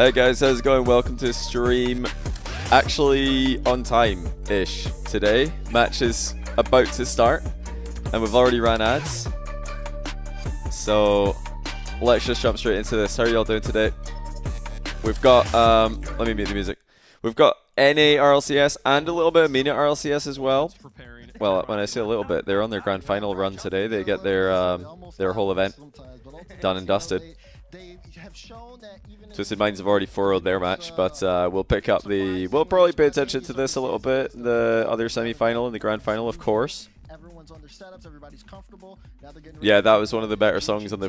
Hey guys, how's it going? Welcome to the stream. Actually on time-ish today. Match is about to start and we've already ran ads. So let's just jump straight into this. How are y'all doing today? We've got, let me mute the music. We've got NA RLCS and a little bit of MENA RLCS as well. Well, when I say a little bit, they're on their grand final run today. They get their whole event done and dusted. Twisted Minds have already 4-0'd their match, but we'll pick up the... We'll probably pay attention to this a little bit. The other semi-final and the grand final, of course. Yeah, that was one of the better songs on the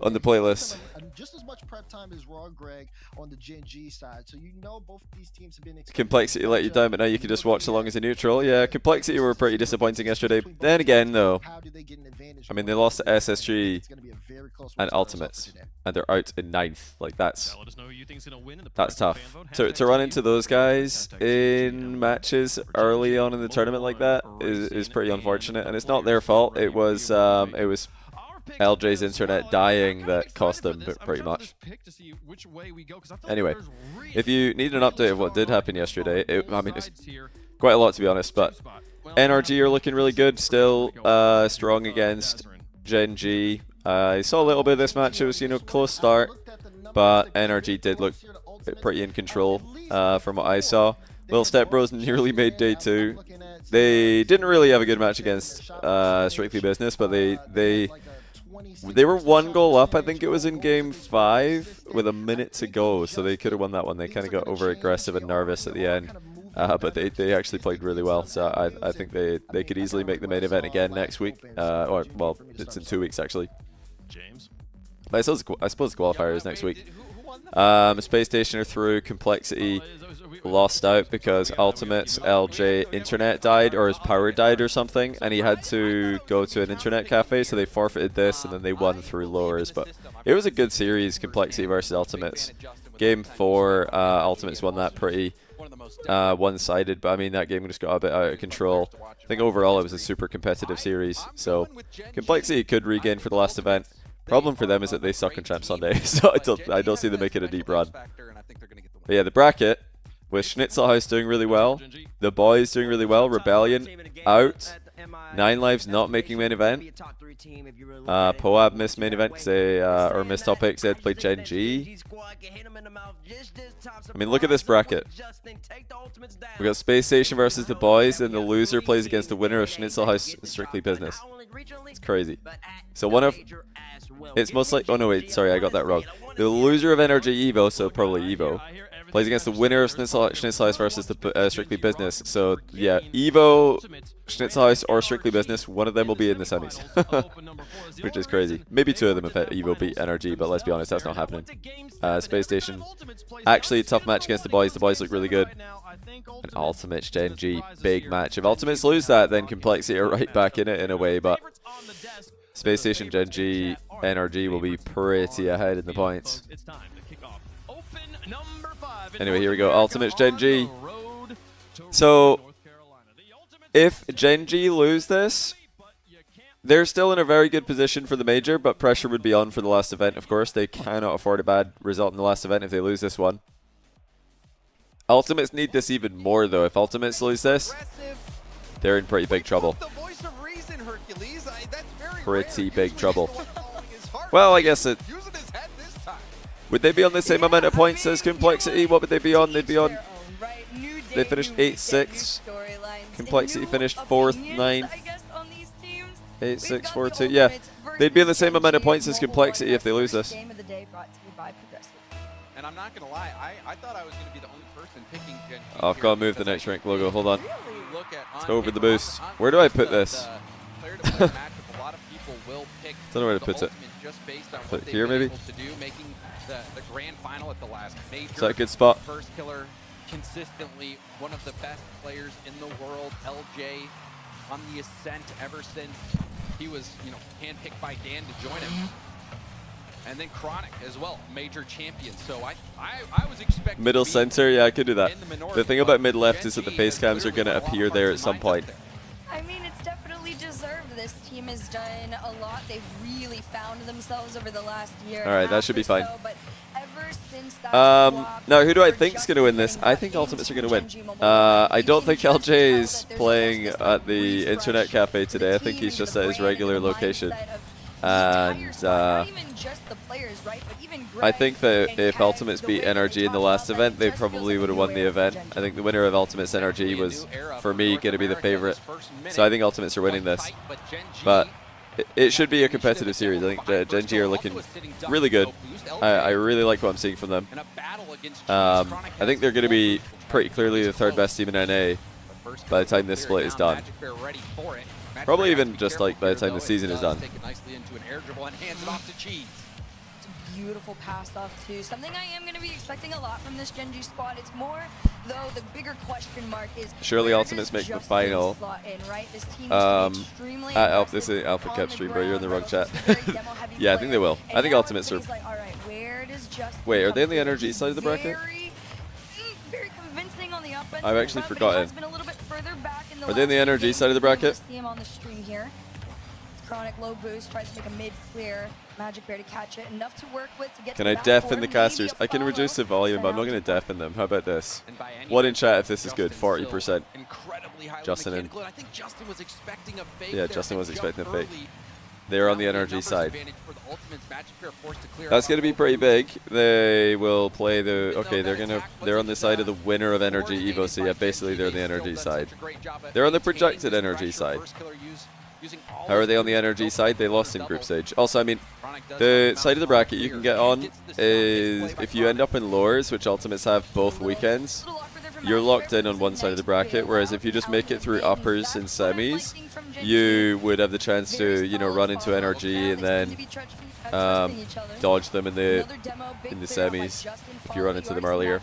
playlist. Just as much prep time as Raw Greg on the Gen G side, so you know both of these teams have been. Complexity let you down, but now you can just watch along as a neutral. Yeah, Complexity were pretty disappointing yesterday. Then again, though, I mean, they lost to SSG and Ultimates, and they're out in 9th. Like, that's tough. To run into those guys in matches early on in the tournament like that is pretty unfortunate, and it's not their fault. It was LJ's internet dying that cost them pretty much. Anyway, if you need an update of what did happen yesterday, I mean, it's quite a lot to be honest, but NRG are looking really good still, strong against Gen G. I saw a little bit of this match. It was, you know, close start, but NRG did look pretty in control from what I saw. Little Step Bros nearly made day 2. They didn't really have a good match against Strictly Business, but they were 1 goal up, I think it was in game 5, with a minute to go, so they could have won that one. They kind of got over-aggressive and nervous at the end, but they actually played really well, so I think they could easily make the main event again next week, or, well, it's in 2 weeks, actually. But I suppose the qualifier is next week. Space Station are through. Complexity lost out because Ultimate's LJ internet died, or his power died or something, and he had to go to an internet cafe, so they forfeited this and then they won through lowers. But it was a good series, Complexity versus Ultimates. Game 4, Ultimates won that pretty one-sided, but I mean, that game just got a bit out of control. I think overall it was a super competitive series, so Complexity could regain for the last event. Problem for them is that they suck on Champ Sunday, so I don't see them making a deep run. But yeah, the bracket, with Schnitzelhaus doing really well, the boys doing really well, Rebellion out, 9 Lives not making main event, Poab missed main event because they, or missed top picks, they had played Gen G. I mean, look at this bracket. We got Space Station versus the boys, and the loser plays against the winner of Schnitzelhaus Strictly Business. It's crazy. So one of... It's most like... Oh no, wait, sorry, I got that wrong. The loser of NRG Evo, so probably Evo, plays against the winner of Schnitzelhaus versus the Strictly Business. So yeah, Evo, Schnitzelhaus, or Strictly Business, one of them will be in the semis. Which is crazy. Maybe 2 of them if Evo beat NRG, but let's be honest, that's not happening. Space Station, actually a tough match against the boys. The boys look really good. And Ultimates Gen G, big match. If Ultimates lose that, then Complexity are right back in it in a way, but Space Station, Gen G, NRG will be pretty ahead in the points. Anyway, here we go. Ultimates Gen G. So, if Gen G lose this, they're still in a very good position for the major, but pressure would be on for the last event, of course. They cannot afford a bad result in the last event if they lose this one. Ultimates need this even more, though. If Ultimates lose this, they're in pretty big trouble. Pretty big trouble. Well, I guess it... Would they be on the same amount of points as Complexity? What would they be on? They'd be on... They finished 8-6. Complexity finished 4th, 9th. 8-6, 4-2. Yeah, they'd be on the same amount of points as Complexity if they lose this. And I'm not going to lie, I thought I was going to be the only person picking Gen G. Oh, I've got to move the next rank logo. Hold on. It's over the boost. Where do I put this? Don't know where to put it. Put it here, maybe? The grand final at the last major. Is that a good spot? First killer, consistently one of the best players in the world. LJ on the ascent ever since he was, you know, handpicked by Dan to join him. And then Chronic as well, major champion. So I was expecting middle center, yeah, I could do that. The thing about mid left is that the face cams are going to appear there at some point. I mean, it's definitely deserved. This team has done a lot. They've really found themselves over the last year. All right, that should be fine. So, but ever since that now, who do I think is going to win this? I think Ultimates are going to win. I don't think LJ is playing at the internet cafe today. I think he's just at his regular location. And not even just the players, right? But even I Greg think that and if Keg, Ultimates the beat way that NRG in the talk last about that, event, it they just feels probably like would a have new won the era for event. Gen G. I think the winner of Ultimates NRG was, for me, going to be the favorite. So I think Ultimates are winning this. But it should be a competitive series. I think Gen G are looking really good. I really like what I'm seeing from them. I think they're going to be pretty clearly the third best team in NA by the time this split is done. Probably even just like by the time the season is done. Beautiful pass off too. Something I am going to be expecting a lot from this Gen G squad. It's more, though, the bigger question mark is surely where Ultimates does make the Justin final. slot in, right? This team is extremely This is Alpha aggressive Cap on stream, the bro. You're in the wrong ground, chat. but also very demo-heavy Yeah, I think they player. will. And I think now Ultimates are. everybody's like, all right, where does Justin Wait, are come they on the through? NRG He's side of the bracket? Very convincing on the up end. I've actually but he forgotten. has been a little bit further back in the Are they in the last NRG game. side of the We'll be able bracket? to see him on the stream here. Chronic low boost, tries to make a mid clear. Magic Bear to catch it. Enough to work with to get Can to I the deafen backboard. the Maybe casters? a I can follow. reduce the volume, but I'm not going to deafen them. How about this? One in chat if this is good. 40%. Justin and yeah, Justin was expecting a fake. They're on the NRG side. That's going to be pretty big. They will play the. Okay, they're on the side of the winner of NRG Evo. So yeah, basically they're on the NRG side. They're on the projected NRG side. How are they on the NRG side? They lost in group stage. Also, I mean, the side of the bracket you can get on is if you end up in lowers, which Ultimates have both weekends, you're locked in on one side of the bracket. Whereas if you just make it through uppers and semis, you would have the chance to, you know, run into NRG and then dodge them in the semis if you run into them earlier.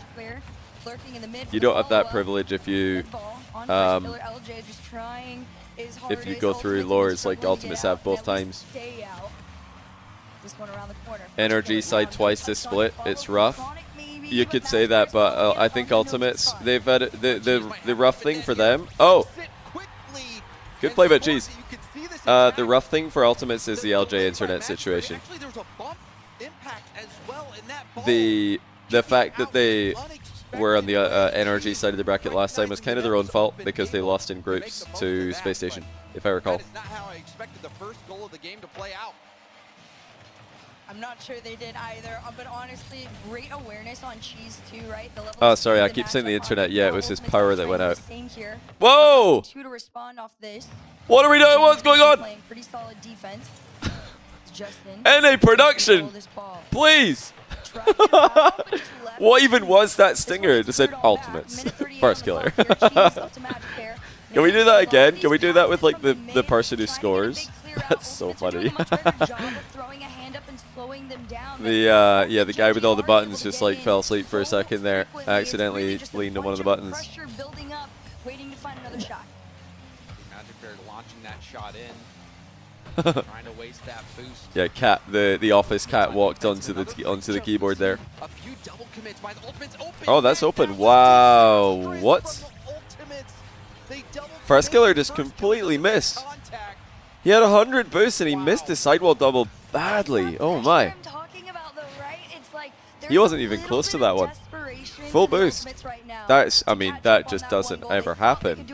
You don't have that privilege if you go through lowers like Ultimates have both times. NRG side twice this split. It's rough. You could say that, but I think Ultimates, they've had the rough thing for them. Oh, good play by Cheese. The rough thing for Ultimates is the LJ internet situation. The fact that they were on the NRG side of the bracket last time was kind of their own fault because they lost in groups to Space Station, if I recall. I'm not sure they did either, but honestly, great awareness on Cheese too, right? The level Oh, of sorry, speed I the keep saying the matchup internet. on Yeah, it now. was his Ultimates power are that trying went the out. same here. Whoa! Two to respond off this. What are we doing? What's going on? Playing pretty solid defense. Justin. NA production, please. What even was that stinger? It just said Ultimates. First killer. Can we do that again? Can we do that with like the person who scores? That's so funny. The guy with all the buttons just like fell asleep for a second there. Accidentally leaned on one of the buttons. Waiting to find another shot. Magic Bear launching that shot in. Trying to waste that boost. Yeah, cat. The office cat walked onto the keyboard there. A few double commits by the Ultimates. Open. Oh, that's open. Wow. What? First killer just completely missed. He had 100 boosts and he missed his sidewall double badly. Oh my. He wasn't even close to that one. Full boost. That's, I mean, that just doesn't ever happen.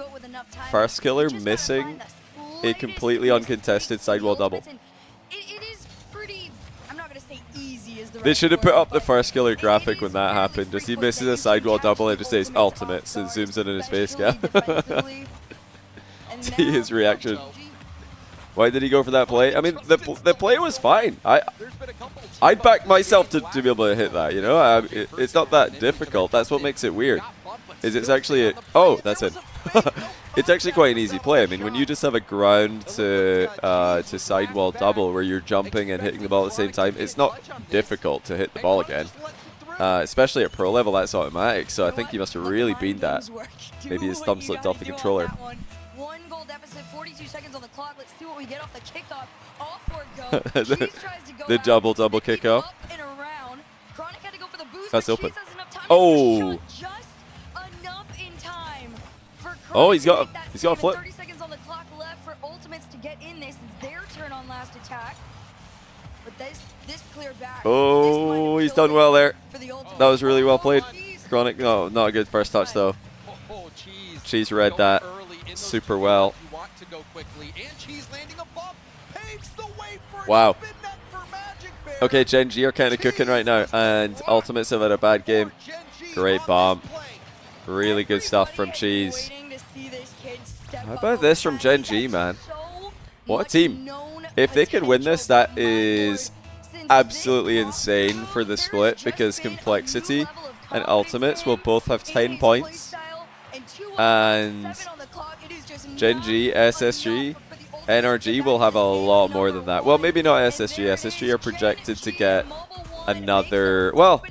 First killer missing a completely uncontested sidewall double. They should have put up the first killer graphic when that happened. Just he misses a sidewall double and just says Ultimates and zooms in on his face cam. See his reaction. Why did he go for that play? I mean, the play was fine. I'd back myself to be able to hit that, you know? It's not that difficult. That's what makes it weird. It's actually oh, that's it. It's actually quite an easy play. I mean, when you just have a ground to sidewall double where you're jumping and hitting the ball at the same time, it's not difficult to hit the ball again. Especially at pro level, that's automatic. So I think he must have really beamed that. Maybe his thumb slipped off the controller. 1 goal deficit, 42 seconds on the clock. Let's see what we get off the kickoff. All for it go. The double kickoff. That's open. Oh. Oh, he's got a flip. 30 seconds on the clock left for Ultimates to get in this. It's their turn on last attack. But this clear back. Oh, he's done well there. That was really well played. Chronic, no, not a good first touch though. Cheese read that super well. Wow. Okay, Gen G are kind of cooking right now, and Ultimates have had a bad game. Great bomb. Really good stuff from Cheese. How about this from Gen G, man? What a team. If they can win this, that is absolutely insane for the split, because Complexity and Ultimates will both have 10 points. And Gen G, SSG, NRG will have a lot more than that. Well, maybe not SSG. SSG are projected to get another... Well,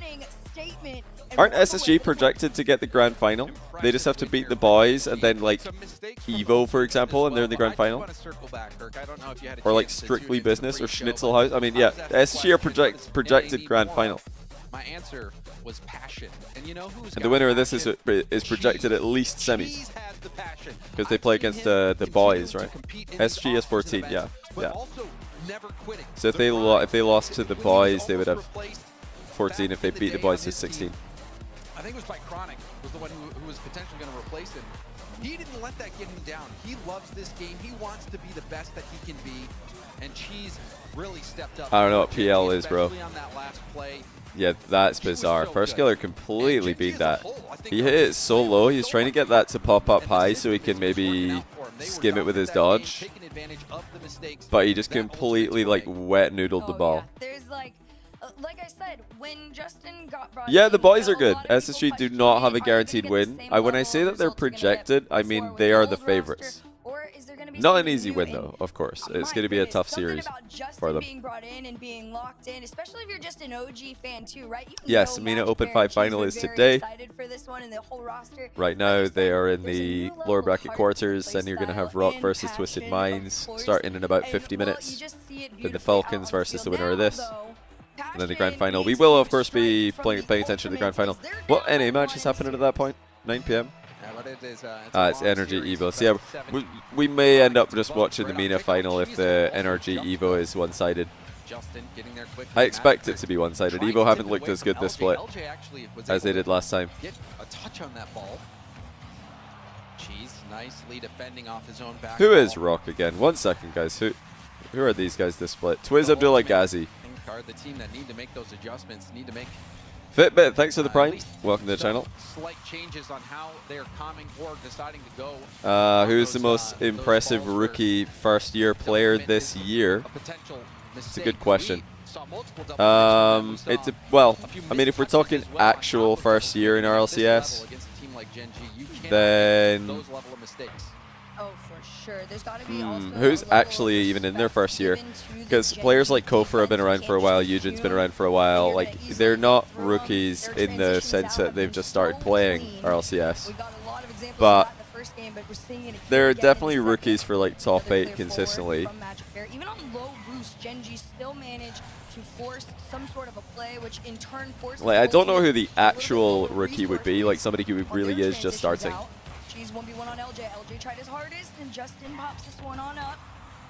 aren't SSG projected to get the grand final? They just have to beat the boys and then, like, Evo, for example, and they're in the grand final. Or, like, Strictly Business or Schnitzel House. I mean, yeah, SSG are projected grand final. My answer was passion. And you know who's And the winner of this is projected at least semis. Because they play against the boys, right? SG is 14, yeah. Yeah. So if they lost to the boys, they would have 14 if they beat the boys to 16. I think it was by Chronic was the one who was potentially going to replace him. He didn't let that get him down. He loves this game. He wants to be the best that he can be. And Cheese really stepped up. I don't know what PL is, bro. On that last play. Yeah, that's bizarre. First killer completely beat that. He hit it so low. He's trying to get that to pop up high so he can maybe skim it with his dodge. But he just completely, like, wet noodled the ball. There's like I said, when Justin got brought Yeah, in, the boys are a good. lot of people SSG do questioned, not have a are they guaranteed gonna get the win. same When I level say of that they're results we're gonna get projected, I before mean with they the are the old roster? favorites. Or is there gonna be Not an something easy new? win, And though, of course. It's my going to be a goodness, tough something series about Justin for them. being brought in and being locked in, especially if you're just an OG fan too, right? You Yes, know Mina Magic Open Bear 5 and Cheese final were is very today. excited for this one and the whole roster. Right Like now, I they said, are in there's a the new level lower of bracket heart, quarters, play and you're going to have style, Rock and versus Twisted passion, of Minds course. starting in about 50 And, well, minutes. you just see it Then the beautifully Falcons out on versus the field. winner of Now, this. though, And then the grand passion final. We needs will, to of course, be straight from the paying attention to the grand final. Ultimates. What They're NA down match is by happening at 6. that point? 9 p.m.? Yeah, but it is, It's Energy Evo. So yeah, we may end up just watching the Mina final if the NRG Evo is one-sided. Justin getting there quickly. I expect it to be one-sided. Evo haven't looked as good this split LJ actually was as they able did last time. to get a touch on that ball. Cheese nicely defending off his own back. Who is Rock again? 1 second, guys. Who are these guys this split? Twiz Abdullah Ghazi. The team that need to make those adjustments need to make Fitbit, thanks for the at prime. least Welcome to the channel. slight changes on how they're coming or deciding to go. Who's the most impressive rookie first-year player this year? It's a good question. Well, I mean, if we're talking actual first year in RLCS, then Oh, for sure. There's got to be also who's a level actually of even in their respect first year? given to the Because Gen players G like Kofor have been defense. around You for a can't while, just Eugen's been assume around for a while. you're Like, gonna they're easily not throw rookies their in the transitions sense out that of they've them just started so playing clean. RLCS. We got a lot of examples But of that in the first game, but we're seeing it they're again in the definitely second. rookies for like top Another 8 clear consistently. forward from Magic Bear. Even on low boost, Gen G still managed to force some sort of a play, which in turn forces Like, I don't know who the ultimates a little bit actual lower rookie would be, resource like base somebody who on really their is just transitions starting. out. Cheese 1v1 on LJ. LJ tried his hardest, and Justin pops this one on up.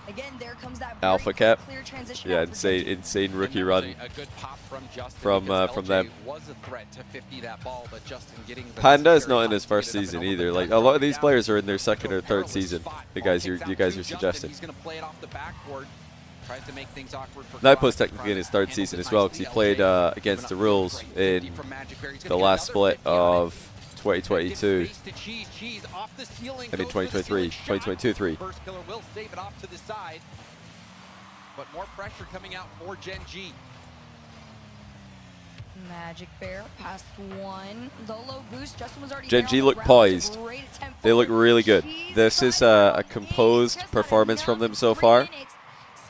Again, there comes that very Alpha Cap. clear transition. Yeah, out for Gen G. insane rookie run. A good pop from Justin from because them. LJ was a threat to 50 that ball, but Justin getting the Panda is necessary not in his shots to first get it up season and over either. the Like, net. a lot of these Down players are in their to second a or third perilous season. spot. The Ball guys kicks out you to guys are Justin. suggesting. He's going to play it off the backboard. Tries to make things awkward for Now Chronic. post technically in his third Handles season it as well, because he nicely. played LJ against the giving up rules great 50 in from Magic Bear. He's the gonna get last another split 50 on it. of 2022. Face to Cheese off the ceiling, I mean, goes for the 2023, ceiling shot. 2022-3. First killer will save it off to the side. But more pressure coming out for Gen G. Magic Bear past one. The low boost. Justin was already Gen there G on the look ground. poised. Great attempt They look forward. really good. Cheese This got is it a wrong. composed He's just performance enough from them in so 3 far. minutes.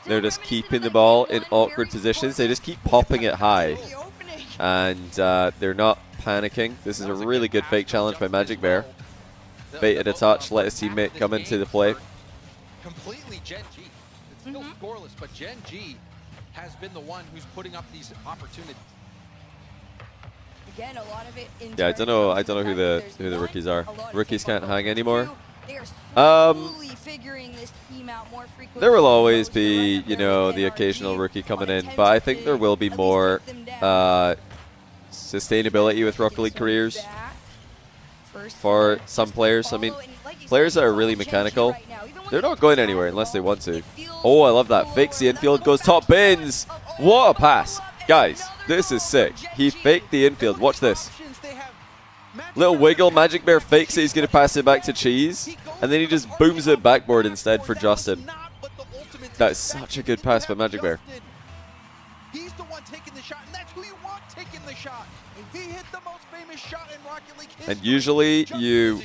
Still They're just reminiscent keeping of the ball in one awkward very positions. They just keep important popping it high. the opening. And they're not panicking. This is a really good fake challenge by Magic Bear. Baited a touch, let his teammate come into the play. Completely Gen G. It's still scoreless, but Gen G has been the one who's putting up these opportunities. Again, a lot of it in Yeah, I don't know who the rookies are. Rookies can't hang anymore. There will always be, you know, the occasional rookie coming in, but I think there will be more sustainability with Rocket League careers for some players. I mean, players that are really mechanical, they're not going anywhere unless they want to. Oh, I love that. Fakes the infield, goes top bins. What a pass. Guys, this is sick. He faked the infield. Watch this. Little wiggle. Magic Bear fakes it. He's going to pass it back to Cheese. And then he just booms it backboard instead for Justin. That's such a good pass by Magic Bear. He's the one taking the shot, and that's who you want taking the shot. He hit the most famous shot in Rocket League history. And usually you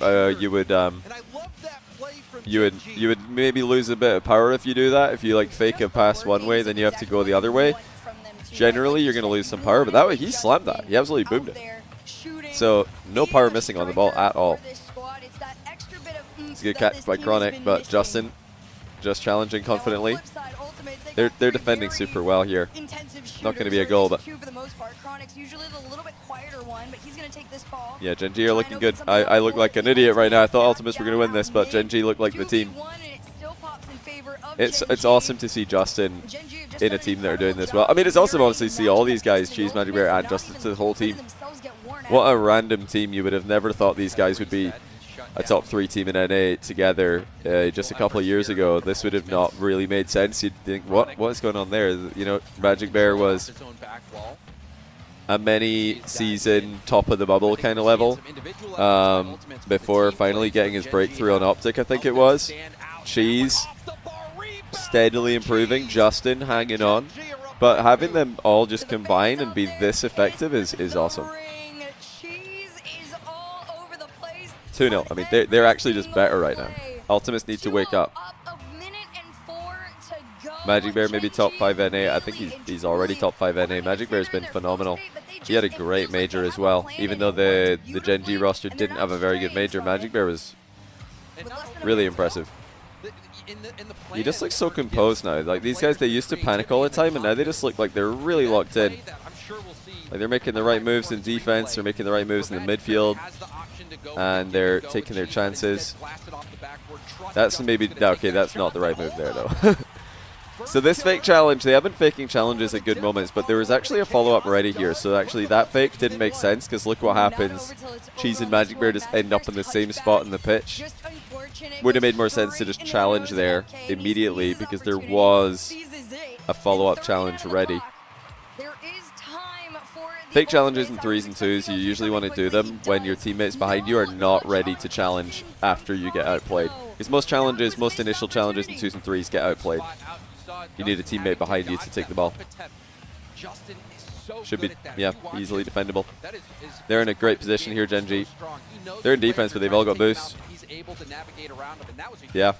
would maybe lose a bit of power if you do that. If you like fake a pass one way, then you have to go the other way. Generally, you're going to lose some power, but that way he slammed that. He absolutely boomed it. So no power missing on the ball at all. It's a good catch by Chronic, but Justin just challenging confidently. They're defending super well here. Not going to be a goal, but yeah, Gen G are looking good. I look like an idiot right now. I thought Ultimates were going to win this, but Gen G looked like the team. It's awesome to see Justin in a team that are doing this well. I mean, it's awesome obviously to see all these guys, Cheese, Magic Bear, and Justin, to the whole team. What a random team. You would have never thought these guys would be a top 3 team in NA together just a couple of years ago. This would have not really made sense. You'd think, what is going on there? You know, Magic Bear was a many season top of the bubble kind of level before finally getting his breakthrough on Optic, I think it was. Cheese steadily improving, Justin hanging on, but having them all just combine and be this effective is awesome. 2-0. I mean, they're actually just better right now. Ultimates need to wake up. Magic Bear maybe top 5 NA. I think he's already top 5 NA. Magic Bear's been phenomenal. He had a great major as well. Even though the Gen G roster didn't have a very good major, Magic Bear was really impressive. He just looks so composed now. Like, these guys, they used to panic all the time, and now they just look like they're really locked in. Like, they're making the right moves in defense, they're making the right moves in the midfield, and they're taking their chances. That's maybe, okay, that's not the right move there, though. So this fake challenge, they have been faking challenges at good moments, but there was actually a follow-up ready here. So actually that fake didn't make sense, because look what happens. Cheese and Magic Bear just end up in the same spot in the pitch. Would have made more sense to just challenge there immediately, because there was a follow-up challenge ready. Fake challenges in 3s and 2s, you usually want to do them when your teammates behind you are not ready to challenge after you get outplayed. Because most challenges, most initial challenges in 2s and 3s get outplayed. You need a teammate behind you to take the ball. Should be, yeah, easily defendable. They're in a great position here, Gen G. They're in defense, but they've all got boosts. Yeah.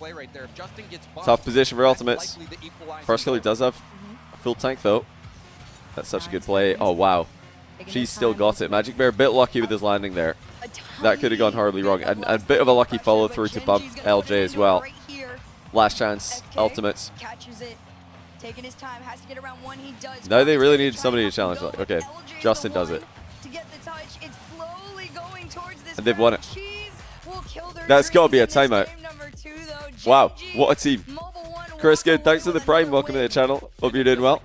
Tough position for Ultimates. First killer does have a full tank, though. That's such a good play. Oh, wow. She's still got it. Magic Bear a bit lucky with his landing there. That could have gone horribly wrong. And a bit of a lucky follow through to bump LJ as well. Last chance, Ultimates. Now they really need somebody to challenge. Like, okay, Justin does it. And they've won it. That's got to be a timeout. Wow, what a team. Chris, good. Thanks for the Prime. Welcome to the channel. Hope you're doing well.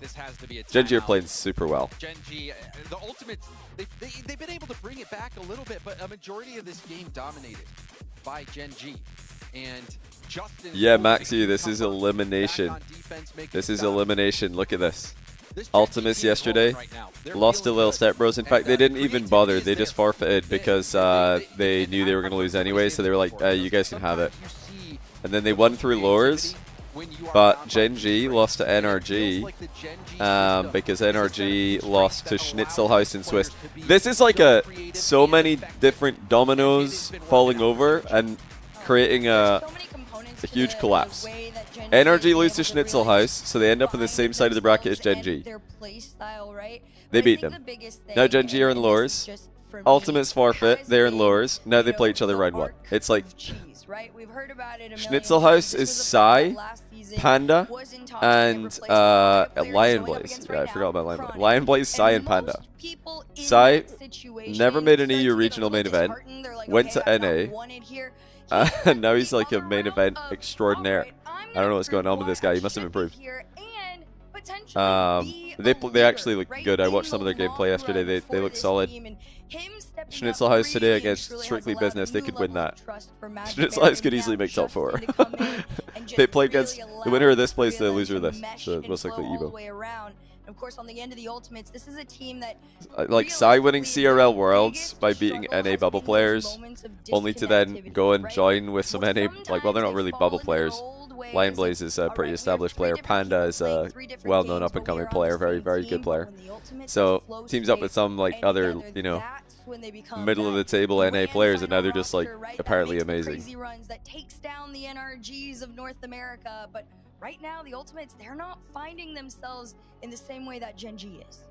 Gen G are playing super well. Gen G, the Ultimates, they've been able to bring it back a little bit, but a majority of this game dominated by Gen G. And Justin, yeah, Maxi, this is elimination. This is elimination. Look at this. Ultimates yesterday lost to Lil Step Bros. In fact, they didn't even bother. They just forfeited because they knew they were going to lose anyway. So they were like, you guys can have it. And then they won through lures. But Gen G lost to NRG because NRG lost to Schnitzelhaus in Swiss. This is like so many different dominoes falling over and creating a huge collapse. NRG lose to Schnitzelhaus, so they end up on the same side of the bracket as Gen G. They beat them. Now Gen G are in lures. Ultimates forfeit, they're in lures. Now they play each other round 1. It's like Schnitzelhaus is Psy, Panda, and Lion Blaze. Yeah, I forgot about Lion Blaze. Lion Blaze, Psy, and Panda. Psy never made an EU regional main event, went to NA, and now he's like a main event extraordinaire. I don't know what's going on with this guy. He must have improved. potentially They actually look good. I watched some of their gameplay yesterday. They look solid. Schnitzel House today against Strictly Business, they could win that. Schnitzel House could easily make top 4. They play against the winner of this plays the loser of this, so most likely Evo. Of course, on the end of the Ultimates, this is a team that like Psy winning CRL Worlds by beating NA bubble players, only to then go and join with some NA, like, well, they're not really bubble players. Lion Blaze is a pretty established player. Panda is a well-known up-and-coming player, very, very good player. So teams up with some like other, you know, middle of the table NA players, and now they're just like apparently amazing. That takes down the NRGs of North America, but right now the Ultimates, they're not finding themselves in the same way that Gen G is.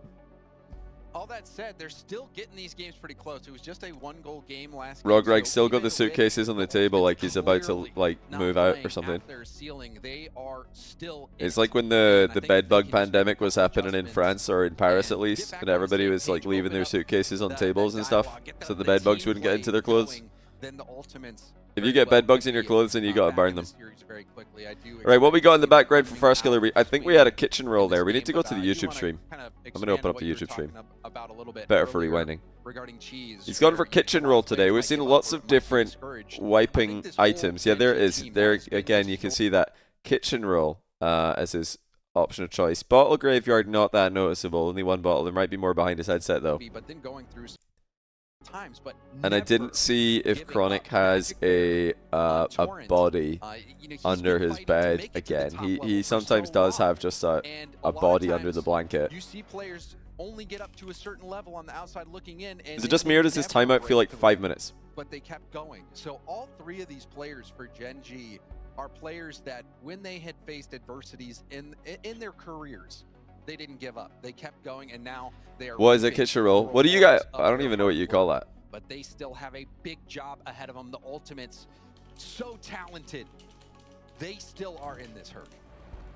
All that said, they're still getting these games pretty close. It was just a 1-goal game last Rograg game, still got the suitcases on the table like he's about to like move out or something. It's like when the bedbug pandemic was happening in France, or in Paris at least, and everybody was like leaving their suitcases on tables and stuff so the bedbugs wouldn't get into their clothes. If you get bedbugs in your clothes, then you gotta burn them. Alright, what we got in the background for First Killer? I think we had a kitchen roll there. We need to go to the YouTube stream. I'm gonna open up the YouTube stream. Better for rewinding. He's gone for kitchen roll today. We've seen lots of different wiping items. Yeah, there is. There again, you can see that kitchen roll as his option of choice. Bottle graveyard, not that noticeable. Only one bottle. There might be more behind his headset though. And I didn't see if Chronic has a body under his bed again. He sometimes does have just a body under the blanket. You see players only get up to a certain level on the outside looking in. And is it just me, or does his timeout feel like 5 minutes? But they kept going. So all 3 of these players for Gen G are players that when they had faced adversities in their careers, they didn't give up. They kept going, and now they are. What is it, kitchen roll? What do you got? I don't even know what you call that. But they still have a big job ahead of them. The Ultimates, so talented. They still are in this herd.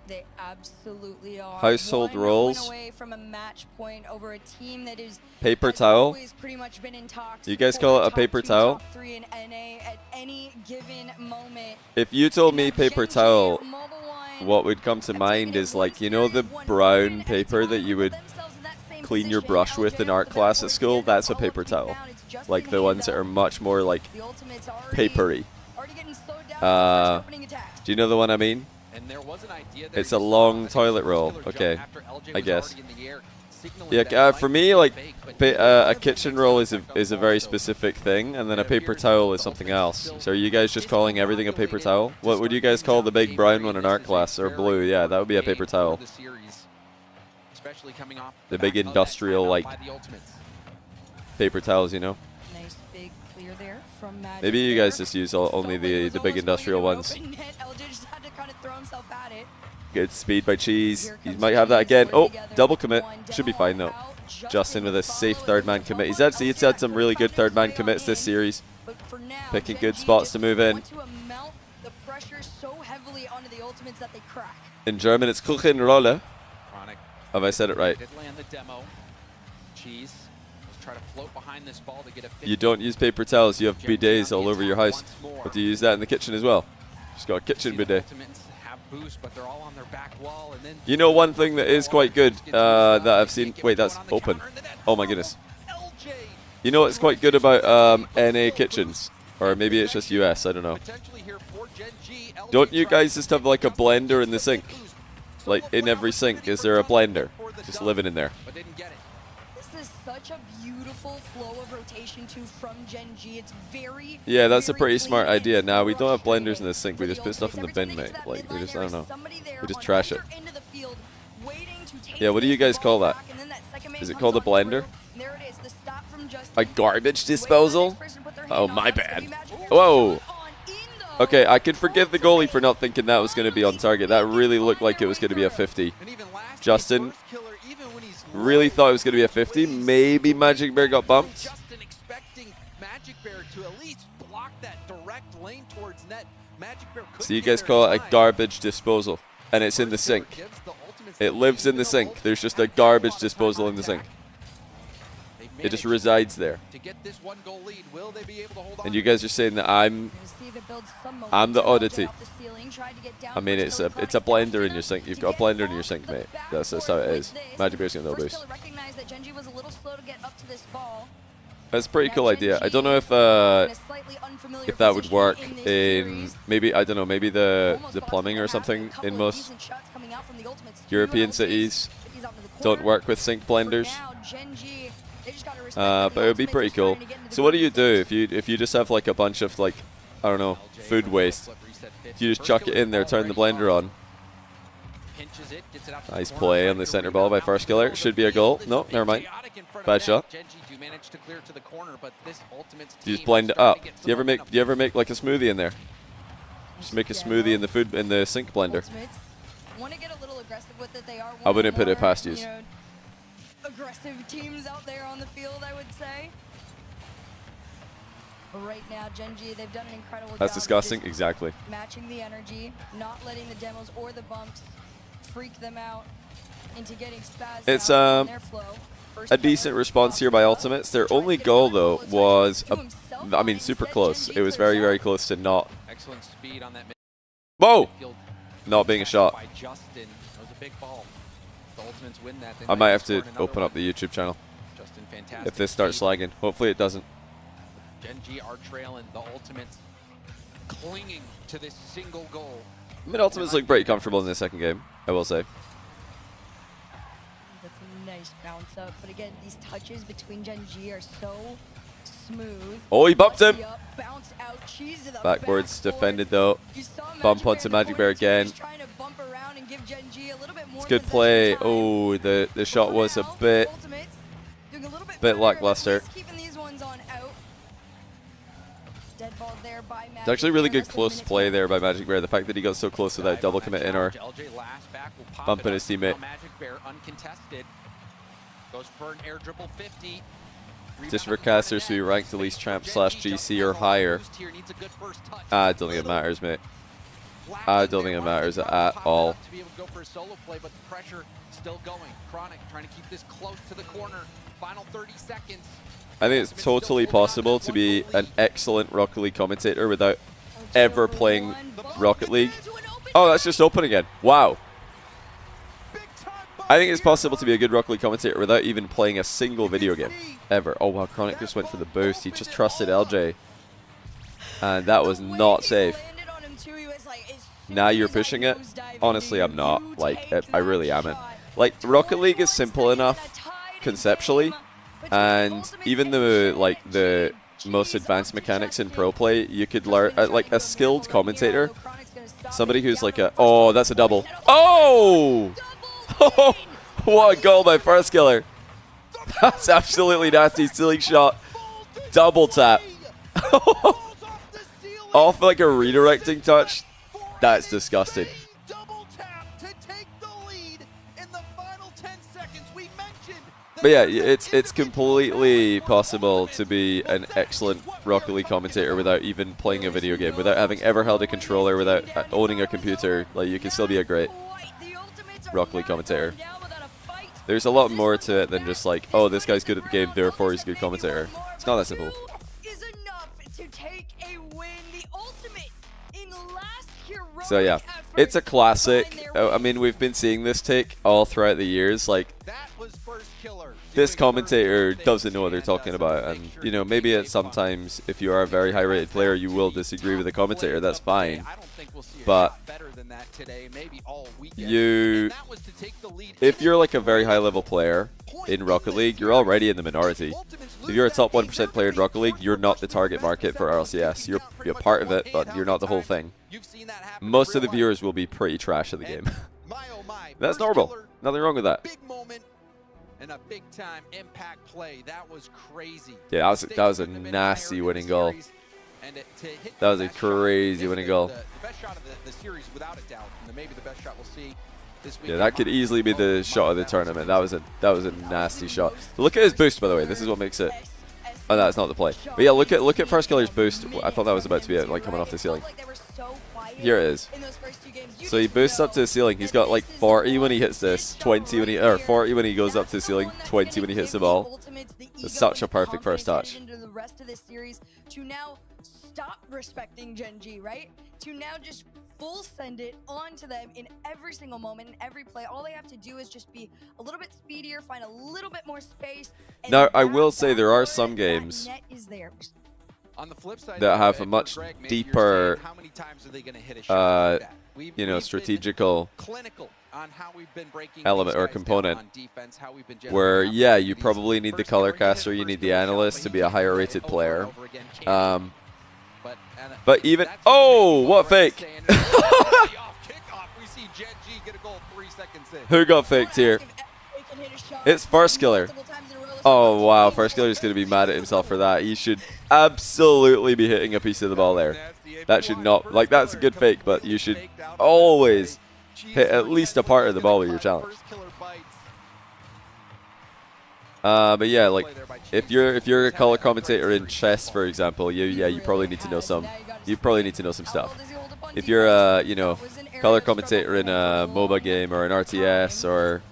They absolutely are. Household roles. Away from a match point over a team that is paper towel. Pretty much been in talks. You guys call it a paper towel? Top 3 in NA at any given moment. If you told me paper towel, what would come to mind is, like, you know, the brown paper that you would clean your brush with in art class at school? That's a paper towel. Like the ones that are much more like papery. Do you know the one I mean? It's a long toilet roll. Okay, I guess. Yeah, for me, like a kitchen roll is a very specific thing, and then a paper towel is something else. So are you guys just calling everything a paper towel? What would you guys call the big brown one in art class, or blue? Yeah, that would be a paper towel. The big industrial, like, paper towels, you know? Nice big clear there from Magic. Maybe you guys just use only the big industrial ones. Good speed by Cheese. He might have that again. Oh, double commit. Should be fine though. Justin with a safe third man commit. He's had some really good third man commits this series. Picking good spots to move in. In German, it's Kuchenrolle. Have I said it right? You don't use paper towels. You have bidets all over your house. But do you use that in the kitchen as well? Just got a kitchen bidet. You know, one thing that is quite good that I've seen. Wait, that's open. Oh my goodness. You know what's quite good about NA kitchens? Or maybe it's just US, I don't know. Don't you guys just have like a blender in the sink? Like in every sink, is there a blender? Just living in there. This is such a beautiful flow of rotation too from Gen G. It's very, yeah, that's a pretty smart idea. Now, we don't have blenders in the sink. We just put stuff in the bin, mate. Like, we just, I don't know. We just trash it. Yeah, what do you guys call that? Is it called a blender? A garbage disposal? Oh, my bad. Whoa. Okay, I can forgive the goalie for not thinking that was going to be on target. That really looked like it was going to be a 50. Justin really thought it was going to be a 50. Maybe Magic Bear got bumped. So you guys call it a garbage disposal. And it's in the sink. It lives in the sink. There's just a garbage disposal in the sink. It just resides there. To get this 1-goal lead, will they be able to hold on? And you guys are saying that I'm the oddity. I mean, it's a blender in your sink. You've got a blender in your sink, mate. That's how it is. Magic Bear's getting no boost. That's a pretty cool idea. I don't know if that would work in maybe, I don't know, maybe the plumbing or something in most European cities don't work with sink blenders. But it would be pretty cool. So what do you do if you just have like a bunch of like, I don't know, food waste? You just chuck it in there, turn the blender on. Nice play on the center ball by first killer. Should be a goal. No, never mind. Bad shot. You just blend it up. Do you ever make like a smoothie in there? Just make a smoothie in the sink blender. I wouldn't put it past you. Aggressive teams out there on the field, I would say. But right now, Gen.G, they've done an incredible job. That's disgusting. Exactly. Matching the energy, not letting the demos or the bumps freak them out into getting spazzed. It's out on their flow. a decent response here by Ultimates. Their only goal though was, I mean, super close. It was very, very close to not. Excellent speed on that. Whoa! Not being a shot. By Justin. It was a big ball. The Ultimates win that. I might have to open up the YouTube channel Justin, fantastic if this starts lagging. Hopefully it doesn't. Gen.G are trailing. The Ultimates clinging to this single goal. I mean, Ultimates look pretty comfortable in the second game, I will say. That's a nice bounce up. But again, these touches between Gen.G are so smooth. Oh, he bumped him. Bounce out, cheese to the Backwards backboard. defended though. Bump onto Magic Bear again. It's good play. Oh, the shot was a bit lackluster. It's actually really good close play there by Magic Bear. The fact that he got so close without double commit in or bumping his teammate. Magic Bear uncontested. Goes for an air dribble 50. Just for casters who rank the least champ / GC or higher. I don't think it matters, mate. I don't think it matters at all. To be able to go for a solo play, but the pressure still going. Chronic trying to keep this close to the corner. Final 30 seconds. I think it's totally possible to be an excellent Rocket League commentator without ever playing Rocket League. Oh, that's just open again. Wow. I think it's possible to be a good Rocket League commentator without even playing a single video game. Ever. Oh, wow. Chronic just went for the boost. He just trusted LJ. And that was not safe. Now you're pushing it? Honestly, I'm not. Like, I really am. Like, Rocket League is simple enough conceptually. And even the most advanced mechanics in pro play, you could learn, like a skilled commentator, somebody who's like a, oh, that's a double. Oh! Oh, what a goal by first killer. That's absolutely nasty. Stealing shot. Double tap. Off like a redirecting touch. That's disgusting. But yeah, it's completely possible to be an excellent Rocket League commentator without even playing a video game, without having ever held a controller, without owning a computer. Like, you can still be a great Rocket League commentator. There's a lot more to it than just like, oh, this guy's good at the game, therefore he's a good commentator. It's not that simple. So yeah, it's a classic. I mean, we've been seeing this take all throughout the years. Like, this commentator doesn't know what they're talking about, and you know, maybe sometimes if you are a very high-rated player, you will disagree with the commentator. That's fine. But if you're like a very high-level player in Rocket League, you're already in the minority. If you're a top 1% player in Rocket League, you're not the target market for RLCS. You're part of it, but you're not the whole thing. Most of the viewers will be pretty trash at the game. That's normal. Nothing wrong with that. And a big time impact play. That was crazy. Yeah, that was a nasty winning goal. That was a crazy winning goal. The best shot of the series without a doubt, and maybe the best shot we'll see this week. Yeah, that could easily be the shot of the tournament. That was a nasty shot. Look at his boost, by the way. This is what makes it. Oh, that's not the play. But yeah, look at first killer's boost. I thought that was about to be like coming off the ceiling. Here it is. in those first 2 games. You So he just boosts up know to the ceiling. He's that got like this is 40 when he going hits to this, be 20 when he, so or 40 when he goes clear. up to the That's ceiling, one that's 20 gonna when he hits the give ball. Ultimates the It's ego such a and perfect first confidence touch. headed into the rest of this series to now stop respecting Gen G, right? To now just full send it onto them in every single moment, in every play. All they have to do is just be a little bit speedier, find a little bit more space. And Now, I that will say there are backcourt, some that games net is theirs. On the flip side, that though, have a for much Greg, maybe you're deeper, saying, how many times are they gonna hit a shot like that? We've been strategical clinical on how we've been breaking element these or guys down component on defense, how we've been where, generating yeah, you opportunities. probably need the First color killer, you hit caster, a you first need the killer shot, analyst but to he be a can higher do it rated over player. and over again, can't he? But even, that's oh, the what Greg fake? Sanders. Kickoff, we see Gen G get a goal 3 seconds in. Who got faked here? It's First Killer. Oh, wow. First Killer is going to be mad at himself for that. He should absolutely be hitting a piece of the ball there. That should not, like, that's a good fake, but you should always hit at least a part of the ball with your challenge. But yeah, like, if you're a color commentator in chess, for example, you probably need to know some stuff. If you're a color commentator in a MOBA game or an RTS or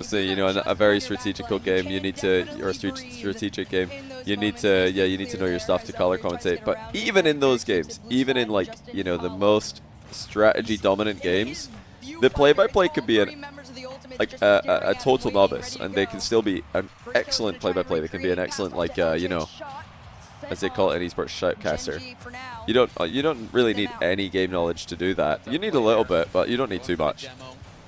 say a very strategical game, you need to, or a strategic game, you need to know your stuff to color commentate. But even in those games, even in like the most strategy dominant games, the play-by-play could be a total novice, and they can still be an excellent play-by-play. They can be an excellent, like as they call it in esports, shoutcaster. You don't really need any game knowledge to do that. You need a little bit, but you don't need too much.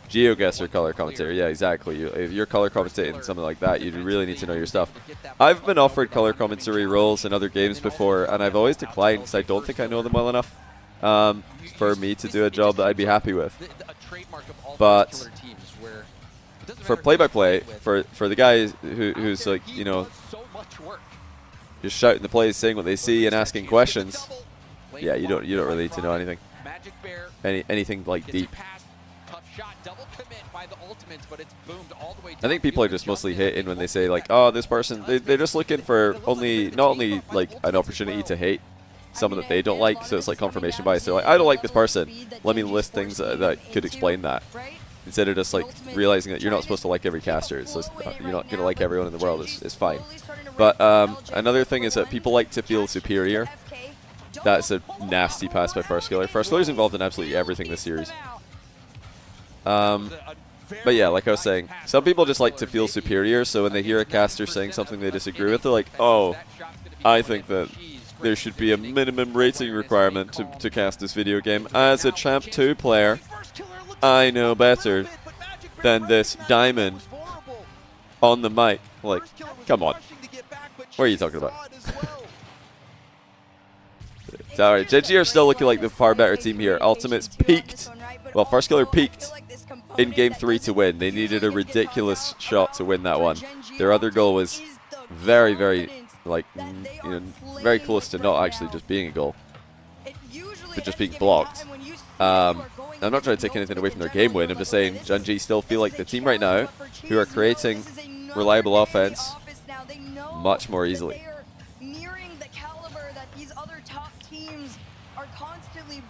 GeoGuessr color commentary, yeah, exactly. If you're color commentating something like that, you really need to know your stuff. I've been offered color commentary roles in other games before, and I've always declined because I don't think I know them well enough for me to do a job that I'd be happy with. But for play-by-play, for the guys who's like just shouting the plays, saying what they see, and asking questions, yeah, you don't really need to know anything, anything like deep. I think people are just mostly hitting when they say like, oh, this person, they're just looking for not only like an opportunity to hate someone that they don't like, so it's like confirmation bias. They're like, I don't like this person, let me list things that could explain that, instead of just like realizing that you're not supposed to like every caster. So you're not going to like everyone in the world. It's fine. But another thing is that people like to feel superior. That's a nasty pass by First Killer. First Killer's involved in absolutely everything this series. But yeah, like I was saying, some people just like to feel superior, so when they hear a caster saying something they disagree with, they're like, oh, I think that there should be a minimum rating requirement to cast this video game. As a Champ 2 player, I know better than this diamond on the mic. Like, come on. What are you talking about? Alright, Gen G are still looking like the far better team here. Ultimates peaked. Well, First Killer peaked in Game 3 to win. They needed a ridiculous shot to win that one. Their other goal was very, very, like, very close to not actually just being a goal, but just being blocked. I'm not trying to take anything away from their game win. I'm just saying Gen G still feel like the team right now who are creating reliable offense much more easily. Nearing the caliber that these other top teams are constantly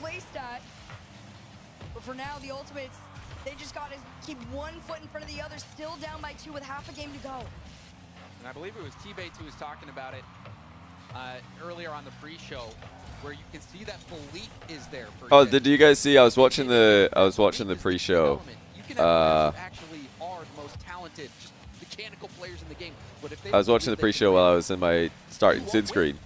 placed at. But for now, the Ultimates, they just got to keep one foot in front of the other, still down by 2 with half a game to go. And I believe it was T-Bates who was talking about it earlier on the pre-show, where you can see that belief is there. Oh, did you guys see? I was watching the pre-show. Actually are the most talented, just mechanical players in the game. But if I was watching the pre-show while I was in my starting sin screen,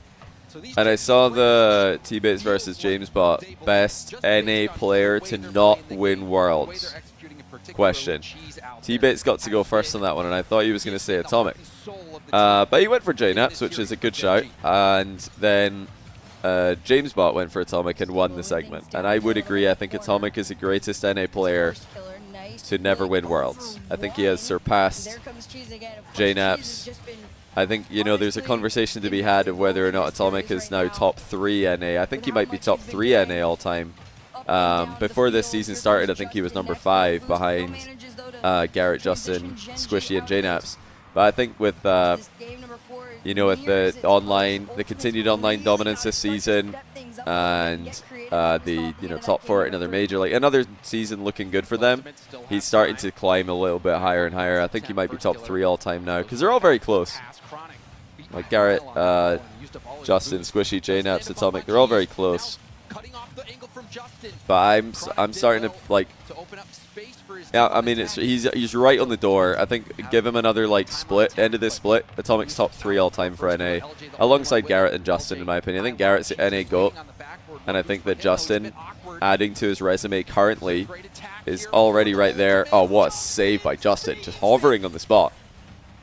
and I saw the T-Bates versus James bot, best NA player to not win Worlds. Question. T-Bates got to go first on that one, and I thought he was going to say Atomic. But he went for JNaps, which is a good shout, and then James bot went for Atomic and won the segment. And I would agree, I think Atomic is the greatest NA player to never win Worlds. I think he has surpassed JNaps. I think, there's a conversation to be had of whether or not Atomic is now top 3 NA. I think he might be top 3 NA all time. Before this season started, I think he was number 5 behind Garrett, Justin, Squishy, and JNaps. But I think with This game number 4 you know, with mirrors the its online, opponent's the continued ultimate online really dominance this starting to season, step things up a little bit and and get creative on the solving you know in top that 4 game at another number major, 3. like another season looking good for them. He's starting to climb a little bit higher and higher. I think he might be top 3 all time now because they're all very close. Like Garrett, Justin, Squishy, JNaps, Atomic, they're all very close. But I'm starting to like. Yeah, I mean he's right on the door. I think give him another like split, end of this split, Atomic's top 3 all time for NA, alongside Garrett and Justin in my opinion. I think Garrett's the NA GOAT, and I think that Justin, adding to his resume currently, is already right there. Oh, what a save by Justin, just hovering on the spot.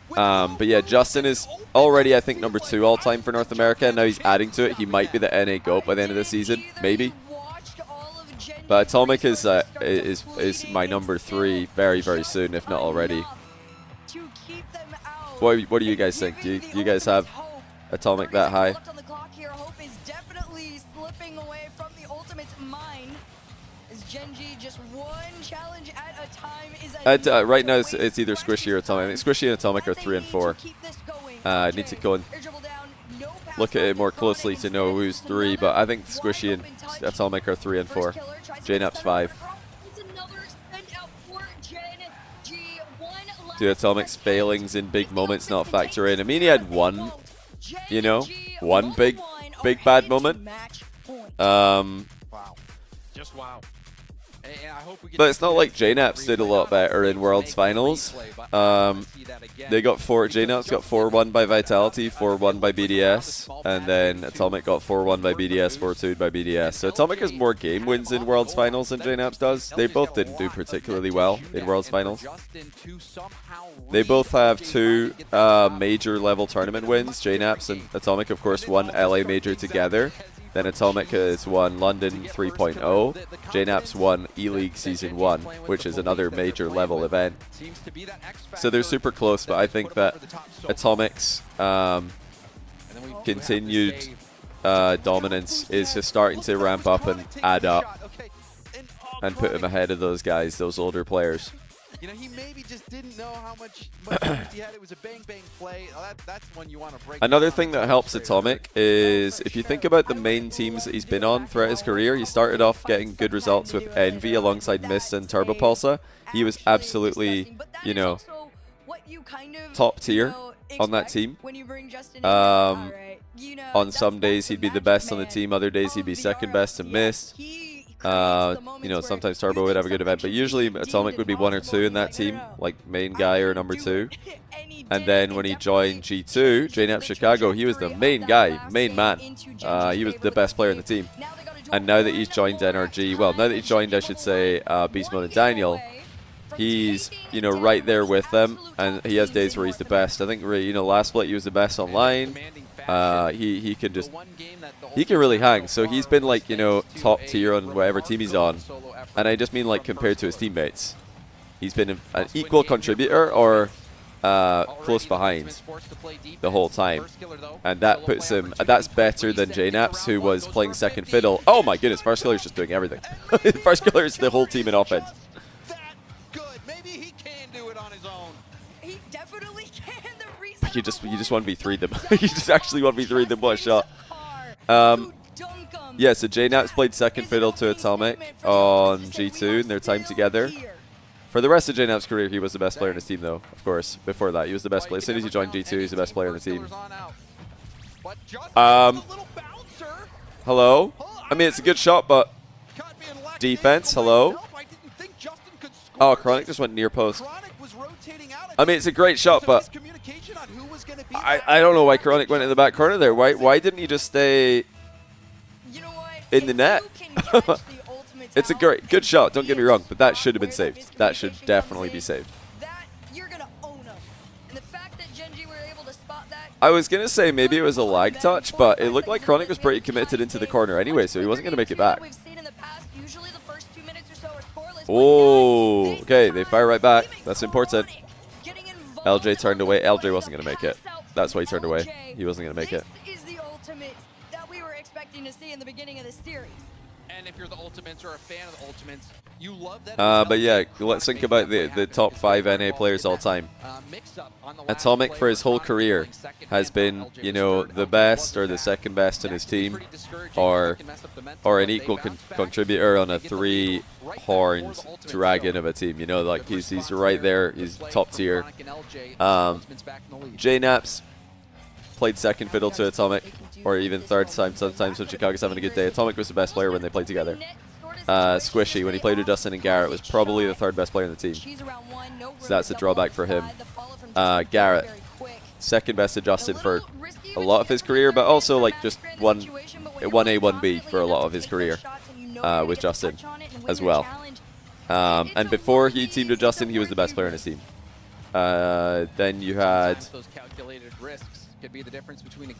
But yeah, Justin is already I think number 2 all time for North America. Now he's adding to it. He might be the NA GOAT by the end of the season, maybe. But Atomic is my number 3 very, very soon, if not already. What do you guys think? Do you guys have Atomic that high? Right now it's either Squishy or Atomic. I think Squishy and Atomic are 3 and 4. I need to go and look at it more closely to know who's 3, but I think Squishy and Atomic are 3 and 4. JNap's 5. Do Atomic's failings in big moments not factor in? I mean, he had one, you know, one big bad moment. Wow. Just wow. But it's not like JNaps did a lot better in Worlds Finals. They got JNaps got 4-1 by Vitality, 4-1 by BDS, and then Atomic got 4-1 by BDS, 4-2 by BDS. So Atomic has more game wins in Worlds Finals than JNaps does. They both didn't do particularly well in Worlds Finals. They both have 2 major level tournament wins. JNaps and Atomic, of course, won LA Major together. Then Atomic has won London 3.0. JNaps won E-League Season 1, which is another major level event. So they're super close, but I think that Atomic's continued dominance is just starting to ramp up and add up and put him ahead of those guys, those older players. You know, he maybe just didn't know how much he had. It was a bang-bang play. That's when you want to break. Another thing that helps Atomic is if you think about the main teams that he's been on throughout his career, he started off getting good results with Envy alongside Mist and Turbo Pulsar. He was absolutely, you know, top tier on that team. On some days he'd be the best on the team, other days he'd be second best to Mist. You know, sometimes Turbo would have a good event, but usually Atomic would be 1 or 2 in that team, like main guy or number 2. And then when he joined G2, JNap Chicago, he was the main guy, main man. He was the best player in the team. And now that he's joined NRG, well, now that he's joined, I should say, Beast Mode and Daniel, he's, you know, right there with them, and he has days where he's the best. I think, you know, last split he was the best online. He can just, he can really hang. So he's been like, you know, top tier on whatever team he's on. And I just mean like compared to his teammates. He's been an equal contributor or close behind the whole time. And that puts him, that's better than JNaps, who was playing second fiddle. Oh my goodness, First Killer's just doing everything. First Killer is the whole team in offense. You just 1v3 them. You just actually 1v3 them. What a shot. Yeah, so JNaps played second fiddle to Atomic on G2 in their time together. For the rest of JNap's career, he was the best player in his team, though, of course. Before that, he was the best player. As soon as he joined G2, he's the best player in the team. Hello? I mean, it's a good shot, but defense, hello? Oh, Chronic just went near post. I mean, it's a great shot, but I don't know why Chronic went in the back corner there. Why didn't he just stay in the net? It's a good shot, don't get me wrong, but that should have been saved. That should definitely be saved. I was going to say maybe it was a lag touch, but it looked like Chronic was pretty committed into the corner anyway, so he wasn't going to make it back. Oh, okay, they fire right back. That's important. LJ turned away. LJ wasn't going to make it. That's why he turned away. He wasn't going to make it. This is the ultimate that we were expecting to see in the beginning of the series. And if you're the Ultimates or a fan of the Ultimates, you love that. But yeah, let's think about the top 5 NA players all time. Atomic for his whole career has been, you know, the best or the second best in his team, or an equal contributor on a 3-horned dragon of a team. You know, like he's right there. He's top tier. J-Naps played second fiddle to Atomic, or even third time sometimes when Chicago's having a good day. Atomic was the best player when they played together. Squishy, when he played with Justin and Garrett, was probably the 3rd best player in the team. So that's a drawback for him. Garrett, second best to Justin for a lot of his career, but also like just 1A, 1B for a lot of his career with Justin as well. And before he teamed with Justin, he was the best player in his team. Then you had...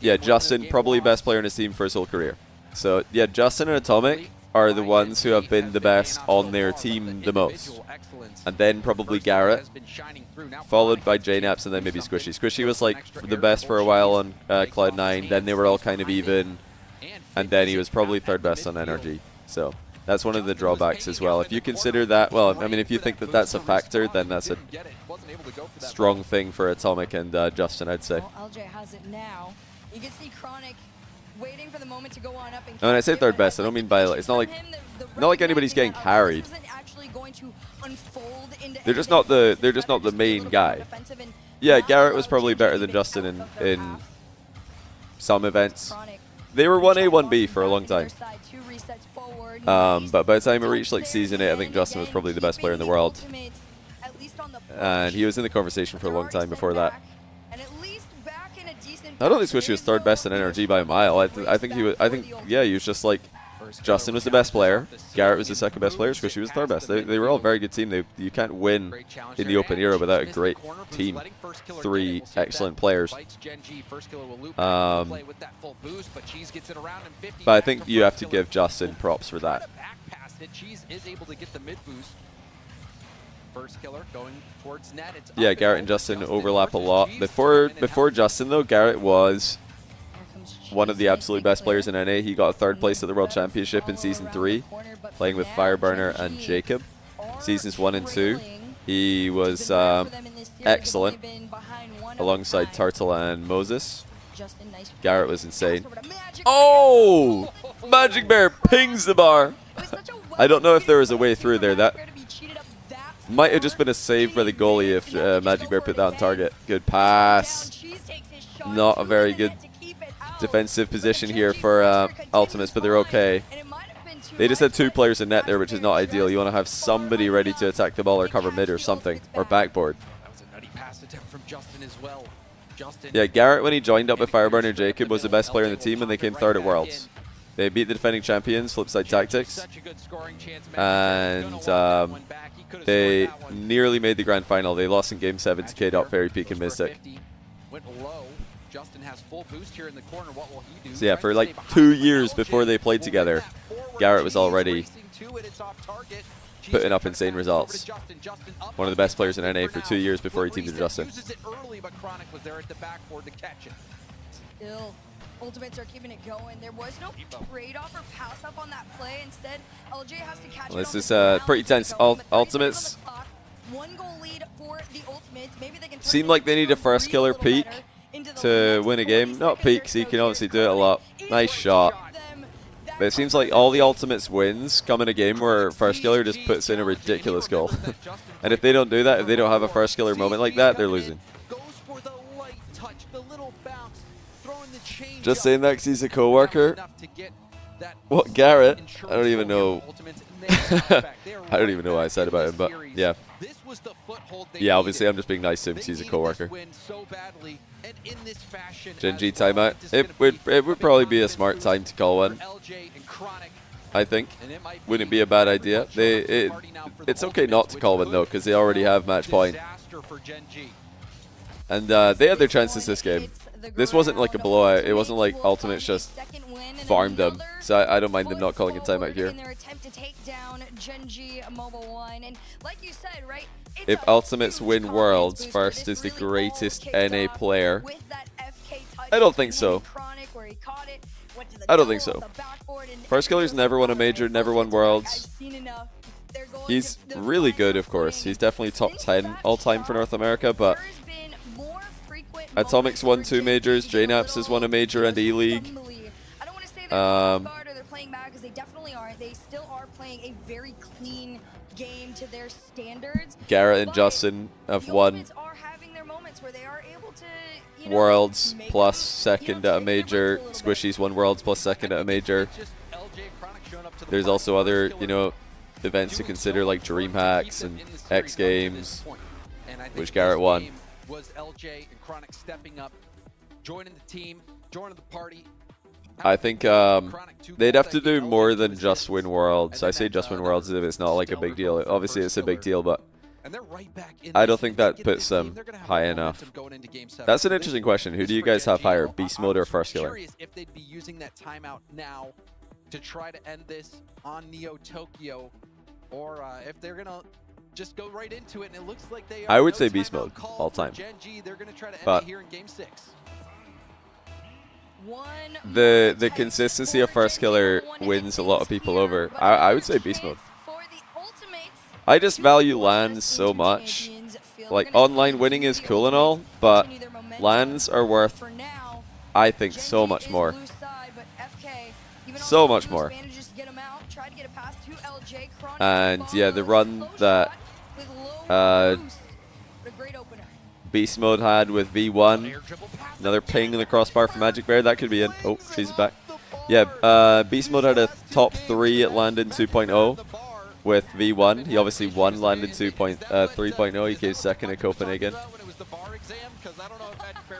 Yeah, Justin, probably best player in his team for his whole career. So yeah, Justin and Atomic are the ones who have been the best on their team the most. And then probably Garrett, followed by J-Naps, and then maybe Squishy. Squishy was like the best for a while on Cloud9, then they were all kind of even, and then he was probably 3rd best on NRG. So that's one of the drawbacks as well. If you consider that, well, I mean, if you think that that's a factor, then that's a strong thing for Atomic and Justin, I'd say. Well, LJ has it now. You can see Chronic waiting for the moment to go on up. And when I say 3rd best, I don't mean by, it's not like anybody's getting carried. They're just not the main guy. Yeah, Garrett was probably better than Justin in some events. They were 1A, 1B for a long time. But by the time it reached like Season 8, I think Justin was probably the best player in the world. And he was in the conversation for a long time before that. I don't think Squishy was 3rd best in NRG by a mile. I think he was. Yeah, he was just like Justin was the best player, Garrett was the 2nd best player, Squishy was the 3rd best. They were all a very good team. You can't win in the open era without a great team. 3 excellent players. But I think you have to give Justin props for that. First killer going towards net. Yeah, Garrett and Justin overlap a lot. Before Justin though, Garrett was one of the absolute best players in NA. He got a 3rd place at the World Championship in Season 3, playing with Fireburner and Jacob. Seasons 1 and 2, he was excellent alongside Turtle and Moses. Garrett was insane. Oh! Magic Bear pings the bar. I don't know if there was a way through there. That might have just been a save by the goalie if Magic Bear put that on target. Good pass. Not a very good defensive position here for Ultimates, but they're okay. They just had 2 players in net there, which is not ideal. You want to have somebody ready to attack the ball or cover mid or something, or backboard. That was a nutty pass attempt from Justin as well. Yeah, Garrett, when he joined up with Fireburner Jacob, was the best player in the team, and they came 3rd at Worlds. They beat the defending champions, Flipside Tactics, and they nearly made the grand final. They lost in Game 7 to K. Fairy Peak and Mystic. So yeah, for like 2 years before they played together, Garrett was already putting up insane results. One of the best players in NA for 2 years before he teamed with Justin. Still, Ultimates are keeping it going. There was no trade-off or pass-up on that play. Instead, LJ has to catch it. This is pretty tense. Ultimates seem like they need a first killer peak to win a game. Not peak, so you can obviously do it a lot. Nice shot. But it seems like all the Ultimates wins come in a game where first killer just puts in a ridiculous goal. And if they don't do that, if they don't have a first killer moment like that, they're losing. Just saying that because he's a co-worker. What, Garrett? I don't even know. I don't even know what I said about him, but yeah. Yeah, obviously I'm just being nice to him because he's a co-worker. Gen G timeout. It would probably be a smart time to call one, I think. Wouldn't be a bad idea. It's okay not to call one though, because they already have match point. And they had their chances this game. This wasn't like a blowout. It wasn't like Ultimates just farmed them. So I don't mind them not calling a timeout here. If Ultimates win Worlds, First is the greatest NA player. I don't think so. I don't think so. First Killer's never won a major, never won Worlds. He's really good, of course. He's definitely top 10 all-time for North America, but Atomic's won 2 majors, JNAPS has won a major and E-League. I don't want to say they're playing bad or they're playing bad because they definitely aren't. They still are playing a very clean game to their standards. Garrett and Justin have won Are having their moments where they are able to, you know, Worlds make plus them, second you know, at a take their risks major. a little bit. Squishy's won Worlds plus second at a major. There's also other, you know, events to consider like DreamHacks and X Games, which Garrett won. Was LJ and Chronic stepping up, joining the team, joining the party. I think they'd have to do more than just win Worlds. I say just win Worlds if it's not like a big deal. Obviously, it's a big deal, but I don't think that puts them high enough. That's an interesting question. Who do you guys have higher, Beast Mode or First Killer? Curious if they'd be using that timeout now to try to end this on Neo Tokyo, or if they're gonna just go right into it. And it looks like they are. I would No say Beast timeout Mode call all for time. Gen G. They're gonna try to end But it here in Game 6. The consistency of First Killer wins a lot of people over. I would say Beast Mode. I just value LANs so much. Like, online winning is cool and all, but LANs are worth, I think, so much more. So much more. And yeah, the run that Beast Mode had with V1, another ping in the crossbar for Magic Bear, that could be in. Oh, she's back. Yeah, Beast Mode had a top 3 at Landon 2.0 with V1. He obviously won Landon 3.0. He came second at Copenhagen.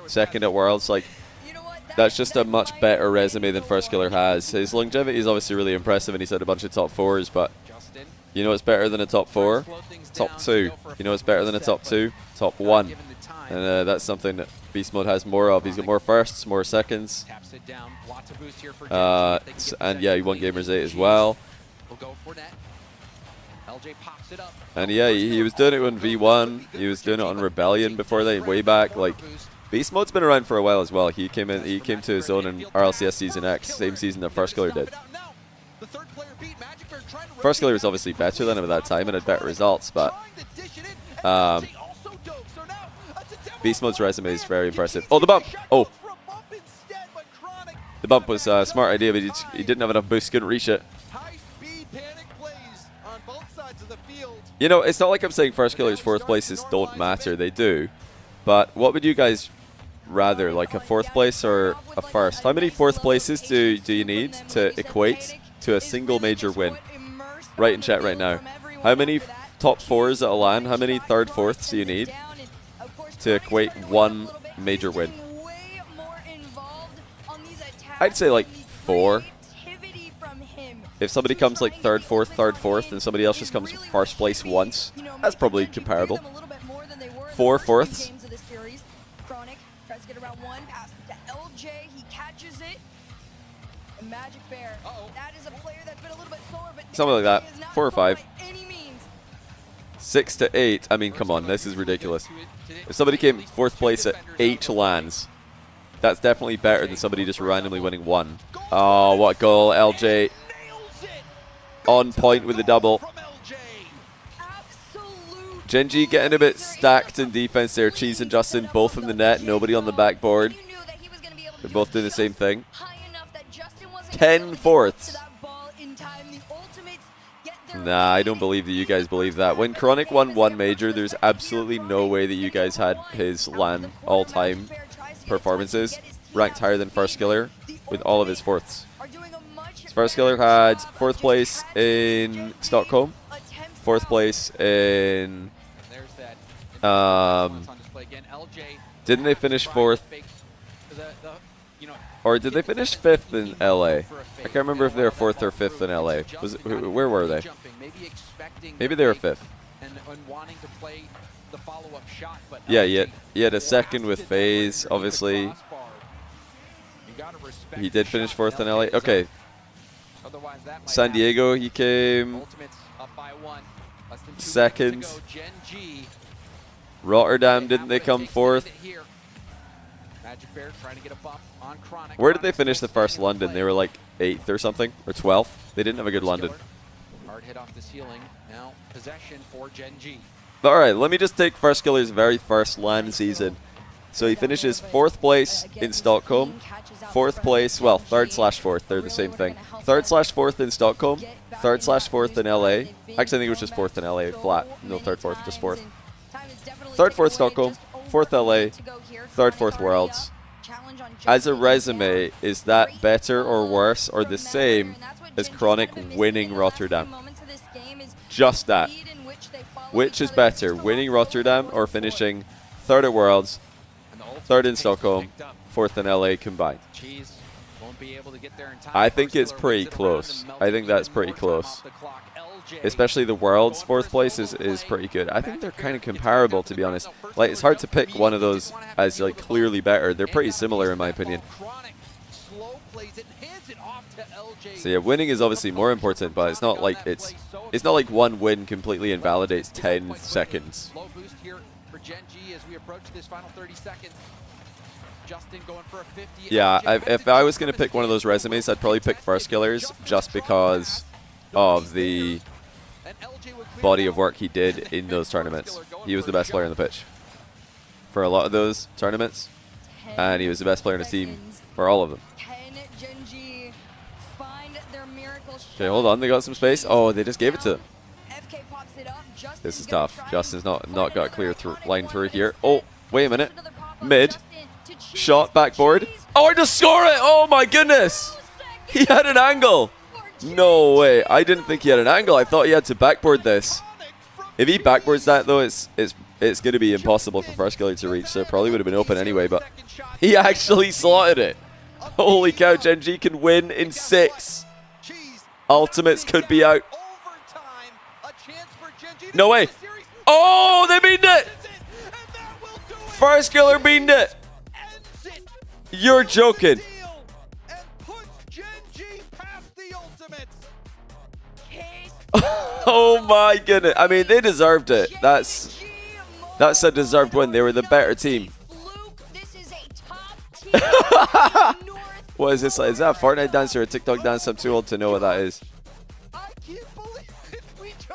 Second at Worlds. Like, that's just a much better resume than First Killer has. His longevity is obviously really impressive, and he's had a bunch of top 4s, but you know what's better than a top 4? Top 2. You know what's better than a top 2? Top 1. And that's something that Beast Mode has more of. He's got more firsts, more seconds. And yeah, he won Gamers 8 as well. And yeah, he was doing it on V1. He was doing it on Rebellion before that, way back. Like, Beast Mode's been around for a while as well. He came to his own in RLCS Season X, same season that First Killer did. First Killer was obviously better than him at that time and had better results, but Beast Mode's resume is very impressive. Oh, the bump! Oh! The bump was a smart idea, but he didn't have enough boost, couldn't reach it. You know, it's not like I'm saying First Killer's 4th places don't matter, they do. But what would you guys rather, like a 4th place or a 1st? How many 4th places do you need to equate to a single major win? Right in chat right now. How many top 4s at a LAN? How many 3rd, 4ths do you need to equate one major win? I'd say like 4. If somebody comes like 3rd, 4th, and somebody else just comes 1st place once, that's probably comparable. 4 4ths. Chronic tries to get around 1, passes to LJ, he catches it. And Magic Bear, that is a player that's been a little bit slower, but something like that. 4 or 5. by any means. 6 to 8. I mean, come on, this is ridiculous. If somebody came 4th place at 8 LANs, that's definitely better than somebody just randomly winning 1. Oh, what a goal, LJ. On point with the double. Gen G getting a bit stacked in defense there. Cheese and Justin both from the net, nobody on the backboard. They're both doing the same thing. 10 4ths. Nah, I don't believe that you guys believe that. When Chronic won 1 major, there's absolutely no way that you guys had his LAN all-time performances ranked higher than First Killer with all of his 4ths. First Killer had 4th place in Stockholm, 4th place in didn't they finish 4th? Or did they finish 5th in LA? I can't remember if they were 4th or 5th in LA. Where were they? Maybe they were 5th. Yeah, he had a 2nd with FaZe, obviously. He did finish 4th in LA. Okay. San Diego, he came 2nd. Rotterdam, didn't they come 4th? Magic Bear trying to get a buff on Chronic. Where did they finish the first London? They were like 8th or something, or 12th. They didn't have a good London. Hard hit off the ceiling. Now possession for Gen G. All right, let me just take First Killer's very first LAN season. So he finishes 4th place in Stockholm, 4th place, well, 3rd/4th, they're the same thing. 3rd/4th in Stockholm, 3rd/4th in LA. Actually, I think it was just 4th in LA, flat. No, 3rd, 4th, just 4th. 3rd, 4th Stockholm, 4th LA, 3rd, 4th Worlds. As a resume, is that better or worse or the same as Chronic winning Rotterdam? Just that. Which is better, winning Rotterdam or finishing 3rd at Worlds, 3rd in Stockholm, 4th in LA combined? I think it's pretty close. I think that's pretty close. Especially the Worlds 4th place is pretty good. I think they're kind of comparable, to be honest. Like, it's hard to pick one of those as like clearly better. They're pretty similar in my opinion. So yeah, winning is obviously more important, but it's not like one win completely invalidates 10 seconds. Low boost here for Gen G as we approach this final 30 seconds. Justin going for a 50. Yeah, if I was going to pick one of those resumes, I'd probably pick First Killers just because of the body of work he did in those tournaments. He was the best player on the pitch for a lot of those tournaments, and he was the best player on the team for all of them. Okay, hold on, they got some space. Oh, they just gave it to him. This is tough. Justin's not got a clear line through here. Oh, wait a minute. Mid. Shot, backboard. Oh, I just score it! Oh my goodness! He had an angle! No way. I didn't think he had an angle. I thought he had to backboard this. If he backboards that, though, it's going to be impossible for First Killer to reach, so it probably would have been open anyway, but he actually slotted it. Holy cow, Gen G can win in 6. Ultimates could be out. No way. Oh, they beamed it! First Killer beamed it! You're joking. Oh my goodness. I mean, they deserved it. That's a deserved win. They were the better team. What is this? Is that a Fortnite dance or a TikTok dance? I'm too old to know what that is.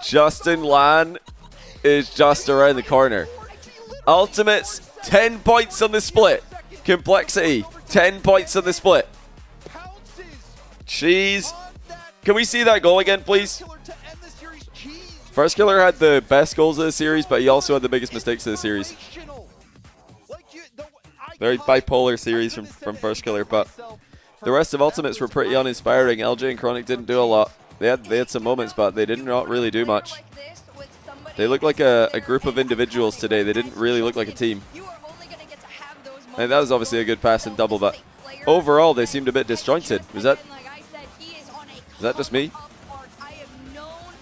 Justin Lan is just around the corner. Ultimates, 10 points on the split. Complexity, 10 points on the split. Jeez. Can we see that goal again, please? First Killer had the best goals of the series, but he also had the biggest mistakes of the series. Very bipolar series from First Killer, but the rest of Ultimates were pretty uninspiring. LJ and Chronic didn't do a lot. They had some moments, but they did not really do much. They looked like a group of individuals today. They didn't really look like a team. And that was obviously a good pass and double, but overall they seemed a bit disjointed. Was that just me?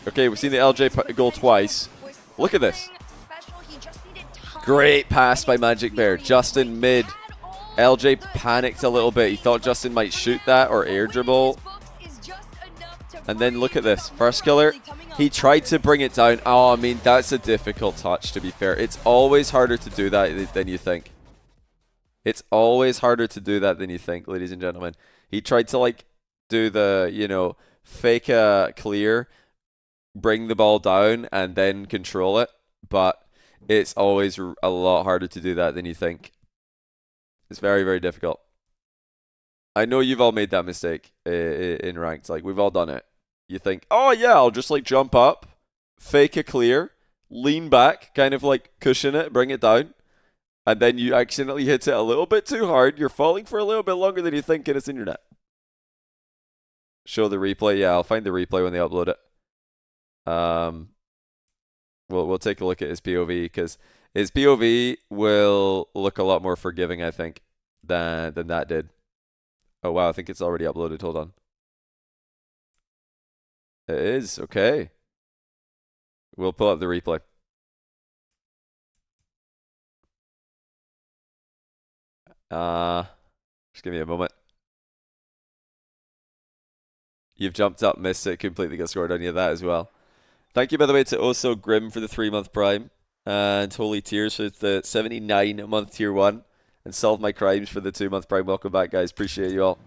Okay, we've seen the LJ goal twice. Look at this. Great pass by Magic Bear. Justin mid. LJ panicked a little bit. He thought Justin might shoot that or air dribble. And then look at this. First Killer, he tried to bring it down. Oh, I mean, that's a difficult touch, to be fair. It's always harder to do that than you think. It's always harder to do that than you think, ladies and gentlemen. He tried to, like, do the, you know, fake a clear, bring the ball down, and then control it. But it's always a lot harder to do that than you think. It's very, very difficult. I know you've all made that mistake in ranked. Like, we've all done it. You think, oh, yeah, I'll just, like, jump up, fake a clear, lean back, kind of, like, cushion it, bring it down. And then you accidentally hit it a little bit too hard. You're falling for a little bit longer than you think, and it's in your net. Show the replay. Yeah, I'll find the replay when they upload it. We'll take a look at his POV, because his POV will look a lot more forgiving, I think, than that did. Oh, wow, I think it's already uploaded. Hold on. It is. Okay. We'll pull up the replay. Just give me a moment. You've jumped up, missed it, completely got scored on you that as well. Thank you, by the way, to Also Grim for the 3-month Prime. And Holy Tears for the 79-month Tier 1. and solve my crimes for the 2-month Prime. Welcome back, guys. Appreciate you all.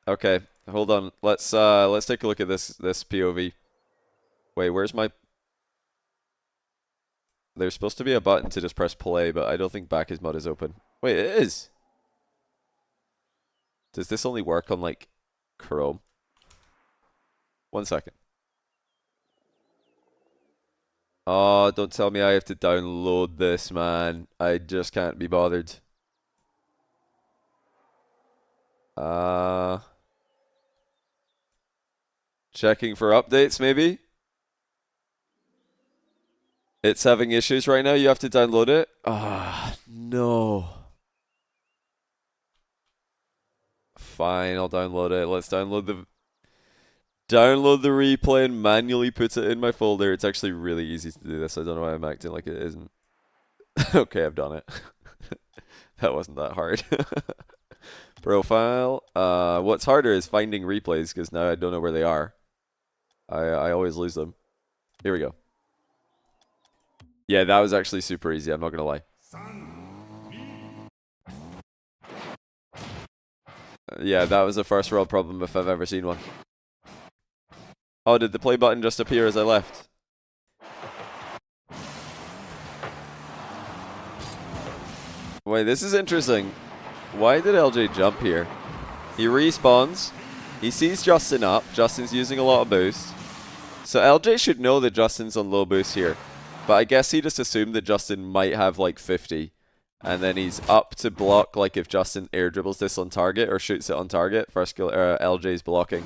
Okay, hold on. Let's take a look at this POV. Wait, where's my... There's supposed to be a button to just press play, but I don't think back is mod is open. Wait, it is! Does this only work on, like, Chrome? 1 second. Oh, don't tell me I have to download this, man. I just can't be bothered. Checking for updates, maybe? It's having issues right now. You have to download it? Ah, no. Fine, I'll download it. Let's download the replay and manually put it in my folder. It's actually really easy to do this. I don't know why I'm acting like it isn't. Okay, I've done it. That wasn't that hard. Profile. What's harder is finding replays because now I don't know where they are. I always lose them. Here we go. Yeah, that was actually super easy. I'm not gonna lie. Yeah, that was a first world problem if I've ever seen one. Oh, did the play button just appear as I left? Wait, this is interesting. Why did LJ jump here? He respawns. He sees Justin up. Justin's using a lot of boost. So LJ should know that Justin's on low boost here. But I guess he just assumed that Justin might have like 50. And then he's up to block, like if Justin air dribbles this on target or shoots it on target. First skill, LJ's blocking.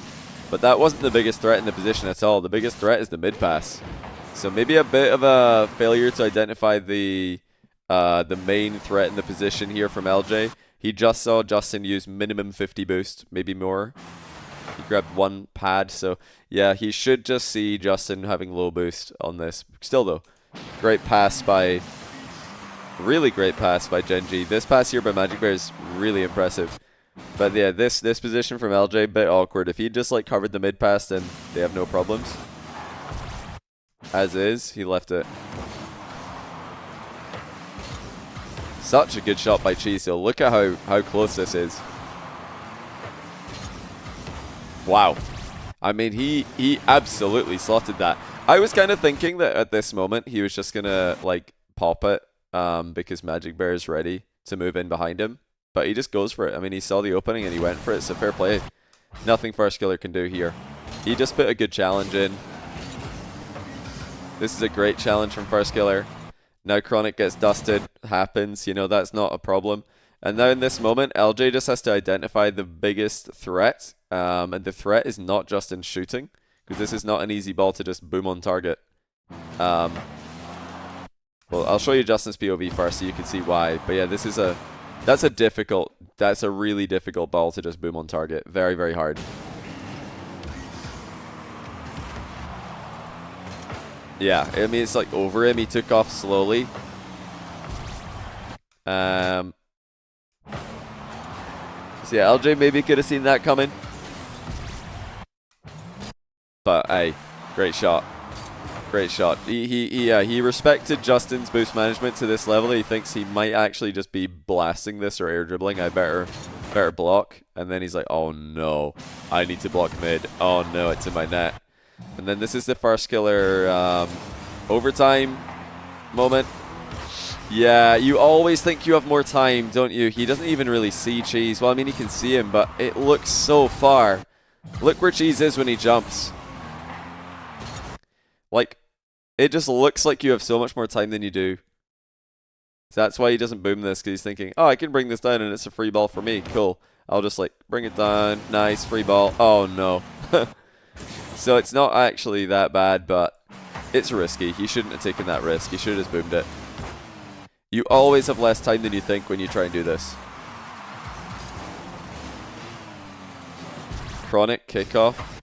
But that wasn't the biggest threat in the position at all. The biggest threat is the mid pass. So maybe a bit of a failure to identify the main threat in the position here from LJ. He just saw Justin use minimum 50 boost, maybe more. He grabbed one pad, so yeah, he should just see Justin having low boost on this. Still though, great pass by... Really great pass by Genji. This pass here by Magic Bear is really impressive. But yeah, this position from LJ, a bit awkward. If he just like covered the mid pass, then they have no problems. As is, he left it. Such a good shot by Chiso. Look at how close this is. Wow. I mean, he absolutely slotted that. I was kind of thinking that at this moment, he was just going to like pop it. Because Magic Bear is ready to move in behind him. But he just goes for it. I mean, he saw the opening and he went for it, so fair play. Nothing First Killer can do here. He just put a good challenge in. This is a great challenge from First Killer. Now Chronic gets dusted. Happens, you know, that's not a problem. And now in this moment, LJ just has to identify the biggest threat. And the threat is not just in shooting, because this is not an easy ball to just boom on target. Well, I'll show you Justin's POV first so you can see why. But yeah, this is that's a really difficult ball to just boom on target. Very, very hard. Yeah, I mean, it's like over him. He took off slowly. So yeah, LJ maybe could have seen that coming. But hey, great shot. Great shot. He respected Justin's boost management to this level. He thinks he might actually just be blasting this or air dribbling. I better block. And then he's like, oh no, I need to block mid. Oh no, it's in my net. And then this is the First Killer overtime moment. Yeah, you always think you have more time, don't you? He doesn't even really see Cheese. Well, I mean, he can see him, but it looks so far. Look where Cheese is when he jumps. Like, it just looks like you have so much more time than you do. So that's why he doesn't boom this, because he's thinking, oh, I can bring this down and it's a free ball for me. Cool. I'll just, like, bring it down. Nice, free ball. Oh, no. So it's not actually that bad, but it's risky. He shouldn't have taken that risk. He should have just boomed it. You always have less time than you think when you try and do this. Chronic kickoff.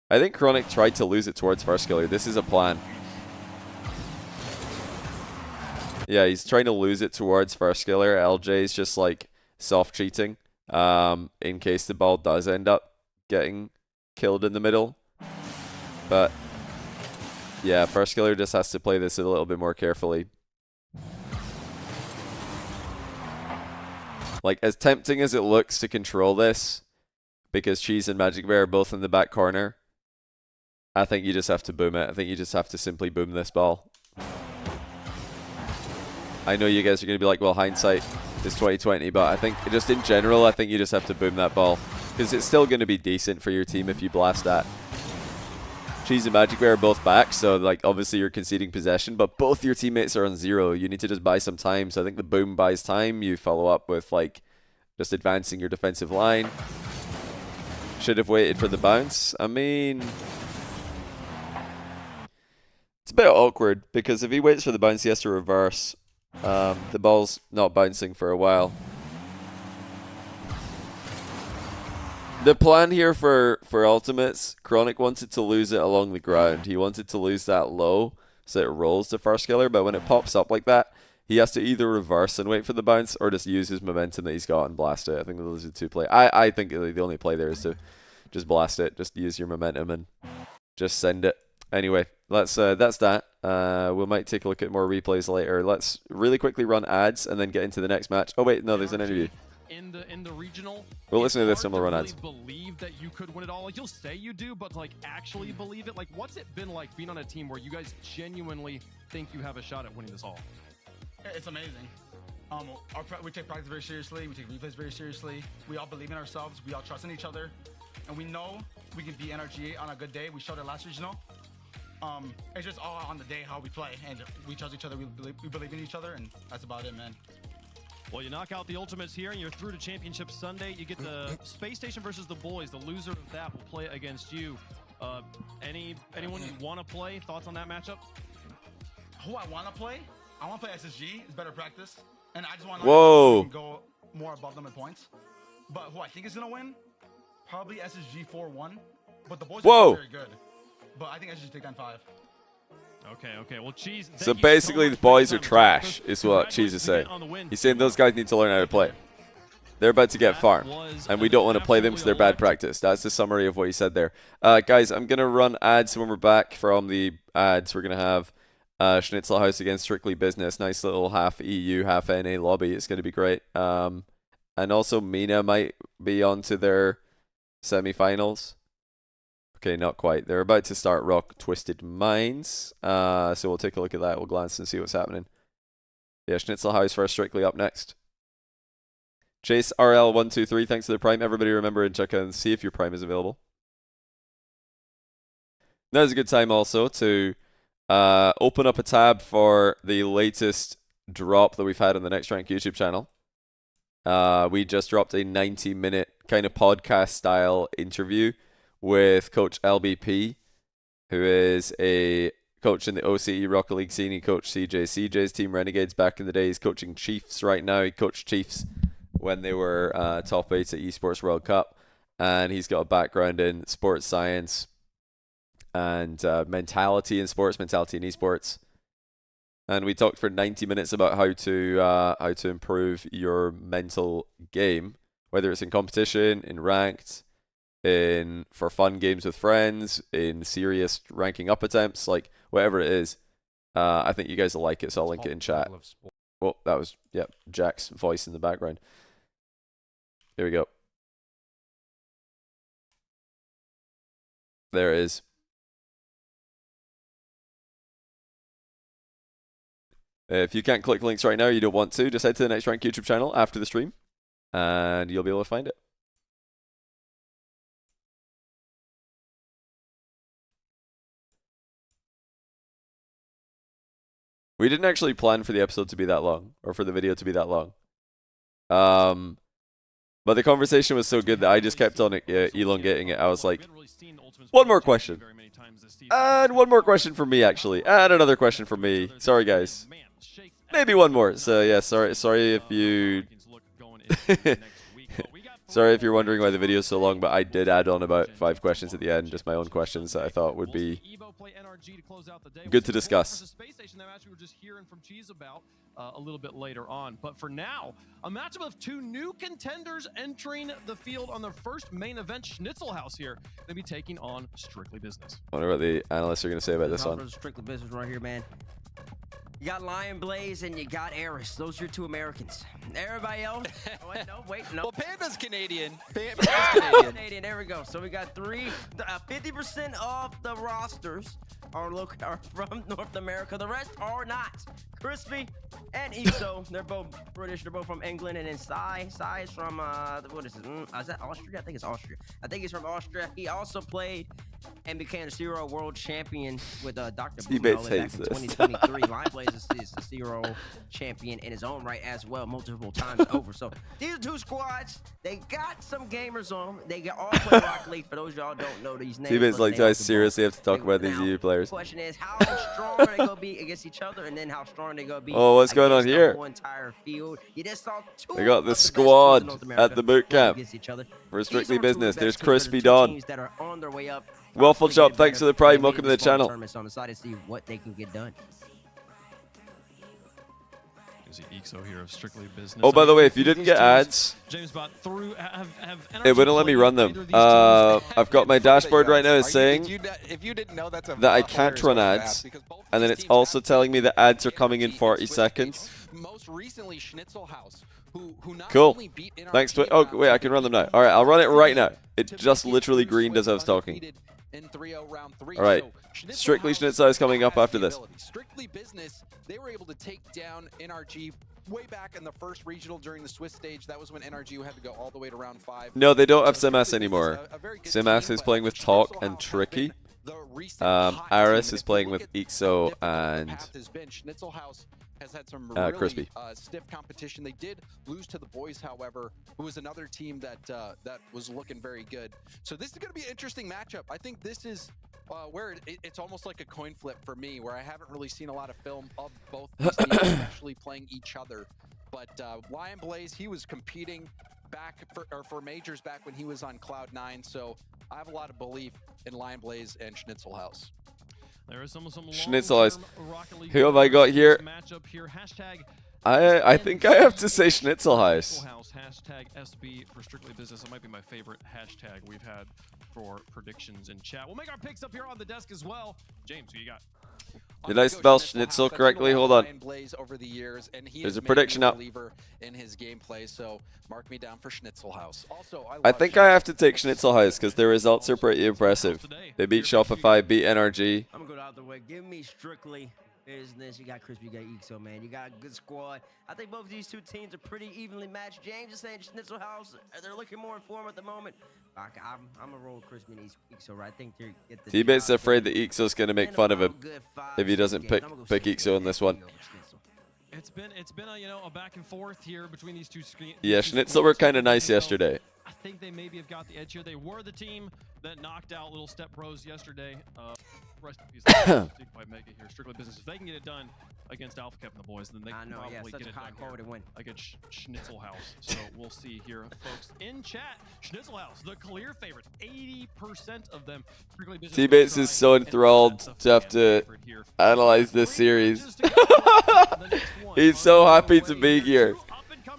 I think Chronic tried to lose it towards First Killer. This is a plan. Yeah, he's trying to lose it towards First Killer. LJ's just like soft cheating in case the ball does end up getting killed in the middle. But yeah, First Killer just has to play this a little bit more carefully. Like, as tempting as it looks to control this, because Cheese and Magic Bear are both in the back corner, I think you just have to boom it. I think you just have to simply boom this ball. I know you guys are going to be like, well, hindsight is 2020, but I think just in general, I think you just have to boom that ball, because it's still going to be decent for your team if you blast that. Cheese and Magic Bear are both back, so like obviously you're conceding possession, but both your teammates are on 0. You need to just buy some time. So I think the boom buys time. You follow up with like just advancing your defensive line. Should have waited for the bounce. I mean, it's a bit awkward because if he waits for the bounce, he has to reverse. The ball's not bouncing for a while. The plan here for ultimates, Chronic wanted to lose it along the ground. He wanted to lose that low so it rolls to first killer, but when it pops up like that, he has to either reverse and wait for the bounce or just use his momentum that he's got and blast it. I think those are the two play. I think the only play there is to just blast it, just use your momentum and just send it. Anyway, that's that. We might take a look at more replays later. Let's really quickly run ads and then get into the next match. Oh wait, no, there's an interview. In the regional, we'll listen to this and we'll run really ads. Believe that you could win it all. Like, you'll say you do, but like actually believe it. Like, what's it been like being on a team where you guys genuinely think you have a shot at winning this all? It's amazing. We take practice very seriously. We take replays very seriously. We all believe in ourselves. We all trust in each other, and we know we can beat NRG on a good day. We showed it last regional. It's just all on the day how we play, and we trust each other. We believe in each other, and that's about it, man. Well, you knock out the ultimates here, and you're through to Championship Sunday. You get the Space Station versus the boys. The loser of that will play against you. Anyone you want to play? Thoughts on that matchup? Who I want to play? I want to play SSG. It's better practice, and I just want Whoa. to go more above them in points. But who I think is gonna win? Probably SSG 4-1. But the boys Whoa. are very good. But I think SSG take down 5. Okay. Well, Cheese. So basically, the boys are trash, is what Cheese is saying. He's saying those guys need to learn how to play. They're about to get farmed, and we don't want to play them because they're bad practice. That's the summary of what he said there. Guys, I'm going to run ads when we're back from the ads. We're going to have Schnitzel House against Strictly Business. Nice little half EU, half NA lobby. It's going to be great. And also, Mina might be on to their semi-finals. Okay, not quite. They're about to start Rock Twisted Minds. So we'll take a look at that. We'll glance and see what's happening. Yeah, Schnitzel House first, Strictly up next. Chase RL123, thanks for the Prime. Everybody remember and check out and see if your Prime is available. Now's a good time also to open up a tab for the latest drop that we've had on the Next Rank YouTube channel. We just dropped a 90-minute kind of podcast-style interview with Coach LBP, who is a coach in the OCE Rocket League scene. He coached CJ's team Renegades back in the day. He's coaching Chiefs right now. He coached Chiefs when they were top 8 at Esports World Cup. And he's got a background in sports science and mentality in sports, mentality in esports. And we talked for 90 minutes about how to improve your mental game, whether it's in competition, in ranked, in for fun games with friends, in serious ranking up attempts, like whatever it is. I think you guys will like it, so I'll link it in chat. Well, that was, Jack's voice in the background. Here we go. There it is. If you can't click links right now, you don't want to, just head to the Next Rank YouTube channel after the stream, and you'll be able to find it. We didn't actually plan for the episode to be that long, or for the video to be that long. But the conversation was so good that I just kept on elongating it. I was like, one more question. And one more question from me, actually. And another question from me. Sorry, guys. Maybe one more. So, yeah, sorry if you... Sorry if you're wondering why the video is so long, but I did add on about 5 questions at the end, just my own questions that I thought would be good to discuss. A little bit later on. But for now, a matchup of 2 new contenders entering the field on their first main event. Schnitzel House here going to be taking on Strictly Business. I wonder what the analysts are going to say about this one. Strictly Business right here, man. You got Lion Blaze and you got Eris. Those are your 2 Americans. Everybody else? Oh, wait, no. Well, Panda's Canadian. Panda's Canadian. Canadian. There we go. So we got 50% of the rosters are from North America. The rest are not. Crispy and Iso. They're both British. They're both from England. And then Sai is from what is it? Is that Austria? I think it's Austria. I think he's from Austria. He also played and became a Zero World Champion with Dr. Teammates back in hates this. 2023. Lion Blaze is a Zero Champion in his own right as well, multiple times over. So these are 2 squads. They got some gamers on them. They got all play Rocket League. For those of y'all don't know these names. Teammates look, like, they do I off the ball. seriously have to talk about these Now, EU players? The question is, how strong are they going to be against each other, and then how strong they going to be Oh, what's going on against the here? whole entire field. You just saw 2 They got of the best squad teams in North America at the boot going camp against each other. for These Strictly are 2 of the Business. best There's teams, but Crispy the 2 Dawn. teams that are on their way up. Waffle Possibly Chop, get thanks better. for the Prime. They Welcome to made the these small channel. tournaments on the side to see what they can get done. Is the EXO here of Strictly Business. Oh, by the way, if you didn't get ads, James bought through have it wouldn't let me run them. I've got my dashboard right now is saying if you didn't know, that's a that I can't run ads, and then it's also telling me that ads are coming in 40 seconds. Most recently, Schnitzel House, who not Cool. only beat NRG Thanks to oh wait, I can run them now. All right, I'll run it right now. It just literally greened as I was talking. In 3-0 round 3. All right, So Strictly House Schnitzel is coming up has after the this. ability. Strictly Business, they were able to take down NRG way back in the first regional during the Swiss stage. That was when NRG had to go all the way to round 5. No, they don't have So Simas Strictly anymore. Business, a very good Simas team, is but playing with Schnitzel Talk and House has Tricky. been the recent hot team, Aris and is if playing you with look at Ixo how difficult the and path has been, Schnitzel House has had some really Crispy. stiff competition. They did lose to the boys, however, who was another team that that was looking very good. So this is going to be an interesting matchup. I think this is where it's almost like a coin flip for me, where I haven't really seen a lot of film of both these teams actually playing each other. But Lion Blaze, he was competing back for majors back when he was on Cloud9, so I have a lot of belief in Lion Blaze and Schnitzel House. There is some Schnitzel House. long-term Rocket League Who have I got here? matchup here. Hashtag I think I have to say Schnitzel House. Hashtag SB for Strictly Business. It might be my favorite hashtag we've had for predictions in chat. We'll make our picks up here on the desk as well. James, who you got? Did I spell Schnitzel correctly? Hold on. Over the years, and he There's has a made prediction me up. believer in his gameplay, so mark me down for Schnitzel House. Also, I think I have to take Schnitzel House because their results are pretty impressive. They beat Shopify, beat NRG. I'm gonna go out the way. Give me Strictly Business. You got Crispy, you got Ixo, man. You got a good squad. I think both of these 2 teams are pretty evenly matched. James is saying Schnitzel House, they're looking more in form at the moment. I'm gonna roll with Crispy and Ixo, right? I think they get the T-Bate's job afraid done. that Ixo's going to make In fun of about him a good 5, if he 6 doesn't games. pick I'm gonna go pick Schnitzel Ixo in this one. over Schnitzel. It's been a back and forth here between these two screens. Yeah, Schnitzel were kind of nice yesterday. I think they maybe have got the edge here. They were the team that knocked out Little Step Bros yesterday. Rest in peace. By Mega here. Strictly Business. If they can get it done against Alpha Cap and the boys, then they I can know, yeah, probably such get a it high done quality here win. against Schnitzel House. So we'll see here, folks. In chat, Schnitzel House, the clear favorite. 80% of them. Strictly Business T-Bates is so enthralled to have to analyze this series. He's so happy to be here,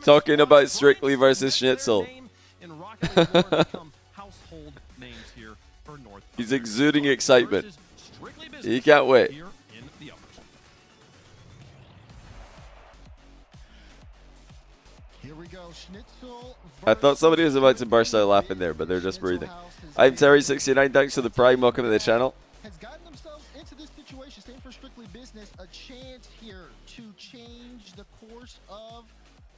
talking about Strictly versus Schnitzel. He's exuding excitement. He can't wait. Here we go. Schnitzel I thought somebody was about to burst out laughing there, but they're just breathing. I'm Terry69. Thanks for the Prime. Welcome to the channel. Has gotten themselves into this situation. Staying for Strictly Business, a chance here to change the course of.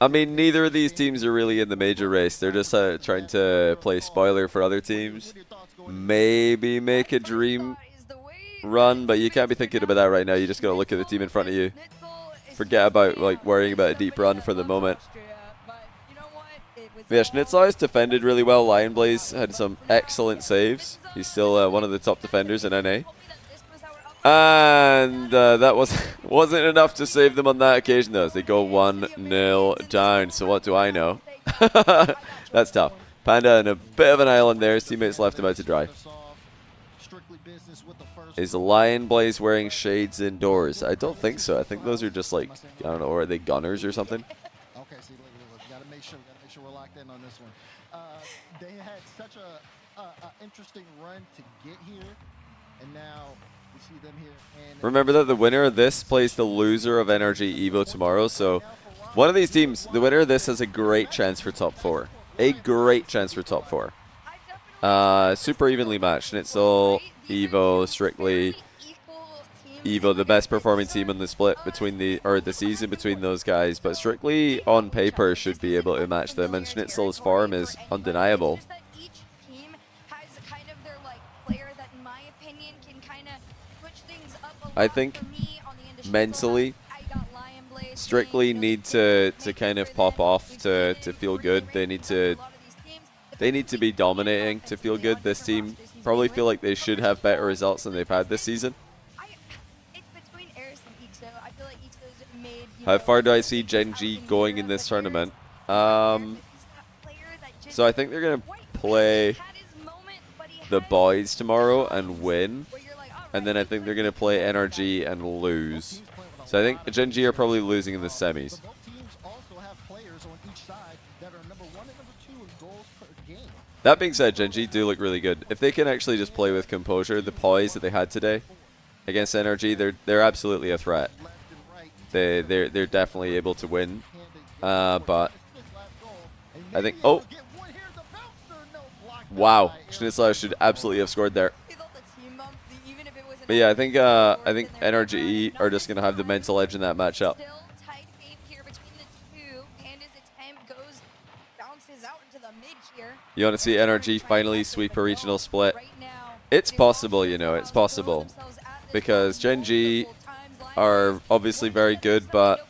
I mean, neither of these teams are really in the major race. They're just trying to play spoiler for other teams. Maybe make a dream run, but you can't be thinking about that right now. You just gotta look at the team in front of you. Forget about like worrying about a deep run for the moment. Yeah, Schnitzel has defended really well. Lion Blaze had some excellent saves. He's still one of the top defenders in NA. And that wasn't enough to save them on that occasion, though, as they go 1-0 down. So what do I know? That's tough. Panda in a bit of an island there. His teammates left him out to dry. Is Lion Blaze wearing shades indoors? I don't think so. I think those are just like, I don't know, or are they gunners or something? Okay, see, look, gotta make sure we're locked in on this one. They had such a interesting run to get here, and now We see them here, and Remember that the winner of this plays the loser of Energy Evo tomorrow, so one of these teams, the winner of this has a great chance for top 4. A great chance for top 4. Super evenly matched, and it's all Evo, Strictly. Evo, the best performing team on the split between the season between those guys, but Strictly on paper should be able to match them, and Schnitzel's form is undeniable. I think mentally, Strictly need to kind of pop off to feel good. They need to be dominating to feel good. This team probably feel like they should have better results than they've had this season. How far do I see Gen G going in this tournament? So I think they're going to play the boys tomorrow and win. And then I think they're going to play NRG and lose. So I think Gen G are probably losing in the semis. both teams also have players on each side that are number 1 and number 2 in goals per game. That being said, Gen G do look really good. If they can actually just play with composure, the poise that they had today against NRG, they're absolutely a threat. They're definitely able to win. But I think, oh, wow, Schnitzel should absolutely have scored there. But yeah, I think NRG are just gonna have the mental edge in that matchup. You want to see NRG finally sweep a regional split? It's possible, you know, it's possible, because Gen G are obviously very good, but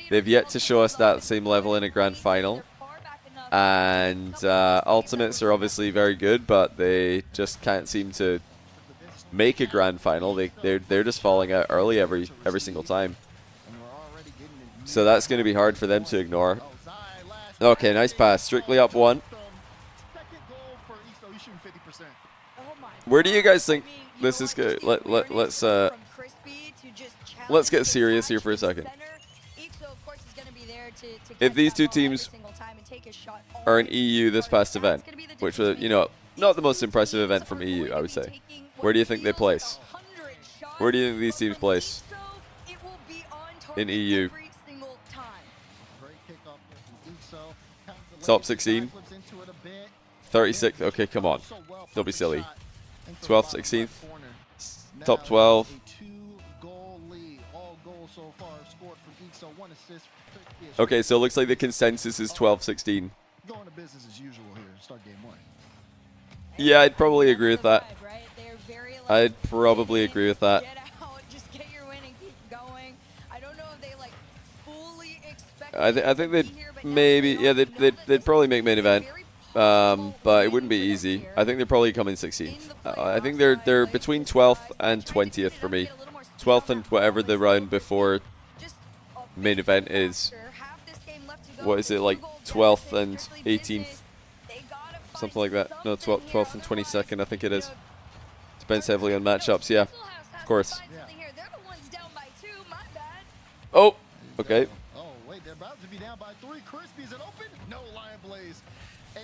they've yet to show us that same level in a grand final. And Ultimates are obviously very good, but they just can't seem to make a grand final. They're just falling out early every single time. So that's going to be hard for them to ignore. Okay, nice pass. Strictly up 1. Where do you guys think this is good? Let's get serious here for a second. If these two teams are in EU this past event, which was, you know, not the most impressive event from EU, I would say, where do you think they place? Where do you think these teams place in EU? Top 16? 36th? Okay, come on. Don't be silly. 12th, 16th? Top 12? Okay, so it looks like the consensus is 12-16. Going to business as usual here. Start game 1. Yeah, I'd probably agree with that. I'd probably agree with that. I think they'd maybe, yeah, they'd probably make main event, but it wouldn't be easy. I think they'd probably come in 16th. I think they're between 12th and 20th for me. 12th and whatever the round before main event is. What is it, like 12th and 18th? Something like that. No, 12th and 22nd, I think it is. Depends heavily on matchups, yeah. Of course. Oh, okay. Oh, wait, they're about to be down by 3. Crispy's it open? No, Lion Blaze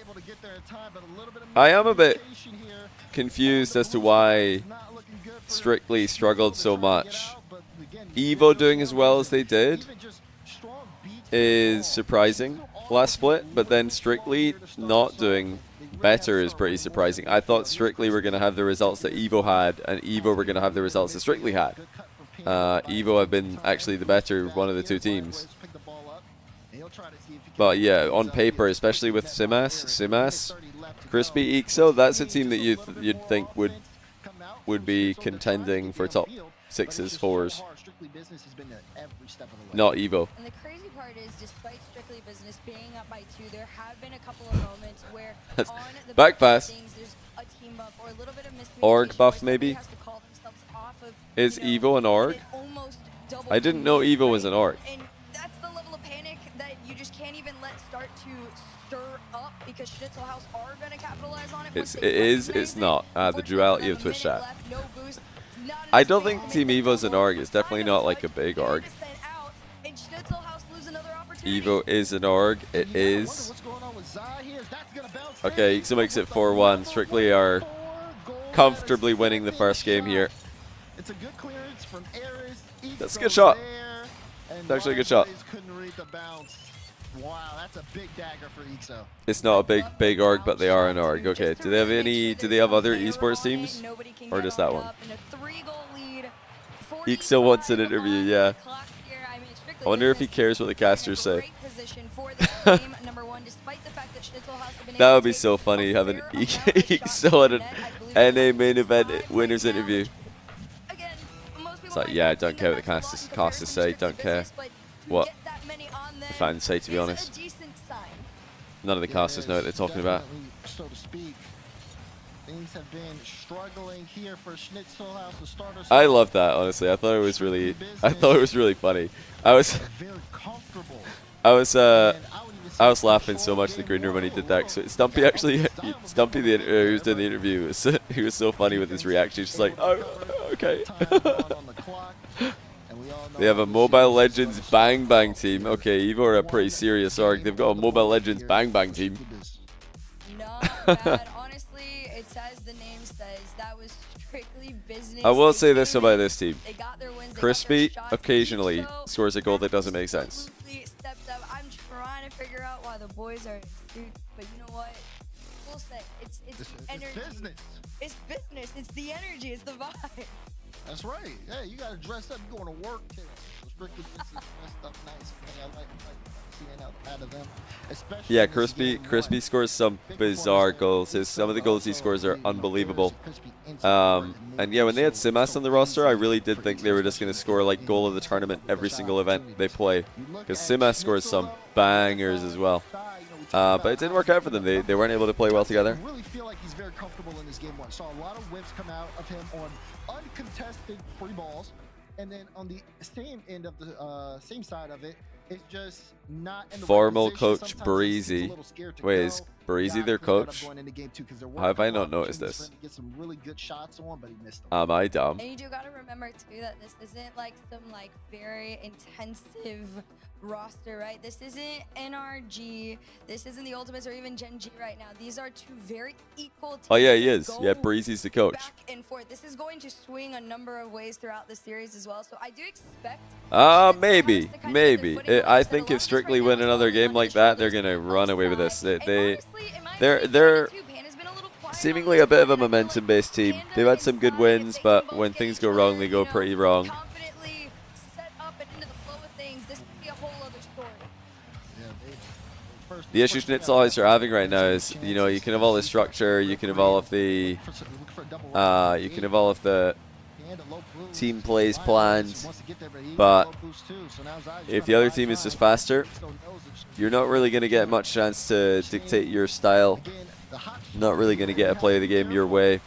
able to get there in time, but a little bit of I am a bit miscommunication here. confused as to why Not looking good for Strictly struggled so much. but again, Evo doing as well as they did even just strong beats is surprising last split, but then Strictly not doing better is pretty surprising. I thought Strictly were going to have the results that Evo had, and Evo were going to have the results that Strictly had. Evo have been actually the better one of the two teams. But yeah, on paper, especially with Simas, Crispy, Ixo, that's a team that you'd think would be contending for top 6s, 4s. Not Evo. And the crazy part is, despite Strictly Business being up by 2, there have been a couple of moments where on the back pass. things, there's a team buff or a little bit of miscommunication. Org buff, where somebody maybe? has to call themselves off of, Is you know, Evo an org? an almost double I didn't know commit, Evo was an org. And that's the level of panic that you just can't even let start to stir up, because Schnitzel House are going to capitalize on it. It is, it's not. The duality of Twitch chat. I don't think Team Evo's an org. It's definitely not like a big org. Evo is an org. It is. Okay, Ixo makes it 4-1. Strictly are comfortably winning the first game here. It's a good clearance from Aris. That's a good shot. There, and It's actually a good shot. Lion Blaze couldn't read the bounce. Wow, that's a big dagger for Ixo. It's not a big org, but they are an org. Okay. Do they have any? Do they have other esports teams, or just that one? Ixo wants an interview. Yeah. I wonder if he cares what the casters say. That would be so funny having Ixo at an NA main event winners interview. It's like, yeah, I don't care what the casters say. Don't care what the fans say, to be honest. None of the casters know what they're talking about. So to speak. Things have been struggling here for Schnitzel House to start us. I love that, honestly. I thought it was really funny. I was laughing so much in the green room when he did that. So Stumpy Stumpy who was doing the interview, he was so funny with his reaction. He's just like, oh, okay. They have a Mobile Legends Bang Bang team. Okay, Evo are a pretty serious org. They've got a Mobile Legends Bang Bang team. Not bad. Honestly, it's as the name says, that was strictly business. I will say this about this team. They got their wins, they got their Crispy shots. occasionally Ixo scores a goal that doesn't make sense. absolutely stepped up. I'm trying to figure out why the boys are dude, but you know what? We'll say it's energy. It's business. It's business. It's the energy. It's the vibe. That's right. Yeah, you gotta dress up. You're going to work today. So strictly business, dressed up nice. Okay, I like seeing out of them. Especially Yeah, in this game Crispy one. scores some bizarre goals. Some of the goals he scores are unbelievable. And yeah, when they had Simas on the roster, I really did think they were just going to score like goal of the tournament every single event they play. Because Simas scores some bangers as well. But it didn't work out for them. They weren't able to play well together. I really feel like he's very comfortable in this game one. Saw a lot of whips come out of him on uncontested free balls. And then on the same end of the same side of it, it's just not in the Formal right position. coach Sometimes Breezy. he's a little scared to Wait, go. is Breezy Got their cleared up coach? going into game two 'cause they're How have I working not on noticed opportunities this? to get some really good shots on, but he missed them. Am I dumb? And you do gotta remember too that this isn't like some like very intensive roster, right? This isn't NRG, this isn't the Ultimates or even Gen G right now. These are two very equal teams. Oh yeah, he is. that Yeah, go Breezy's the coach. back and forth. This is going to swing a number of ways throughout the series as well. So I do expect Maybe. I think if Strictly win another game like that, they're gonna run away with this. They're seemingly a bit of a momentum-based team. They've had some good wins, but when things go wrong, they go pretty wrong. Confidently set up and into the flow of things. This could be a whole other story. The issue Schnitzelheis are having right now is, you know, you can have all the structure, you can have all of the, team plays planned, but if the other team is just faster, you're not really going to get much chance to dictate your style. Not really going to get to play the game your way.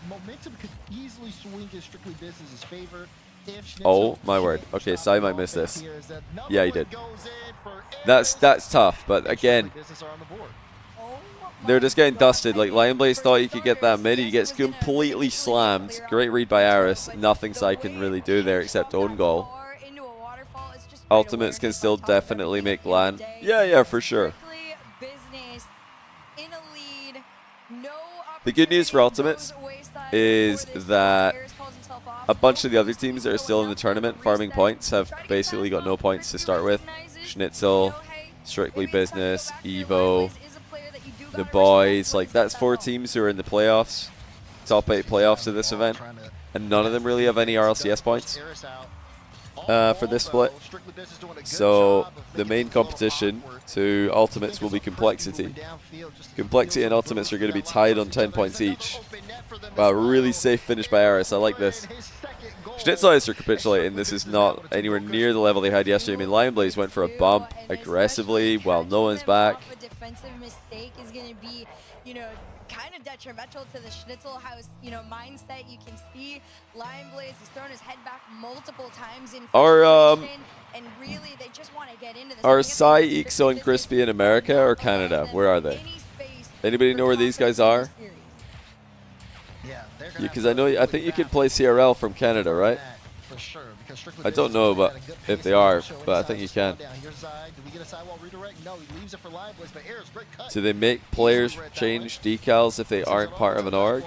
Momentum could easily swing in Strictly Business's favor if Oh Schnitzel my word. can't Okay, shut Sai it might off. miss It this. appears that Yeah, he another did. one goes in for That's tough, but again, Strictly Business are on the board. they're just getting dusted. Like Lion Blaze thought he could get that mid, he gets completely slammed. Great read by Aris. Nothing Sai can really do there except own goal. Ultimates can still definitely make land. Yeah, for sure. The good news for Ultimates is that a bunch of the other teams that are still in the tournament farming points have basically got no points to start with. Schnitzel, Strictly Business, Evo, the boys, like that's 4 teams who are in the playoffs, top 8 playoffs of this event, and none of them really have any RLCS points for this split. So the main competition to Ultimates will be Complexity. Complexity and Ultimates are going to be tied on 10 points each. Wow, really safe finish by Aris. I like this. Schnitzelheis are capitulating. This is not anywhere near the level they had yesterday. I mean, Lion Blaze went for a bump aggressively while no one's back. A defensive mistake is going to be, you know, kind of detrimental to the Schnitzelhouse, you know, mindset. You can see Lion Blaze has thrown his head back multiple times in frustration, and really they just want to get into this. Are Sai, Ixo, and Crispy in America or Canada? Where are they? Anybody know where these guys are? Yeah, Because I think you can play CRL from Canada, right? for sure. Because Strictly I don't Business know played but at a good if pace. they are, Show but I inside think to you slow can. down. Here's Zai. Do we get a sidewall redirect? No, he leaves it for Live Boys, but Ayers, great cut. Do they make players change decals if they aren't part of an org?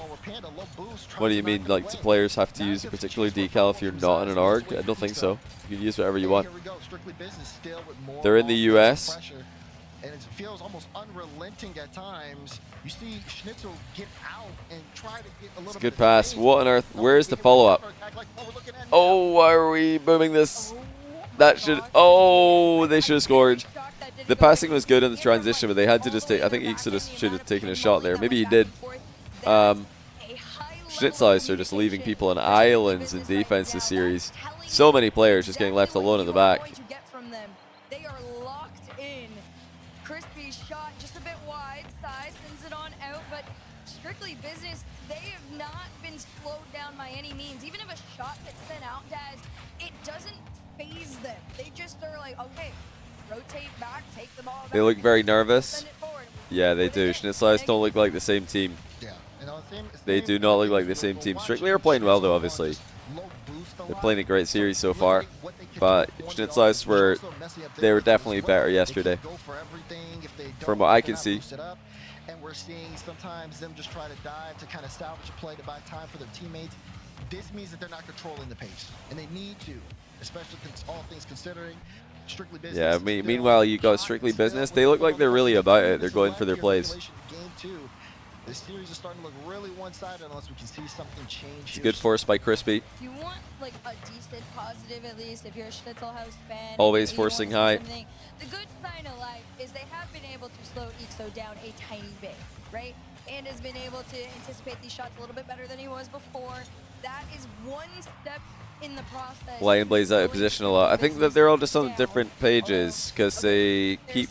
What do you mean, like, do players have to use a particular decal if you're not in an org? I don't think so. You can use whatever you want. They're in the US. And it feels almost unrelenting at times. You see Schnitzel get out and try to get a little Good pass. What on earth? Where's the follow-up? Oh, why are we booming this? That should... Oh, they should have scored. The passing was good in the transition, but they had to just take... I think Eek should have taken a shot there. Maybe he did. Schnitzels are just leaving people on islands in defense this series. So many players just getting left alone in the back. They are locked in. Crispy's shot just a bit wide. Sai sends it on out, but Strictly Business, they have not been slowed down by any means. Even if a shot gets sent out, Daz, it doesn't phase them. They just are like, okay, rotate back, take the ball back. They look very nervous. Send it forward. Yeah, they do. Schnitzels don't look like the same team. They do not look like the same team. Strictly are playing well, though, obviously. They're playing a great series so far. But Schnitzels they were definitely better yesterday, from what I can see. And we're seeing sometimes them just try to dive to kind of salvage a play to buy time for their teammates. This means that they're not controlling the pace, and they need to, especially all things considering. Strictly Business. Yeah, meanwhile, you got Strictly Business. They look like they're really about it. They're going for their plays. Game 2. This series is starting to look really one-sided unless we can see something change. It's a good force by Crispy. If you want like a decent positive, at least if you're a Schnitzelhaus fan, Always and you want forcing to see high. something, the good sign of life is they have been able to slow Ixo down a tiny bit, right? And has been able to anticipate these shots a little bit better than he was before. That is one step in the process. Lion Blaze out of position a lot. I think that they're all just on different pages because they keep,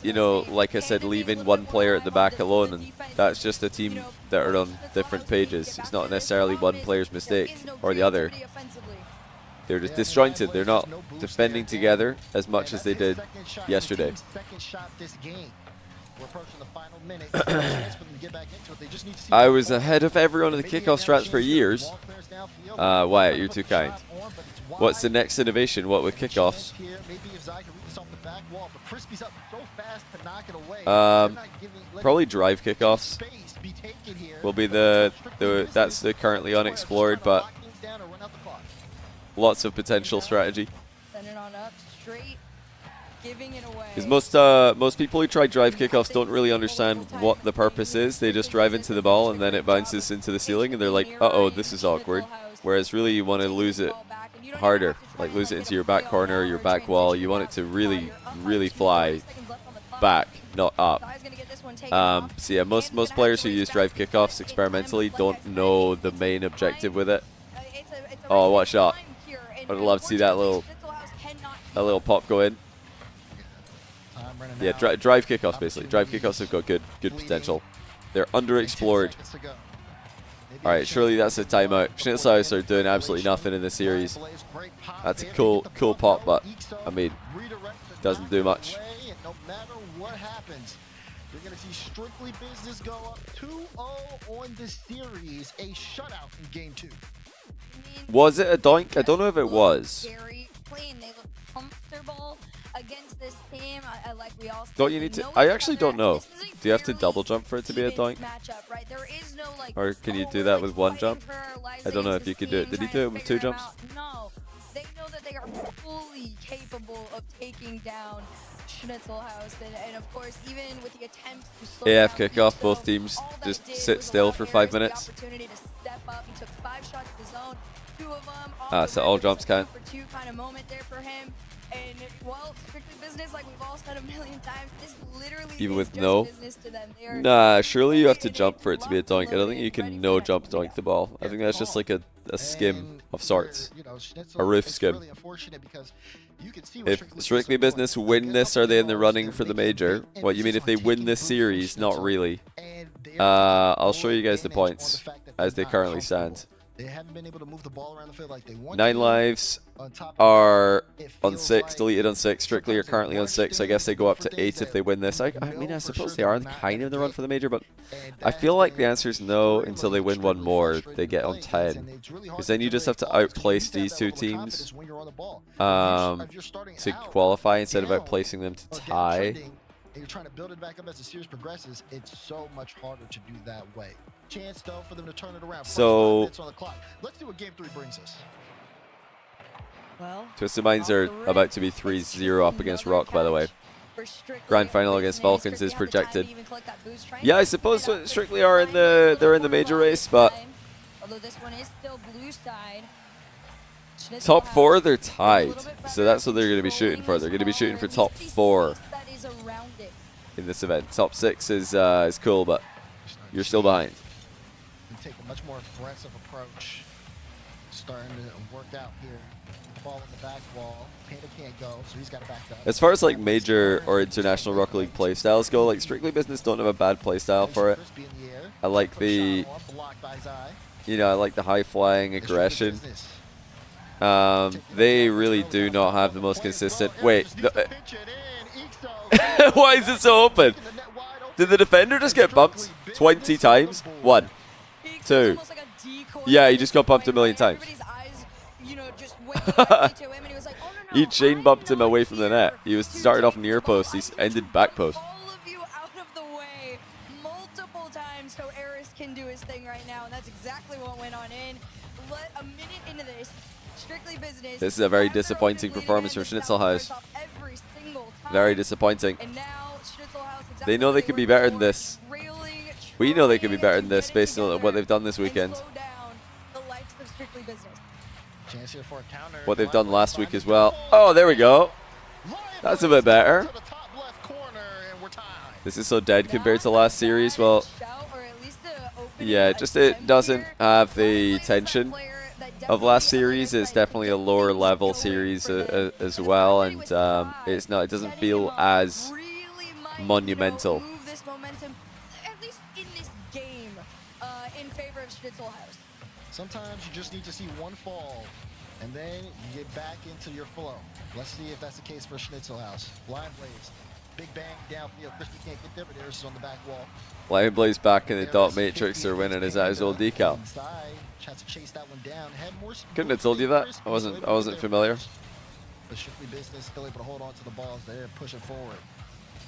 you know, like I said, leaving one player at the back alone, and that's just a team that are on different pages. It's not necessarily one player's mistake or the other. They're just disjointed. They're not defending together as much as they did yesterday. I was ahead of everyone in the kickoff strats for years. Wyatt, you're too kind. What's the next innovation? What with kickoffs? Probably drive kickoffs will be that's the currently unexplored, but lots of potential strategy. Send it on up, straight, giving it away. Because most people who try drive kickoffs don't really understand what the purpose is. They just drive into the ball and then it bounces into the ceiling and they're like, uh-oh, this is awkward. Whereas really you want to lose it harder, like lose it into your back corner or your back wall. You want it to really, really fly back, not up. So yeah, most players who use drive kickoffs experimentally don't know the main objective with it. Oh, what shot. I'd love to see that little pop go in. Yeah, drive kickoffs basically. Drive kickoffs have got good potential. They're underexplored. Alright, surely that's a timeout. Schnitzels are doing absolutely nothing in the series. That's a cool pop, but I mean, doesn't do much. No matter what happens, you're going to see Strictly Business go up 2-0 on this series, a shutout in game 2. Was it a doink? I don't know if it was. Very clean. They look comfortable against this team. Like we all Don't you need to? I actually don't know. Do you have to double jump for it to be a doink? Matchup, right? There is no, like, Or can you do that with one jump? I don't know if you could do it. Did he do it with 2 jumps? No. They know that they are fully capable of taking down Schnitzelhaus, and of course, even with the attempts to slow AF down kickoff, Ixo, both teams all they just did sit was still allow for Ayers 5 the minutes. opportunity to step up. He took 5 shots to the zone, 2 of them. So all jumps count. For 2 kind of moment there for him. And well, Strictly Business, like we've all said a million times, this literally Even is with just no? business to them. They are Nah, surely you have to jump for it to be a doink. I don't think you can no jump doink the ball. I think that's just like a skim of sorts. A roof skim. If Strictly Business win this, are they in the running for the major? What, you mean if they win this series? Not really. I'll show you guys the points as they currently stand. They haven't been able to move the ball around the field like they want 9 to. lives On top of are that, it on feels 6, like deleted on 6. Strictly are sometimes they're currently on rushed 6. I in guess they go up for to days 8 if they win this. I mean, I know for suppose sure they are they're not kind of gonna in the run get. for the major, but And I that feel has like the been answer is no very until they win frustrating one more. frustrating They get to on play against, 10. and it's really hard Because to then you just have generate to calls 'cause you outplace need to have these that two level of teams confidence when you're on the ball. If you're starting to out qualify instead of down outplacing them to or tie. downtrending, and you're trying to build it back up as the series progresses, it's so much harder to do that way. Chance though for them to turn it around. First 5 So minutes on the clock. Let's see what game 3 brings us. Well, Twisted Minds are about to be 3-0 up against Rock, by the way. Grand final against Falcons is projected. Yeah, I suppose Strictly are in they're in the major race, but although this one is still blue side. top 4 they're tied. So that's what they're going to be shooting for. They're going to be shooting for top 4 in this event. Top 6 is cool, but you're still behind. And take a much more aggressive approach. Starting to work out here. Ball on the back wall. Panda can't go, so he's got to back up. As far as like major or international Rocket League playstyles go, like Strictly Business don't have a bad playstyle for it. I like the, you know, I like the high flying aggression. They really do not have the most consistent. Wait, why is it so open? Did the defender just get bumped 20 times? 1, 2. Yeah, he just got bumped a million times. He chain bumped him away from the net. He was started off near post. He ended back post. All of you out of the way multiple times so Eris can do his thing right now, and that's exactly what went on in. A minute into this, Strictly Business. This is a very disappointing performance from Schnitzelhaus. Very disappointing. They know they could be better than this. We know they could be better than this based on what they've done this weekend. Chance here for a counter. What they've done last week as well. Oh, there we go. That's a bit better. This is so dead compared to last series. Well, yeah, just it doesn't have the tension of last series. It's definitely a lower level series as well, and it's not. It doesn't feel as monumental. At least in this game, in favor of Schnitzelhaus. Sometimes you just need to see one fall, and then you get back into your flow. Let's see if that's the case for Schnitzelhaus. Line Blaze, big bang downfield. Crispy can't get there, but Eris is on the back wall. Lion Blaze back in the dot matrix. They're winning his at his old decal. Tries to chase that one down. Had more Couldn't have told you that. I wasn't familiar. But Strictly Business still able to hold on to the balls there, push it forward.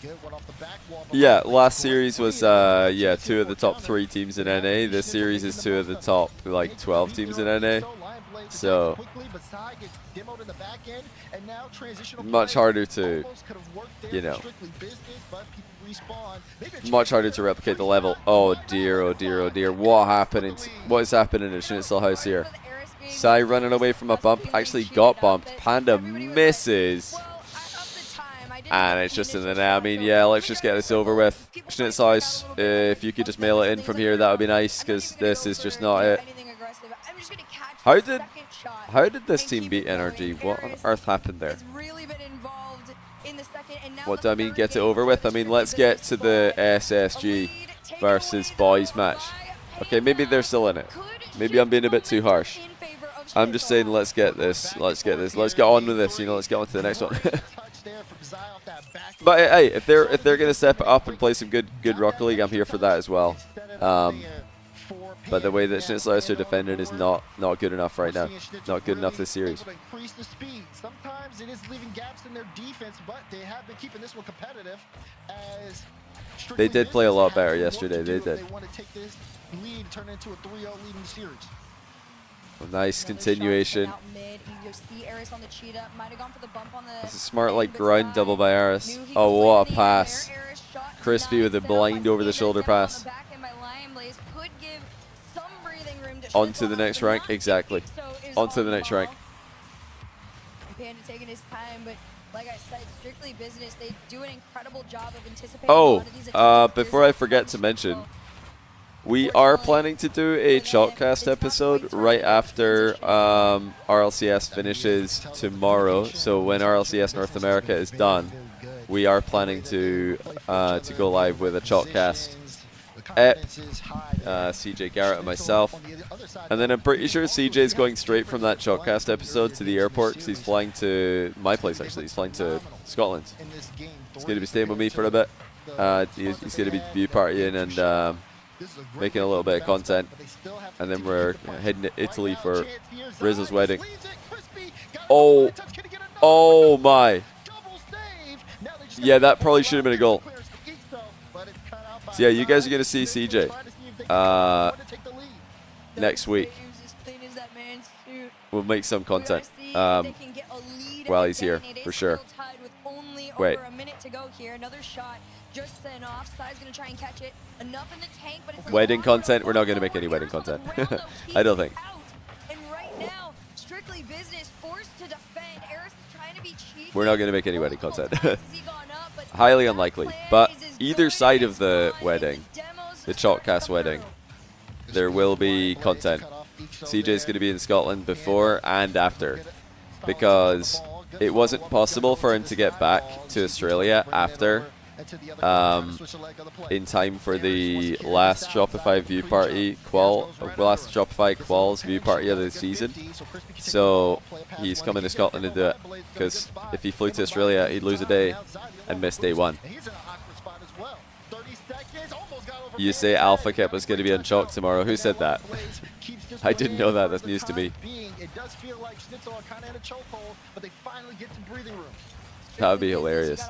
Good one off the back wall. Yeah, last series was 2 of the top 3 teams in NA. This series is 2 of the top like 12 teams in NA. So much harder to, you know, much harder to replicate the level. Oh dear, oh dear, oh dear. What is happening at Schnitzelhaus here? Sai running away from a bump, actually got bumped. Panda misses. And it's just in the net. I mean, yeah, let's just get this over with. Schnitzelhaus, if you could just mail it in from here, that would be nice, because this is just not it. How did this team beat NRG? What on earth happened there? What do I mean, get it over with? I mean, let's get to the SSG versus boys match. Okay, maybe they're still in it. Maybe I'm being a bit too harsh. I'm just saying, let's get this. Let's get this. Let's get on with this. You know, let's get on to the next one. But hey, if they're gonna step it up and play some good Rocket League, I'm here for that as well. But the way that Schnitzelhaus are defending is not good enough right now. Not good enough this series. Sometimes it is leaving gaps in their defense, but they have been keeping this one competitive. As they did play a lot better yesterday. They did. They want to take this lead, turn it into a 3-0 lead in the series. A nice continuation. That's a smart like ground double by Aris. Oh, what a pass. Crispy with a blind over the shoulder pass. On to the next rank, exactly. On to the next rank. Panda taking his time, but like I said, Strictly Business, they do an incredible job of anticipating. Oh, before I forget to mention, we are planning to do a Chalkcast episode right after RLCS finishes tomorrow. So when RLCS North America is done, we are planning to go live with a Chalkcast CJ Garrett and myself. And then I'm pretty sure CJ's going straight from that Chalkcast episode to the airport because he's flying to my place, actually. He's flying to Scotland. He's going to be staying with me for a bit. He's going to be view partying and making a little bit of content. And then we're heading to Italy for Rizzo's wedding. Oh my. Yeah, that probably should have been a goal. So yeah, you guys are going to see CJ next week. We'll make some content while he's here, for sure. Wait. Wedding content? We're not going to make any wedding content. I don't think. We're not going to make any wedding content. Highly unlikely. But either side of the wedding, the Chalkcast wedding, there will be content. CJ's going to be in Scotland before and after, because it wasn't possible for him to get back to Australia after in time for the last Shopify view party last Shopify quals view party of the season. So he's coming to Scotland to do it, because if he flew to Australia, he'd lose a day and miss day one. You say Alpha Kip was going to be on Chalk tomorrow. Who said that? I didn't know that. That's news to me. That would be hilarious.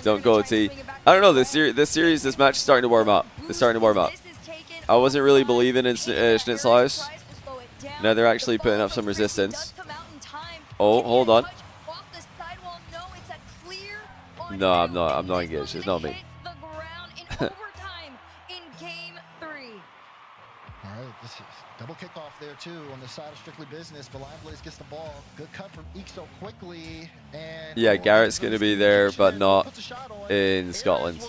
Don't go T. I don't know. This match is starting to warm up. It's starting to warm up. I wasn't really believing in Schnitzelhaus. Now they're actually putting up some resistance. Oh, hold on. No, I'm not engaged. It's not me. This is double kickoff there too on the side of Strictly Business. But Lion Blaze gets the ball. Good cut from Ixo quickly. And yeah, Garrett's going to be there, but not in Scotland.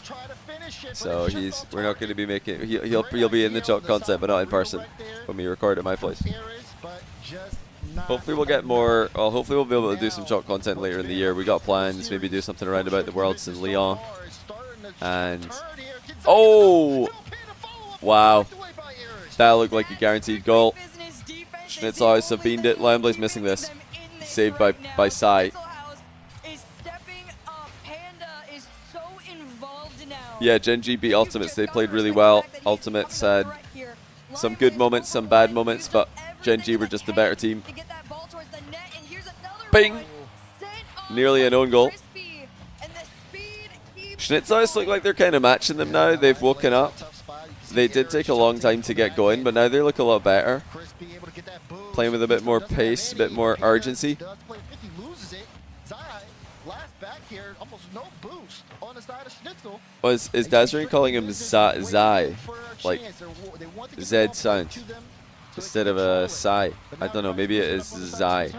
So we're not going to be making. He'll be in the Chalk content, but not in person when we record at my place. Hopefully we'll get more. Well, hopefully we'll be able to do some Chalk content later in the year. We got plans. Maybe do something around about the Worlds in Lyon. And oh, wow. That looked like a guaranteed goal. Schnitzelhaus have beamed it. Lion Blaze missing this. Saved by Sai. Yeah, Gen G beat Ultimates. They played really well. Ultimates had some good moments, some bad moments, but Gen G were just the better team. Bing! Nearly an own goal. Schnitzelhaus look like they're kind of matching them now. They've woken up. They did take a long time to get going, but now they look a lot better. Playing with a bit more pace, a bit more urgency. Is Desiree calling him Zai? Like Z sound instead of a Sai? I don't know, maybe it is Zai.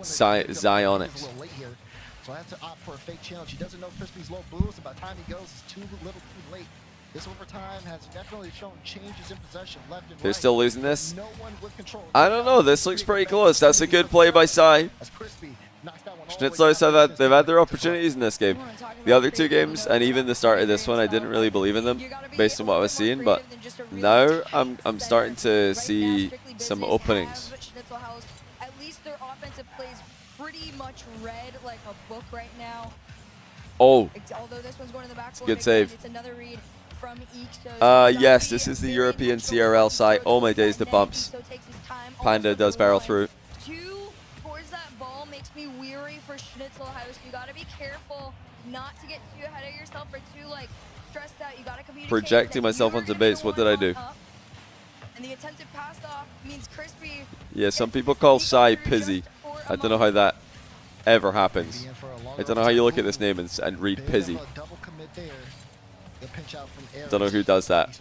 Zionics. So I have to opt for a fake challenge. He doesn't know Crispy's low boost. By the time he goes, it's too little too late. This overtime has definitely shown changes in possession left and right. They're still losing this? No one with control. I don't know. This looks pretty close. That's a good play by Sai. Schnitzelhaus they've had their opportunities in this game. The other two games, and even the start of this one, I didn't really believe in them based on what I was seeing. But now I'm starting to see some openings. At least their offensive plays pretty much read like a book right now. Oh, although this one's going to the back. Good save. It's another read from Ixo. Yes, this is the European CRL site. Oh my days, the bumps. Panda does barrel through. Towards that ball makes me weary for Schnitzelhaus. You got to be careful not to get too ahead of yourself or too like stressed out. You got to communicate. Projecting myself onto base. What did I do? And the attempted pass off means Crispy. Yeah, some people call Sai Pizzy. I don't know how that ever happens. I don't know how you look at this name and read Pizzy. Don't know who does that.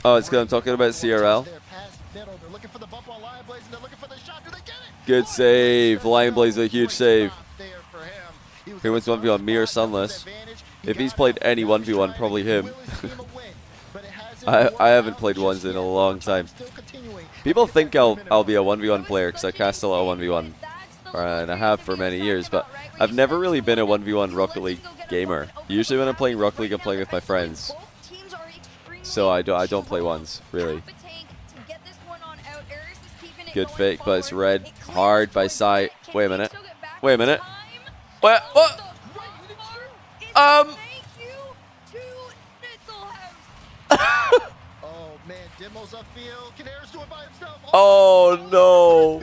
Oh, it's because I'm talking about CRL. Good save. Lion Blaze a huge save. Who wins 1v1, me or Sunless? If he's played any 1v1, probably him. I haven't played ones in a long time. People think I'll be a 1v1 player because I cast a lot of 1v1. and I have for many years, but I've never really been a 1v1 Rocket League gamer. Usually when I'm playing Rocket League, I'm playing with my friends. So I don't play ones, really. Good fake, but it's read hard by sight. Wait a minute. Wait a minute. What? Oh man, Demo's upfield. Can Harris do it by himself? Oh no.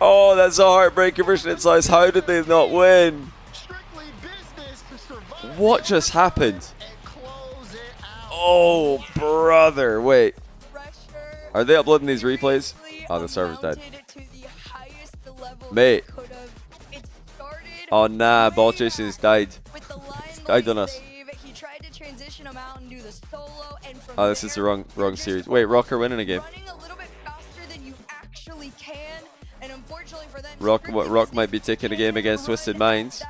Oh, that's a heartbreaker for Schnitzelhaus. How did they not win? Strictly business to survive. What just happened? And close it out. Oh, brother. Wait. Are they uploading these replays? Oh, the server's dead. Mate. Oh, nah. Ball chasing has died. It's died on us. Oh, this is the wrong series. Wait, Rock are winning a game. Rock might be taking a game against Twisted Minds.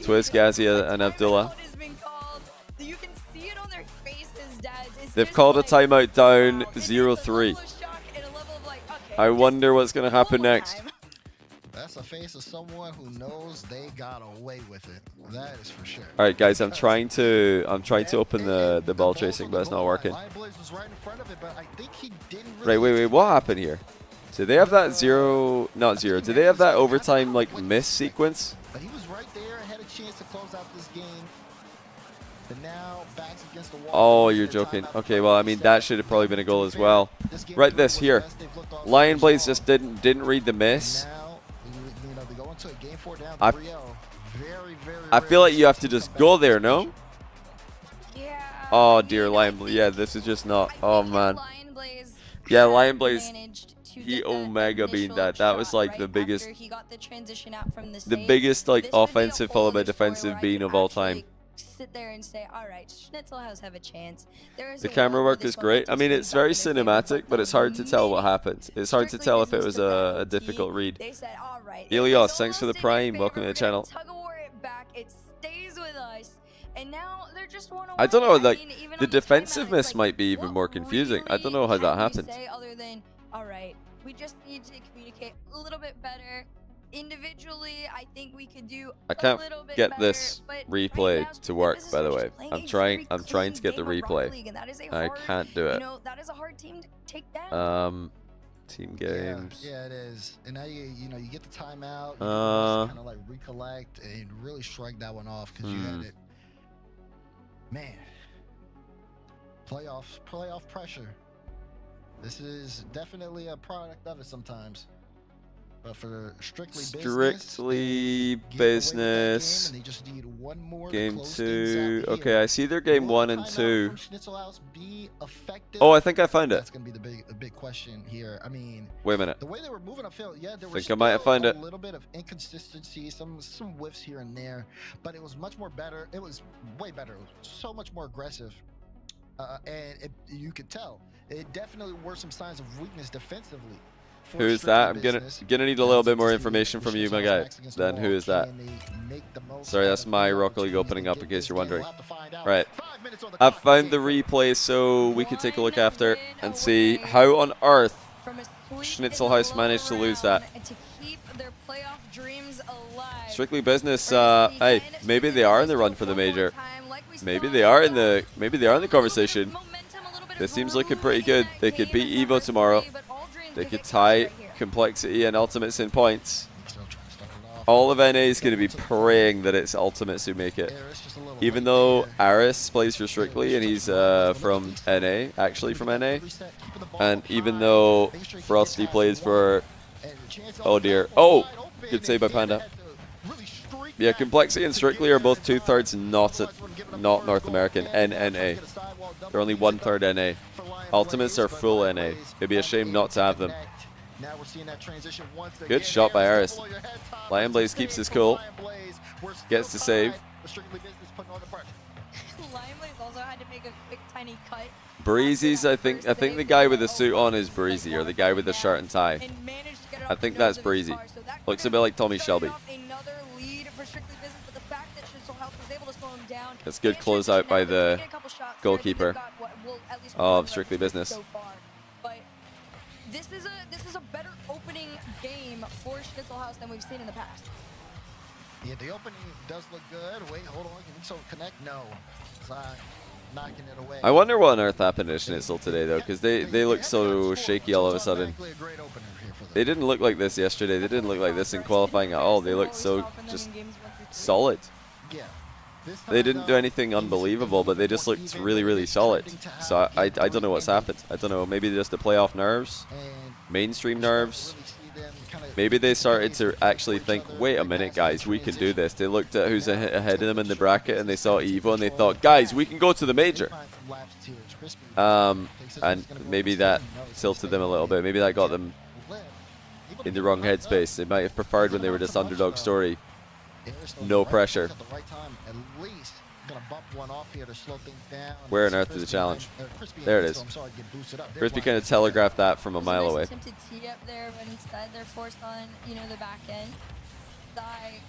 Twist, Gazia, and Abdullah. They've called a timeout down 0-3. I wonder what's going to happen next. That's a face of someone who knows they got away with it. That is for sure. All right, guys, I'm trying to open the ball chasing, but it's not working. Right, wait, what happened here? Do they have that not zero? Do they have that overtime like miss sequence? But he was right there, had a chance to close out this game. But now backs against the wall. Oh, you're joking. Okay, well, I mean that should have probably been a goal as well. Right, this here. Lion Blaze just didn't read the miss. I feel like you have to just go there, no? Oh dear, Lion Blaze. Yeah, this is just not. Oh man. Yeah, Lion Blaze. He Omega beamed that. That was like the biggest like offensive followed by defensive bean of all time. Sit there and say, all right, Schnitzelhaus have a chance. The camera work is great. I mean, it's very cinematic, but it's hard to tell what happens. It's hard to tell if it was a difficult read. Elios, thanks for the prime. Welcome to the channel. I don't know, like, the defensive miss might be even more confusing. I don't know how that happened. All right, we just need to communicate a little bit better. Individually, I think we could do I can't get this replay to work, by the way. I'm trying to get the replay. I can't do it. That is a hard team to take down. Team games. Yeah, it is. And now you get the timeout. You kind of like recollect and really shrug that one off because you had it. Man, playoff pressure. This is definitely a product of it sometimes. But for strictly business, and they just need one more game 2. Okay, I see their game 1 and 2. Oh, I think I found it. That's gonna be the big question here. I mean, wait a minute. The way they were moving upfield, yeah, there was a little bit of inconsistency, some whiffs here and there, but it was much more better. It was way better. It was so much more aggressive, and you could tell it definitely were some signs of weakness defensively. Who's that? I'm gonna need a little bit more information from you, my guy. Then who is that? Sorry, that's my Rocket League opening up in case you're wondering. Right. I've found the replay so we can take a look after and see how on earth Schnitzelhaus managed to lose that. Strictly business. Hey, maybe they are in the run for the major. Maybe they are in the conversation. This seems looking pretty good. They could beat Evo tomorrow. They could tie Complexity and Ultimates in points. All of NA is going to be praying that it's Ultimates who make it. Even though Aris plays for Strictly and he's from NA, actually from NA. And even though Frosty plays for... Oh dear. Oh! Good save by Panda. Yeah, Complexity and Strictly are both 2/3 not North American, NNA. They're only 1/3 NA. Ultimates are full NA. It'd be a shame not to have them. Good shot by Aris. Lion Blaze keeps his cool. Gets the save. Breezy's, I think the guy with the suit on is Breezy, or the guy with the shirt and tie. I think that's Breezy. Looks a bit like Tommy Shelby. That's good closeout by the goalkeeper of Strictly Business. this is a better opening game for Schnitzelhaus than we've seen in the past. Yeah, the opening does look good. Wait, hold on. Can Ixo connect? No. Zai knocking it away. I wonder what on earth happened to Schnitzel today, though, because they look so shaky all of a sudden. They didn't look like this yesterday. They didn't look like this in qualifying at all. They looked so just solid. Yeah. They didn't do anything unbelievable, but they just looked really, really solid. So I don't know what's happened. I don't know. Maybe just the playoff nerves, mainstream nerves. Maybe they started to actually think, wait a minute, guys, we can do this. They looked at who's ahead of them in the bracket, and they saw Evo, and they thought, guys, we can go to the major. And maybe that tilted them a little bit. Maybe that got them in the wrong headspace. They might have preferred when they were this underdog story. No pressure. Where on earth is the challenge? There it is. Crispy kind of telegraphed that from a mile away. Attempted tee up there, but instead they're forced on, the back end.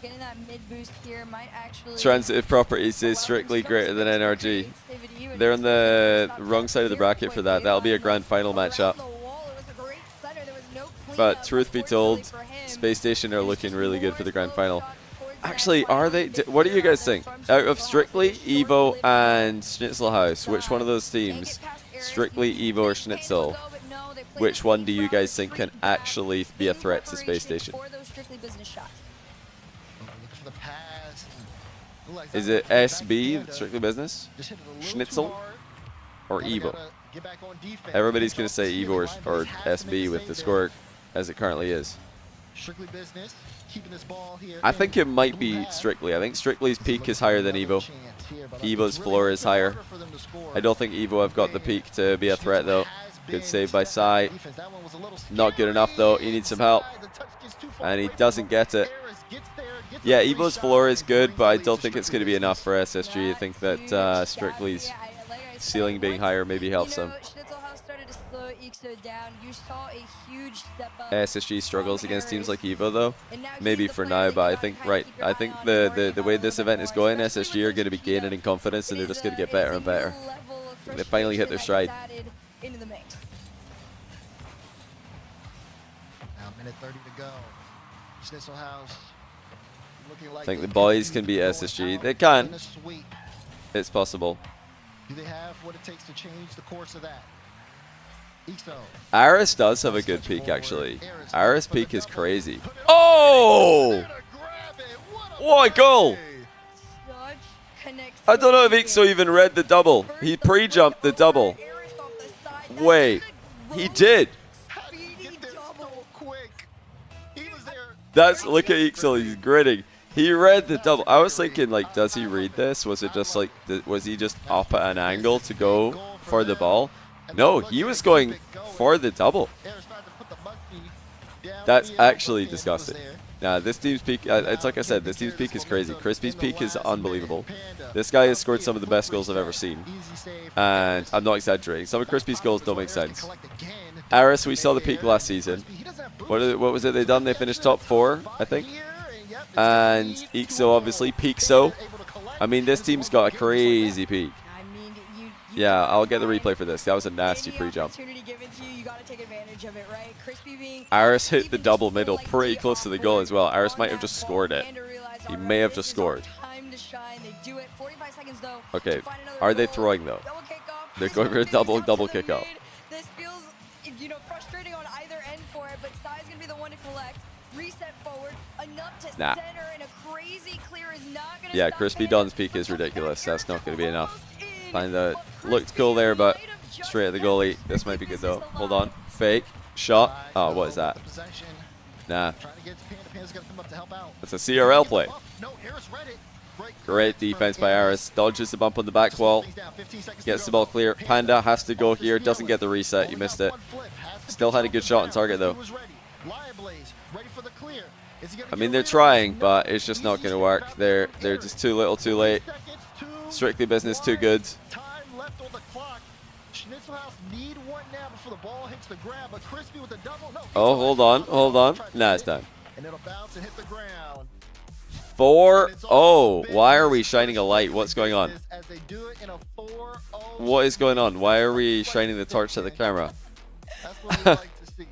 Getting that mid boost here might actually. Transitive properties is strictly greater than NRG. They're on the wrong side of the bracket for that. That'll be a grand final matchup. But truth be told, Space Station are looking really good for the grand final. Actually, are they? What do you guys think? Out of Strictly, Evo, and Schnitzelhaus, which one of those teams, Strictly, Evo, or Schnitzel, which one do you guys think can actually be a threat to Space Station? Is it SB, Strictly Business, Schnitzel, or Evo? Everybody's going to say Evo or SB with the score as it currently is. Strictly Business. I think it might be Strictly. I think Strictly's peak is higher than Evo. Evo's floor is higher. I don't think Evo have got the peak to be a threat, though. Good save by Sai. Not good enough, though. He needs some help. And he doesn't get it. Yeah, Evo's floor is good, but I don't think it's going to be enough for SSG. I think that Strictly's ceiling being higher maybe helps them. SSG struggles against teams like Evo, though. Maybe for now, but I think the way this event is going, SSG are going to be gaining in confidence, and they're just going to get better and better. They finally hit their stride. Now, minute 30 to go. Schnitzelhaus looking like I think the boys can beat SSG. They can. It's possible. Do they have what it takes to change the course of that? Aris does have a good peak, actually. Aris' peak is crazy. Oh! What a goal! I don't know if Ixo even read the double. He pre-jumped the double. Wait, he did. Look at Ixo, he's grinning. He read the double. I was thinking, like, does he read this? Was it just like, was he just up at an angle to go for the ball? No, he was going for the double. That's actually disgusting. Nah, this team's peak, it's like I said, this team's peak is crazy. Crispy's peak is unbelievable. This guy has scored some of the best goals I've ever seen. And I'm not exaggerating. Some of Crispy's goals don't make sense. Aris, we saw the peak last season. What was it they done? They finished top 4, I think. And Ixo, obviously, Peakso. I mean, this team's got a crazy peak. Yeah, I'll get the replay for this. That was a nasty pre-jump. Aris hit the double middle pretty close to the goal as well. Aris might have just scored it. He may have just scored. Okay, are they throwing though? They're going for a double kickoff. This feels, frustrating on either end for it, but Sai's gonna be the one to collect. Reset forward, enough to center, and a crazy clear is not gonna. Yeah, Crispy Don's peak is ridiculous. That's not gonna be enough. Find that looked cool there, but straight at the goalie. This might be good though. Hold on, fake shot. Oh, what is that? Nah. That's a CRL play. Great defense by Aris. Dodges the bump on the back wall. Gets the ball clear. Panda has to go here. Doesn't get the reset. You missed it. Still had a good shot on target though. I mean, they're trying, but it's just not going to work. They're just too little, too late. Strictly Business, too good. Oh, hold on. Nah, it's done. 4-0. Why are we shining a light? What's going on? What is going on? Why are we shining the torch at the camera? see.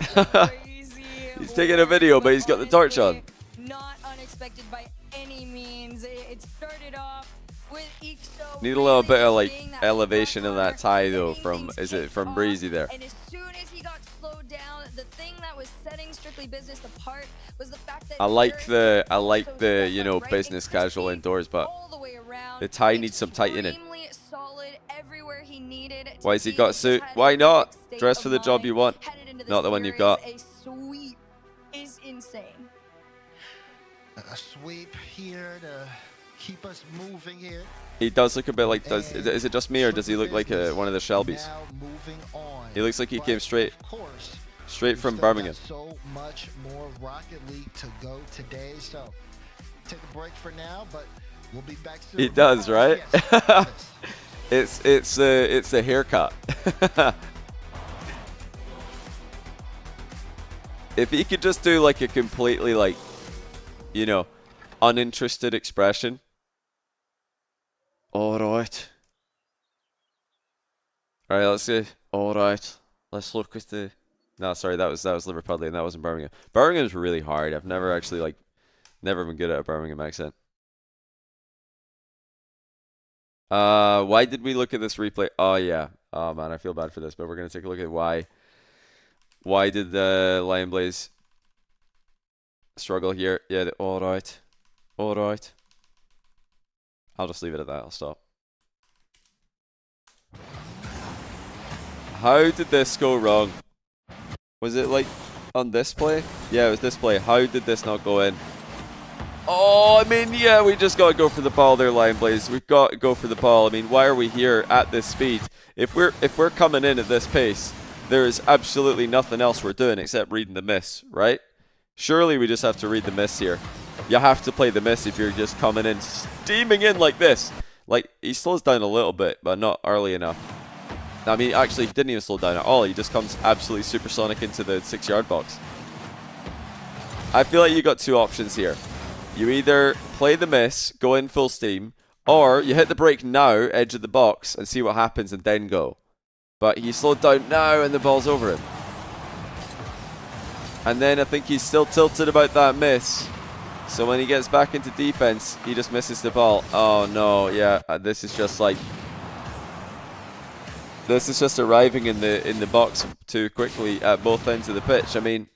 Crazy. He's taking a video, but he's got the torch on. Not unexpected by any means. It started off with Ixo. Need a little bit of like seeing that elevation in that backcourt, tie though getting from, things is it kicked from off, Breezy there? And as soon as he got slowed down, the thing that was setting Strictly Business apart was the fact that I like the you know, right, business and casual Crispy indoors, but all the way around, the tie needs some tightening. extremely solid everywhere he needed to Why has he be. got Just suit? had Why a not? perfect state Dress of for the job mind you want, headed into not this the one you've series. got. A sweep is insane. A sweep here to keep us moving here. He does look a bit like, is it just me or does he look like one of the Shelbys? Now moving on. He looks like he But came straight of course, straight we've from still got Birmingham. So much more Rocket League to go today. So take a break for now, but we'll be back soon. He does, right? Yes. It's a haircut. If he could just do like a completely like, you know, uninterested expression. All right. All right, let's see. All right, let's look at the. No, sorry, that was Liverpudlian. That wasn't Birmingham. Birmingham's really hard. I've never actually like, never been good at a Birmingham accent. Why did we look at this replay? Oh yeah. Oh man, I feel bad for this, but we're gonna take a look at why. Why did the Lion Blaze struggle here? Yeah. All right. All right. I'll just leave it at that. I'll stop. How did this go wrong? Was it like on this play? Yeah, it was this play. How did this not go in? Oh, I mean, yeah, we just got to go for the ball there, Lion Blaze. We've got to go for the ball. I mean, why are we here at this speed? If we're coming in at this pace, there is absolutely nothing else we're doing except reading the miss, right? Surely we just have to read the miss here. You have to play the miss if you're just coming in, steaming in like this. Like, he slows down a little bit, but not early enough. I mean, actually, he didn't even slow down at all. He just comes absolutely supersonic into the 6-yard box. I feel like you got two options here. You either play the miss, go in full steam, or you hit the brake now, edge of the box, and see what happens and then go. But he slowed down now and the ball's over him. And then I think he's still tilted about that miss. So when he gets back into defense, he just misses the ball. Oh no, yeah, this is just like... This is just arriving in the box too quickly at both ends of the pitch. I mean,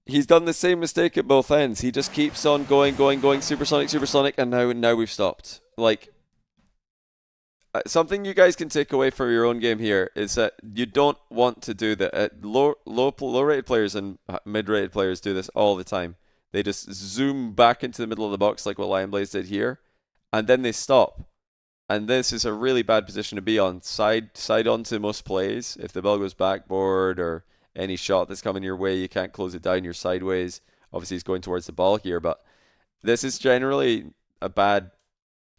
he's done the same mistake at both ends. He just keeps on going, supersonic, and now we've stopped. Like, something you guys can take away from your own game here is that you don't want to do that. Low-rated players and mid-rated players do this all the time. They just zoom back into the middle of the box like what Lion Blaze did here, and then they stop. And this is a really bad position to be on. Side onto most plays. If the ball goes backboard or any shot that's coming your way, you can't close it down. You're sideways. Obviously, he's going towards the ball here, but this is generally a bad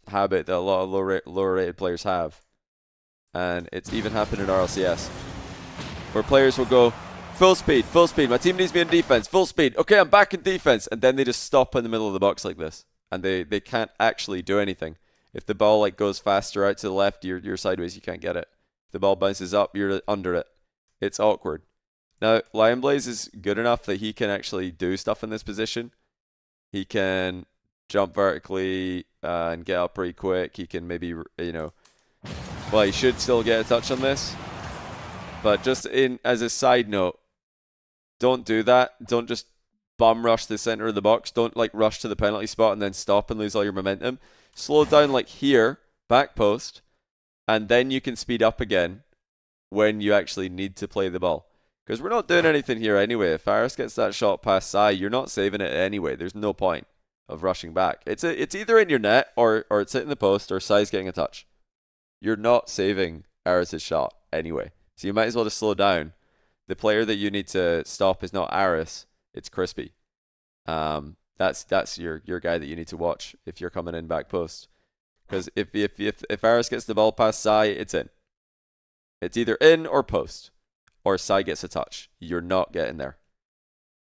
habit that a lot of lower rated players have. And it's even happened in RLCS, where players will go, full speed. My team needs me in defense, full speed. Okay, I'm back in defense. And then they just stop in the middle of the box like this. And they can't actually do anything. If the ball like goes faster out to the left, you're sideways, you can't get it. If the ball bounces up, you're under it. It's awkward. Now, Lion Blaze is good enough that he can actually do stuff in this position. He can jump vertically and get up pretty quick. He can maybe, you know, well, he should still get a touch on this. But just as a side note, don't do that. Don't just bum rush the center of the box. Don't like rush to the penalty spot and then stop and lose all your momentum. Slow down like here, back post, and then you can speed up again when you actually need to play the ball. Because we're not doing anything here anyway. If Faris gets that shot past Sai, you're not saving it anyway. There's no point of rushing back. It's either in your net or it's hitting the post or Sai's getting a touch. You're not saving Aris' shot anyway. So you might as well just slow down. The player that you need to stop is not Aris, it's Crispy. That's your guy that you need to watch if you're coming in back post. Because if Aris gets the ball past Sai, it's in. It's either in or post. Or Sai gets a touch. You're not getting there.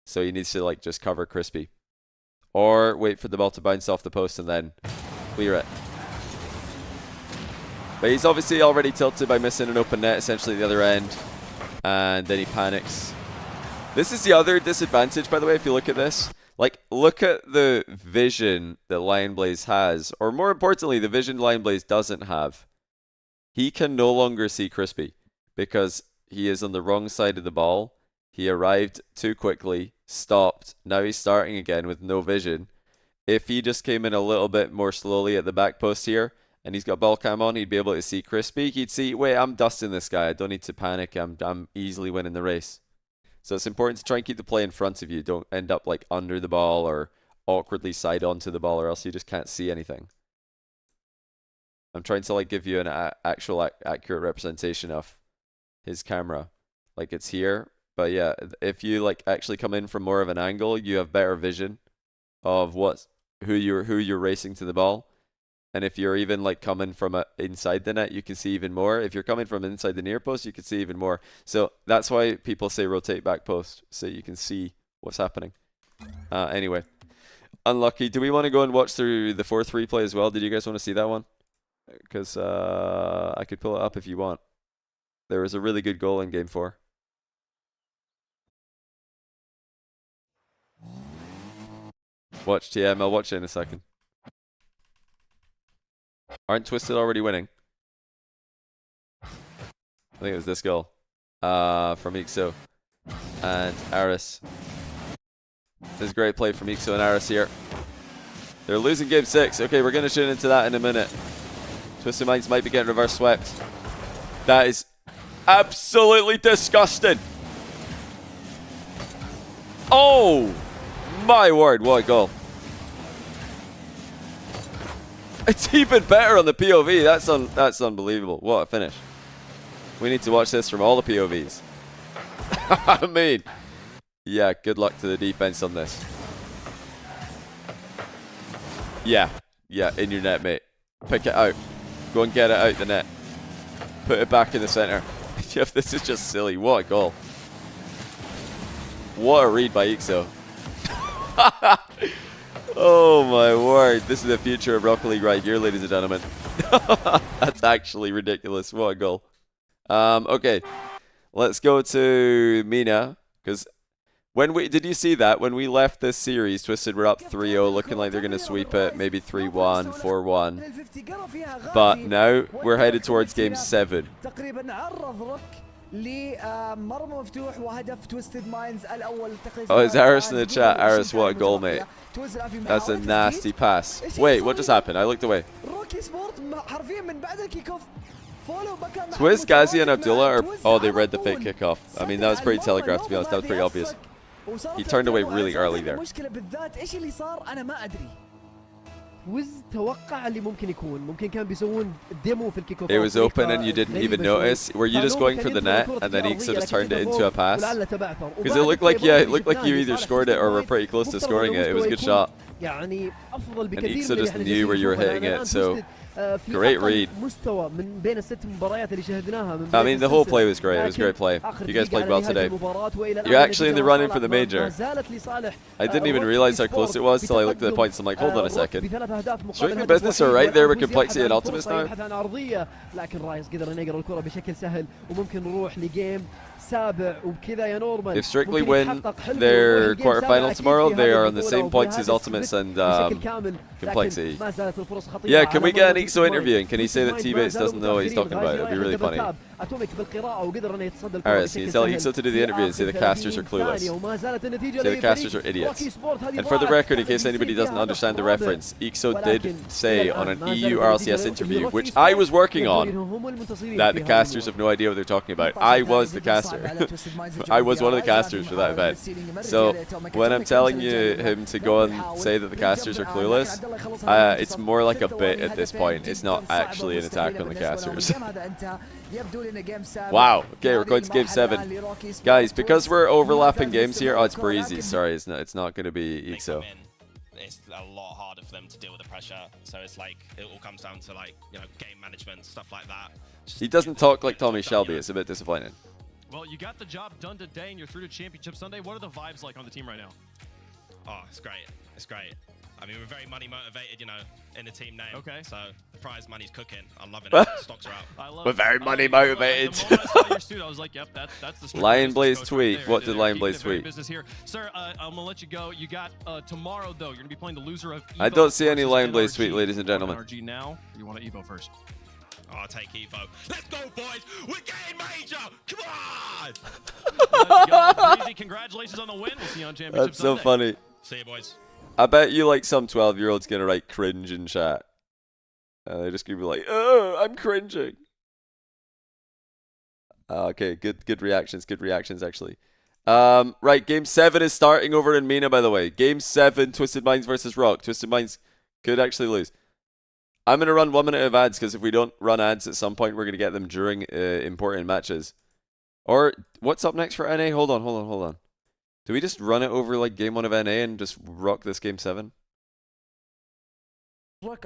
So he needs to like just cover Crispy. Or wait for the ball to bounce off the post and then clear it. But he's obviously already tilted by missing an open net essentially at the other end. And then he panics. This is the other disadvantage, by the way, if you look at this. Like, look at the vision that Lionblaze has. Or more importantly, the vision Lionblaze doesn't have. He can no longer see Crispy because he is on the wrong side of the ball. He arrived too quickly, stopped. Now he's starting again with no vision. If he just came in a little bit more slowly at the back post here, and he's got ball cam on, he'd be able to see Crispy. He'd see, wait, I'm dusting this guy. I don't need to panic. I'm easily winning the race. So it's important to try and keep the play in front of you. Don't end up like under the ball or awkwardly side onto the ball, or else you just can't see anything. I'm trying to like give you an actual accurate representation of his camera. Like it's here, but yeah, if you like actually come in from more of an angle, you have better vision of who you're racing to the ball. And if you're even like coming from inside the net, you can see even more. If you're coming from inside the near post, you can see even more. So that's why people say rotate back post, so you can see what's happening. Anyway, unlucky. Do we want to go and watch through the 4th replay as well? Did you guys want to see that one? Because I could pull it up if you want. There was a really good goal in game 4. Watch TM. I'll watch it in a second. Aren't Twisted already winning? I think it was this goal from Ixo and Aris. This is great play from Ixo and Aris here. They're losing game 6. Okay, we're going to tune into that in a minute. Twisted Minds might be getting reverse swept. That is absolutely disgusting. Oh, my word, what a goal. It's even better on the POV. That's unbelievable. What a finish. We need to watch this from all the POVs. I mean, yeah, good luck to the defense on this. Yeah, in your net, mate. Pick it out. Go and get it out the net. Put it back in the center. This is just silly. What a goal. What a read by Ixo. Oh my word. This is the future of Rocket League right here, ladies and gentlemen. That's actually ridiculous. What a goal. Okay. Let's go to Mina. Because did you see that? When we left this series, Twisted were up 3-0, looking like they're going to sweep it, maybe 3-1, 4-1. But now we're headed towards game 7. Oh, is Aris in the chat? Aris, what a goal, mate. That's a nasty pass. Wait, what just happened? I looked away. Twiz, Ghazi, and Abdullah they read the fake kickoff. I mean, that was pretty telegraphed, to be honest. That was pretty obvious. He turned away really early there. It was open and you didn't even notice. Were you just going for the net and then Ixo just turned it into a pass? Because it looked like you either scored it or were pretty close to scoring it. It was a good shot. And Ixo just knew where you were hitting it, so great read. I mean, the whole play was great. It was a great play. You guys played well today. You're actually in the running for the major. I didn't even realize how close it was till I looked at the points. I'm like, hold on a second. Strictly Business are right there with Complexity and Ultimates now. If Strictly win their quarterfinal tomorrow, they are on the same points as Ultimates and Complexity. Yeah, can we get an Ixo interview? And can he say that T-Bates doesn't know what he's talking about? It would be really funny. Alright, so you tell Ixo to do the interview and say the casters are clueless. Say the casters are idiots. And for the record, in case anybody doesn't understand the reference, Ixo did say on an EU RLCS interview, which I was working on, that the casters have no idea what they're talking about. I was the caster. I was one of the casters for that event. So when I'm telling him to go and say that the casters are clueless, it's more like a bit at this point. It's not actually an attack on the casters. Wow. Okay, we're going to game 7. Guys, because we're overlapping games here, it's breezy. Sorry, it's not going to be Ixo. It's a lot harder for them to deal with the pressure. So it's like, it all comes down to like, game management, stuff like that. He doesn't talk like Tommy Shelby. It's a bit disappointing. Well, you got the job done today and you're through to Championship Sunday. What are the vibes like on the team right now? Oh, it's great. It's great. I mean, we're very money motivated, you know, in the team name. Okay. So prize money's cooking. I'm loving it. Stocks are up. I love We're it. very I money love it. motivated. The moment I saw your suit, I was like, yep, that's the Strictly Lion Business Blaze coach tweet. right there. What did They're Lion keeping Blaze it very tweet? business here. Sir, I'm gonna let you go. You got tomorrow though. You're gonna be playing the loser of Evo I don't see any versus Lion Blaze NRG. tweet, ladies and You want gentlemen. NRG now? Or you want to Evo first? Oh, I'll take Evo. Let's go, boys. We're getting major. Come on. Let's go. Breezy, congratulations on the win. We'll see you on Championship That's so Sunday. funny. See you, boys. I bet you like some 12-year-old's gonna write cringe in chat. And they're just gonna be like, oh, I'm cringing. Okay, good reactions actually. Right, game 7 is starting over in Mina, by the way. Game 7, Twisted Minds versus Rock. Twisted Minds could actually lose. I'm gonna run 1 minute of ads because if we don't run ads at some point, we're gonna get them during important matches. Or what's up next for NA? Hold on. Do we just run it over like game 1 of NA and just rock this game 7? Boys,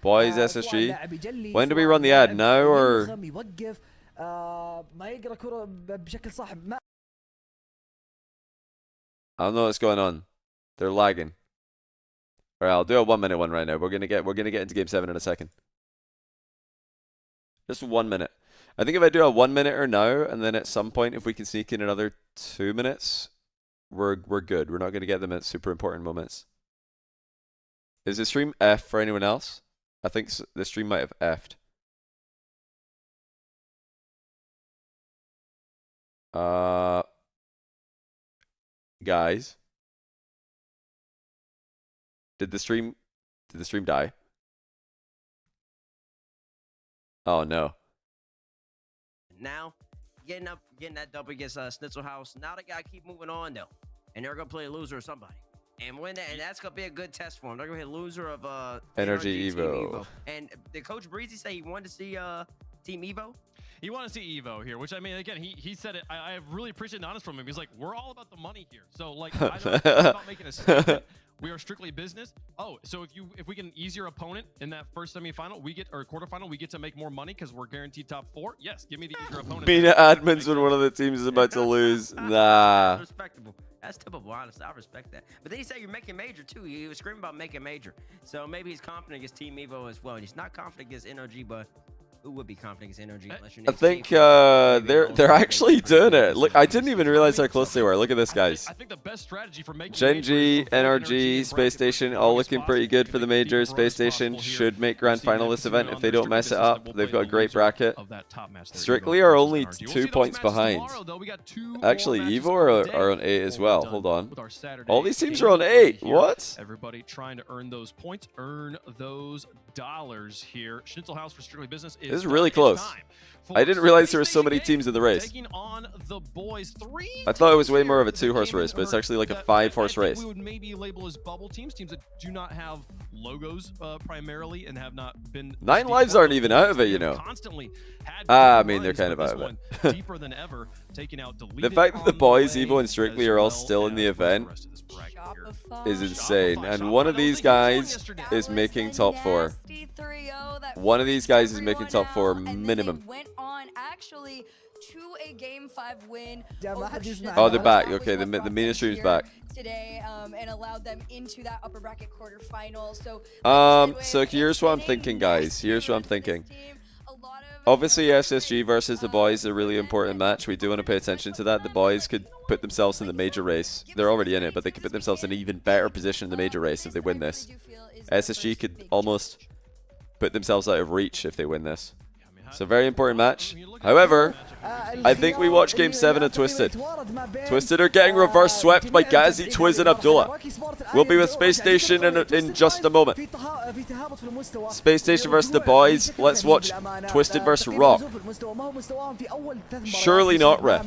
SSG. When do we run the ad? Now or? I don't know what's going on. They're lagging. Alright, I'll do a 1 minute one right now. We're gonna get into game 7 in a second. Just 1 minute. I think if I do a 1 minute or now, and then at some point if we can sneak in another 2 minutes, we're good. We're not gonna get them at super important moments. Is the stream F for anyone else? I think the stream might have F'd. Guys. Did the stream die? Oh no. Now, getting that dub against Schnitzel House. Now they gotta keep moving on though, and they're gonna play a loser or somebody. And when that, and that's gonna be a good test for them. They're gonna hit loser of NRG Team Evo. And did Coach Breezy say he wanted to see Team Evo? He wanted to see Evo here, which I mean, again, he said it. I really appreciate and honest from him. He's like, we're all about the money here. So like, I don't care about making a statement. We are strictly business. Oh, so if we get an easier opponent in that first semifinal, or quarterfinal, we get to make more money because we're guaranteed top 4. Yes, give me the easier opponent. Mina admins when one of the teams is about to lose. Nah. That's respectable. That's typical, honestly. I respect that. But then he said you're making major too. He was screaming about making major. So maybe he's confident against Team Evo as well. And he's not confident against NRG, but who would be confident against NRG unless you're I think they're actually doing it. Look, I didn't even realize how close they were. Look at this, guys. I think the best strategy for making Genji, NRG, Space Station, all looking pretty good for the majors. Space Station should make grand final this event if they don't mess it up. They've got a great bracket. Strictly are only 2 points behind. Actually, Evo are on 8 as well. Hold on. All these teams are on 8. What? Everybody trying to earn those points, earn those dollars here. Schnitzel House for Strictly Business This is really close. I didn't realize there were so many teams in the race. I thought it was way more of a 2-horse race, but it's actually like a 5-horse race. We would maybe label as bubble teams that do not have logos primarily and have not been. 9 lives aren't even out of it, you know. I mean, they're kind of out of it. Deeper than ever, taking out the fact that the boys, Evo and Strictly, are all still in the event is insane. And one of these guys is making top 4. One of these guys is making top 4 minimum. Went on actually to a game 5 win. Oh, they're back. Okay, the Mina stream's back. Today, and allowed them into that upper bracket quarterfinal. So here's what I'm thinking, guys. Here's what I'm thinking. Obviously, SSG versus the boys is a really important match. We do want to pay attention to that. The boys could put themselves in the major race. They're already in it, but they could put themselves in an even better position in the major race if they win this. SSG could almost put themselves out of reach if they win this. So very important match. However, I think we watch Game 7 of Twisted. Twisted are getting reverse swept by Gazi, Twiz, and Abdullah. We'll be with Space Station in just a moment. Space Station versus the boys. Let's watch Twisted versus Rock. Surely not, ref.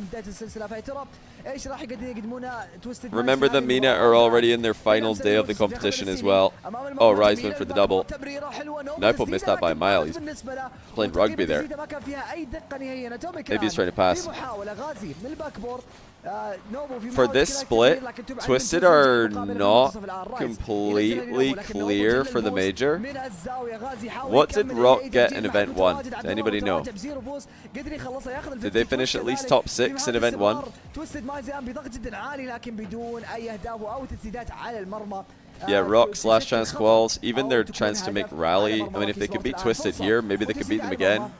Remember that Mina are already in their final day of the competition as well. Oh, Rise went for the double. Naupo missed that by a mile. He's playing rugby there. Maybe he's trying to pass. For this split, Twisted are not completely clear for the major? What did Rock get in Event 1? Does anybody know? Did they finish at least top 6 in Event 1? Yeah, Rock's last chance quals, even their chance to make rally. I mean, if they could beat Twisted here, maybe they could beat them again.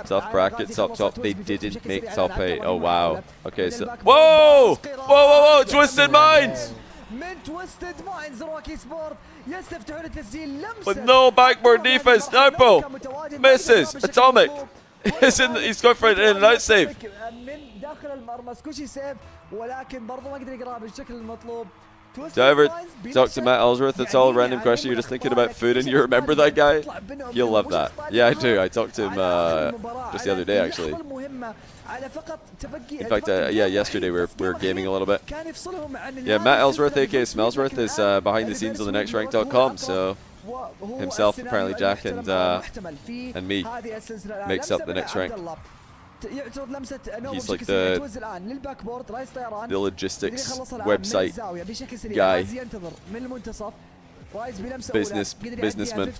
Tough bracket, top. They didn't make top 8. Oh, wow. Okay, so... Whoa! Whoa! Twisted Minds! With no backboard defense, Napo misses. Atomic. He's going for an in and out save. Did I ever talk to Matt Ellsworth at all? Random question, you're just thinking about food and you remember that guy? You'll love that. Yeah, I do. I talked to him just the other day, actually. In fact, yeah, yesterday we were gaming a little bit. Yeah, Matt Ellsworth, aka Smellsworth, is behind the scenes on the nextrank.com, so himself, apparently Jack, and me makes up the next rank. He's like the logistics website guy. Businessman.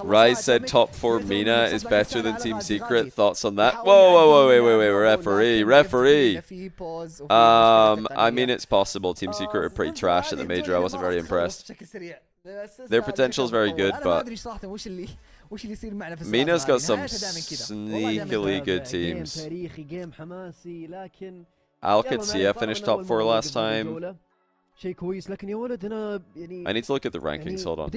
Rise said top 4 Mina is better than Team Secret. Thoughts on that? Whoa, wait, referee. I mean, it's possible. Team Secret are pretty trash at the major. I wasn't very impressed. Their potential is very good, but Mina's got some sneakily good teams. Al-Qadsiya finished top 4 last time. I need to look at the rankings, hold on.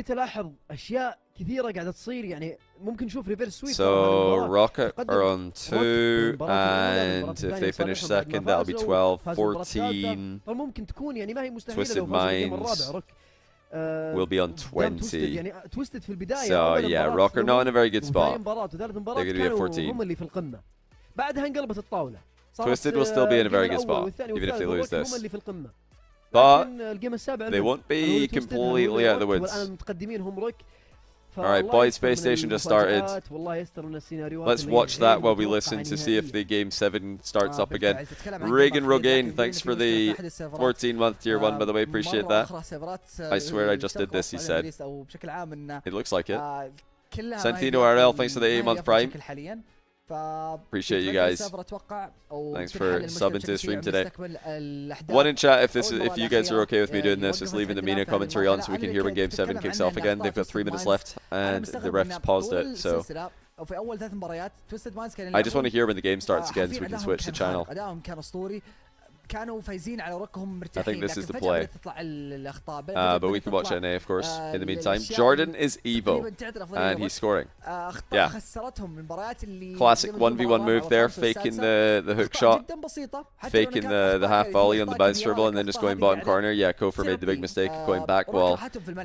So Rocket are on 2, and if they finish second, that'll be 12, 14. Twisted Minds will be on 20. So yeah, Rock are not in a very good spot. They're going to be at 14. Twisted will still be in a very good spot, even if they lose this. But they won't be completely out of the woods. Alright, boys, Space Station just started. Let's watch that while we listen to see if the Game 7 starts up again. Reagan Rogaine, thanks for the 14-month tier 1, by the way, appreciate that. I swear I just did this, he said. It looks like it. Santino RL, thanks for the 8-month prime. Appreciate you guys. Thanks for subbing to the stream today. One in chat if you guys are okay with me doing this, just leaving the Mina commentary on so we can hear when Game 7 kicks off again. They've got 3 minutes left and the refs paused it, so I just want to hear when the game starts again so we can switch the channel. I think this is the play. But we can watch NA, of course, in the meantime. Jordan is Evo, and he's scoring. Yeah. Classic 1v1 move there, faking the hook shot, faking the half volley on the bounce dribble, and then just going bottom corner. Yeah, Kofor made the big mistake of going back wall.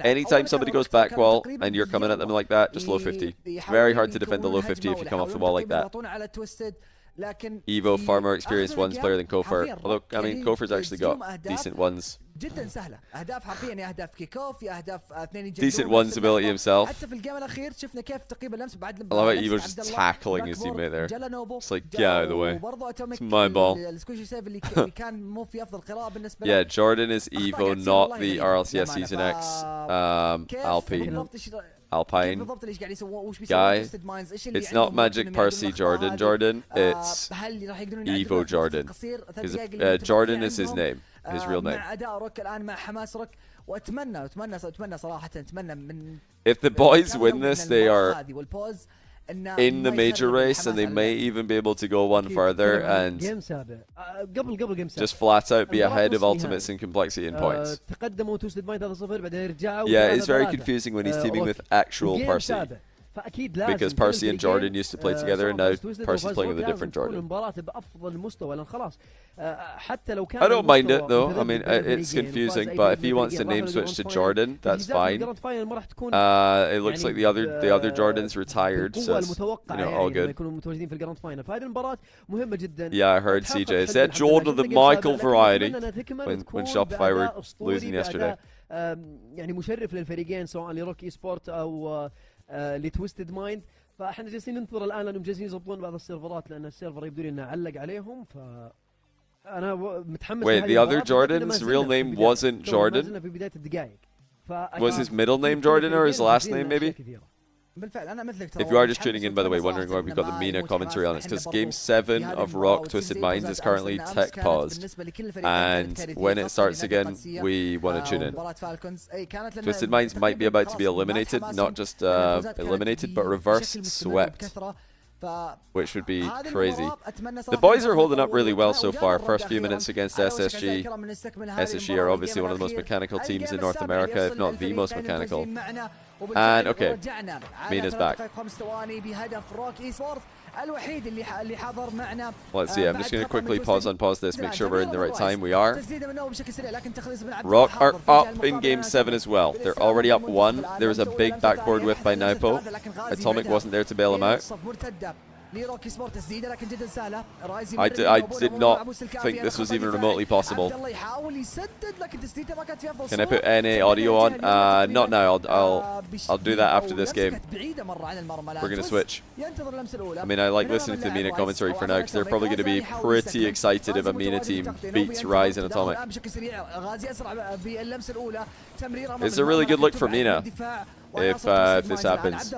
Anytime somebody goes back wall and you're coming at them like that, just low 50. It's very hard to defend the low 50 if you come off the wall like that. Evo, far more experienced ones player than Kofor. Although, I mean, Kofor's actually got decent ones. Decent ones ability himself. I love how Evo's just tackling his teammate there. It's like, get out of the way. It's my ball. Yeah, Jordan is Evo, not the RLCS Season X Alpine guy. It's not Magic Parsi Jordan, it's Evo Jordan. Jordan is his name, his real name. If the boys win this, they are in the major race and they may even be able to go one further and just flat out be ahead of Ultimates in complexity and points. Yeah, it's very confusing when he's teaming with actual Parsi, because Parsi and Jordan used to play together and now Parsi's playing with a different Jordan. I don't mind it though, I mean it's confusing, but if he wants to name switch to Jordan, that's fine. It looks like the other Jordan's retired, so it's, you know, all good. Yeah, I heard CJ said Jordan the Michael variety when Shopify were losing yesterday. يعني مشرف للفريقين سواء لروك اي سبورت او لتويستد مايند، فاحنا جالسين ننتظر الان لانهم جالسين يضبطون بعض السيرفرات لان السيرفر يبدو لي انه علق عليهم، ف Wait, the other Jordan's real name wasn't Jordan? Was his middle name Jordan or his last name maybe? If you are just tuning in, by the way, wondering why we've got the Mina commentary on this, because Game 7 of Rock Twisted Minds is currently tech paused, and when it starts again, we want to tune in. Twisted Minds might be about to be eliminated, not just eliminated, but reverse swept, which would be crazy. The boys are holding up really well so far. First few minutes against SSG. SSG are obviously one of the most mechanical teams in North America, if not the most mechanical. And okay, Mina's back. Let's see, I'm just going to quickly pause this, make sure we're in the right time. We are. Rock are up in Game 7 as well. They're already up 1. There was a big backboard whiff by Naipo. Atomic wasn't there to bail him out. I did not think this was even remotely possible. Can I put NA audio on? Not now. I'll do that after this game. We're going to switch. I mean, I like listening to the Mina commentary for now because they're probably going to be pretty excited if a Mina team beats Rise and Atomic. It's a really good look for Mina if this happens.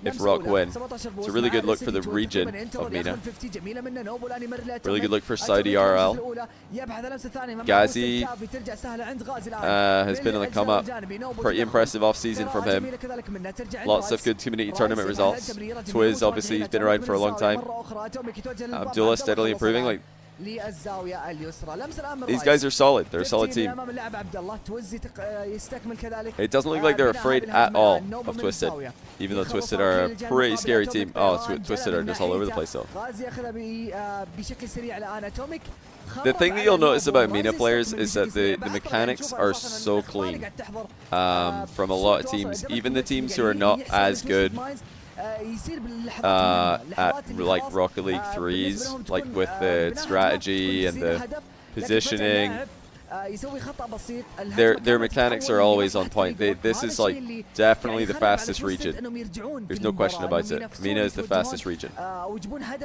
If Rock win. It's a really good look for the region of Mina. Really good look for Saudi RL. Ghazi has been on the come up. Pretty impressive off-season from him. Lots of good community tournament results. Twiz obviously has been around for a long time. Abdullah steadily improving. Like, these guys are solid. They're a solid team. It doesn't look like they're afraid at all of Twisted, even though Twisted are a pretty scary team. Oh, Twisted are just all over the place though. The thing that you'll notice about Mina players is that the mechanics are so clean from a lot of teams. Even the teams who are not as good at like Rocket League 3s, like with the strategy and the positioning, their mechanics are always on point. This is like definitely the fastest region. There's no question about it. Mina is the fastest region.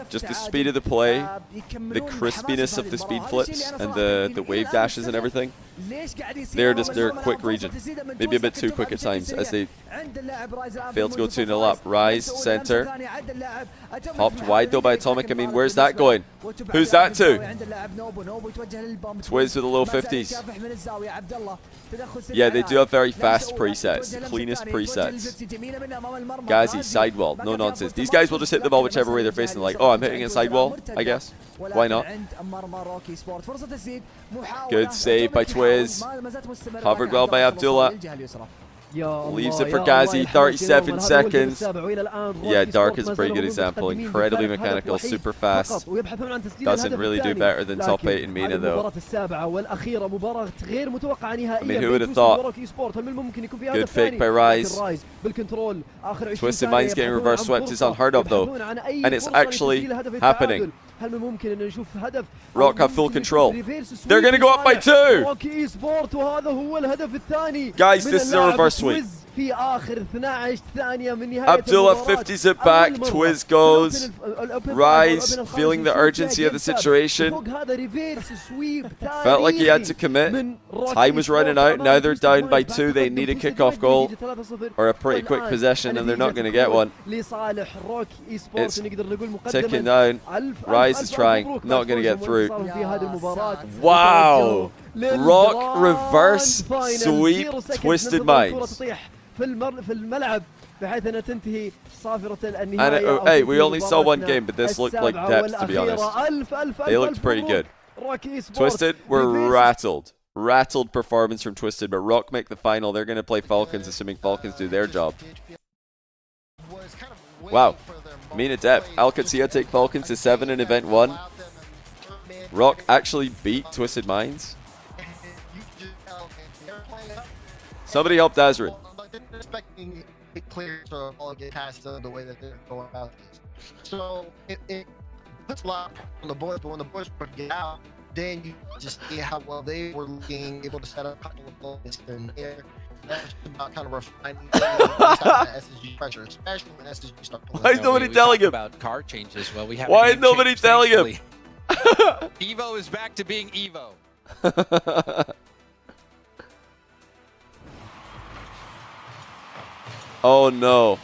Just the speed of the play, the crispiness of the speed flips, and the wave dashes and everything. They're a quick region. Maybe a bit too quick at times as they fail to go 2-0 up. Rise, center. Hopped wide though by Atomic. I mean, where's that going? Who's that to? Twiz with a low 50s. Yeah, they do have very fast presets. The cleanest presets. Ghazi, sidewall. No nonsense. These guys will just hit the ball whichever way they're facing. Like, oh, I'm hitting a sidewall, I guess. Why not? Good save by Twiz. Covered well by Abdullah. Leaves it for Ghazi, 37 seconds. Yeah, Dark is a pretty good example. Incredibly mechanical, super fast. Doesn't really do better than top 8 in Mina though. I mean, who would have thought? Good fake by Rise. Twisted Minds getting reverse swept is unheard of though. And it's actually happening. Rock have full control. They're going to go up by 2. Guys, this is a reverse sweep. Abdullah 50s it back. Twiz goes. Rise feeling the urgency of the situation. Felt like he had to commit. Time was running out. Now they're down by 2. They need a kickoff goal or a pretty quick possession, and they're not going to get one. It's ticking down. Rise is trying. Not going to get through. Wow. Rock reverse sweep Twisted Minds. And hey, we only saw one game, but this looked like depth, to be honest. They looked pretty good. Twisted were rattled. Rattled performance from Twisted, but Rock make the final. They're going to play Falcons, assuming Falcons do their job. Wow. Mina depth. Alcatia take Falcons to 7 in Event 1. Rock actually beat Twisted Minds. Somebody help Azrin. Expecting it clear to all get past the way that they're going about this. So it puts a lot on the boys, but when the boys get out, then you just see how well they were looking, able to set up a couple of goals in there. That's about kind of refining SSG pressure, especially when SSG start pulling. Why is nobody telling him about car changes? Well, we have. Why is nobody telling him? Evo is back to being Evo. Oh no.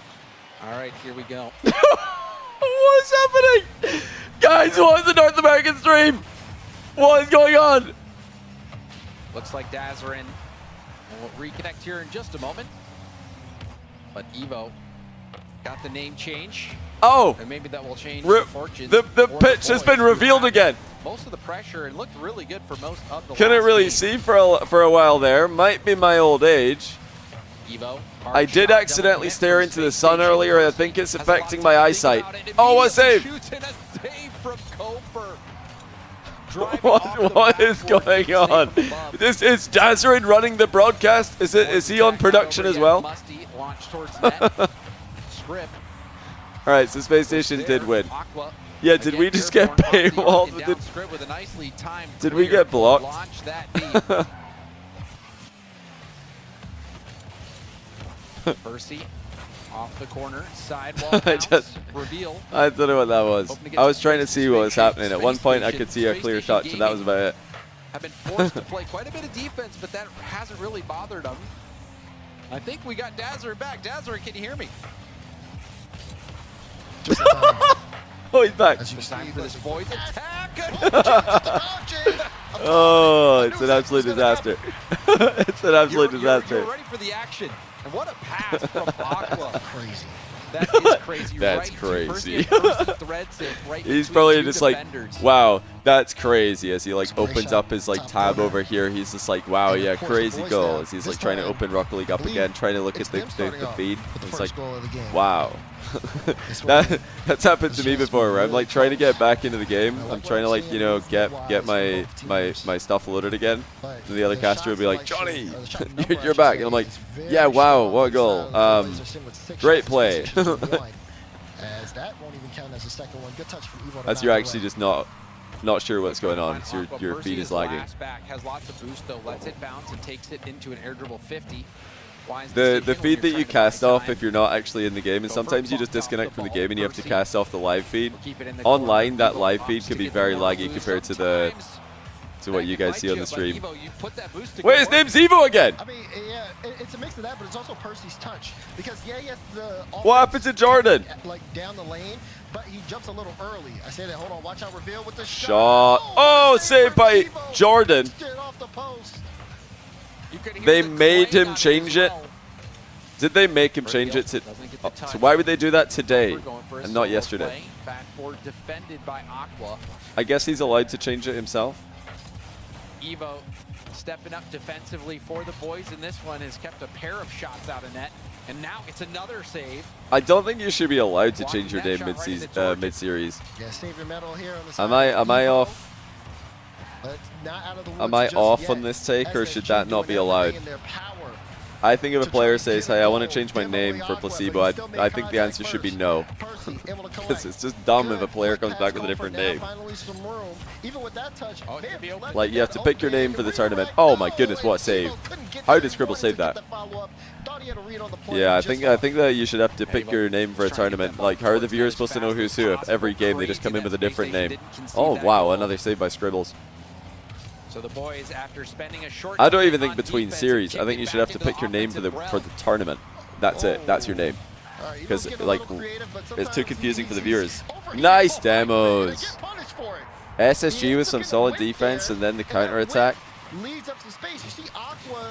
All right, here we go. What's happening? Guys, what is the North American stream? What is going on? Looks like Dazarin will reconnect here in just a moment. But Evo got the name change. Oh, And maybe that will change fortunes. the for pitch has boys been who revealed had again. Most of the pressure and looked really good for most of the Couldn't last really game. see for a while there. Might be my old age. Evo, I did accidentally stare into the sun earlier. I think it's affecting my eyesight. Oh, what a save! Shoots in a save from Kofer. Driving What off the what is backboard, going save on? from above. Is Dazarin running the broadcast? Is he on production as well? Musty launched towards net. Script. All right, so Space Station did win. Aqua. Yeah, did we just get paywalled? Did we get blocked? Launch that deep. Percy off the corner, sidewall bounce, reveal. I don't know what that was. I was trying to see what was happening. At one point, I could see a clear touch, and that was about it. Have been forced to play quite a bit of defense, but that hasn't really bothered them. I think we got Dazzler back. Dazzler, can you hear me? Just in time. Oh, he's back. As you It's see, time for this but- boys attack. Oh, it's an absolute disaster. It's an absolute disaster. You're ready for the action. And what a pass from Aqua. Crazy. That is crazy. That's right crazy. To Percy and threads it right He's between probably two just defenders. like, wow, that's crazy. As he like Great opens shot. up his like Top tab corner. over here, he's just like, wow, And of yeah, course, crazy the boys goal. now, As he's this like trying to time, open Rocket League up believe again, trying to look at it's the them starting off feed. with the It's first like, goal of the game. wow. This one, That's happened to me just before where I'm like trying to get close. back into the game. I like I'm what trying to I'm like, seeing you know, with get wise my from both my teams. my stuff loaded again. But And the other the caster will be like, shots Johnny, the shot number, I you're should back. say, And I'm like, is very yeah, wow, strong. what a goal. The Blazers are sitting with 6 Great shots, play. 6 to 1, as that won't even count as a second one. Good touch from Evo to That's knock you're it actually away. just not sure what's going on. So Aqua, your Percy feed is lagging. last back, has lots of boost though, lets it bounce and takes it into an air dribble 50. Wise The decision when feed you're that you trying to cast buy off time. if you're not actually in the game, and Go sometimes you for just bump off disconnect the from the ball. game and you have to Percy cast off the live feed. We'll keep it in the Online, corner. that Evo live opts feed to could be get very the ball laggy loose. compared to Sometimes what you Beckett guys see on the likes you, stream. but Evo, you put that boost to Wait, good his work. name's Evo again. I mean, yeah, it's a mix of that, but it's also Percy's touch. Because, yeah, he has the What happened to Jordan? like down the lane, but he jumps a little early. I say that, hold on, watch out, reveal with the Shot. shot. Oh, saved for by Evo. Jordan. Get off the post. You could hear They the made clang him on it change as it. well. Did they make him change it to? Doesn't get the Oh, so touch. why would they do that today We're going for a and not solo yesterday? play. Backboard defended by Aqua. I guess he's allowed to change it himself. Evo stepping up defensively for the boys in this one has kept a pair of shots out of net. And now it's another save. I don't think you should be allowed to Blocking change your that name shot right in mid-season, its origin. mid-series. Yeah, save your medal here on the side. Am I Evo, off? but it's not out of the Am woods I just off yet. on this take, or should SSG that not doing be allowed? everything in their power. I think if a to player try to says, get a "Hey, I want to goal, change my give name away for Aqua, but placebo," he still made I think the contact answer should be first. no. Percy able to Because collect. it's just dumb if a Good player flick comes back pass, with a different Goldberg name. now, finally some room. Even with that touch, Oh, it's gonna be open. Like, you have to pick your name for the tournament. Oh my goodness, what a save. How did Scribble save that? Yeah, I think that you should have to pick your name for a tournament. Like, how are the viewers supposed to know who's who if every game they just come in with a different name? Oh wow, another save by Scribbles. So the boys, after spending a short I don't time even think on between defense, series. I kicked think it you should back have to into pick your name for the offensive tournament. That's it. That's your name. Because like it's too confusing for the viewers. Nice demos. SSG with some solid defense and then the counter attack.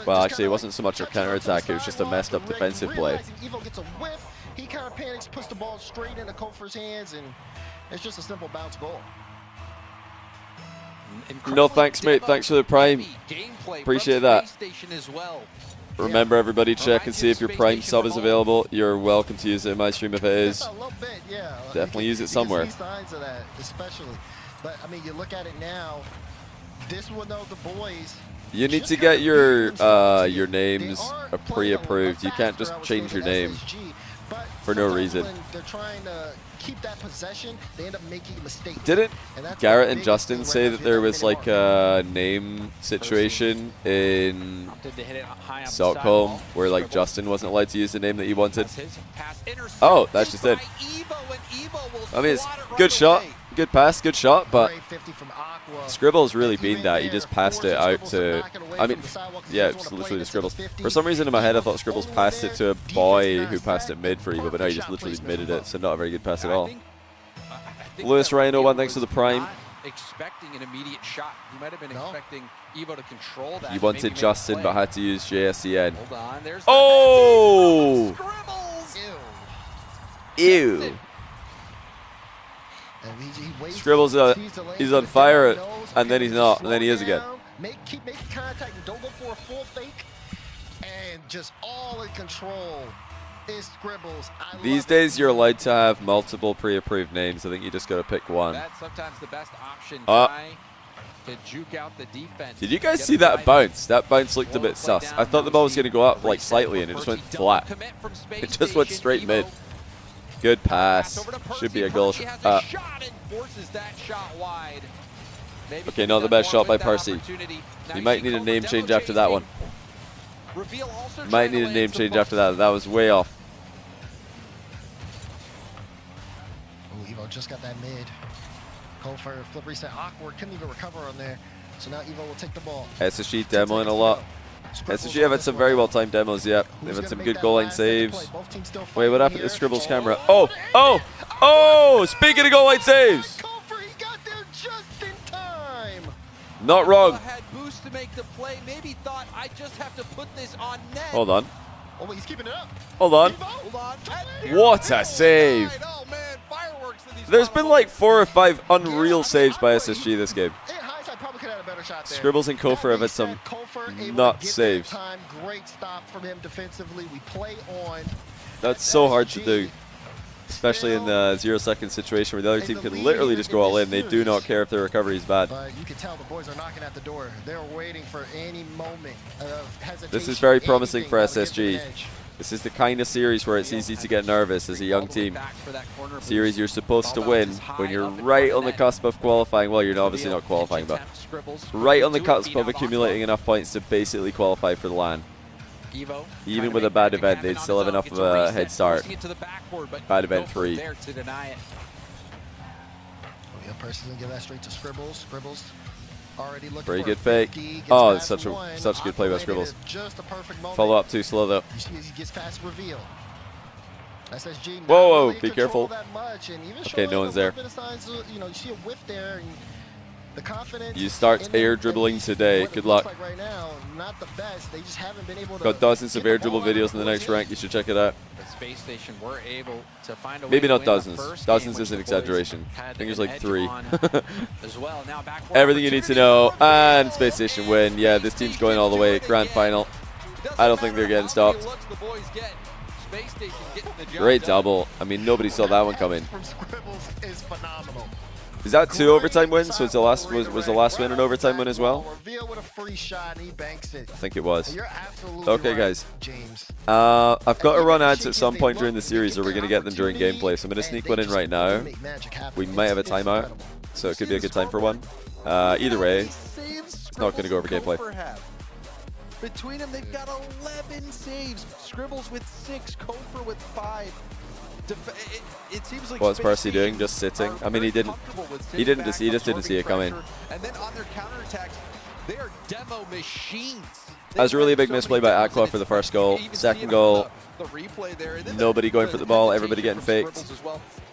Well, actually, it wasn't so much a counter attack. It was just a messed up defensive play. Evo gets a whiff. He kind of panics, puts the ball straight into Kofer's hands, and it's just a simple bounce goal. No thanks, mate. Thanks for the Prime. Appreciate that. Remember, everybody, check and see if your Prime sub is available. You're welcome to use it in my stream if it is. A little bit, yeah. Definitely use it You can somewhere. see signs of that, especially. But I mean, you look at it now. This one, though, the boys. You need just to kinda get beat themselves. your They names are pre-approved. playing You a can't faster, just I would change say, your than name SSG, but for no sometimes reason. when they're trying to keep that possession, they end up making mistakes. Didn't And that's Garrett the and biggest Justin thing say right that now, there is was getting like a name situation in Stockholm where like Justin wasn't allowed to use the name that he wanted? Oh, that's just it. I mean, it's good shot. good pass, good shot, but Great 50 from Aqua. Scribbles really Even beat that. He there, just passed it forcing out Scribbles to. knock it away I from mean, the sidewalk 'cause he yeah, doesn't it's wanna literally play the this to Scribbles. 50. For some reason in my head, I thought Evo's Scribbles only passed it there. to a Defense boy not who passed it stacked. mid for Evo, but no, he just Perfect literally shot mided placement it. So not a very good pass at I all. think Lewis that Rhino, Evo one thanks for was the prime. not expecting an immediate shot. He might have been No. expecting Evo to control that. He and maybe wanted make a Justin, play. but had to use JSCN. Hold on, there's the Oh! hesitation from Scribbles. Ew. Ew. And he waits, Scribbles, sees the lane, he's gets on it fire, down, knows, and then okay, he's not, and slow then he is again. down, keep making contact, and don't go for a full fake, and just all in control is Scribbles. I These love days, it. you're allowed to have multiple pre-approved names. I think you just got to pick one. That's sometimes the best option. Uh, Try to juke out the defense. Did you guys Get see a that drive. bounce? That bounce looked a Well bit played sus. down. I thought the Now ball we was going to see go up a like reset slightly, for and it just Percy. went Double flat. commit from Space It just went Station. straight Evo mid. Good pass pass. over to Percy. Should be a goal. Percy has a shot and forces that shot wide. Maybe Okay, could not be the done best more shot by with that Percy. opportunity. Now You you might see need a Cobra name Demo change after that one. chasing. Reveal also Might trying to need a land name some change bucks. after that. That was way off. Oh, Evo just got that mid. Cole for flip reset. Awkward. Couldn't even recover on there. So now Evo will take the ball. SSG 10 demoing seconds a to lot. go. Scribbles SSG have on had this some one. very well-timed demos, yeah. They've Who's had gonna some make good that goal line last second saves. play? Both teams still Wait, what fighting happened to here. Scribbles' Oh, camera? oh, Oh! Oh! Speaking of goal line saves! Kofer, he got there just in time. Not wrong. Had boost to make the play. Maybe thought I just have to put this on net. Hold on. Oh, wait, he's keeping it up. Hold on. Evo? Hold on. What a save! Oh man, fireworks in these There's final been like moments. 4 or 5 unreal saves by SSG this game. In hindsight, probably could have had a better shot there. Scribbles and Kofer have had some nuts saves. Time. Great stop from him defensively. We play on. That's so hard to do. Especially in the 0-second situation where the other team can literally just go all in. They do not care if their recovery is bad. But you can tell the boys are knocking at the door. They're waiting for any moment of hesitation. This is very promising anything for that would give them SSG. an edge. This is the kind of series where it's easy to get nervous as a young team. Series you're supposed to win when you're right on the cusp of qualifying. Well, you're obviously not qualifying, but right on the cusp of accumulating enough points to basically qualify for the LAN. Even with a bad event, they'd still have enough of a head start. Bad event 3. Oh, yeah, Percy's gonna give that straight to Scribbles. Scribbles already looking Very for good a fake. 50, gets Oh, it's past such a one. good play by Aqua Scribbles. landed at just a perfect moment. Follow up too slow though. You see as he gets past reveal. SSG not Whoa, really in be control careful. that much, and even Okay, showing no a one's little there. bit of signs of, you know, you see a whiff there, and the confidence. You start in them, air at dribbling least today. what it Good looks luck. like right now, not the best. They just haven't been able to Got dozens of get air the dribble ball out videos in the of next rank. You should check it out. The space station were able to find a way Maybe to not win the dozens. first Dozens game, is an which the boys exaggeration. I had think there's an like edge 3. on as well. Now backward Everything you need to know. And Space Station win. Yeah, this team's going all the way. Grand final. I don't think they're getting stopped. Great double. I mean, nobody saw that one coming. From Scribbles is phenomenal. Is that 2 overtime wins? Was the last win an overtime win as well? Reveal with a free shot, and he banks it. I think it was. You're absolutely Okay, right, guys. James. I've got to run ads at some point during the series, or we're going to get them during gameplay. So I'm going to sneak one in right now. We might have a timeout, so it could be a good time for one. Either way, it's not going to go over gameplay. Between them, they've got 11 saves. Scribbles with 6, Kofer with 5. It seems like What's Space Percy doing? Station Just sitting. are I mean, he very didn't. comfortable with He sitting didn't back, just. He just didn't see it absorbing coming. pressure. And then on their counterattacks, they are demo machines. That was really a big misplay by Aqua for the first goal. Second goal, nobody going for the ball. Everybody getting faked.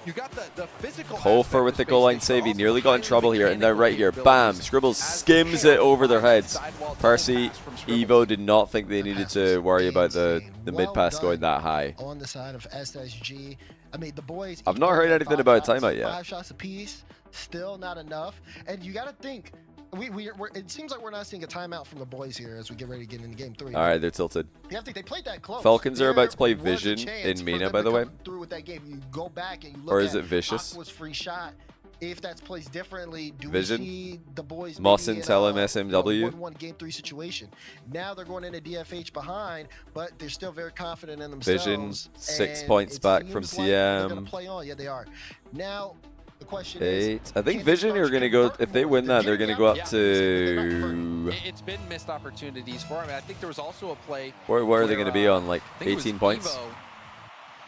You got the physical Kofer with the goal line save. He nearly got in trouble here, and they're right here. Bam! Scribbles skims it over their heads. Percy, Evo did not think they needed to worry about the mid pass going that high. On the side of SSG, I mean the boys. I've not heard anything about a timeout yet. 5 shots apiece, still not enough. And you got to think, it seems like we're not seeing a timeout from the boys here as we get ready to get into game 3. All right, they're tilted. You have to think they played that close. Falcons are about to play There was a Vision chance in for Mina, them by to the way. come through with that game. You go back and you look Or is at it Vicious? Aqua's free shot. If that's placed differently, do Vision? we see the boys Mawson, maybe in tell a, him SMW. 1-1 game 3 situation? Now they're going into DFH behind, but they're still very confident in themselves. Vision, 6 and points it back from seems like they're gonna CM. play on. Yeah, they are. Now the question 8. is, I think can they Vision start are going to go. convert If they more? win that, they're going to go up Yeah. to. It's been missed opportunities for him. I think there was also a play. Where are they where, going to be on? Like I think it was 18 points? Evo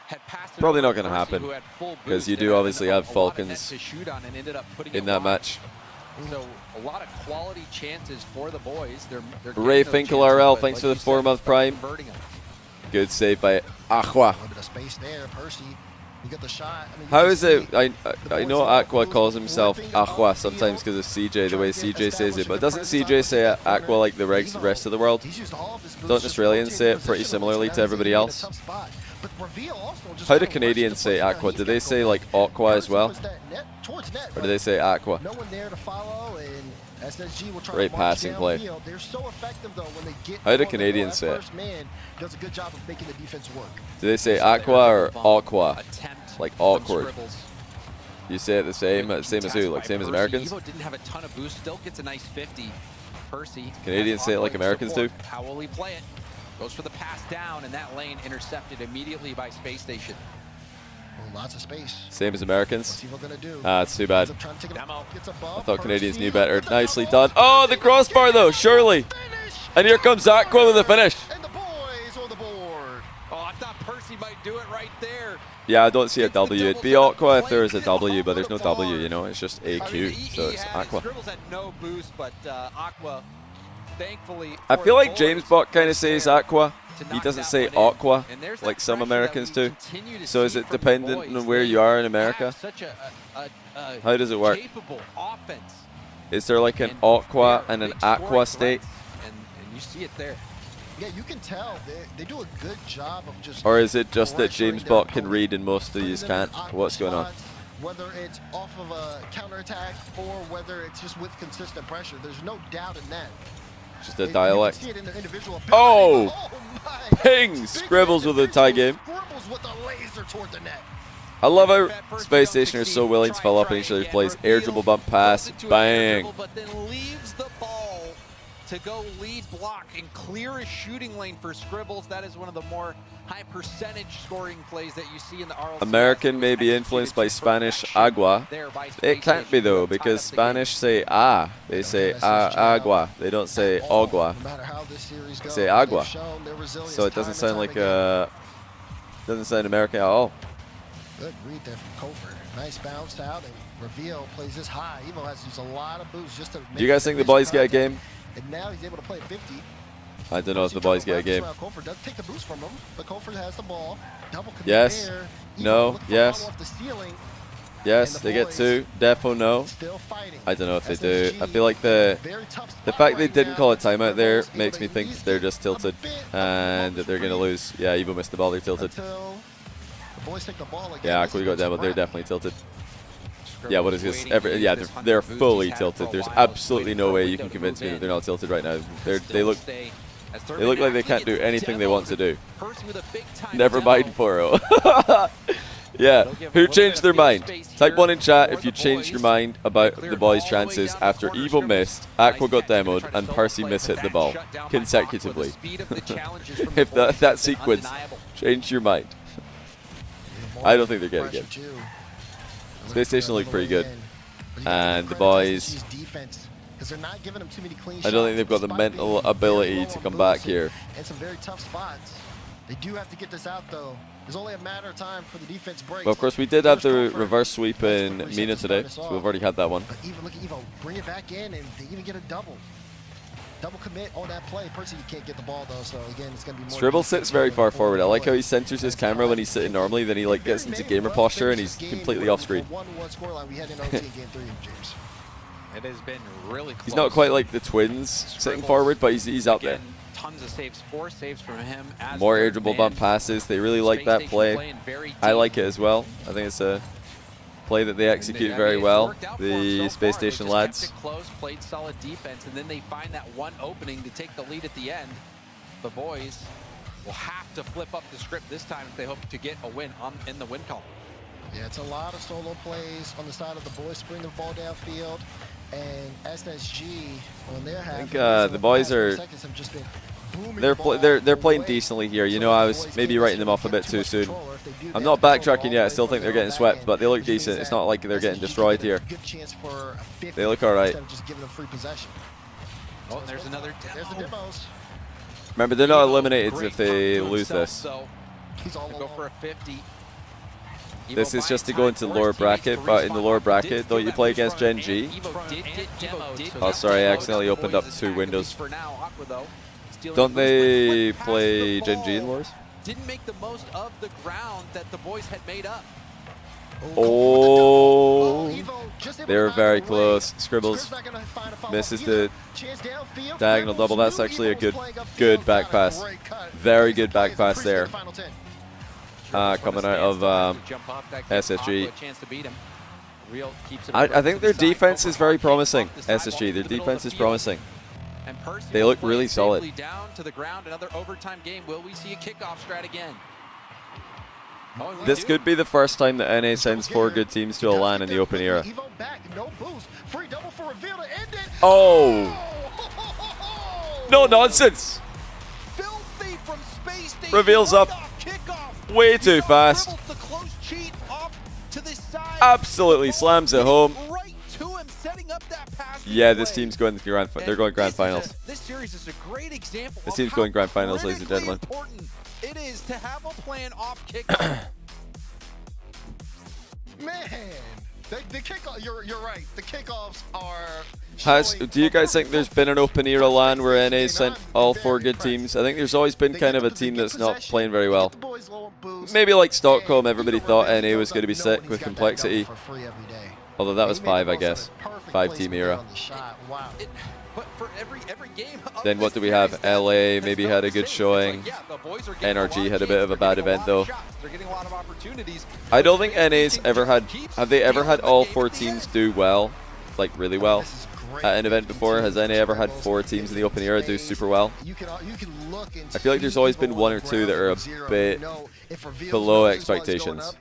had passed it Probably over not to gonna Percy, happen, who had full 'cause boost you and do had obviously have a lot of Falcons net to shoot on and ended up putting in it that wide. match. So a lot of quality chances for the boys. They're Ray getting those Finkel chances, RL, but thanks like for the you said, 4-month prime. converting them. Good save by Aqua. A little bit of space there, Percy. You got the shot. I mean, you How can is see it? I boys know are Aqua close calls to himself flipping Aqua upfield, sometimes because of CJ, the trying way to get CJ says it, established but a doesn't presence on CJ the say second Aqua corner. like the rest of the world? He's used all of his boosts, Don't just Australians rotating say it pretty position, similarly which to has everybody him in a else? tough spot. But Reveal also just How do kinda rushed Canadians the say push. Aqua? He's Do gotta they go say back. like Aqua as Percy well? puts that net towards net, Or do but they say Aqua? no one there to follow, and SSG will try Great to march passing play. downfield. They're so effective though when they get How do going, Canadians say that it? first man does a good job of making the defense work. Do they say Aqua or Aqua? Attempt Like from awkward. Scribbles. You say it the same as who? Tasked Like by same as Percy. Americans? Evo didn't have a ton of boost, still gets a nice 50. Percy. Canadians has say it like Aqua in Americans do? support. How will he play it? Goes for the pass down, and that lane intercepted immediately by Space Station. Oh, lots of space. Same as Americans? What's Evo gonna do? Ah, it's too bad. Ends up trying to take it Demo. up, gets above. I thought Canadians Percy knew better. with the Nicely double. done. Oh, the crossbar though, surely. Finish! And here comes Aqua with a finish. And the boys on the board. Oh, I thought Percy might do it right there. Yeah, I don't see a It's the W. It'd be double Aqua if play. there was a Get W, off but there's the no W, board. you know? It's just I mean, AQ, so it's Aqua. Scribbles had no boost, but Aqua, thankfully. I for feel the like boys, James Bot kind of was says there Aqua. to He knock doesn't that say one in. Aqua And there's like that some pressure that Americans we do. continue to So is see it from the dependent boys. on where They you are in have America? Such a How does it work? capable offense. Is there like an And Aqua they are and an big scoring Aqua state? threats, and you see it there. Yeah, you can tell they do a good job of just. Or is it just that pressuring James their Bot can opponent, read and most of putting these them in can't? awkward What's going on? spots, whether it's off of a counterattack or whether it's just with consistent pressure, there's no doubt in that. Just a You dialect. can see it in the individual Oh! ability. my. Ping! Big Scribbles with a tie game. Scribbles with a laser toward the net. I love how Space Station are so willing to follow up on each other's plays. Air dribble bump pass, bang. But then leaves the ball to go lead block and clear a shooting lane for Scribbles. That is one of the more high percentage scoring plays that you see in the RLCS. American may be influenced by Spanish agua. It can't be though, because Spanish say they say agua. They don't say agua. No matter how this series goes, Say agua. they've shown their resilience So it time doesn't and sound time like again. doesn't sound American at all. Good read there from Kofer. Nice bounce out, and Reveal plays this high. Evo has to use a lot of boosts just to make Do you guys think the boys get a game? And now he's able to play at 50. I don't know if the boys get a game. Kofer does take the boost from him, but Kofer has the ball. Double commit Yes. there. Evo No. looking for Yes. follow off the ceiling, Yes, And the they get boys two. Defo no. still fighting. I don't know if they do. I SSG, feel like the very tough spot fact they right didn't now. call a timeout there Rebels able makes to me think at least they're get just a tilted bit of and that they're gonna free lose. Yeah, Evo missed the ball. They're tilted. until the boys take the ball again. Yeah, This Aqua is got no demoed. They're scrap. definitely tilted. Yeah, what is this? Yeah, they're fully tilted. There's absolutely no way you can convince me that they're not tilted right now. They look like they can't do anything they want to do. Never mind 4-0. Yeah, who changed their mind? Type 1 in chat if you changed your mind about the boys' chances after Evo missed, Aqua got demoed, and Percy mishit the ball consecutively. If that sequence changed your mind. I don't think they're getting a game. Pressure, too. Space Station looked pretty good. But you gotta And give the credit to boys, SSG's defense, 'cause they're not giving them too many clean I don't think shots they've got the despite mental being very ability low to on come back boosts here. and some very tough spots. They do have to get this out though. There's only a matter of time for the defense breaks. Well, of course, we did have the Here's Kofer. reverse sweep in That's the Mina reset to today, start us so off. we've already had that one. But even look at Evo, bring it back in, and they even get a double. Double commit on that play. Percy, you can't get the ball though, so again, it's gonna be more. Scribble defense sits very going far forward. I like how he forward. centers his camera when he's sitting normally, then he like gets into gamer posture and he's completely off screen. 1-1 scoreline we had in OT in game 3, James. It has been really close. He's not quite like the twins sitting forward, but he's up there. Again, tons of saves, 4 saves from him. As More air third dribble man. bump passes. They really like Space that Station play. playing very I deep. like it as well. I think it's a play that they execute I very mean, it's well. worked out for 'em The so Space far. They Station just lads. kept it close, played solid defense, and then they find that one opening to take the lead at the end. The boys will have to flip up the script this time if they hope to get a win in the win column. Yeah, it's a lot of solo plays on the side of the boys, bring the ball downfield, and SSG on their half. think, the boys are- They're playing decently here. You know, I was maybe writing them off a bit too soon. I'm not backtracking yet. I still think they're getting swept, but they look decent. It's not like they're getting destroyed here. They look all right. Just giving them free possession. Oh, there's another There's the demo. demos. Remember, they're not eliminated Great if they cover to lose himself, this. So He's all to go alone. for a 50. This is just to go into lower bracket, but in the lower bracket, don't you play against Gen G? Oh, sorry, I accidentally opened up 2 windows. Don't they play Gen G in lowers? Didn't make the most of the ground that the boys had made up. Oh, they were very close. Scribbles misses the diagonal double. That's actually a good back pass. Very good back pass there. Coming out of SSG. I think their defense is very promising. SSG, their defense is promising. They look really solid. Down to the ground, another overtime game. Will we see a kickoff strat again? This could be the first time that NA sends 4 good teams to a LAN in the open era. Oh! No nonsense! Reveals up way too fast. Absolutely slams it home. Yeah, this team's going to they're going grand finals. This series is a great example. This team's going grand finals, ladies and gentlemen. It is to have a plan off kickoff. Man, the kickoff. You're right. The kickoffs are. Do you guys think there's been an open era LAN where NA sent all 4 good teams? I think there's always been kind of a team that's not playing very well. Maybe like Stockholm, everybody thought NA was going to be sick with complexity. Although that was 5, I guess. 5-team era. But for every game, then what do we have? LA maybe had a good showing. NRG had a bit of a bad event though. I don't think NA's ever had. Have they ever had all 4 teams do well, like really well, at an event before? Has NA ever had 4 teams in the open era do super well? I feel like there's always been 1 or 2 that are a bit below expectations.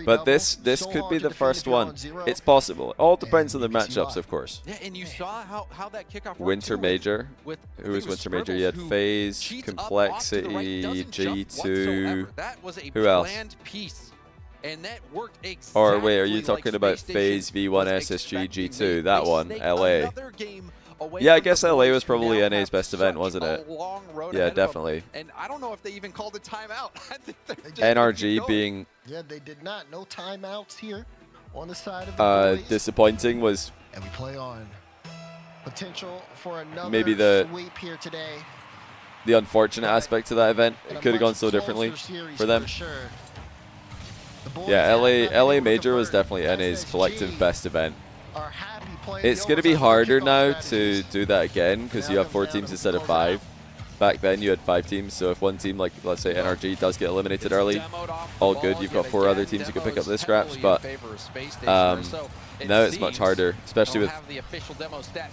But this could be the first one. It's possible. It all depends on the matchups, of course. Yeah, and you saw how that kickoff Winter Major. Who was Winter Major? You had FaZe, Complexity, G2. Who else? And that worked exactly. Or wait, are you talking about FaZe, V1, SSG, G2? That one, LA. Yeah, I guess LA was probably NA's best event, wasn't it? Yeah, definitely. And I don't know if they even called a timeout. NRG being yeah, they did not. No timeouts here on the side of the boys. Disappointing was and we play on potential for another maybe the sweep here today. The unfortunate aspect to that event. It could have gone so differently for them. Yeah, LA Major was definitely NA's collective best event. It's going to be harder now to do that again because you have 4 teams instead of 5. Back then you had 5 teams, so if one team, like let's say NRG, does get eliminated early, all good. You've got 4 other teams who can pick up the scraps, but now it's much harder, especially with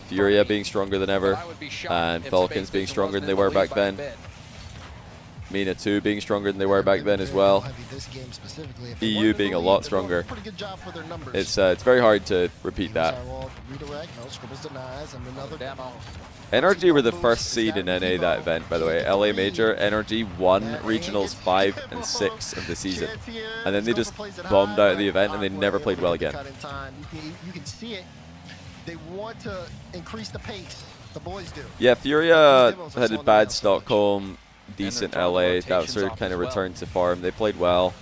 Furia being stronger than ever and Falcons being stronger than they were back then. Mina 2 being stronger than they were back then as well. EU being a lot stronger. It's very hard to repeat that. NRG were the first seed in NA that event, by the way. LA Major, NRG won Regionals 5 and 6 of the season. And then they just bombed out of the event and they never played well again. You can see it. They want to increase the pace. The boys do. Yeah, Furia had a bad Stockholm, decent LA. That was their kind of return to form. They played well.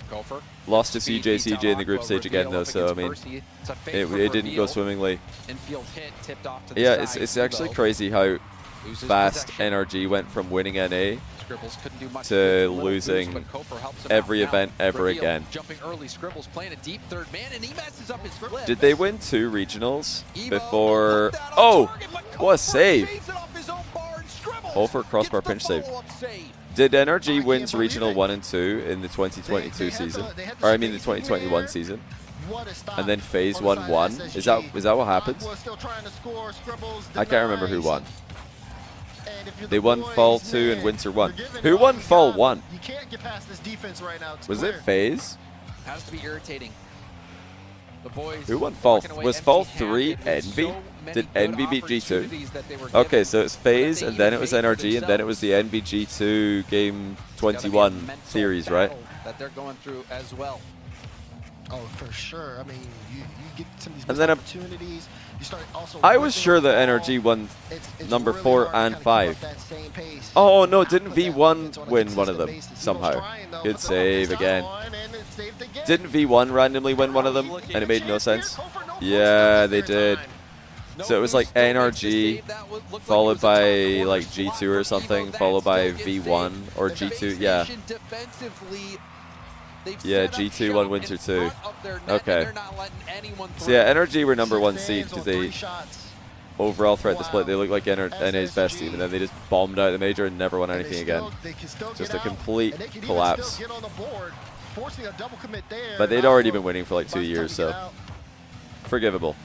Lost to CJ in the group stage again though, so I mean, it didn't go swimmingly. Yeah, it's actually crazy how fast NRG went from winning NA to losing every event ever again. Did they win 2 regionals before? Oh, what a save! Over crossbar pinch save. Did NRG wins Regional 1 and 2 in the 2022 season? Or I mean the 2021 season? And then FaZe won 1? Is that what happened? I can't remember who won. They won Fall 2 and Winter 1. Who won Fall 1? Was it FaZe? Has to be irritating. The boys Who won Fall? Was Fall 3 Envy? Did Envy beat G2? Okay, so it's FaZe, and then it was NRG, and then it was the Envy G2 Game 21 series, right? That they're going through as well. Oh, for sure. I mean, you get some of these and then opportunities. You start also I was sure that NRG won number 4 and 5. Oh no, didn't V1 win one of them somehow? Good save again. save the game. Didn't V1 randomly win one of them, and it made no sense? Yeah, they did. So it was like NRG, followed by like G2 or something, followed by V1 or G2, yeah. Yeah, G2 won Winter 2. Okay. So yeah, NRG were #1 seed because they overall throughout the split, they looked like NA's best team, and then they just bombed out the major and never won anything again. Just a complete collapse. But they'd already been winning for like 2 years, so forgivable.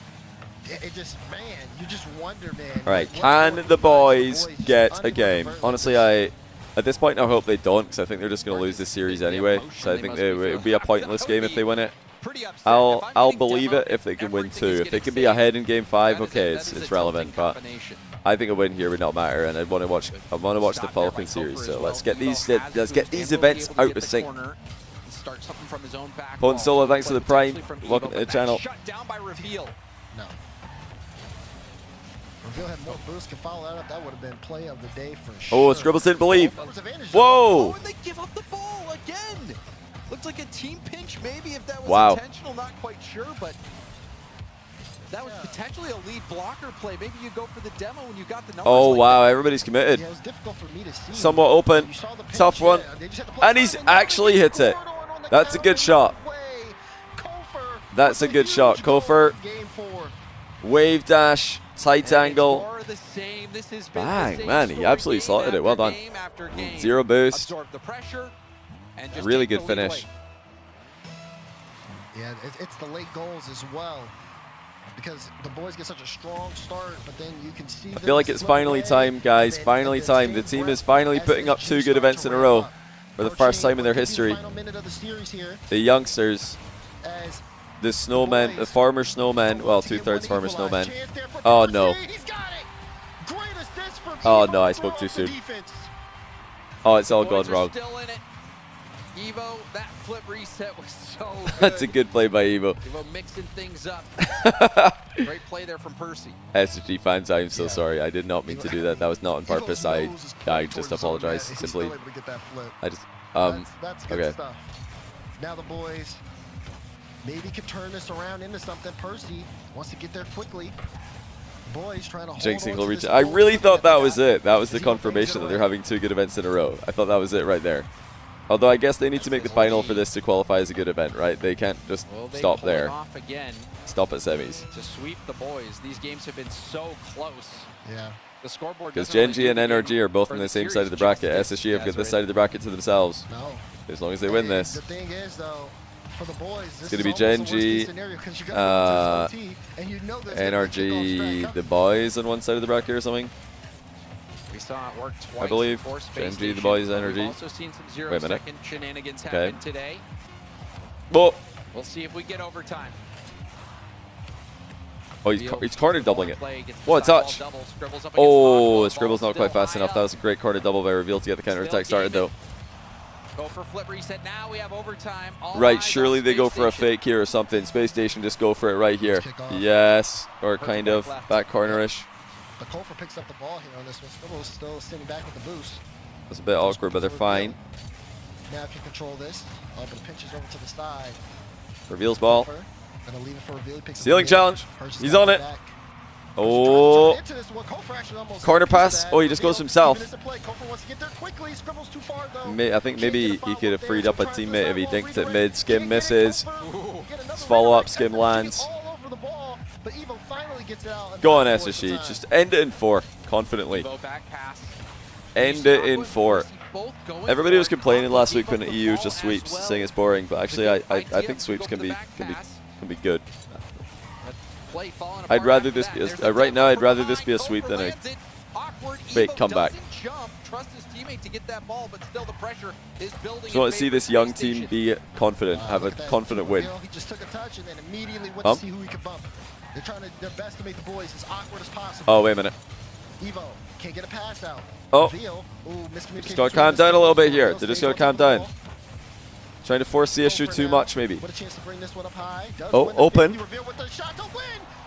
It just, man, you just wonder, man. All right, can the boys get a game? Honestly, at this point, I hope they don't, because I think they're just going to lose this series anyway. So I think it would be a pointless game if they win it. I'll believe it if they can win 2. If they can be ahead in game 5, okay, it's relevant. But I think a win here would not matter, and I want to watch the Falcon series. So let's get these events out of sync. Pon Solo, thanks for the Prime. Welcome to the channel. No. Reveal had more boost, can follow that up. That would have been play of the day for sure. Oh, Scribbles didn't believe. Whoa! Oh, and they give up the ball again. Looks like a team pinch, maybe, if that was Wow. intentional. Not quite sure, but that was potentially a lead blocker play. Maybe you go for the demo when you got the numbers. Oh, like wow, that. everybody's committed. Yeah, it was difficult for me to see. Somewhat open. Tough one. And he's actually hit it. That's a good shot. That's a good shot. Kofer, wave dash, tight angle. Bang, man, he absolutely slotted it. Well done. Zero boost. Really good finish. Yeah, it's the late goals as well. Because the boys get such a strong start, but then you can see. I feel like it's finally time, guys. Finally time. The team is finally putting up 2 good events in a row for the first time in their history. The youngsters, the snowmen, the farmer snowmen, well, 2/3 farmer snowmen. Oh no. Oh no, I spoke too soon. Oh, it's all gone wrong. Evo, that flip reset was so good. That's a good play by Evo. Evo mixing things up. Great play there from Percy. SSG fans, I'm so sorry. I did not mean to do that. That was not on purpose. I just apologize. Simply. I just That's good okay. stuff. Now the boys maybe could turn this around into something. Percy wants to get there quickly. Boys trying to hold Jinxing on will to reach. this I goal really lead thought that they was got. it. That was the Is he gonna confirmation that finish they're it having 2 good events in a row. I thought that was it right there. Although I guess they need to make the final for this to qualify as a good event, right? They can't just stop pull it there. off again Stop at semis. to sweep the boys. These games have been so close. Yeah. The scoreboard Because doesn't really Genji do and the game NRG are both for on the same side of the series bracket. justice. SSG have got this side of the bracket to themselves. No. As long as they win this. The thing is, though, for the boys, this It's going to be is almost the Genji, worst-case scenario 'cause you gotta go to OT, and you know there's gonna be a NRG, kickoff the strike boys on one side of the bracket or something. We saw it work twice. I believe. for Space Genji, the Station. boys, We've NRG. also seen some Wait a minute. 0-second shenanigans Okay. happen today. Whoa. We'll see if we get overtime. Oh, he's corner doubling it. Play gets the What a stop touch. ball double. Scribbles up against Oh, Aqua. Scribble's not quite Still fast high enough. up. That was a great corner double by Reveal to get the counter-attack started, though. Go for flip reset now. We have overtime. All Right, eyes surely on they go Space for a Station. fake here or something. Space Station just go for it right here. Yes, or kind of back cornerish. But Kofer picks up the ball here on this one. Scribble's still sitting back with the boost. It's a bit awkward, but they're fine. Now can control this. Oh, but it pinches over to the side. Reveals ball. Kofer, gonna leave it for Reveal. He picks up Ceiling the challenge. Percy's He's got on it. back. Oh. Into this one. Kofer actually almost Corner hit a piece of pass. that. Oh, he just goes Reveal, himself. 2 minutes to play. Kofer wants to get there quickly. Scribble's too far, though. I think maybe he could have freed up a teammate if he dinked it mid. Skim misses. His Follow-up, Skim lands. Go on, SSG. Just end it in 4, confidently. Evo back pass. End it in 4. Both going Everybody was for it. complaining last week Evo when the EU ball just as sweeps, well. saying it's boring. But actually, I Idea think to sweeps go can for the be back pass. good. Play falling I'd apart rather after this that. be There's a, right now. I'd rather this be a Kofer sweep than a lands it. Awkward. fake Evo comeback. doesn't jump. Trust his teammate to get that ball, but still the pressure is building. Just want to see this young team be confident, have a confident win. He just took a touch and then immediately went Bump. to see who he could bump. They're trying their best to make the boys as awkward as possible. Oh, wait a minute. Evo can't get a pass out. Oh. Reveal. Ooh, miscommunication Just gotta between calm the down a little bit Reveal here. stays They're just gonna on calm top of the down. ball. Trying to force the issue Kofer too now much, maybe. with a chance to bring this one up high. Does Oh, win the open. game. Reveal with the shot to win.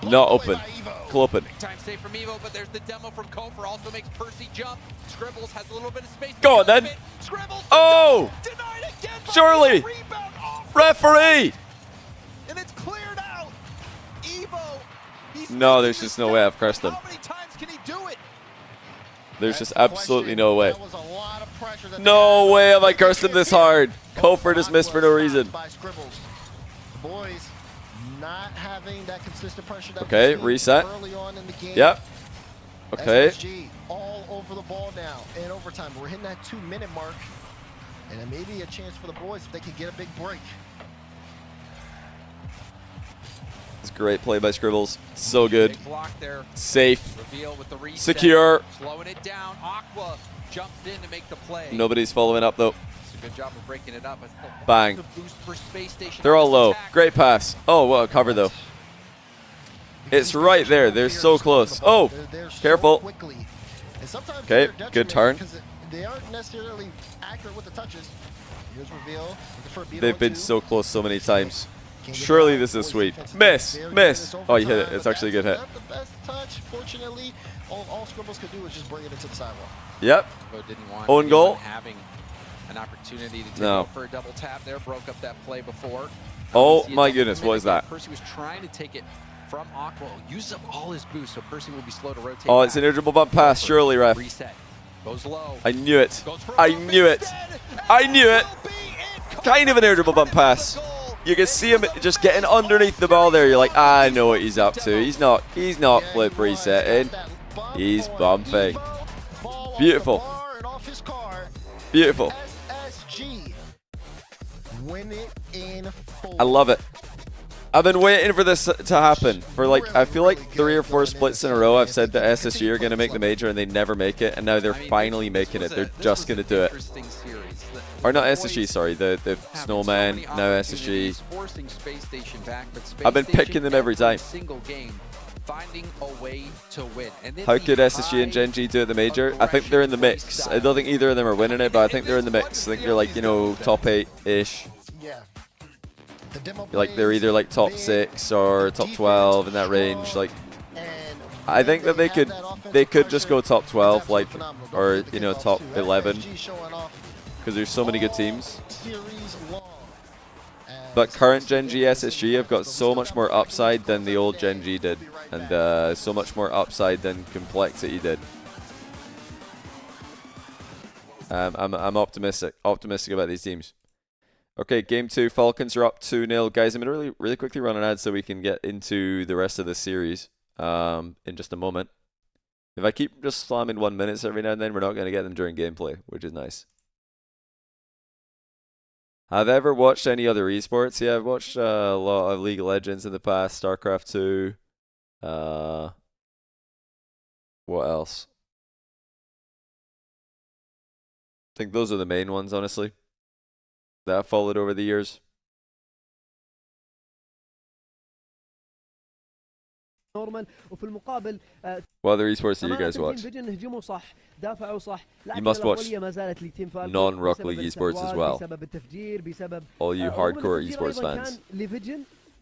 Not Blocked away open. by Evo. Clopen. Big time save from Evo, but there's the demo from Kofor. Also makes Percy jump. Scribbles has a little bit of space. Go on then. Scribbles. Oh! Denied again by Surely! the rebound off. Referee! And it's cleared out. Evo. He's No, making there's the just no way I've step. cursed him. How many times can he do it? There's That's just the absolutely question. no way. That was a lot of pressure that they No had. way have I They cursed him can't this get it. hard. Kofor just missed for no reason. By Scribbles. The boys not having that consistent pressure that Okay, we've seen reset. early on in the game. Yep. Okay. SSG all over the ball now in overtime. We're hitting that 2-minute mark. And it may be a chance for the boys if they can get a big break. It's great play by Scribbles. So good. Big block there. Safe. Reveal with the reset. Secure. Slowing it down. Aqua jumps in to make the play. Nobody's following up though. It's a good job of breaking it up. But still Bang. the boost for Space Station They're on all this low. attack. Great pass. Oh, well, cover though. It's right there. They're so close. Oh, They're so careful. quickly. And sometimes Okay, they're a good detriment turn. because they aren't necessarily accurate with the touches. Here's reveal. With the first beat They've on been two. so close so many times. Can't get Surely by. this is Boys sweet. defense Miss. very good Miss. in this Oh, you hit it. overtime, It's but actually a good hit. that's not the best touch. Fortunately, all Scribbles could do was just bring it into the sidewalk. Yep. Evo didn't want Own anyone goal? having an opportunity to take No. over for a double tap there. Broke up that play before. Oh You see a my double goodness, what is minute. that? Percy was trying to take it from Aqua. Uses up all his boost, so Percy will be slow to rotate. Oh, it's an back. irritable bump pass. Surely, ref. Reset. Goes low. I knew it. Goes for a I bump knew it. instead, and I knew it. will be in. Kind of an irritable bump pass. You can see him just getting underneath the ball there. You're like, I know what he's up to. He's not Yeah, flip he was. resetting. Got that bump He's on bumping. Evo. Ball off Beautiful. the bar and off his car. Beautiful. SSG win it in 4. I love it. I've been waiting for this to happen for like, I feel like 3 or 4 splits in a row. I've said that SSG are going to make the major and they never make it, and now they're I mean, finally this making was it. They're this just was going to an do it. interesting series. Or not The SSG, boys sorry, the having Snowman, so many now opportunities, SSG. forcing Space Station back, but Space I've been Station picking them every time. Single game, finding a way to win. And then How the could SSG and high Gen G do at the major? I think they're in the mix. I don't think either of them are winning it, but I think they're in the mix. I think they're like, you know, top 8-ish. Yeah. The demo Like they're plays, either like top big 6 or top defense, 12 in that range. strong, Like and I think that when they have could that offensive they could just pressure, go top it's 12 absolutely like phenomenal. Don't or forget the you know kickoffs top too. 11 SSG showing off because there's so many good all teams. series long. But As current Space Gen G Station SSG have got so much more upside than the old Gen G did, We'll be right and back. so much more upside than complexity did. I'm optimistic about these teams. Okay, game 2, Falcons are up 2-0. Guys, I'm going to really quickly run an ad so we can get into the rest of the series in just a moment. If I keep just slamming 1 minutes every now and then, we're not going to get them during gameplay, which is nice. Have I ever watched any other esports? Yeah, I've watched a lot of League of Legends in the past, StarCraft 2. What else? I think those are the main ones, honestly, that I've followed over the years. نورمال وفي المقابل What other esports do you guys أمانة watch? تيم فيجن هجموا صح دافعوا صح You must watch الأفضلية ما زالت لتيم فالكون non-Rock بسبب League esports as الاستحواذ، well. بسبب التفجير بسبب All you رغم hardcore التفجير esports أيضاً fans. كان لفيجن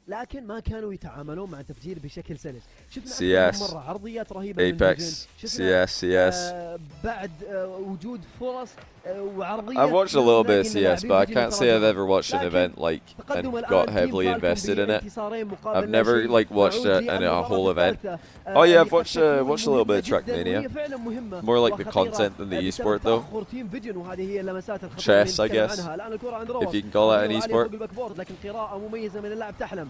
لكن ما كانوا يتعاملون مع التفجير بشكل سلس. شفنا CS, أكثر من مرة عرضيات رهيبة من فيجن. Apex, شفنا CS. بعد وجود فرص وعرضية. I've watched a little bit of لكن CS, but I لاعبين can't فيجن say I've تراجعوا. ever watched an لكن event like and تقدم الآن got تيم heavily فالكون invested in it. بانتصارين مقابل I've never لا شيء. like watched نعود a للمباراة whole event. الثالثة. Oh yeah, I've اللي قد watched تكون watched a little bit of مهمة Trackmania. جداً وهي فعلاً مهمة More like the وخطيرة content than the بسبب esport though. تأخر تيم فيجن وهذه هي اللمسات الخطيرة Chess, اللي I نتكلم guess, عنها. الآن الكرة عند if روث. you can call that an عالية esport. فوق الباكبورد لكن قراءة مميزة من اللاعب تحلم.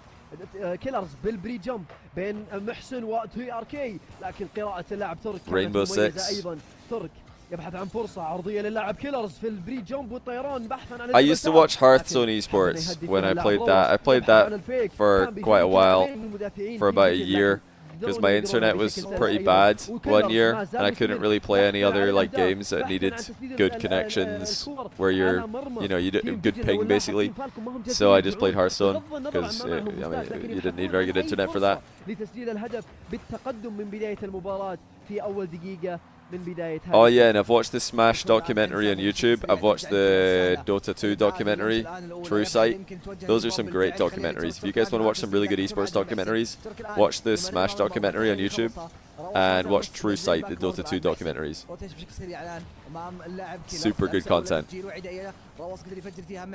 كيلرز بالبري جمب بين محسن وتوي ار كي لكن قراءة اللاعب ترك كانت Rainbow مميزة Six. أيضا. ترك يبحث عن فرصة عرضية للاعب كيلرز في البري جمب والطيران بحثا عن I used to watch Hearthstone لكن esports حاول when I يهدف played اللاعب that. I روث. played يبحث عن that الفيك. for كان quite a بيهاجم while, لاعبين من المدافعين for في about a فيجن year, لكن because قدروا my يقدرون internet was بشكل سلس pretty أيضاً. bad وكيلرز one year, ما and زال I couldn't مستمر. really play any بحثاً other عن like الأهداف. games that بحثاً needed عن تسديد good الكور connections where you're, على مرمى you know, you تيم did good فيجن. ping لو basically. نلاحظ تيم فالكون ما هم So I جالسين just played يدفعون. Hearthstone بغض النظر عن because ما معهم I مفتاح، mean لكن you didn't need يبحثون very عن good أي internet for فرصة that. لتسجيل الهدف بالتقدم من بداية المباراة في أول دقيقة Oh yeah, and I've watched the Smash documentary on YouTube. I've watched the Dota 2 documentary, True Sight. Those are some great documentaries. If you guys want to watch some really good esports documentaries, watch the Smash documentary on YouTube and watch True Sight, the Dota 2 documentaries. Super good content. It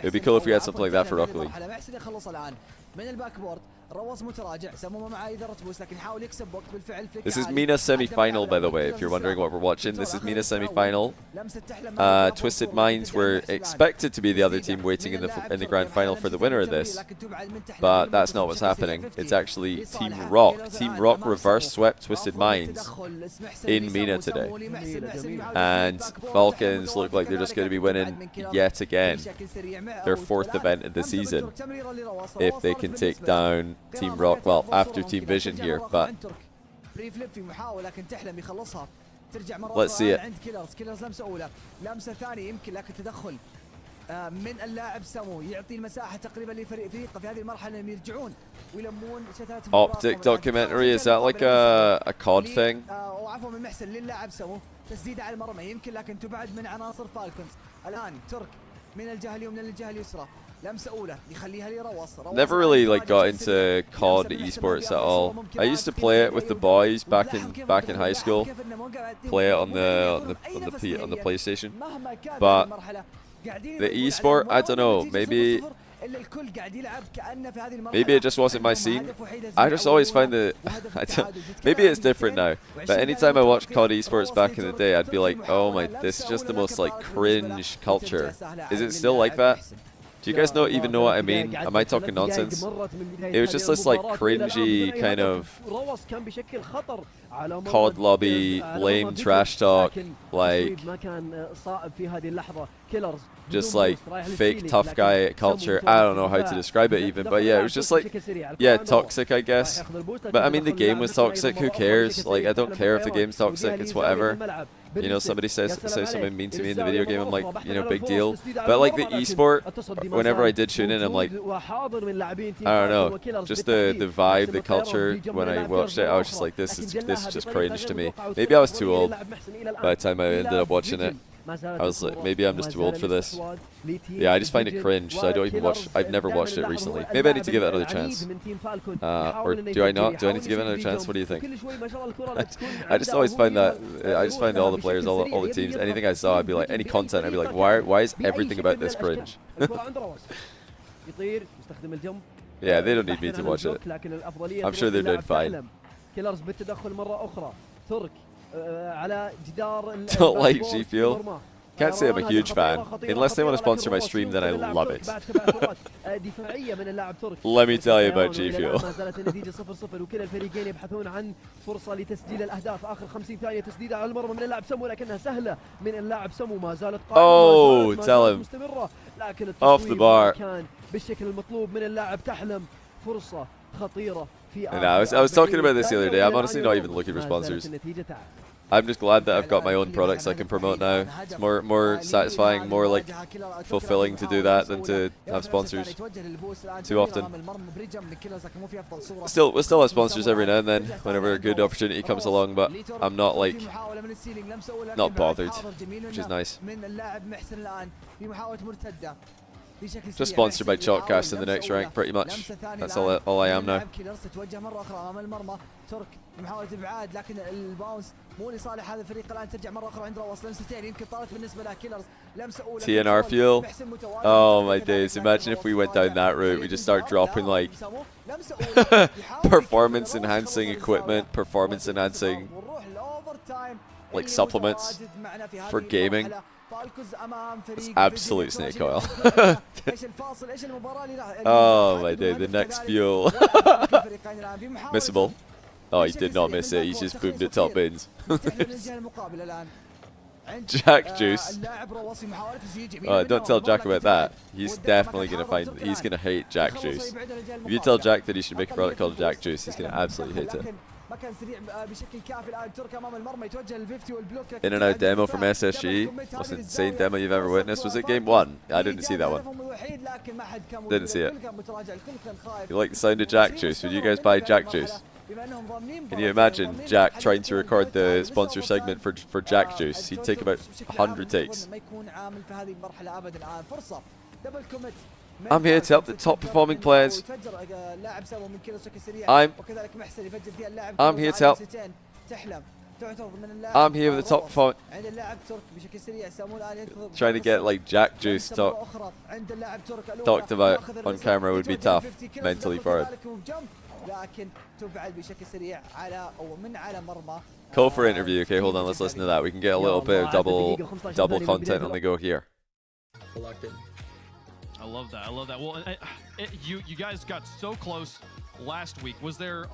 would be cool if we had something like that for Rocket League. This is Mina's semi-final, by the way, if you're wondering what we're watching. This is Mina's semi-final. Twisted Minds were expected to be the other team waiting in the grand final for the winner of this, but that's not what's happening. It's actually Team Rock. Team Rock reverse swept Twisted Minds in Mina today, and Falcons look like they're just going to be winning yet again their 4th event of the season if they can take down Team Rock. Well, after Team Vision here, but let's see it. من اللاعب سمو يعطي المساحه تقريبا لفريق فريقه في هذه المرحله انهم يرجعون ويلمون شتات Optic documentary, is that like a COD thing? وعفوا من محسن للاعب سمو تسديده على المرمى يمكن لكن تبعد من عناصر فالكونز. الان ترك من الجهه اليمنى للجهه اليسرى. Never really like got into COD esports at all. I used to play it with the boys back in high school. Play it on the PlayStation. But the esport, I don't know. Maybe it just wasn't my scene. I just always find that maybe it's different now. But anytime I watched COD esports back in the day, I'd be like, oh my, this is just the most like cringe culture. Is it still like that? Do you guys even know what I mean? Am I talking nonsense? It was just this like cringy kind of COD lobby, lame trash talk, like just like fake tough guy culture. I don't know how to describe it even, but yeah, it was just like, yeah, toxic, I guess. But I mean, the game was toxic. Who cares? Like, I don't care if the game's toxic. It's whatever. You know, somebody says something mean to me in the video game, I'm like, you know, big deal. But like the esport, whenever I did tune in, I'm like, I don't know, just the vibe, the culture. When I watched it, I was just like, this is just cringe to me. Maybe I was too old by the time I ended up watching it. I was like, maybe I'm just too old for this. Yeah, I just find it cringe, so I don't even watch. I've never watched it recently. Maybe I need to give it another chance. Or do I not? Do I need to give it another chance? What do you think? I just always find that. I just find all the players, all the teams, anything I saw, I'd be like, any content, I'd be like, why is everything about this cringe? Yeah, they don't need me to watch it. I'm sure they're doing fine. Don't like G Fuel. Can't say I'm a huge fan. Unless they want to sponsor my stream, then I love it. Let me tell you about G Fuel. Oh, tell him. Off the bar. And I was talking about this the other day. I'm honestly not even looking for sponsors. I'm just glad that I've got my own products I can promote now. It's more satisfying, more like fulfilling to do that than to have sponsors too often. We'll still have sponsors every now and then whenever a good opportunity comes along, but I'm not like not bothered, which is nice. Just sponsored by Chalkcast in the next rank, pretty much. That's all I am now. TNR fuel. Oh my days, imagine if we went down that route. We just start dropping like performance enhancing equipment, performance enhancing like supplements for gaming. It's absolute snake oil. Oh my day, the next fuel. Missable. Oh, he did not miss it, he just boomed it top bins. Jack Juice. Oh, don't tell Jack about that. He's definitely he's gonna hate Jack Juice. If you tell Jack that he should make a product called Jack Juice, he's gonna absolutely hate it. In and out demo from SSG. Most insane demo you've ever witnessed. Was it game 1? I didn't see that one. Didn't see it. You like the sound of Jack Juice? Would you guys buy Jack Juice? Can you imagine Jack trying to record the sponsor segment for Jack Juice? He'd take about 100 takes. I'm here to help the top performing players. I'm here to help. I'm here with the top performing. Trying to get like Jack Juice talked about on camera would be tough mentally for him. Call for interview. Okay, hold on. Let's listen to that. We can get a little bit of double content on the go here. I love that. I love that. Well, you guys got so close last week. Was there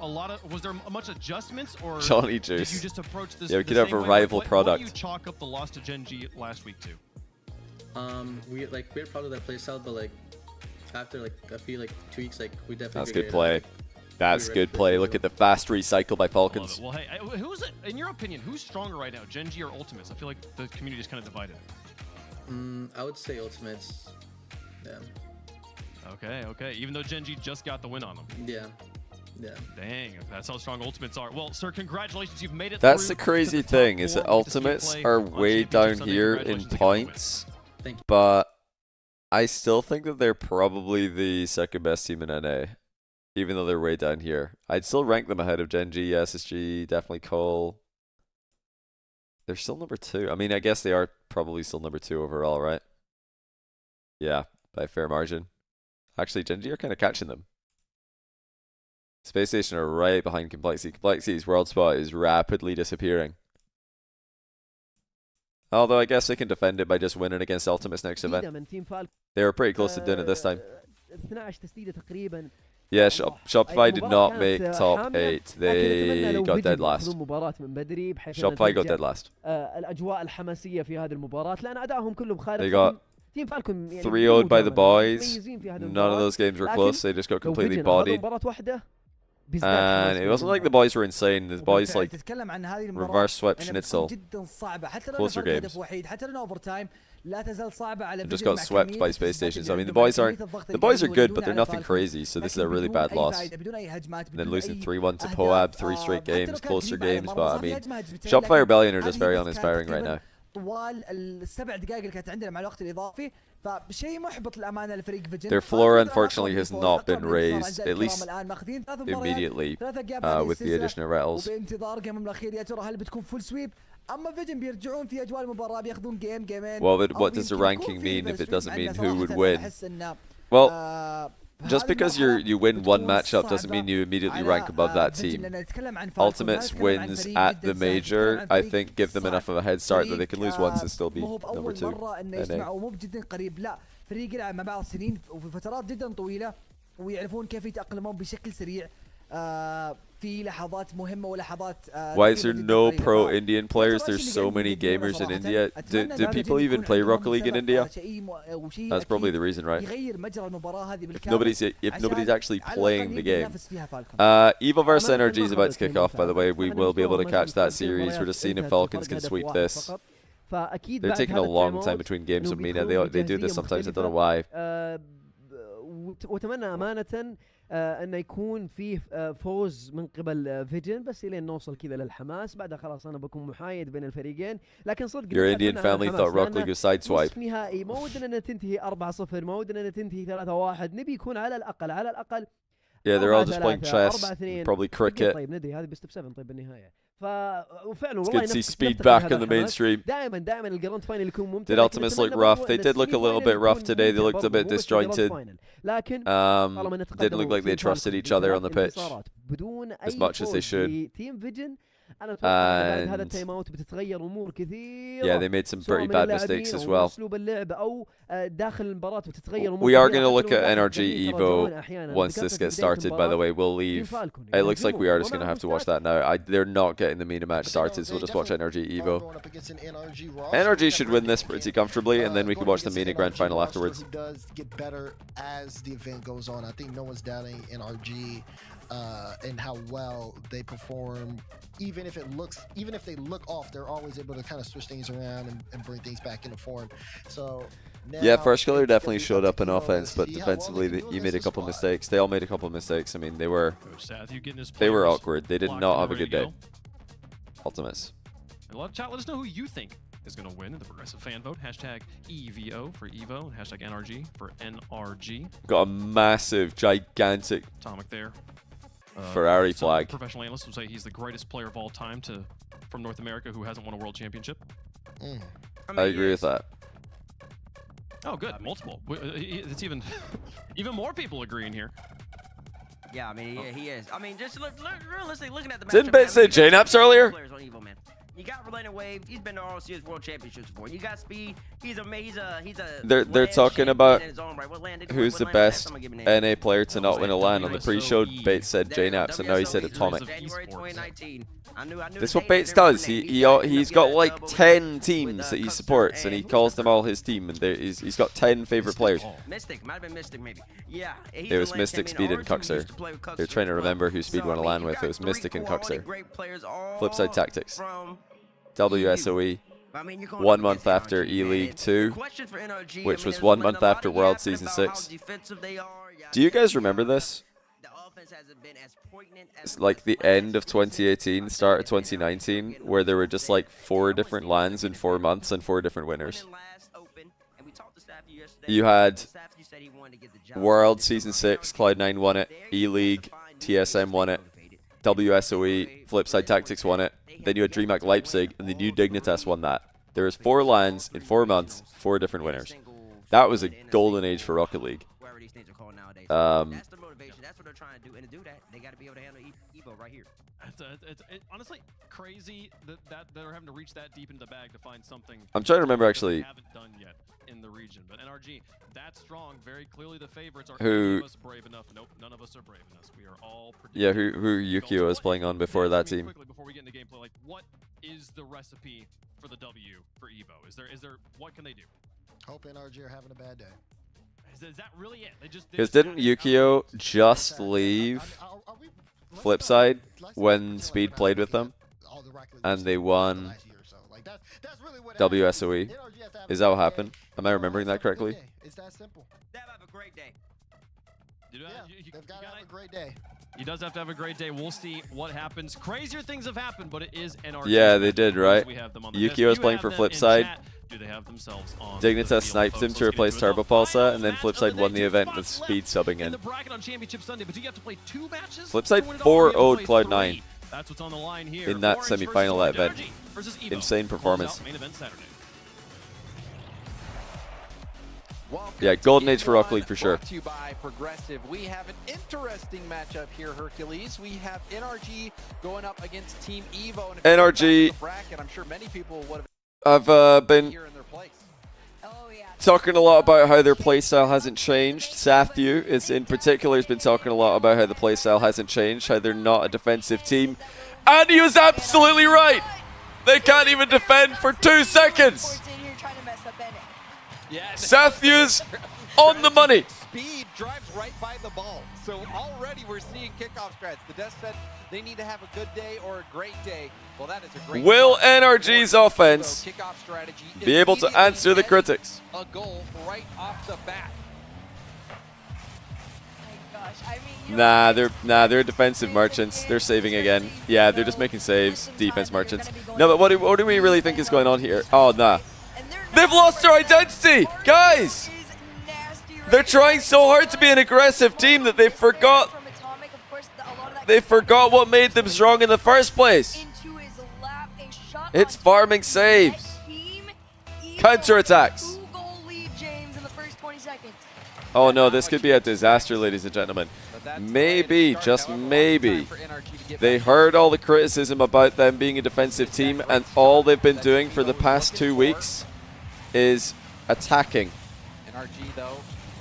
much adjustments, or Johnny did Juice. you just approach this? Yeah, we the could have same a way? rival What product. do you chalk up the loss to Gen G last week to? We had probably that play style, but like after like I feel like 2 weeks, like we definitely. That's good play. That's good play. Look at the fast recycle by Falcons. Well, hey, who's it? In your opinion, who's stronger right now, Gen G or Ultimates? I feel like the community is kind of divided. I would say Ultimates. Yeah. Okay. Even though Gen G just got the win on them. Yeah. Dang, that's how strong Ultimates are. Well, sir, congratulations, you've made it. That's through the crazy to thing top is that 4. We get to see you Ultimates play are on way Championship down Sunday. here in Congratulations again on the win. points, Thank you. but I still think that they're probably the second best team in NA, even though they're way down here. I'd still rank them ahead of Gen G, SSG, definitely Cole. They're still number 2. I mean, I guess they are probably still number 2 overall, right? Yeah, by a fair margin. Actually, Gen G are kind of catching them. Space Station are right behind Complexity. Complexity's world spot is rapidly disappearing. Although I guess they can defend it by just winning against Ultimates next event. They were pretty close to doing it this time. Yeah, Shopify did not make top 8. They got dead last. Shopify got dead last. They got 3-0'd by the boys. None of those games were close. They just got completely bodied. And it wasn't like the boys were insane. The boys like reverse swept Schnitzel. Closer games. And just got swept by Space Station. So I mean the boys are good, but they're nothing crazy. So this is a really bad loss. And then losing 3-1 to Poab, 3 straight games, closer games. But I mean, Shopify Rebellion are just very uninspiring right now. Their floor unfortunately has not been raised, at least immediately, with the addition of Rattles. What does the ranking mean if it doesn't mean who would win? Well, just because you win one matchup doesn't mean you immediately rank above that team. Ultimates wins at the major, I think, give them enough of a head start that they can lose once and still be number 2. Why is there no pro Indian players? There's so many gamers in India. Do people even play Rocket League in India? That's probably the reason, right? If nobody's actually playing the game. Evo vs Energy is about to kick off, by the way. We will be able to catch that series. We're just seeing if Falcons can sweep this. They're taking a long time between games with Mina. They do this sometimes. I don't know why. انه يكون فيه فوز من قبل فيجن بس الين نوصل كذا للحماس بعدها خلاص انا بكون محايد بين الفريقين لكن صدق Your Indian family thought Rocket League was sideswipe. نصف نهائي ما ودنا انها تنتهي 4-0 ما ودنا انها تنتهي 3-1 نبي يكون على الاقل Yeah, they're all just playing chess, probably cricket. طيب ندري هذه بيست 7 طيب بالنهايه وفعلا It's good to see speed back in the mainstream. دائما الجراند فاينل يكون ممتع. Did Ultimates look rough? They did look a little bit rough today. They looked a bit disjointed. Didn't look like they trusted each other on the pitch as much as they should. And yeah, they made some pretty bad mistakes as well. We are going to look at NRG Evo once this gets started, by the way. We'll leave. It looks like we are just going to have to watch that now. They're not getting the MENA match started, so we'll just watch NRG Evo. NRG should win this pretty comfortably, and then we can watch the MENA Grand Final afterwards. Does get better as the event goes on. I think no one's doubting NRG and how well they perform. Even if they look off, they're always able to kind of switch things around and bring things back into form. So Yeah, First Killer definitely showed up in offense, but defensively, you made a couple mistakes. They all made a couple mistakes. I mean, they were awkward. They did not have a good day. Ultimates. Chat, let us know who you think is going to win in the progressive fan vote. Hashtag EVO for Evo, and hashtag NRG for NRG. Got a massive, gigantic Atomic there. Ferrari Some flag. Professional analysts would say he's the greatest player of all time from North America who hasn't won a world championship. I agree with that. Oh, good. Multiple. It's even more people agreeing here. Yeah, I mean, yeah, he is. I mean, just realistically, looking at the matchup. Didn't Ben say JNaps earlier? Players on Evo, man. You got Related Wave. He's been to RLCS World Championships before. You got Speed. He's a. They're land talking champion about in his own right. What land did- who's what the land was that? best Someone give me a name. NA player to not win a LAN. On the pre-show, Bates said There you go, JNaps, and now he said WSOE, Atomic. January 2019. I knew That's the what name, Bates but never does. the name. He's got like 10 teams that he supports, and he calls them all his team, and he's got 10 favorite players. Mystic, might have been Mystic maybe. Yeah. It was Mystic, Speed, and Cuxer. They're trying to remember who Speed won a LAN with. It was Mystic and Cuxer. Flipside Tactics. WSOE. 1 month after E-League 2, which was 1 month after World Season 6. Do you guys remember this? It's like the end of 2018, start of 2019, where there were just like 4 different LANs in 4 months and 4 different winners. You had World Season 6, Cloud9 won it, E-League, TSM won it, WSOE, Flipside Tactics won it, then you had DreamHack Leipzig, and the new Dignitas won that. There was 4 LANs in 4 months, 4 different winners. That was a golden age for Rocket League. That's the motivation. That's what they're trying to do. And to do that, they got to be able to handle Evo right here. It's honestly crazy that they're having to reach that deep into the bag to find something. I'm trying to remember that actually. they haven't done yet in the region, but NRG that strong, very clearly the favorites. Are Who- any of us brave enough? Nope, none of us are brave enough. We are all. Yeah, who Yukio was playing on before that team. Quickly, before we get into gameplay, like what is the recipe for the W for Evo? Is there what can they do? Hope NRG are having a bad day. Is that really it? Because didn't Yukio just leave Flipside when Speed played with them? And they won WSOE. Is that what happened? Am I remembering that correctly? It's that simple. They have a great day. You They've got to have a great day. He does have to have a great day. We'll see what happens. Crazier things have happened, but it is NRG. Yeah, they did, right? We have them on the Yukio list. was You playing have for them in Flipside. chat. Do they have themselves on Dignitas the field, sniped him folks? to Let's get replace into it. Turbo So Pulsa, final and then match of Flipside the won day, the 2 event spots with Speed left subbing in in. the bracket on Championship Sunday, but do you have to play 2 matches? Flipside to win it all, or do you have to 4-0'd play Cloud9 3? That's what's on the line here. in that Orange semi-final versus event. NRG versus Evo. Insane Close performance. out Main event Saturday. Yeah, golden age for Rocket League for sure. Brought to you by Progressive. We have an interesting matchup here, Hercules. We have NRG going up against Team Evo. And if you look back at NRG. the bracket, I'm sure many people would I've have been here in their place. Oh yeah. talking a lot about how their playstyle hasn't changed. Sathyu is in particular has been talking a lot about how the playstyle hasn't changed, how they're not a defensive team. And he was absolutely right. They can't even defend for 2 seconds. Yeah, Sathyu's on the money. Speed drives right by the ball. So already we're seeing kickoff strats. The Death said they need to have a good day or a great day. Well, that is a great Will start. NRG's offense So kickoff strategy is be able to immediately answer the get critics? a goal right off the bat. Nah, they're defensive merchants. They're saving again. Yeah, they're just making saves. Defense merchants. No, but what do we really think is going on here? Oh, nah. They've lost their identity! Guys! They're trying so hard to be an aggressive team that they forgot what made them strong in the first place. It's farming saves. Counterattacks. Oh no, this could be a disaster, ladies and gentlemen. Maybe, just maybe, they heard all the criticism about them being a defensive team, and all they've been doing for the past 2 weeks is attacking. NRG, though,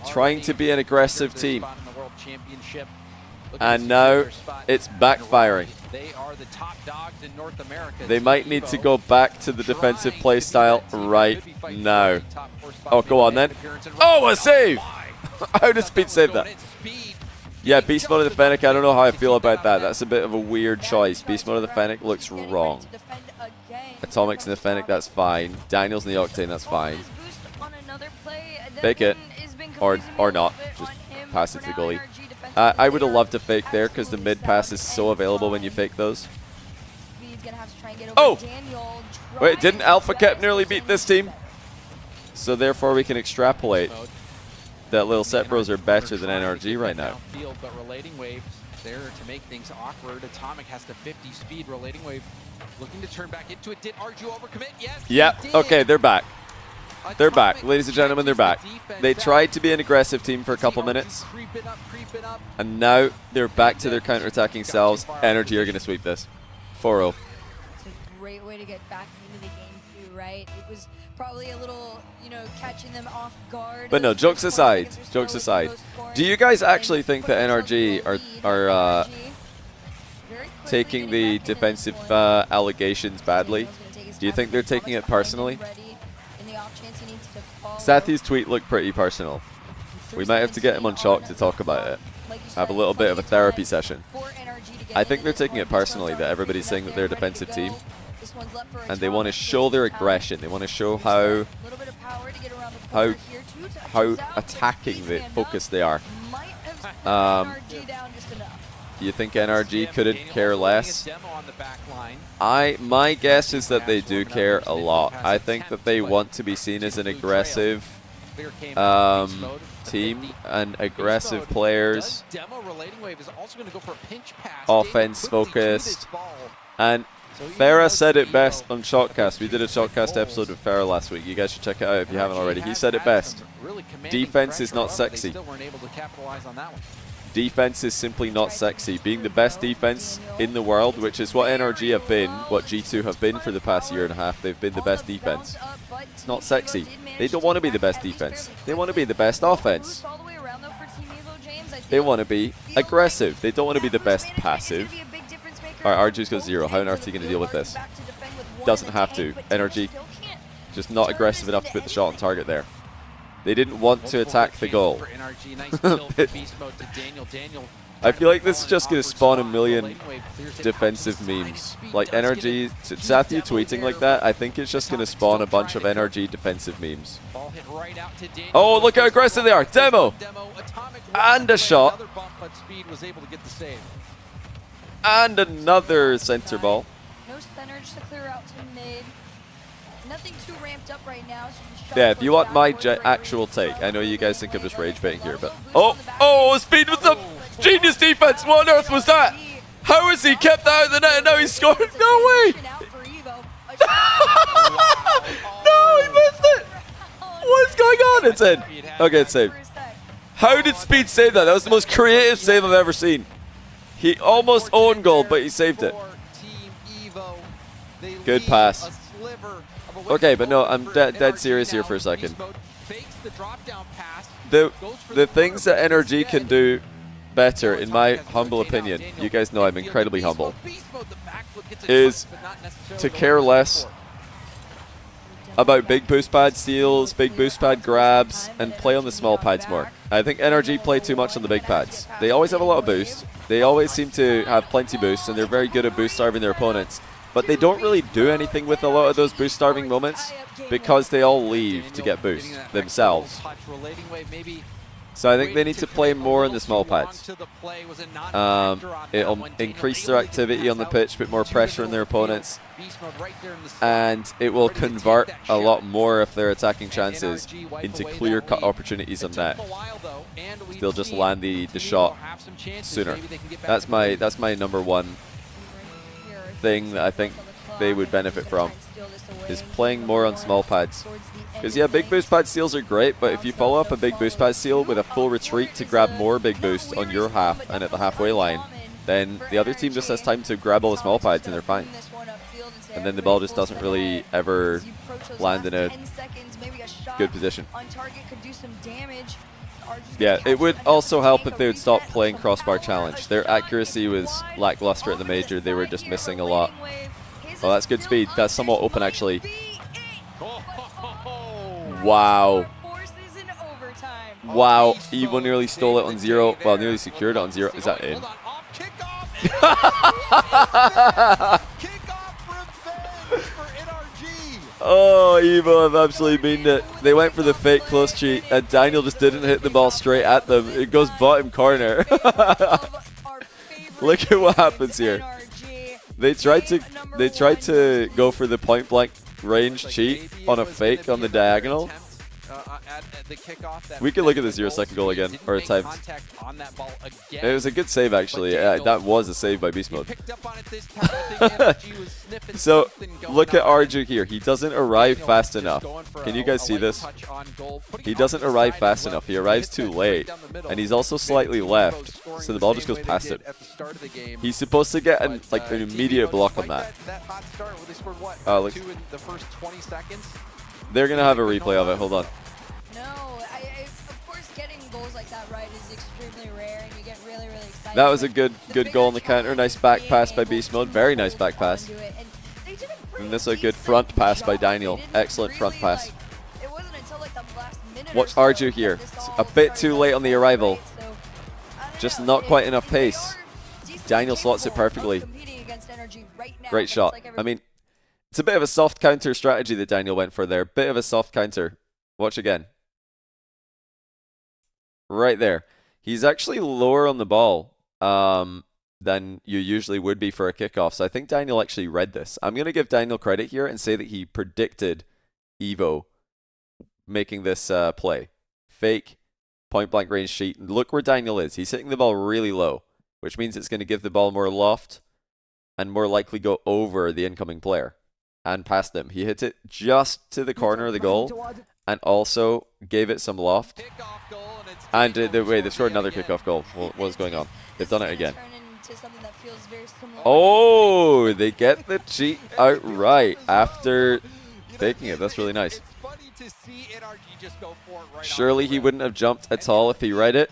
Trying to be an aggressive team. And now it's backfiring. They are the top dogs in North America. They might need to go back to the defensive play style right now. Oh, go on then. Oh, a save! How did Speed save that? Yeah, Beast Mode of the Fennec, I don't know how I feel about that. That's a bit of a weird choice. Beast Mode of the Fennec looks wrong. Atomics in the Fennec, that's fine. Daniels in the Octane, that's fine. another play that Fake it. has been Or confusing me a not. little bit Just on him. pass it For to the now, goalie. NRG defensively, I would have they loved are to fake there because the absolutely mid pass sound is so and available when you fine. fake those. Speed's gonna have to try and get over Oh! Daniel. Wait, didn't Tries Alpha his Cap best, nearly but beat this Daniel's team? better. So therefore we can extrapolate Mode. that little set bros are better than Trying to NRG get right that now. downfield, but Relating Wave there to make things awkward. Atomic has the 50 speed. Relating Wave looking to turn back into it. Did Arju overcommit? Yes. he Yep, did. okay, they're back. They're back, Atomic ladies and gentlemen, they're catches back. the defense They out. tried to be an aggressive team for a See couple Arju minutes, creeping up. and now they're back to their counter-attacking selves. NRG are going to sweep this. 4-0. It's a great way to get back into the game too, right? It was probably a little, you know, catching them off guard. But no, Those jokes first 20 aside, seconds or so jokes with aside. no scoring, Do you guys and actually think put that themselves NRG into a lead, are and NRG very quickly taking getting the back into this defensive one. allegations badly? Daniel's gonna take his Do you time think to they're get taking it Thomas behind him personally? ready in the off chance he needs to follow. Sathi's tweet looked pretty personal. We might have to get him on Chalk to talk about it. Like you Have a said, little bit of a plenty therapy time session. for NRG to get I think into they're this taking one. it personally This that one's everybody's already saying that they're a ready to defensive go. team, This one's left for a and they draw. want to show their aggression. They want to show how Little bit of power to get around the how- corner here. Two touches how out, but attacking speed the stand focused up they are. might have slowed NRG down just enough. You think NRG Demo, couldn't Daniel care also running a less? demo on the back line. My guess is that they do care a lot. I think that they want to be seen as an aggressive Clear came out of beast mode. team and Beast aggressive mode players, does demo. Relating Wave is also going to go for a pinch pass. offense Daniel quickly to this focused. ball. And So even Farah though said it Evo best on Shotcast. We did a produced quick Shotcast goals, episode with Farah last week. You guys should check it out if you haven't NRG already. He has said it had best. some really commanding Defense is pressure. not However, they sexy. still weren't able to capitalize on that one. Defense is simply not sexy. Being the best defense in the world, which is what NRG have been, what G2 have been for the past year and a half, they've been the best defense. It's not sexy. They don't want to be the best defense. They want to be the best offense. They want to be aggressive. They don't want to be the best passive. Alright, Arju's got 0. How on earth are you going to deal with this? Doesn't have to. NRG just not aggressive enough to put the shot on target there. They didn't want to attack the goal. I feel like this is just going to spawn a million defensive memes. Like NRG, Sathya tweeting like that, I think it's just going to spawn a bunch of NRG defensive memes. Oh, look how aggressive they are. Demo! And a shot. And another center ball. No center, just a clear out to mid. Nothing too ramped up right now. Yeah, if you want my actual take, I know you guys think I'm just rage baiting here, but oh, speed with some genius defense. What on earth was that? How has he kept that out of the net and now he's scored? No way! No, he missed it! What is going on? It's in. Okay, it's saved. How did Speed save that? That was the most creative save I've ever seen. He almost owned goal, but he saved it. Good pass. Okay, but no, I'm dead serious here for a second. The things that NRG can do better, in my humble opinion, you guys know I'm incredibly humble, is to care less about big boost pad steals, big boost pad grabs, and play on the small pads more. I think NRG play too much on the big pads. They always have a lot of boost. They always seem to have plenty boost, and they're very good at boost starving their opponents. But they don't really do anything with a lot of those boost starving moments because they all leave to get boost themselves. So I think they need to play more in the small pads. It'll increase their activity on the pitch, put more pressure on their opponents, and it will convert a lot more of their attacking chances into clear-cut opportunities on net. They'll just land the shot sooner. That's my number one thing that I think they would benefit from, is playing more on small pads. Because yeah, big boost pad steals are great, but if you follow up a big boost pad steal with a full retreat to grab more big boost on your half and at the halfway line, then the other team just has time to grab all the small pads and they're fine. And then the ball just doesn't really ever land in a good position. Yeah, it would also help if they would stop playing crossbar challenge. Their accuracy was lackluster at the major. They were just missing a lot. Oh, that's good speed. That's somewhat open, actually. Wow. Wow. Evo nearly stole it on 0. Well, nearly secured it on 0. Is that in? Oh, Evo have absolutely meaned it. They went for the fake close cheat, and Daniel just didn't hit the ball straight at them. It goes bottom corner. Look at what happens here. They tried to go for the point blank range cheat on a fake on the diagonal. We could look at the 0-second goal again, or timed. It was a good save, actually. That was a save by Beast Mode. So, look at Arju here. He doesn't arrive fast enough. Can you guys see this? He doesn't arrive fast enough. He arrives too late. And he's also slightly left, so the ball just goes past him. He's supposed to get an immediate block on that. Look. They're going to have a replay of it. Hold on. No, of course, getting goals like that right is extremely rare, and you get really, really excited. That was a good goal on the counter. Nice back pass by Beast Mode. Very nice back pass. And this is a good front pass by Daniel. Excellent front pass. Watch Arju here. It's a bit too late on the arrival. Just not quite enough pace. Daniel slots it perfectly. Great shot. I mean, it's a bit of a soft counter strategy that Daniel went for there. Bit of a soft counter. Watch again. Right there. He's actually lower on the ball than you usually would be for a kickoff. So I think Daniel actually read this. I'm going to give Daniel credit here and say that he predicted Evo making this play. Fake, point blank range sheet. And look where Daniel is. He's hitting the ball really low, which means it's going to give the ball more loft and more likely go over the incoming player and past them. He hits it just to the corner of the goal and also gave it some loft. And they've scored another kickoff goal. What's going on? They've done it again. Oh, they get the cheat outright after faking it. That's really nice. Surely he wouldn't have jumped at all if he read it.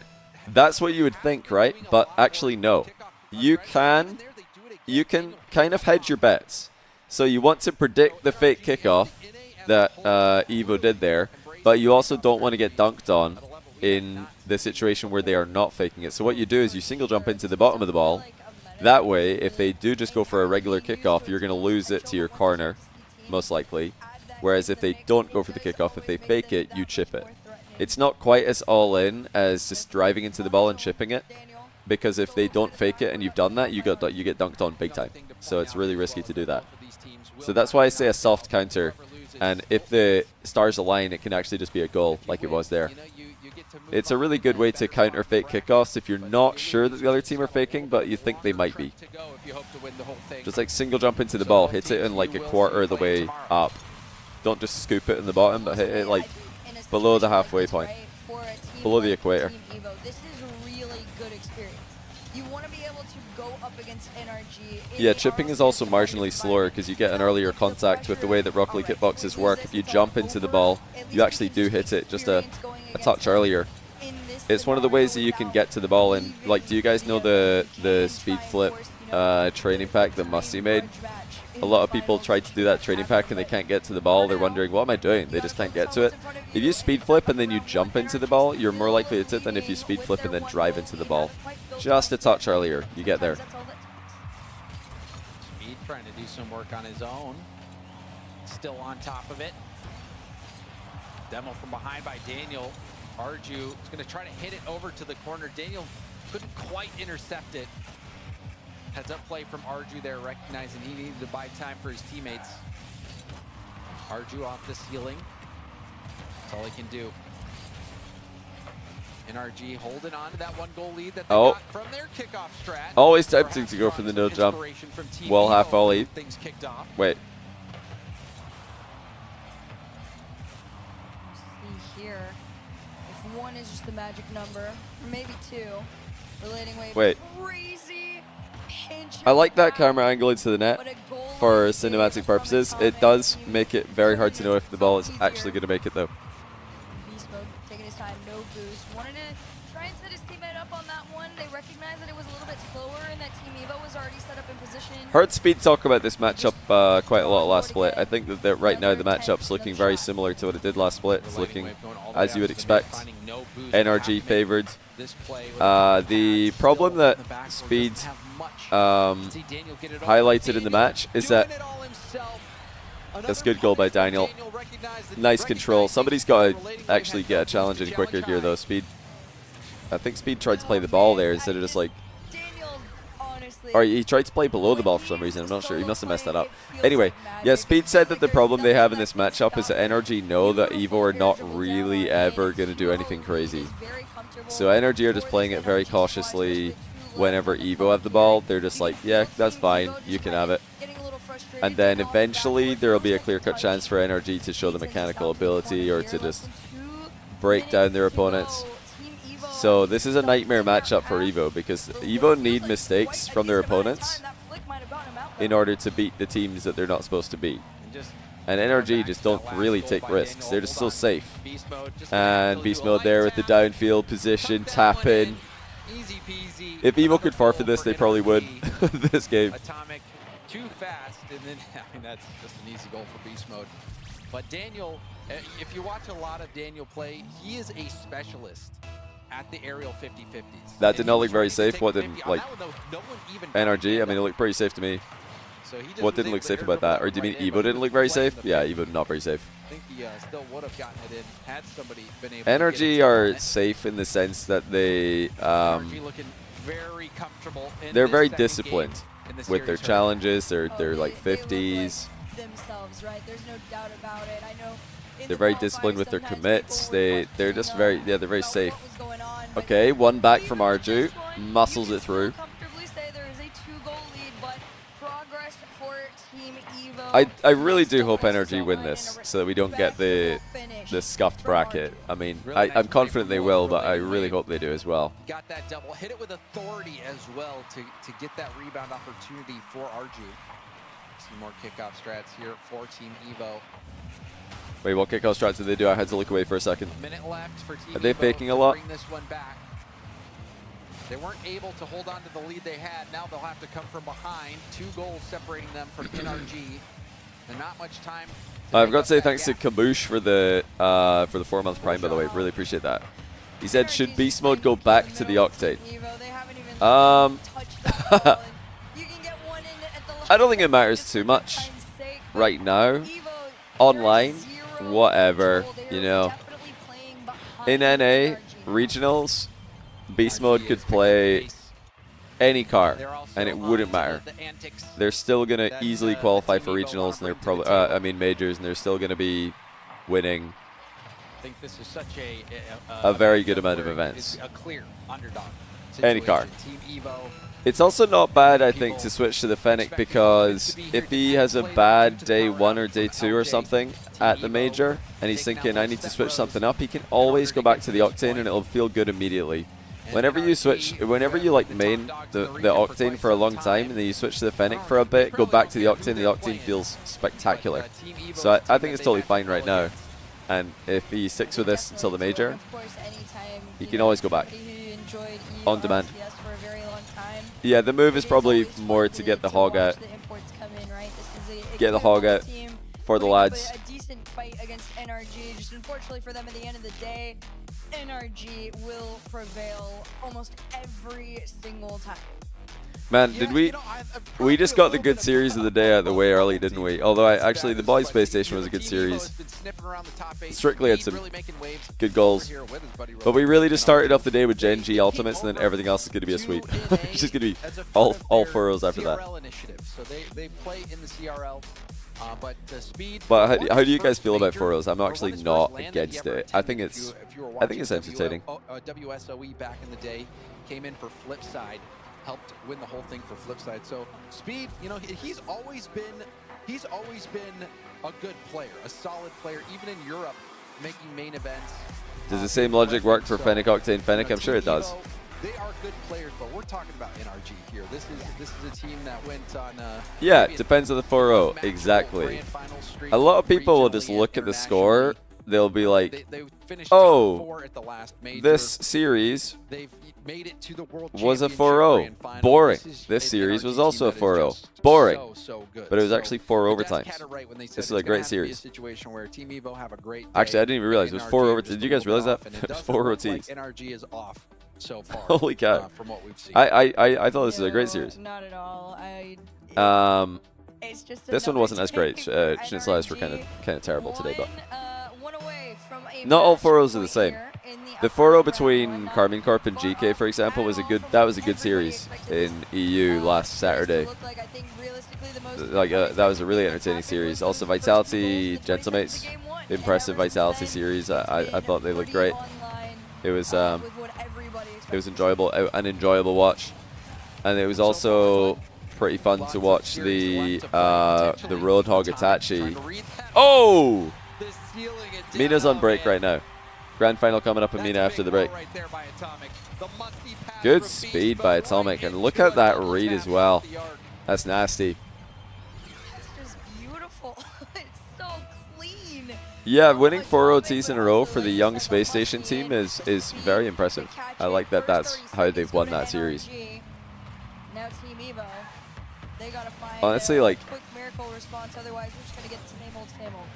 That's what you would think, right? But actually, no. You can kind of hedge your bets. So you want to predict the fake kickoff that Evo did there, but you also don't want to get dunked on in the situation where they are not faking it. So what you do is you single jump into the bottom of the ball. That way, if they do just go for a regular kickoff, you're going to lose it to your corner, most likely. Whereas if they don't go for the kickoff, if they fake it, you chip it. It's not quite as all-in as just driving into the ball and chipping it, because if they don't fake it and you've done that, you get dunked on big time. So it's really risky to do that. So that's why I say a soft counter. And if the stars align, it can actually just be a goal, like it was there. It's a really good way to counter fake kickoffs if you're not sure that the other team are faking, but you think they might be. Just like single jump into the ball, hit it in like a quarter of the way up. Don't just scoop it in the bottom, but hit it like below the halfway point, below the equator. This is a really good experience. You want to be able to go up against NRG. Yeah, chipping is also marginally slower because you get an earlier contact with the way that Rock League hitboxes work. If you jump into the ball, you actually do hit it just a touch earlier. It's one of the ways that you can get to the ball. And like, do you guys know the speed flip training pack that Musty made? A lot of people try to do that training pack and they can't get to the ball. They're wondering, what am I doing? They just can't get to it. If you speed flip and then you jump into the ball, you're more likely to hit it than if you speed flip and then drive into the ball. Just a touch earlier, you get there. Speed trying to do some work on his own. Still on top of it. Demo from behind by Daniel. Arju is going to try to hit it over to the corner. Daniel couldn't quite intercept it. Heads up play from Arju there, recognizing he needed to buy time for his teammates. Arju off the ceiling. That's all he can do. NRG holding on to that one goal lead that they got from their kickoff strat. Always tempting to go for the no jump. Well, half volley. Things kicked off. Wait. See here, if one is just the magic number, or maybe two, relating wave. Wait. Crazy pinch. I like that camera angle into the net for cinematic purposes. It does make it very hard to know if the ball is actually going to make it though. Beast Mode taking his time, no boost. Wanted to try and set his teammate up on that one. They recognized that it was a little bit slower and that Team Evo was already set up in position. Heard Speed talk about this matchup quite a lot last split. I think that right now the matchup's looking very similar to what it did last split. It's looking as you would expect. NRG favored. The problem that Speed highlighted in the match is that That's a good goal by Daniel. Nice control. Somebody's got to actually get a challenge in quicker here, though. Speed. I think Speed tried to play the ball there instead of just like... Or he tried to play below the ball for some reason. I'm not sure. He must have messed that up. Anyway, yeah, Speed said that the problem they have in this matchup is that NRG know that Evo are not really ever going to do anything crazy. So NRG are just playing it very cautiously. Whenever Evo have the ball, they're just like, yeah, that's fine. You can have it. And then eventually there will be a clear-cut chance for NRG to show the mechanical ability or to just break down their opponents. So this is a nightmare matchup for Evo because Evo need mistakes from their opponents in order to beat the teams that they're not supposed to beat. And NRG just don't really take risks. They're just so safe. And Beast Mode there with the downfield position, tap in. If Evo could forfeit this, they probably would this game. Atomic too fast, and then I mean that's just an easy goal for Beast Mode. But Daniel, if you watch a lot of Daniel play, he is a specialist at the aerial 50-50s. That did not look very safe. What did like NRG? I mean, it looked pretty safe to me. So what didn't look safe about that? Or do you mean Evo didn't look very safe? Yeah, Evo not very safe. I think he still would have gotten it in had somebody been able NRG are safe in the sense that they looking very comfortable in they're this very second disciplined game in the with their series. challenges. They're like 50s. Themselves, right? There's no doubt about it. I know they're very disciplined with their commits. They're just very they're very safe. Okay, one back from Arju, muscles it through. I really do hope NRG win this so that we don't get the scuffed bracket. I mean, I'm confident they will, but I really hope they do as well. Got that double, hit it with authority as well to get that rebound opportunity for RG. Some more kickoff strats here for Team Evo. Wait, what kickoff strats did they do? I had to look away for a second. A minute left for Team Are they Evo faking a to lot? bring this one back. They weren't able to hold on to the lead they had. Now they'll have to come from behind. 2 goals separating them from NRG. And not much time. I've got to say thanks to Kaboosh for the 4-month prime, by the way. Really appreciate that. He said, should Beast Mode go back to the Octane? I don't think it matters too much right now. Online, whatever, you know. In NA, regionals, Beast Mode could play any car, and it wouldn't matter. They're still going to easily qualify for regionals, and they're probably, I mean majors, and they're still going to be winning I think this is such a very good amount of events. A clear underdog Any car. Team Evo. It's also not bad, I think, to switch to the Fennec because if he has a bad day 1 or day 2 or something at the major, and he's thinking, I need to switch something up, he can always go back to the Octane, and it'll feel good immediately. Whenever you switch, whenever you like main the Octane for a long time and then you switch to the Fennec for a bit, go back to the Octane feels spectacular. So I think it's totally fine right now. And if he sticks with this until the major, he can always go back. On demand. Yeah, the move is probably more to get the hog out. Get the hog out for the lads. A decent fight against NRG. Just unfortunately for them at the end of the day, NRG will prevail almost every single time. Man, did we just got the good series of the day out of the way early, didn't we? Although actually the Boys Space Station was a good series. Strictly had some good goals. But we really just started off the day with Gen G ultimates, and then everything else is going to be a sweep. It's just going to be all 4-0s after that. So they play in the CRL. But the speed. But how do you guys feel about 4-0s? I'm actually not against it. I think it's entertaining. WSOE back in the day came in for Flipside, helped win the whole thing for Flipside. So speed, you know, he's always been a good player, a solid player, even in Europe, making main events. Does the same logic work for Fennec Octane Fennec? I'm sure it does. They are good players, but we're talking about NRG here. This is a team that went on. Yeah, it depends on the 4-0. Exactly. A lot of people will just look at the score. They'll be like, "Oh, this series was a 4-0. Boring. This series was also a 4-0. Boring. But it was actually 4 overtimes. This is a great series. Actually, I didn't even realize it was 4 overtimes. Did you guys realize that? It was 4 OTs. NRG is off so far. Holy cow! From what we've seen. I thought this was a great series. Not at all. It's just This one another wasn't as great. day for Schnitzlers were NRG. kind of terrible today, but One away from a not all match 4-0s are the point same. here in The upper 4-0 round. between Not Carmine Corp and far GK, for off example, at was a all good. from That what was a good everybody series expected in this, EU last series to Saturday. look like. I think realistically the most That was a really entertaining series. Also, Vitality, Gentlemates, impressive Vitality series. I thought they looked great. It was enjoyable, an enjoyable watch, and it was also pretty fun to watch the Roadhog Itachi. Oh! Mina's on break right now. Grand final coming up in Mina after the break. Good speed by Atomic, and look at that read as well. That's nasty. It's just beautiful. It's so clean. Yeah, winning 4 OTs in a row for the young space station team is very impressive. I like that that's how they've won that series. Now Team Evo, they gotta find Honestly, a like, quick miracle response, otherwise we're just gonna get the same old, same old.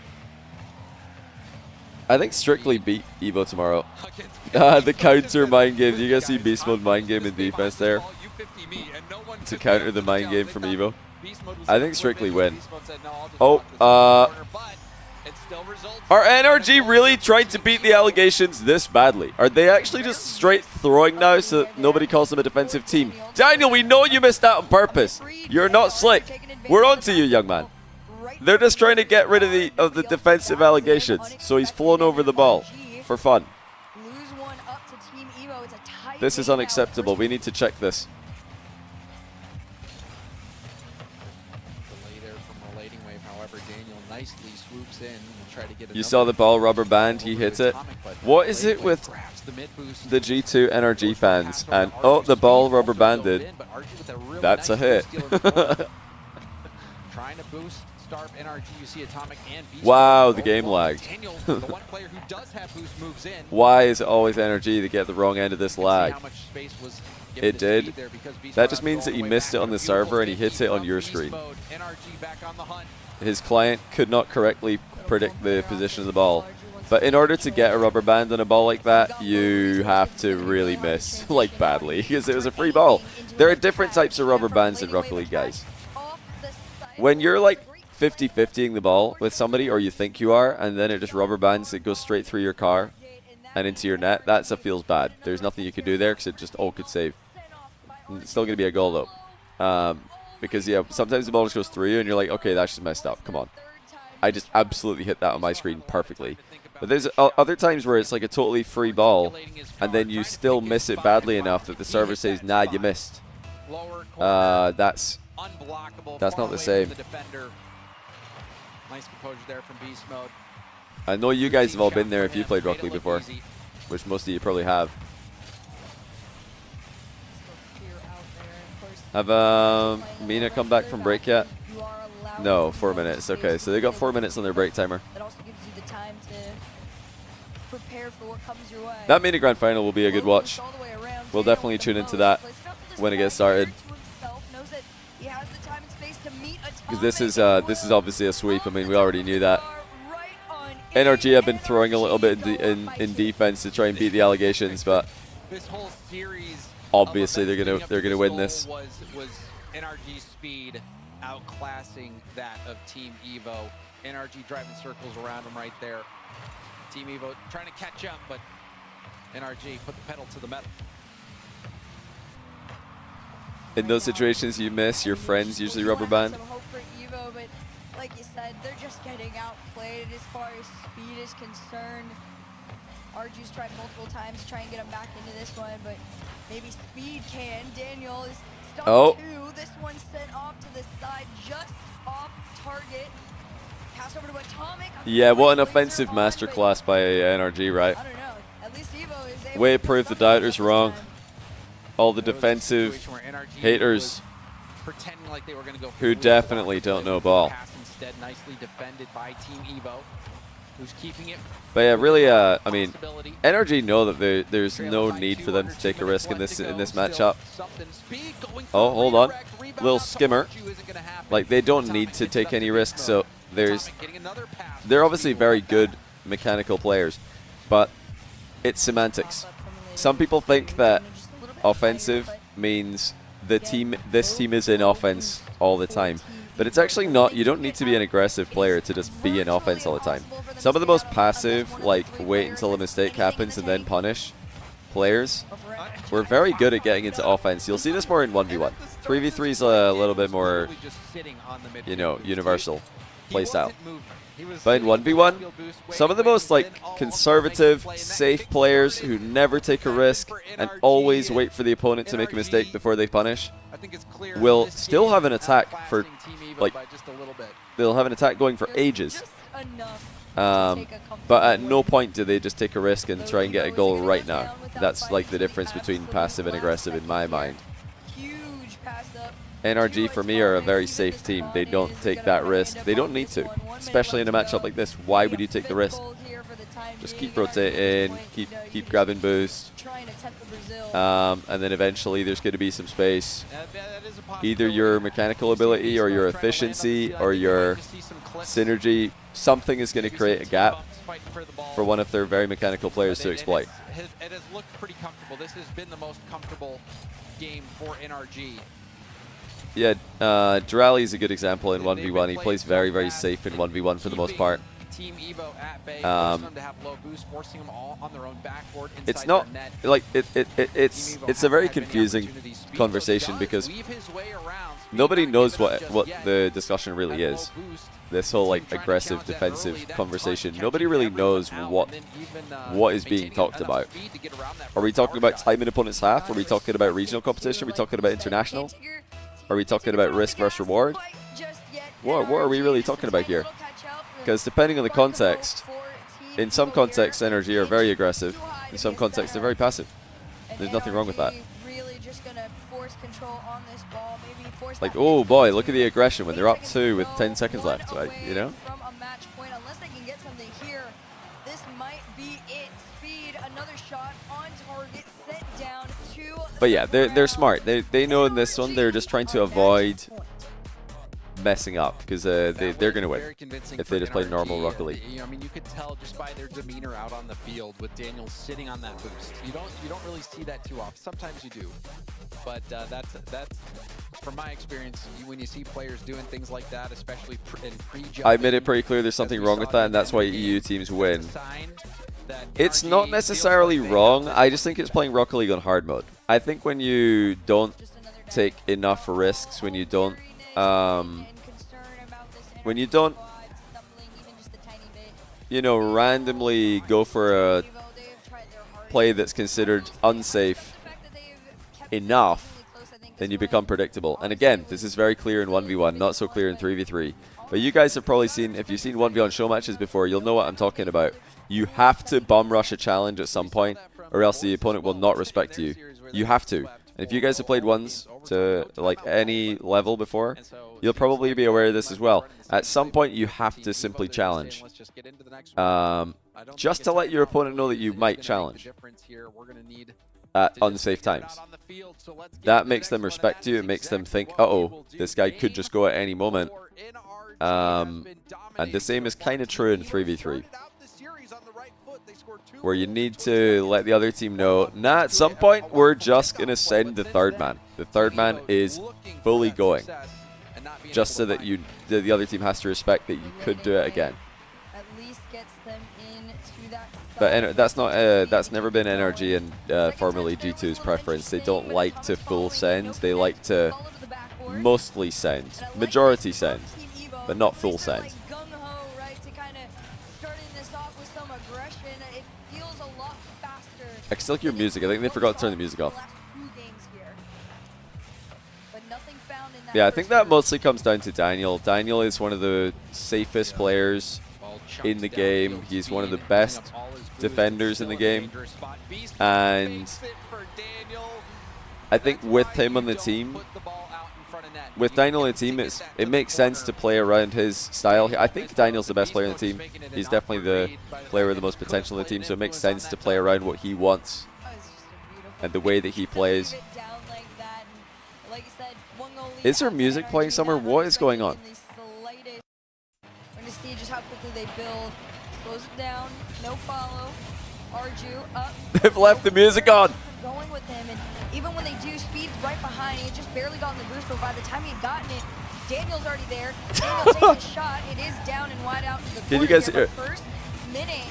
I think Strictly beat Evo tomorrow. The counter mind game. Do you guys see Beast Mode mind game in defense there? To counter the mind game from Evo. I think Strictly win. Oh, are NRG really trying to beat the allegations this badly? Are they actually just straight throwing now so that nobody calls them a defensive team? Daniel, we know you missed out on purpose. You're not slick. We're on to you, young man. They're just trying to get rid of the defensive allegations, so he's flown over the ball for fun. This is unacceptable. We need to check this. You saw the ball rubber band, he hit it. What is it with the G2 NRG fans? And oh, the ball rubber banded. That's a hit. Trying to boost Starp, NRG, you see Atomic and Beast. Wow, the game lagged. Daniel, the one player who does have boost, moves in. Why is it always NRG that get the wrong end of this lag? How much space was given It to did. Speed there because Beast That Mode just has to means go that all he the way missed it back. on the Beautiful server and he hit it on from your Beast screen. Mode. NRG back on the hunt. His client could not correctly predict the position of the ball. But in order to get a rubber band on a ball like that, you have to really miss, like badly, because it was a free ball. There are different types of rubber bands in Rocket League, guys. When you're like 50-50ing the ball with somebody, or you think you are, and then it just rubber bands, it goes straight through your car and into your net, that feels bad. There's nothing you can do there because it just all could save. It's still going to be a goal though. Because yeah, sometimes the ball just goes through you and you're like, okay, that's just messed up. Come on. I just absolutely hit that on my screen perfectly. But there's other times where it's like a totally free ball and then you still miss it badly enough that the server says, nah, you missed. That's not the same. Nice composure there from Beast Mode. I know you guys have all been there if you played Rocket League before, which most of you probably have. Have Mina come back from break yet? No, 4 minutes. Okay, so they got 4 minutes on their break timer. That also gives you the time to prepare for what comes your way. That Mina Grand Final will be a good watch. We'll definitely tune into that when it gets started. Because this is obviously a sweep. I mean, we already knew that. NRG have been throwing a little bit in defense to try and beat the allegations, but This whole series obviously they're gonna win this. Was NRG speed outclassing that of Team Evo. NRG driving circles around them right there. Team Evo trying to catch up, but NRG put the pedal to the metal. In those situations, you miss your friends usually rubber band. Some hope for Evo, but like you said, they're just getting outplayed as far as speed is concerned. Arju's tried multiple times to try and get him back into this one, but maybe Speed can. Daniel is stuck too. This one sent off to the side, just off target. Pass over to Atomic. Yeah, what an offensive masterclass by NRG, right? I don't know. At least Evo is able Way to proved the something doubters wrong. All the defensive haters Pretending like they were going to go who definitely don't know ball. pass instead, nicely defended by Team Evo, who's keeping it. But yeah, really, I mean, NRG know that there's no need for them to take a risk in this matchup. Oh, hold on, little skimmer. Like they don't need to take any risks. So they're obviously very good mechanical players, but it's semantics. Some people think that offensive means this team is in offense all the time. But it's actually not, you don't need to be an aggressive player to just be in offense all the time. Some of the most passive, like wait until a mistake happens and then punish players, were very good at getting into offense. You'll see this more in 1v1. 3v3 is a little bit more, you know, universal playstyle. But in 1v1, some of the most like conservative, safe players who never take a risk and always wait for the opponent to make a mistake before they punish will still have an attack for like, they'll have an attack going for ages. But at no point do they just take a risk and try and get a goal right now. That's like the difference between passive and aggressive in my mind. NRG for me are a very safe team. They don't take that risk. They don't need to, especially in a matchup like this. Why would you take the risk? Just keep rotating, keep grabbing boost, and then eventually there's going to be some space. Either your mechanical ability or your efficiency or your synergy, something is going to create a gap for one of their very mechanical players to exploit. It has looked pretty comfortable. This has been the most comfortable game for NRG. Yeah, Durali is a good example in 1v1. He plays very, very safe in 1v1 for the most part. Team Evo at bay, forcing them to have low boost, forcing them all on their own backboard inside It's not their net. like it's a very confusing conversation because nobody knows what the discussion really is. This whole like aggressive defensive conversation, nobody really knows what is being talked about. Are we talking about time in opponent's half? Are we talking about regional competition? Are we talking about international? Are we talking about risk versus reward? What are we really talking about here? Because depending on the context, in some contexts NRG are very aggressive, in some contexts they're very passive. There's nothing wrong with that. Like, oh boy, look at the aggression when they're up 2 with 10 seconds left, right? You know? But yeah, they're smart. They know in this one they're just trying to avoid messing up because they're going to win if they just play normal Rocket League. I mean, you could tell just by their demeanor out on the field with Daniel sitting on that boost. You don't really see that too often. Sometimes you do, but that's from my experience. When you see players doing things like that, especially in pre-jump, I made it pretty clear there's something wrong with that, and that's why EU teams win. It's not necessarily wrong. I just think it's playing Rocket League on hard mode. I think when you don't take enough risks, when you don't you know, randomly go for a play that's considered unsafe enough, then you become predictable. And again, this is very clear in 1v1, not so clear in 3v3. But you guys have probably seen, if you've seen 1v1 show matches before, you'll know what I'm talking about. You have to bum rush a challenge at some point, or else the opponent will not respect you. You have to. And if you guys have played ones to like any level before, you'll probably be aware of this as well. At some point, you have to simply challenge. Just to let your opponent know that you might challenge at unsafe times. That makes them respect you. It makes them think, uh-oh, this guy could just go at any moment. And the same is kind of true in 3v3. Where you need to let the other team know, nah, at some point, we're just going to send the third man. The third man is fully going. Just so that the other team has to respect that you could do it again. But that's never been NRG and formerly G2's preference. They don't like to full send. They like to mostly send. Majority send, but not full send. I still hear music. I think they forgot to turn the music off. Yeah, I think that mostly comes down to Daniel. Daniel is one of the safest players in the game. He's one of the best defenders in the game. And I think with him on the team, with Daniel on the team, it makes sense to play around his style. I think Daniel's the best player on the team. He's definitely the player with the most potential in the team, so it makes sense to play around what he wants and the way that he plays. Is there music playing somewhere? What is going on? We're going to see just how quickly they build. Close it down. No follow. Arju up. They've left the music on. Going with him, and even when they do, Speed's right behind. He had just barely gotten the boost, but by the time he had gotten it, Daniel's already there. Daniel takes a shot. It is down and wide out to the Can you corner guys here, hear? but first minute,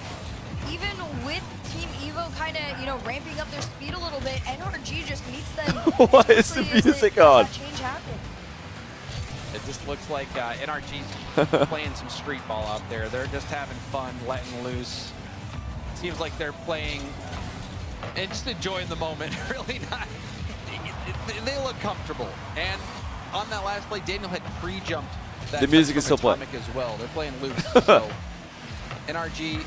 even with Team Evo kind of, you know, ramping up their speed a little bit, NRG just meets them. Why is the music on? That change happened. It just looks like NRG's playing some street ball out there. They're just having fun, letting loose. Seems like they're playing and just enjoying the moment. Really not. They look comfortable. And on that last play, Daniel had pre-jumped that The music is still playing. as well. They're playing loose. So NRG,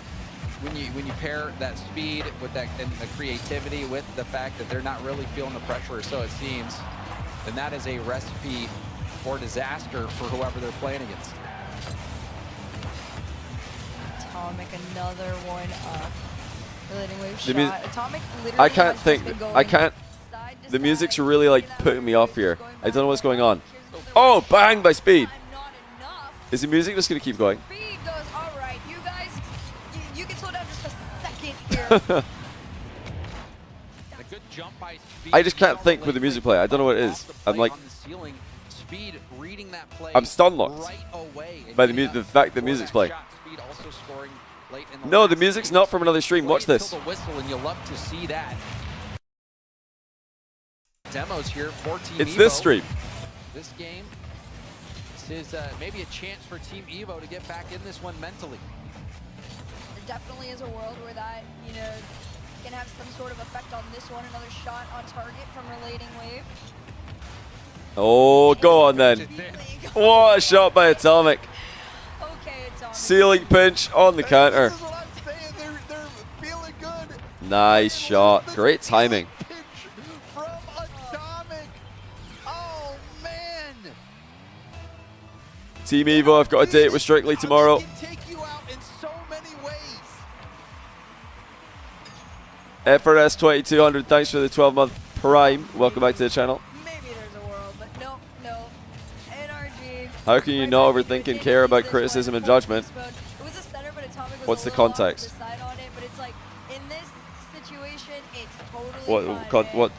when you pair that speed with that and the creativity with the fact that they're not really feeling the pressure, or so it seems, then that is a recipe for disaster for whoever they're playing against. Atomic, another one up. Relating wave The shot. Atomic literally I can't has think. just been I going can't. side to The side. music's really like putting me off here. I don't know what's going on. Oh, bang by speed. Not enough. Is the music just gonna keep going? Speed goes, all right, you guys, you can slow down just a second here. A good jump by Speed. I just can't think with the music play. I don't know what it is. I'm like, on the ceiling. Speed reading that play I'm stun locked right away by the fact the music's playing. Speed also scoring late in the No, the last music's game. not from another stream. Watch Wait this. until the whistle, and you'll love to see that. Demos here for Team It's Evo. this stream. This game. This is maybe a chance for Team Evo to get back in this one mentally. There definitely is a world where that, you know, can have some sort of effect on this one. Another shot on target from Relating Wave. Oh, go on then. What a shot by Atomic. Okay, Atomic. Ceiling pinch on the counter. This is what I'm saying. They're feeling good. Nice shot. Great timing. Pitch from Atomic. Oh man. Team Evo, I've got a date with Strictly tomorrow. It can take you out in so many ways. FRS 2200, thanks for the 12-month prime. Welcome back to the channel. Maybe there's a world, but no. NRG. How can you not overthink and care about criticism and judgment? It was a center, but Atomic was What's a the little off to context? the side on it, but it's like, in this situation, it's totally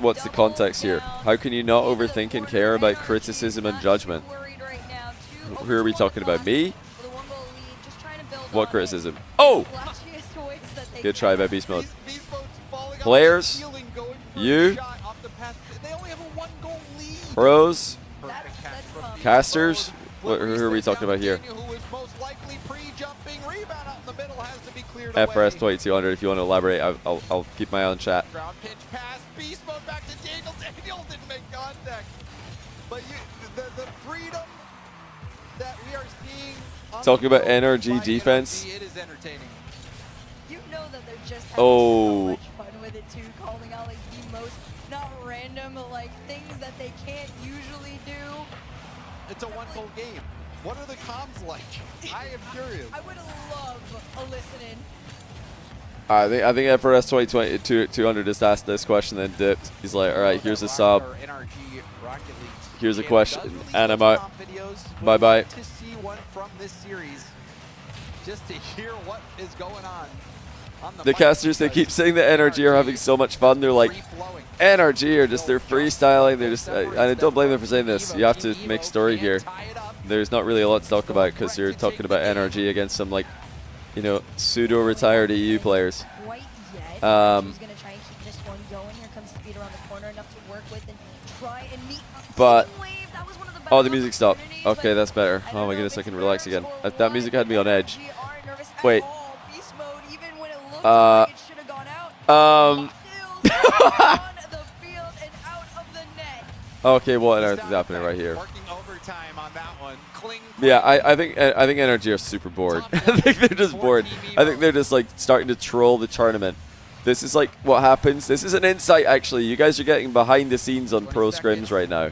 What's the Double context here? down. How can you not In the overthink and corner, care about NRG criticism and not judgment? too worried right now. Two Who are we over talking about? 1 Me? with a 1 goal lead, just trying to build What on criticism? it. Oh! Flashiest ways that they Good try by can. Beast Mode. Beast Mode's falling off Players, the ceiling, going for a you, shot off the pass. They only have a 1 goal lead. pros, That's pumped. casters. Who are we talking about here? Daniel, who is most likely pre-jumping. Rebound out in the middle has to be cleared FRS away. 2200, if you want to elaborate, I'll keep my eye on chat. Ground pinch pass. Beast Mode back to Daniel. Daniel didn't make contact. But the freedom that we are seeing on Talking the about field NRG by defense. NRG, it is entertaining. You know that they're just having Oh. so much fun with it too, calling out like the most not random like things that they can't usually do. It's a 1 goal game. What are the comms like? I am curious. I would love a listen-in. I think FRS 200 just asked this question, then dipped. He's like, all right, here's a sub. Here's a question, and I'm out. Bye-bye. To see one from this series, just to hear what is going on The casters, they keep saying that NRG are having so much fun. They're like, NRG are just, they're freestyling. They're just, and I don't blame them for saying this. You have to make story here. There's not really a lot to talk about because you're talking about NRG against some, like, you know, pseudo-retired EU players. Quite yet. Who's gonna try and keep this one going? Here comes Speed around the corner, enough to work with and try and meet. But Wave. That was one of the oh, better the music stopped. opportunities, Okay, but that's better. I Oh don't my know goodness, if I it's can relax fair again. for That music had me on edge. NRG are nervous at Wait. all. Beast mode, even when it looked like it should have gone out. Um. On the field and out of the net. Okay, what on earth is happening right here? Working overtime on that one. Cling. Yeah, I think NRG are super bored. I think they're just bored. I think they're just like starting to troll the tournament. This is like what happens. This is an insight actually. You guys are getting behind the scenes on pro scrims right now.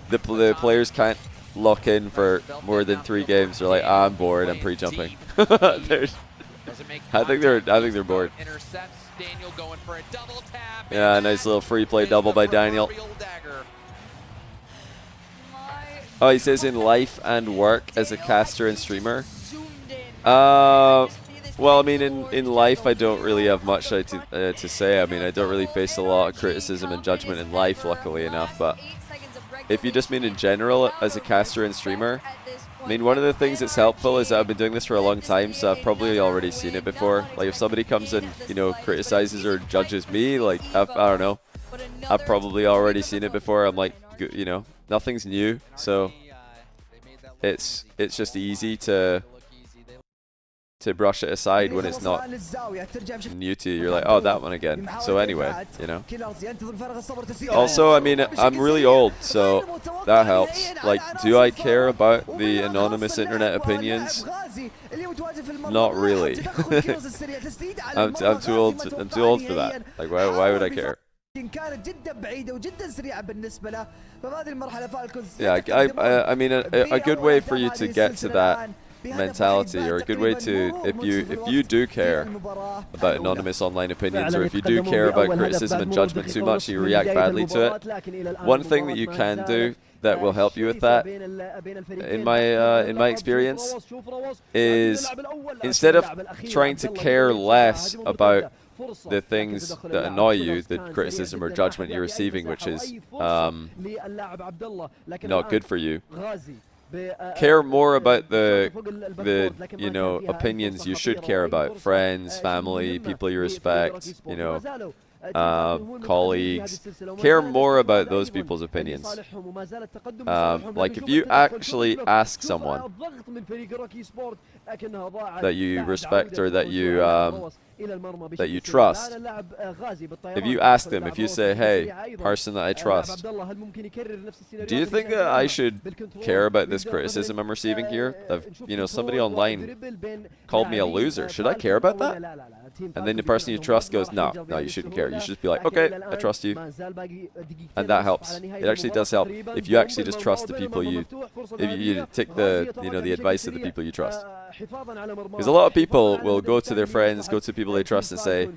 The players can't lock in for more than 3 games. They're like, I'm bored. I'm pre-jumping. I think they're bored. Intercepts Daniel going for a double tap. Yeah, nice little free play double by Daniel. Oh, he says in life and work as a caster and streamer. Well, I mean, in life, I don't really have much to say. I mean, I don't really face a lot of criticism and judgment in life, luckily enough. But if you just mean in general as a caster and streamer, I mean, one of the things that's helpful is that I've been doing this for a long time, so I've probably already seen it before. Like, if somebody comes and, you know, criticizes or judges me, like, I don't know, I've probably already seen it before. I'm like, you know, nothing's new, so it's just easy to brush it aside when it's not new to you. You're like, oh, that one again. So anyway, you know. Also, I mean, I'm really old, so that helps. Like, do I care about the anonymous internet opinions? Not really. I'm too old. I'm too old for that. Like, why would I care? Yeah, I mean, a good way for you to get to that mentality, or a good way to, if you do care about anonymous online opinions, or if you do care about criticism and judgment too much, you react badly to it. One thing that you can do that will help you with that, in my experience, is instead of trying to care less about the things that annoy you, the criticism or judgment you're receiving, which is not good for you, care more about the you know, opinions you should care about. Friends, family, people you respect, you know, colleagues. Care more about those people's opinions. Like, if you actually ask someone that you respect or that you trust, if you ask them, if you say, hey, person that I trust, do you think that I should care about this criticism I'm receiving here? Of, you know, somebody online called me a loser. Should I care about that? And then the person you trust goes, no, you shouldn't care. You should just be like, okay, I trust you. And that helps. It actually does help. If you actually just trust the people if you take the, you know, the advice of the people you trust. Because a lot of people will go to their friends, go to people they trust and say,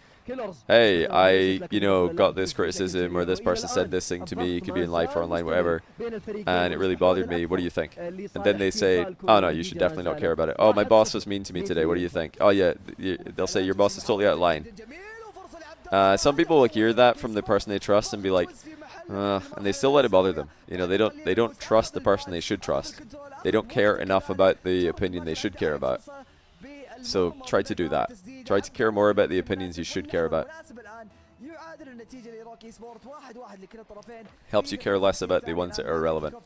hey, I, you know, got this criticism, or this person said this thing to me, it could be in life or online, whatever, and it really bothered me. What do you think? And then they say, oh, no, you should definitely not care about it. Oh, my boss was mean to me today. What do you think? Oh, yeah. They'll say your boss is totally out of line. Some people will hear that from the person they trust and be like, and they still let it bother them. You know, they don't trust the person they should trust. They don't care enough about the opinion they should care about. So try to do that. Try to care more about the opinions you should care about. Helps you care less about the ones that are irrelevant.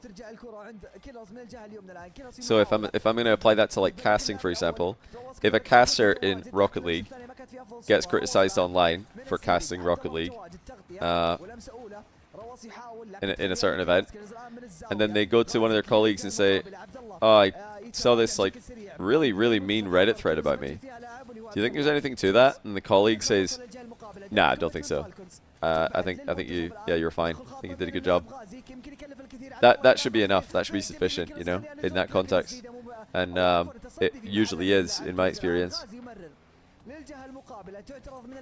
So if I'm going to apply that to, like, casting, for example, if a caster in Rocket League gets criticized online for casting Rocket League in a certain event, and then they go to one of their colleagues and say, oh, I saw this, like, really, really mean Reddit thread about me. Do you think there's anything to that? And the colleague says, nah, I don't think so. I think you're fine. I think you did a good job. That should be enough. That should be sufficient, you know, in that context. And it usually is, in my experience.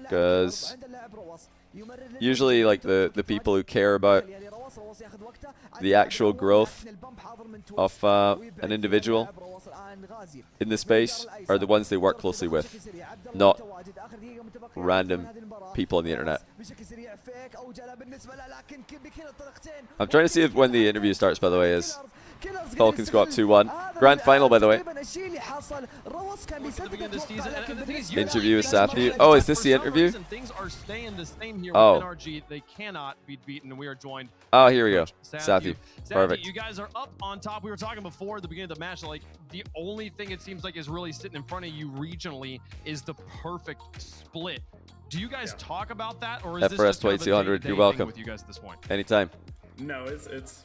Because usually, like, the people who care about the actual growth of an individual in the space are the ones they work closely with, not random people on the internet. I'm trying to see if when the interview starts, by the way, is Falcons go up 2-1. Grand final, by the way. Interview with Safi. Oh, is this the interview? Things are staying the same here oh. with NRG. They cannot be beaten, and we are joined. Oh, here we go. Safi. Perfect. You guys are up on top. We were talking before the beginning of the match, like, the only thing it seems like is really sitting in front of you regionally is the perfect split. Do you guys talk about that, or is this just kind of a day-to-day you're welcome. thing with you guys at this point? Anytime. No,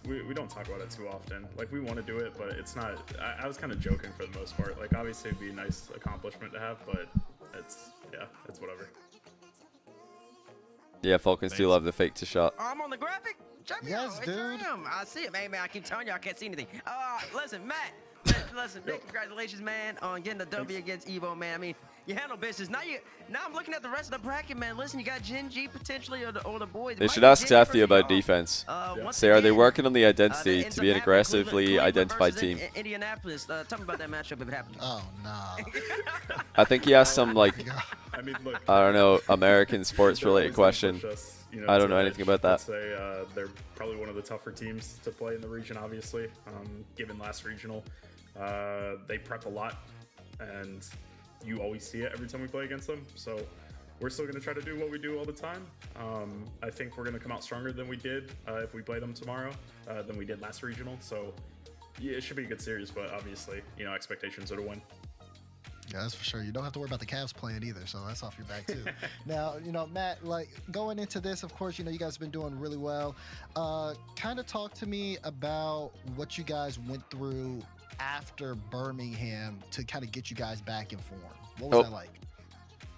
we don't talk about it too often. Like, we want to do it, but it's not. I was kind of joking for the most part. Like, obviously it'd be a nice accomplishment to have, but it's whatever. Yeah, Falcons do love the fake to shot. I'm on the graphic. Check me Yes, out. dude. I see it, man. I keep telling you I can't see anything. Listen, Matt. Listen, big congratulations, man, on getting the W against Evo, man. I mean, you handle business. Now I'm looking at the rest of the bracket, man. Listen, you got Gen G potentially, or the boys. They should ask Safi about defense. Say, are they working on the identity to be an aggressively identified team? Indianapolis. Tell me about that matchup if it happened. Oh, no. I think he asked some, like, I mean, look, I don't know, American sports-related question. you know, I don't to know the anything edge. about that. I'd say they're probably one of the tougher teams to play in the region, obviously, given last regional. They prep a lot, and you always see it every time we play against them. So we're still going to try to do what we do all the time. I think we're going to come out stronger than we did if we play them tomorrow than we did last regional. So yeah, it should be a good series, but obviously, you know, expectations are to win. Yeah, that's for sure. You don't have to worry about the Cavs playing either, so that's off your back too. Now, you know, Matt, like going into this, of course, you know, you guys have been doing really well. Kind of talk to me about what you guys went through after Birmingham to kind of get you guys back in form. What was that like?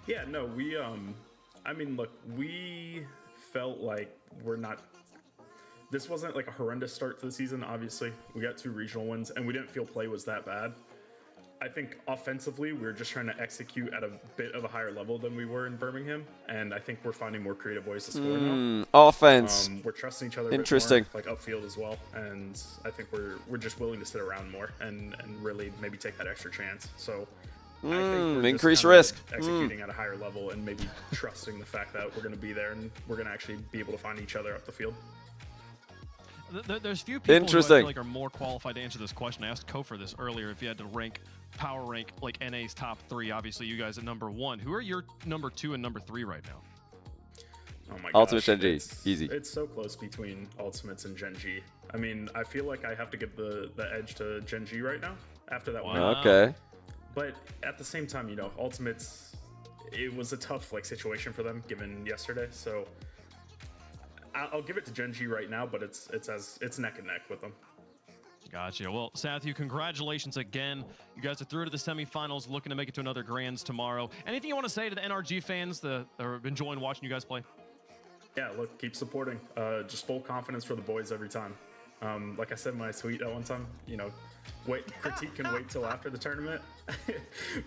Yeah, no, we, I mean, look, we felt like this wasn't like a horrendous start to the season, obviously. We got 2 regional wins, and we didn't feel play was that bad. I think offensively, we were just trying to execute at a bit of a higher level than we were in Birmingham, and I think we're finding more creative ways to score now. Offense. We're trusting each other Interesting. a bit more, like upfield as well, and I think we're just willing to sit around more and really maybe take that extra chance. So I think we're increased just kinda risk. executing at a higher level and maybe trusting the fact that we're going to be there and we're going to actually be able to find each other up the field. There's few people who I Interesting. feel like are more qualified to answer this question. I asked Kofor this earlier. If you had to power rank like NA's top 3, obviously you guys at number 1. Who are your number 2 and number 3 right now? Oh my Ultimate gosh, Gen G, it's- easy. It's so close between Ultimates and Gen G. I mean, I feel like I have to give the edge to Gen G right now after that win. Okay. But at the same time, you know, Ultimates, it was a tough like situation for them given yesterday. So I'll give it to Gen G right now, but it's neck and neck with them. Gotcha. Well, Sathu, congratulations again. You guys are through to the semifinals, looking to make it to another Grands tomorrow. Anything you want to say to the NRG fans that are enjoying watching you guys play? Yeah, look, keep supporting. Just full confidence for the boys every time. Like I said in my tweet at one time, you know, critique can wait till after the tournament.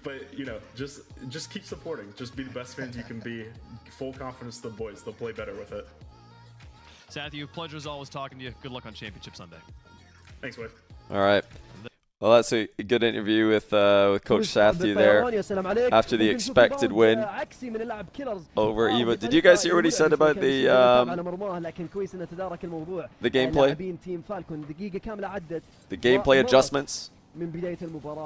But, you know, just keep supporting. Just be the best fans you can be. Full confidence to the boys. They'll play better with it. Sathu, pleasure as always talking to you. Good luck on Championship Sunday. Thanks, Wade. All right. Well, that's a good interview with Coach Sathu there after the expected win over Evo. Did you guys hear what he said about the gameplay? The gameplay adjustments?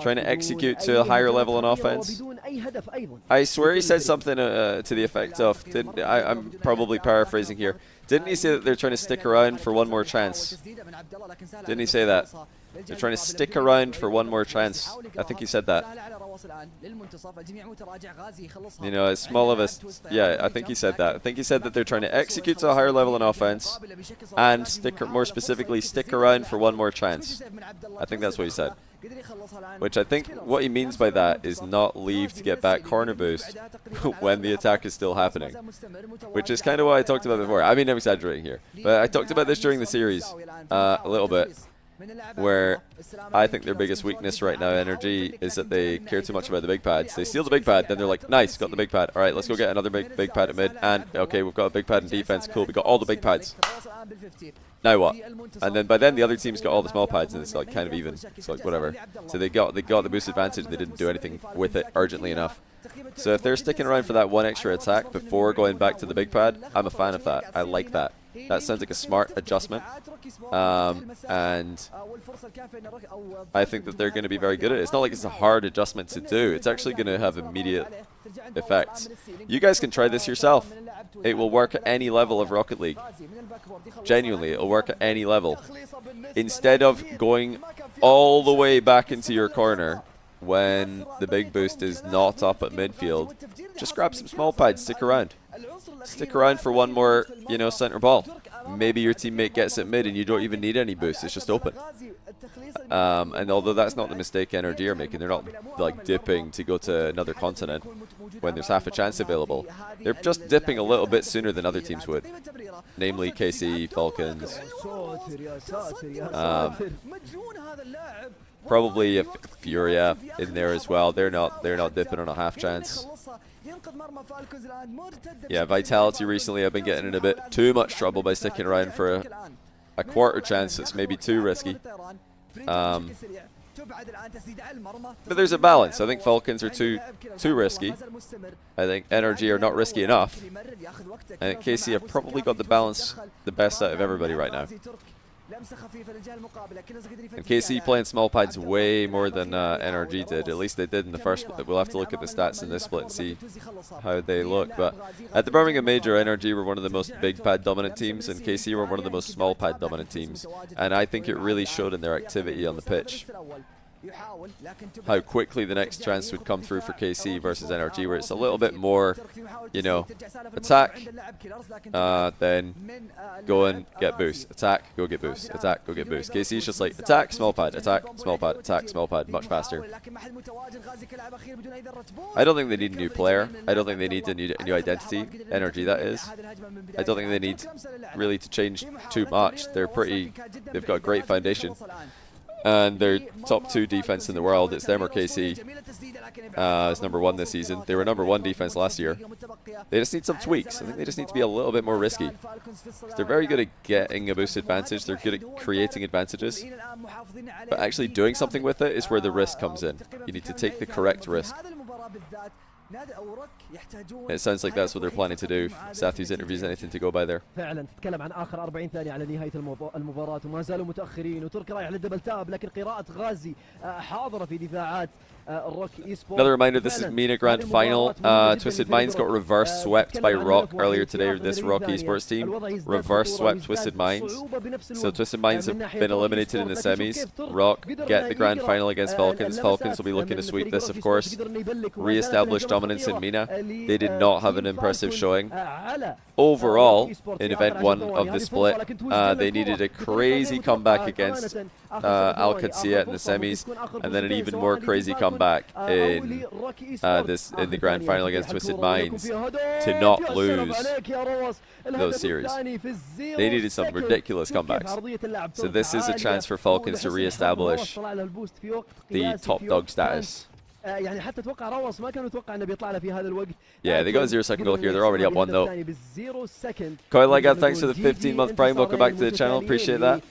Trying to execute to a higher level on offense. I swear he said something to the effect of, I'm probably paraphrasing here. Didn't he say that they're trying to stick around for one more chance? Didn't he say that? They're trying to stick around for one more chance. I think he said that. You know, as small of a... Yeah, I think he said that. I think he said that they're trying to execute to a higher level in offense and, more specifically, stick around for one more chance. I think that's what he said. Which I think what he means by that is not leave to get back corner boost when the attack is still happening. Which is kind of what I talked about before. I mean, I'm exaggerating here. But I talked about this during the series a little bit. Where I think their biggest weakness right now, Energy, is that they care too much about the big pads. They steal the big pad, then they're like, nice, got the big pad. All right, let's go get another big pad at mid. And, okay, we've got a big pad in defense. Cool, we got all the big pads. Now what? And then by then the other team's got all the small pads, and it's like kind of even. It's like whatever. So they got the boost advantage, and they didn't do anything with it urgently enough. So if they're sticking around for that one extra attack before going back to the big pad, I'm a fan of that. I like that. That sounds like a smart adjustment. And I think that they're going to be very good at it. It's not like it's a hard adjustment to do. It's actually going to have immediate effects. You guys can try this yourself. It will work at any level of Rocket League. Genuinely, it will work at any level. Instead of going all the way back into your corner when the big boost is not up at midfield, just grab some small pads, stick around. Stick around for one more, you know, center ball. Maybe your teammate gets it mid and you don't even need any boost, it's just open. And although that's not the mistake NRG are making, they're not like dipping to go to another continent when there's half a chance available. They're just dipping a little bit sooner than other teams would. Namely KC, Falcons. Probably Furia in there as well. They're not dipping on a half chance. Yeah, Vitality recently have been getting in a bit too much trouble by sticking around for a quarter chance. It's maybe too risky. But there's a balance. I think Falcons are too risky. I think NRG are not risky enough. I think KC have probably got the balance, the best out of everybody right now. And KC playing small pads way more than NRG did. At least they did in the first split. We'll have to look at the stats in this split and see how they look. But at the Birmingham Major, NRG were one of the most big pad dominant teams, and KC were one of the most small pad dominant teams. And I think it really showed in their activity on the pitch. How quickly the next chance would come through for KC versus NRG, where it's a little bit more, you know, attack, then go and get boost, attack, go get boost, attack, go get boost. KC is just like attack, small pad, attack, small pad, attack, small pad, much faster. I don't think they need a new player. I don't think they need a new identity. NRG, that is. I don't think they need really to change too much. They've got a great foundation. And their top 2 defense in the world, it's them or KC. It's #1 this season. They were #1 defense last year. They just need some tweaks. I think they just need to be a little bit more risky. They're very good at getting a boost advantage. They're good at creating advantages. But actually doing something with it is where the risk comes in. You need to take the correct risk. It sounds like that's what they're planning to do. Sathu's interviews anything to go by there. فعلا تتكلم عن اخر 40 ثانيه على نهايه المباراه وما زالوا متاخرين وتركي رايح للدبل تاب لكن قراءه غازي حاضره في دفاعات الروك اي سبورت. Another reminder, this is MENA Grand Final. Twisted Minds got reverse swept by Rock earlier today. This Rock esports team reverse swept Twisted Minds. So Twisted Minds have been eliminated in the semis. Rock get the Grand Final against Falcons. Falcons will be looking to sweep this, of course. Re-establish dominance in MENA. They did not have an impressive showing. Overall, in Event 1 of the split, they needed a crazy comeback against Al-Qadsiya in the semis, and then an even more crazy comeback in the Grand Final against Twisted Minds to not lose those series. They needed some ridiculous comebacks. So this is a chance for Falcons to re-establish the top dog status. يعني حتى اتوقع روس ما كانوا يتوقع انه بيطلع له في هذا الوقت. Yeah, they got a 0-second goal here. They're already up 1 though. Coil Legad, thanks for the 15-month prime. Welcome back to the channel. Appreciate that.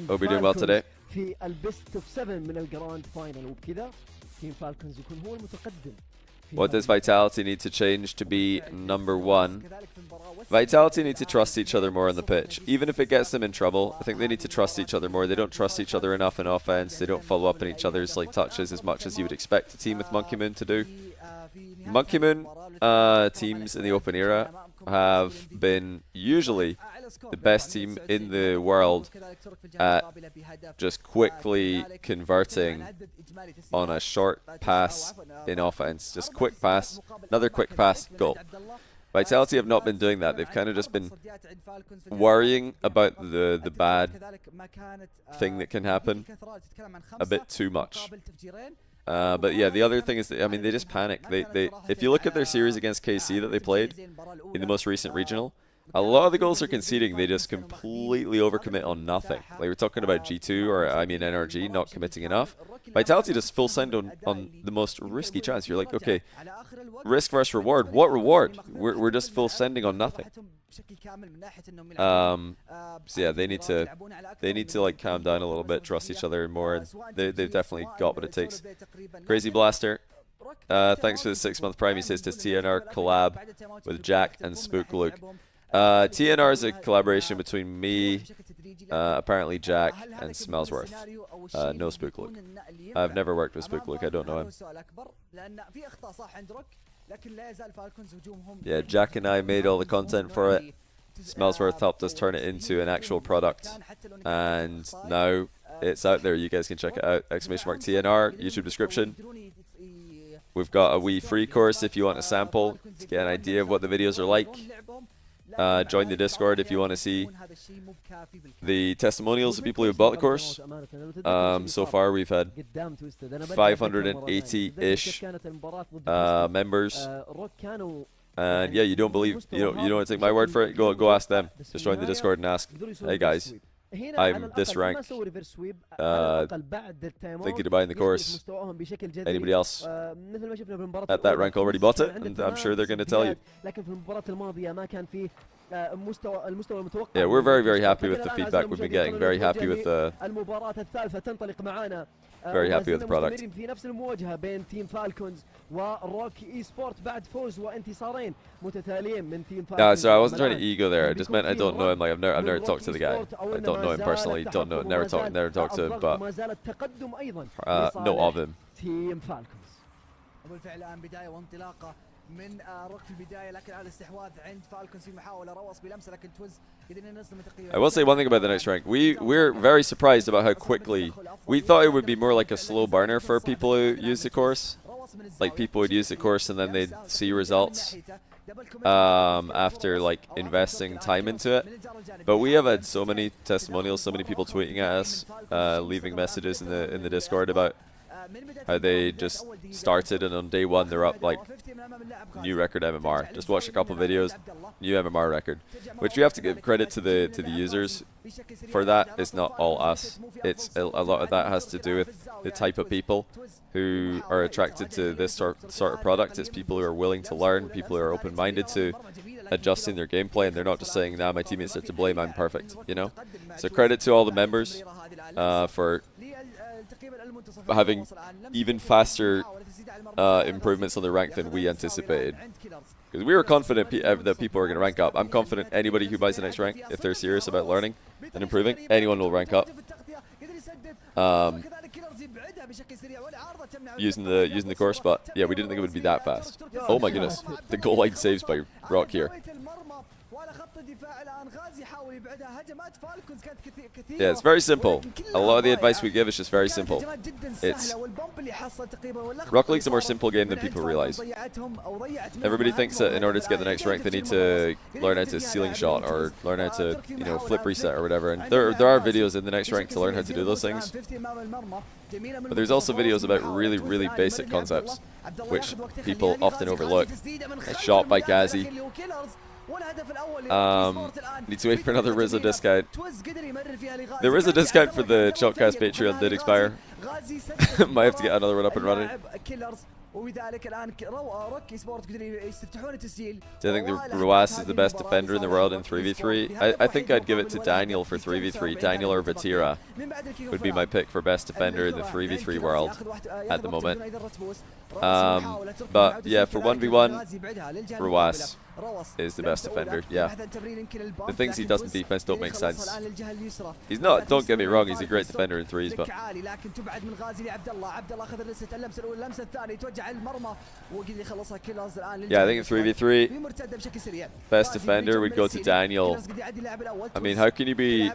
Hope you're doing well today. في البيست اوف 7 من الجراند فاينل وبكذا تيم فالكونز يكون هو المتقدم. What does Vitality need to change to be #1? Vitality need to trust each other more on the pitch. Even if it gets them in trouble, I think they need to trust each other more. They don't trust each other enough in offense. They don't follow up on each other's touches as much as you would expect a team with Monkey Moon to do. Monkey Moon teams in the open era have been usually the best team in the world at just quickly converting on a short pass in offense. Just quick pass, another quick pass, goal. Vitality have not been doing that. They've kind of just been worrying about the bad thing that can happen a bit too much. But yeah, the other thing is that, I mean, they just panic. If you look at their series against KC that they played in the most recent regional, a lot of the goals they're conceding, they just completely overcommit on nothing. Like we're talking about G2 or I mean NRG not committing enough. Vitality just full send on the most risky chance. You're like, okay, risk versus reward. What reward? We're just full sending on nothing. So yeah, they need to like calm down a little bit, trust each other more, and they've definitely got what it takes. Crazy Blaster, thanks for the 6-month prime. He says, does TNR collab with Jack and Spook Luke? TNR is a collaboration between me, apparently Jack, and Smellsworth. No Spook Luke. I've never worked with Spook Luke. I don't know him. Yeah, Jack and I made all the content for it. Smellsworth helped us turn it into an actual product, and now it's out there. You guys can check it out. !TNR, YouTube description. We've got a wee free course if you want a sample to get an idea of what the videos are like. Join the Discord if you want to see the testimonials of people who bought the course. So far we've had 580-ish members. And yeah, you don't want to take my word for it? Go ask them. Just join the Discord and ask, hey guys, I'm this rank, thinking of buying the course. Anybody else at that rank already bought it? And I'm sure they're going to tell you. Yeah, we're very, very happy with the feedback we've been getting. Very happy with the very happy with the product. مستمرين في نفس المواجهة بين تيم فالكونز وروك اي سبورت بعد فوز وانتصارين متتاليين من تيم Yeah, فالكونز. so I wasn't trying to ego there. I just meant I don't know him. Like I've never talked to the guy. I don't know him personally. Don't know, never talked to him, but ما زال التقدم أيضا know of him. تيم فالكونز. وبالفعل الان بدايه وانطلاقه من روك في البدايه، لكن على الاستحواذ عند فالكونز في محاوله روص بلمسه، لكن توز قدرنا نصل تقريبا. I will say one thing about the next rank. We're very surprised about how quickly. We thought it would be more like a slow burner for people who use the course. Like people would use the course and then they'd see results after like investing time into it. But we have had so many testimonials, so many people tweeting at us, leaving messages in the Discord about how they just started and on day one they're up like new record MMR. Just watch a couple videos, new MMR record, which we have to give credit to the users for that. It's not all us. It's a lot of that has to do with the type of people who are attracted to this sort of product. It's people who are willing to learn, people who are open-minded to adjusting their gameplay, and they're not just saying, "Nah, my teammates are to blame. I'm perfect." You know. So credit to all the members for having even faster improvements on the rank than we anticipated. Because we were confident that people are going to rank up. I'm confident anybody who buys the next rank, if they're serious about learning and improving, anyone will rank up. Using the course, but yeah, we didn't think it would be that fast. Oh my goodness, the goal line saves by Rock here. Yeah, it's very simple. A lot of the advice we give is just very simple. It's Rock League's a more simple game than people realize. Everybody thinks that in order to get the next rank, they need to learn how to ceiling shot or learn how to, you know, flip reset or whatever. And there are videos in the next rank to learn how to do those things. But there's also videos about really basic concepts, which people often overlook. A shot by Gazi. Need to wait for another Rizzo discount. The Rizzo discount for the Shotcast Patreon did expire. Might have to get another one up and running. وبذلك الان روك سبورت قدروا يستفتحون التسجيل. Do you think the Ruas is the best defender in the world in 3v3? I think I'd give it to Daniel for 3v3. Daniel or Vatira would be my pick for best defender in the 3v3 world at the moment. But yeah, for 1v1, Ruas is the best defender. Yeah, the things he does in defense don't make sense. He's not, don't get me wrong, he's a great defender in threes, but yeah, I think in 3v3, best defender would go to Daniel. I mean, how can you be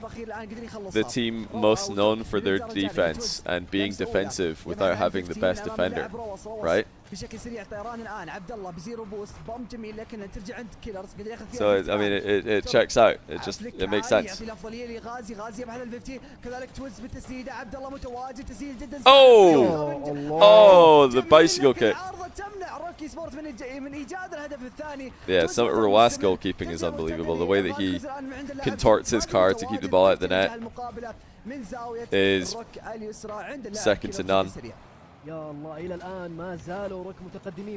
the team most known for their defense and being defensive without having the best defender, right? So I mean, it checks out. It makes sense. Oh, the bicycle kick. Yeah, some Ruas goalkeeping is unbelievable. The way that he contorts his car to keep the ball out of the net is second to none.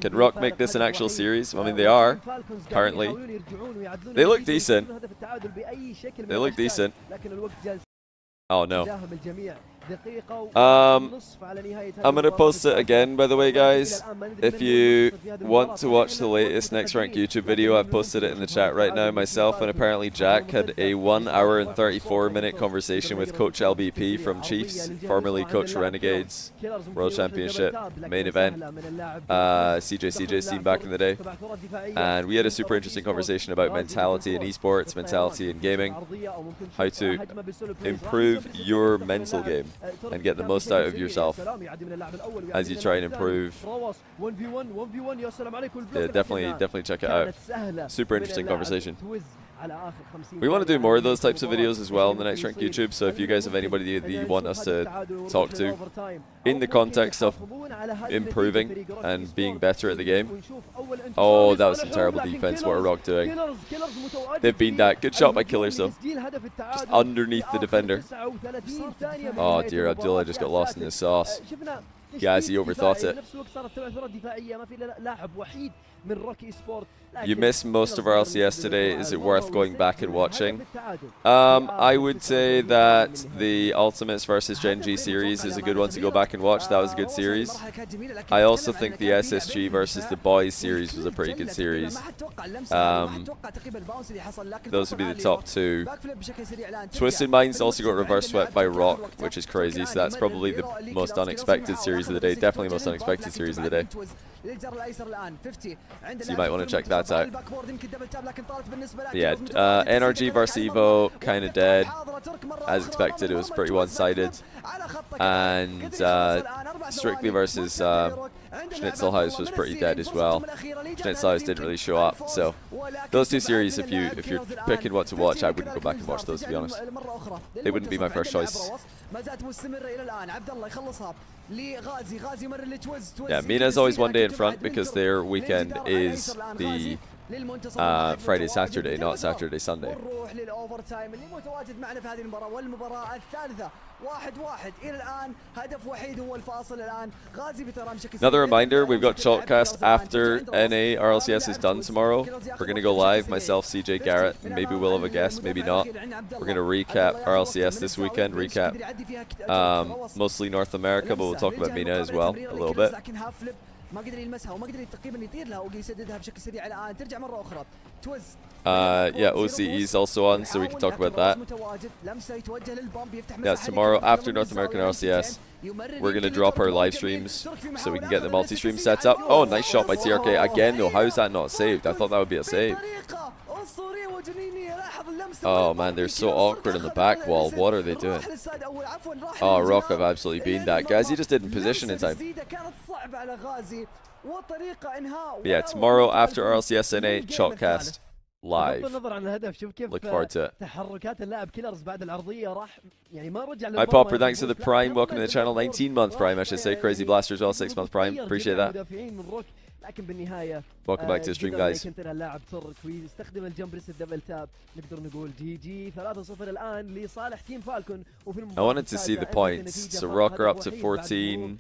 Can Rock make this an actual series? I mean, they are, currently. They look decent. They look decent. Oh, no. I'm going to post it again, by the way, guys. If you want to watch the latest Next Rank YouTube video, I've posted it in the chat right now myself, and apparently Jack had a 1 hour and 34-minute conversation with Coach LBP from Chiefs, formerly Coach Renegades, World Championship, main event, CJ's team back in the day. And we had a super interesting conversation about mentality in esports, mentality in gaming, how to improve your mental game and get the most out of yourself as you try and improve. Yeah, definitely check it out. Super interesting conversation. We want to do more of those types of videos as well on the Next Rank YouTube, so if you guys have anybody that you want us to talk to in the context of improving and being better at the game. Oh, that was some terrible defense. What are Rock doing? They've been that. Good shot by Killers though. Just underneath the defender. Oh dear, Abdullah just got lost in the sauce. Gazi overthought it. بنفس الوقت صارت تبع ثغرة دفاعية ما في لاعب وحيد من روكي سبورت. You missed most of RLCS today. Is it worth going back and watching? I would say that the Ultimates versus Gen G series is a good one to go back and watch. That was a good series. I also think the SSG versus the Boys series was a pretty good series. Those would be the top two. Twisted Minds also got reverse swept by Rock, which is crazy. So that's probably the most unexpected series of the day. Definitely most unexpected series of the day. So you might want to check that out. Yeah, NRG versus Evo, kind of dead. As expected, it was pretty one-sided. And Strictly versus Schnitzelhaus was pretty dead as well. Schnitzelhaus didn't really show up. So those two series, if you're picking what to watch, I wouldn't go back and watch those, to be honest. They wouldn't be my first choice. Yeah, Mina's always one day in front because their weekend is the Friday, Saturday, not Saturday, Sunday. Another reminder, we've got Shotcast after NA RLCS is done tomorrow. We're going to go live, myself, CJ, Garrett, maybe we'll have a guest, maybe not. We're going to recap RLCS this weekend, mostly North America, but we'll talk about MENA as well a little bit. ما قدر يلمسها وما قدر تقريبا يطير لها وقدر يسددها بشكل سريع الان ترجع مره اخرى توز yeah, OCE is also on, so we can talk about that. Yeah, tomorrow after North American RLCS, we're going to drop our live streams so we can get the multi-stream sets up. Oh, nice shot by TRK. Again, though, how is that not saved? I thought that would be a save. Oh, man, they're so awkward in the back wall. What are they doing? Oh, Rock have absolutely been that. Guys, he just didn't position in time. But yeah, tomorrow after RLCS NA, Shotcast. Live. Look forward to it. Hi Popper, thanks for the Prime. Welcome to the channel. 19-month Prime, I should say. Crazy Blaster as well, 6-month Prime. Appreciate that. Welcome back to the stream, guys. I wanted to see the points. So Rock are up to 14.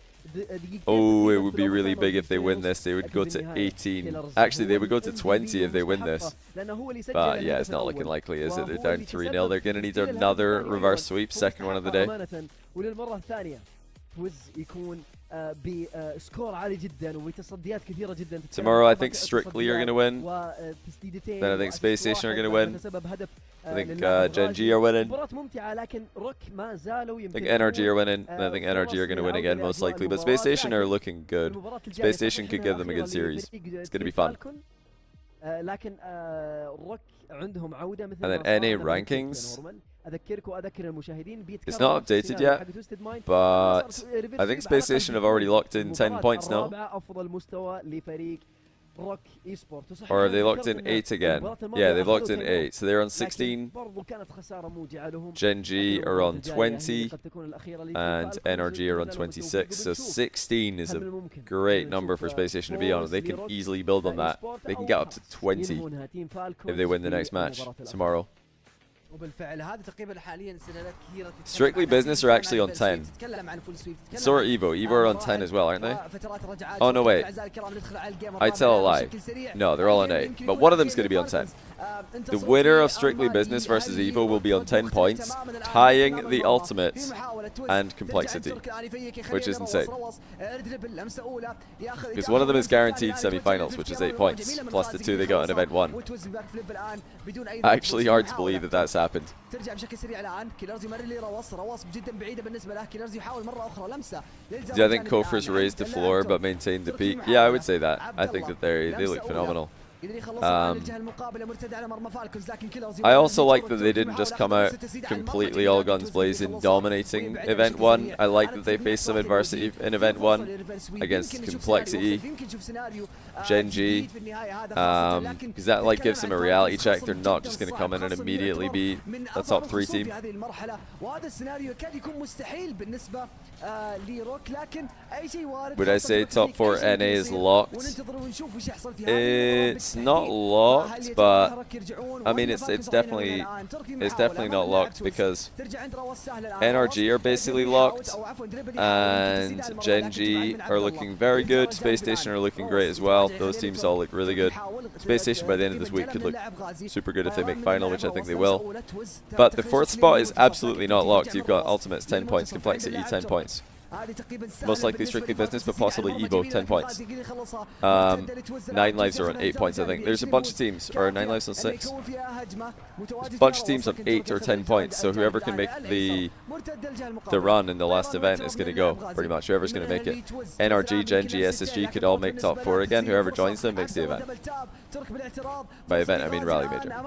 Oh, it would be really big if they win this. They would go to 18. Actually, they would go to 20 if they win this. But yeah, it's not looking likely, is it? They're down 3-0. They're going to need another reverse sweep, second one of the day. Tomorrow, I think Strictly are going to win. Then I think Space Station are going to win. I think Gen G are winning. I think NRG are winning. And I think NRG are going to win again, most likely. But Space Station are looking good. Space Station could give them a good series. It's going to be fun. And then NA rankings. It's not updated yet, but I think Space Station have already locked in 10 points now. Or are they locked in 8 again? Yeah, they've locked in 8. So they're on 16. Gen G are on 20. And NRG are on 26. So 16 is a great number for Space Station to be on. They can easily build on that. They can get up to 20 if they win the next match tomorrow. Strictly Business are actually on 10. So are Evo. Evo are on 10 as well, aren't they? Oh, no, wait. I tell a lie. No, they're all on 8. But one of them's going to be on 10. The winner of Strictly Business versus Evo will be on 10 points, tying the Ultimates and Complexity, which is insane. Because one of them is guaranteed semi-finals, which is 8 points, plus the 2 they got in Event 1. Actually hard to believe that that's happened. Do you think Kofer's raised the floor but maintained the peak? Yeah, I would say that. I think that they look phenomenal. I also like that they didn't just come out completely all guns blazing dominating Event 1. I like that they faced some adversity in Event 1 against Complexity, Gen G, because that like gives them a reality check. They're not just going to come in and immediately be a top 3 team. Would I say top 4 NA is locked? It's It's not locked, but I mean it's definitely not locked because NRG are basically locked, and Gen G are looking very good. Space Station are looking great as well. Those teams all look really good. Space Station by the end of this week could look super good if they make final, which I think they will. But the 4th spot is absolutely not locked. You've got Ultimates 10 points, Complexity 10 points. Most likely Strictly Business, but possibly Evo 10 points. 9 Lives are on 8 points, I think. There's a bunch of teams, or 9 Lives on 6. There's a bunch of teams on 8 or 10 points, so whoever can make the run in the last event is going to go, pretty much. Whoever's going to make it. NRG, Gen G, SSG could all make top 4 again. Whoever joins them makes the event. By event, I mean Rally Major. Yeah,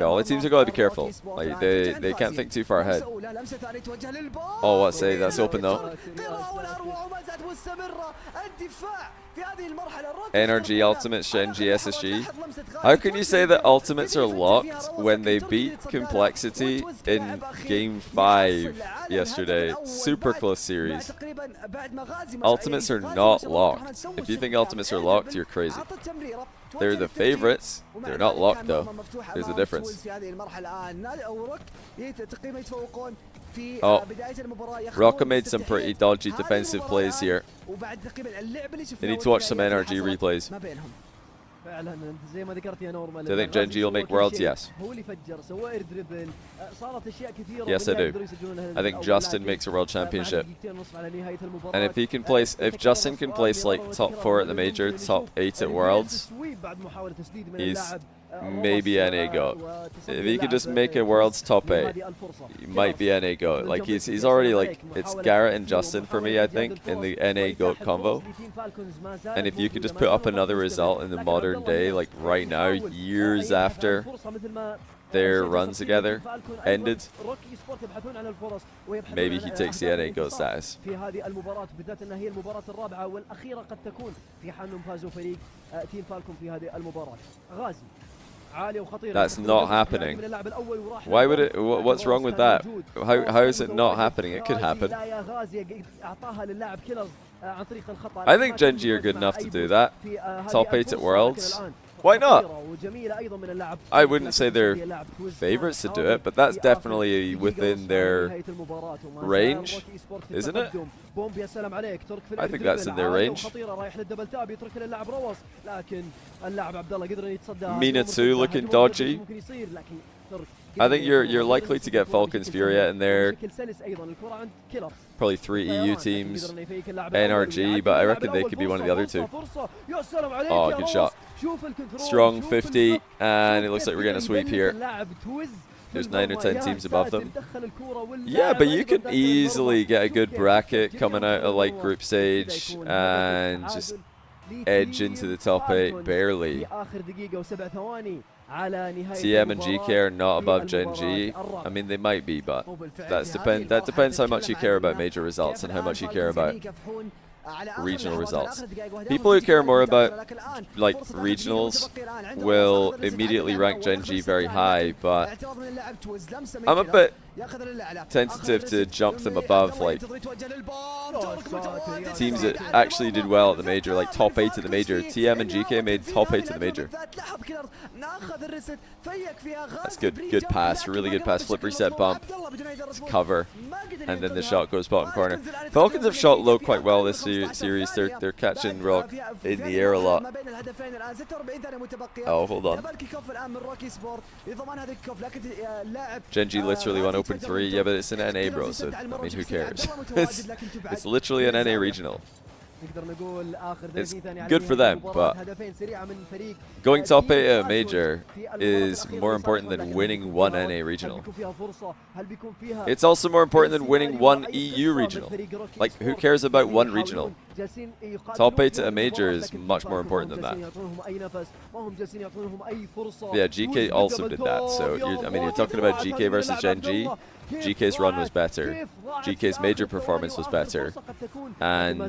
all the teams have got to be careful. Like they can't think too far ahead. Oh, what save? That's open though. NRG, Ultimates, Gen G, SSG. How can you say that Ultimates are locked when they beat Complexity in Game 5 yesterday? Super close series. Ultimates are not locked. If you think Ultimates are locked, you're crazy. They're the favorites. They're not locked though. There's a difference. Oh, Rocca made some pretty dodgy defensive plays here. They need to watch some NRG replays. Do you think Gen G will make Worlds? Yes. Yes, I do. I think Justin makes a World Championship. And if he can place, if Justin can place like top 4 at the Major, top 8 at Worlds, he's maybe NA GOAT. If he could just make a Worlds top 8, he might be NA GOAT. Like he's already like, it's Garrett and Justin for me, I think, in the NA GOAT combo. And if you could just put up another result in the modern day, like right now, years after their run together ended, maybe he takes the NA GOAT status. That's not happening. Why would it? What's wrong with that? How is it not happening? It could happen. I think Gen G are good enough to do that. Top 8 at Worlds. Why not? I wouldn't say they're favorites to do it, but that's definitely within their range, isn't it? I think that's in their range. Mina 2 looking dodgy. I think you're likely to get Falcon's Furia in there. Probably 3 EU teams, NRG, but I reckon they could be one of the other 2. Oh, good shot. Strong 50, and it looks like we're getting a sweep here. There's 9 or 10 teams above them. Yeah, but you can easily get a good bracket coming out of like group stage and just edge into the top 8 barely. TM and GK are not above Gen G. I mean, they might be, but that depends how much you care about major results and how much you care about regional results. People who care more about like regionals will immediately rank Gen G very high, but I'm a bit tentative to jump them above like teams that actually did well at the major, like top 8 at the major. TM and GK made top 8 at the major. That's good pass, really good pass. Flip reset bump, cover, and then the shot goes bottom corner. Falcons have shot low quite well this series. They're catching Rock in the air a lot. Oh, hold on. Gen G literally won open 3. Yeah, but it's an NA, bro, so I mean, who cares? It's literally an NA regional. It's good for them, but going top 8 at a major is more important than winning one NA regional. It's also more important than winning one EU regional. Like, who cares about one regional? Top 8 at a major is much more important than that. Yeah, GK also did that, so you're talking about GK versus Gen G. GK's run was better. GK's major performance was better. And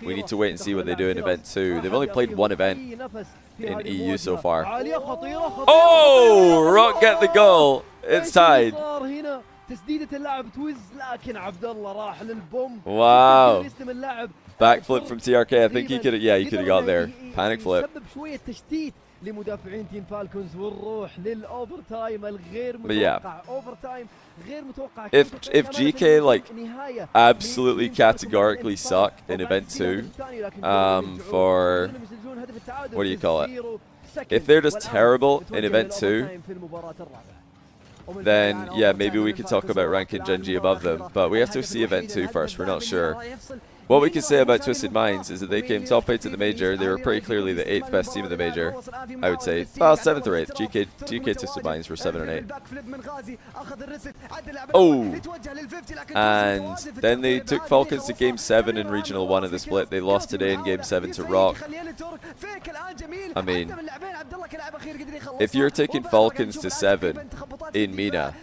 we need to wait and see what they do in Event 2. They've only played one event in EU so far. Oh! Rock get the goal. It's tied. تسديدة اللاعب تويز لكن عبد الله راح للبوم. Wow. يستلم اللاعب. Backflip from TRK. I think he could. Yeah, he could have got there. Panic flip. يسبب شوية تشتيت لمدافعين تيم فالكونز ونروح للأوفر تايم الغير But yeah. متوقع. أوفر تايم غير متوقع. If GK like absolutely categorically suck in event 2, for what do you call it? If they're just terrible in event 2, then yeah, maybe we could talk about ranking Genji above them. But we have to see event 2 first. We're not sure. What we can say about Twisted Minds is that they came top 8 at the major. They were pretty clearly the 8th best team of the major, I would say. Well, 7th or 8th. GK Twisted Minds were 7 and 8. Oh! And then they took Falcons to Game 7 in Regional 1 of the split. They lost today in Game 7 to Rock. I mean, if you're taking Falcons to 7 in MENA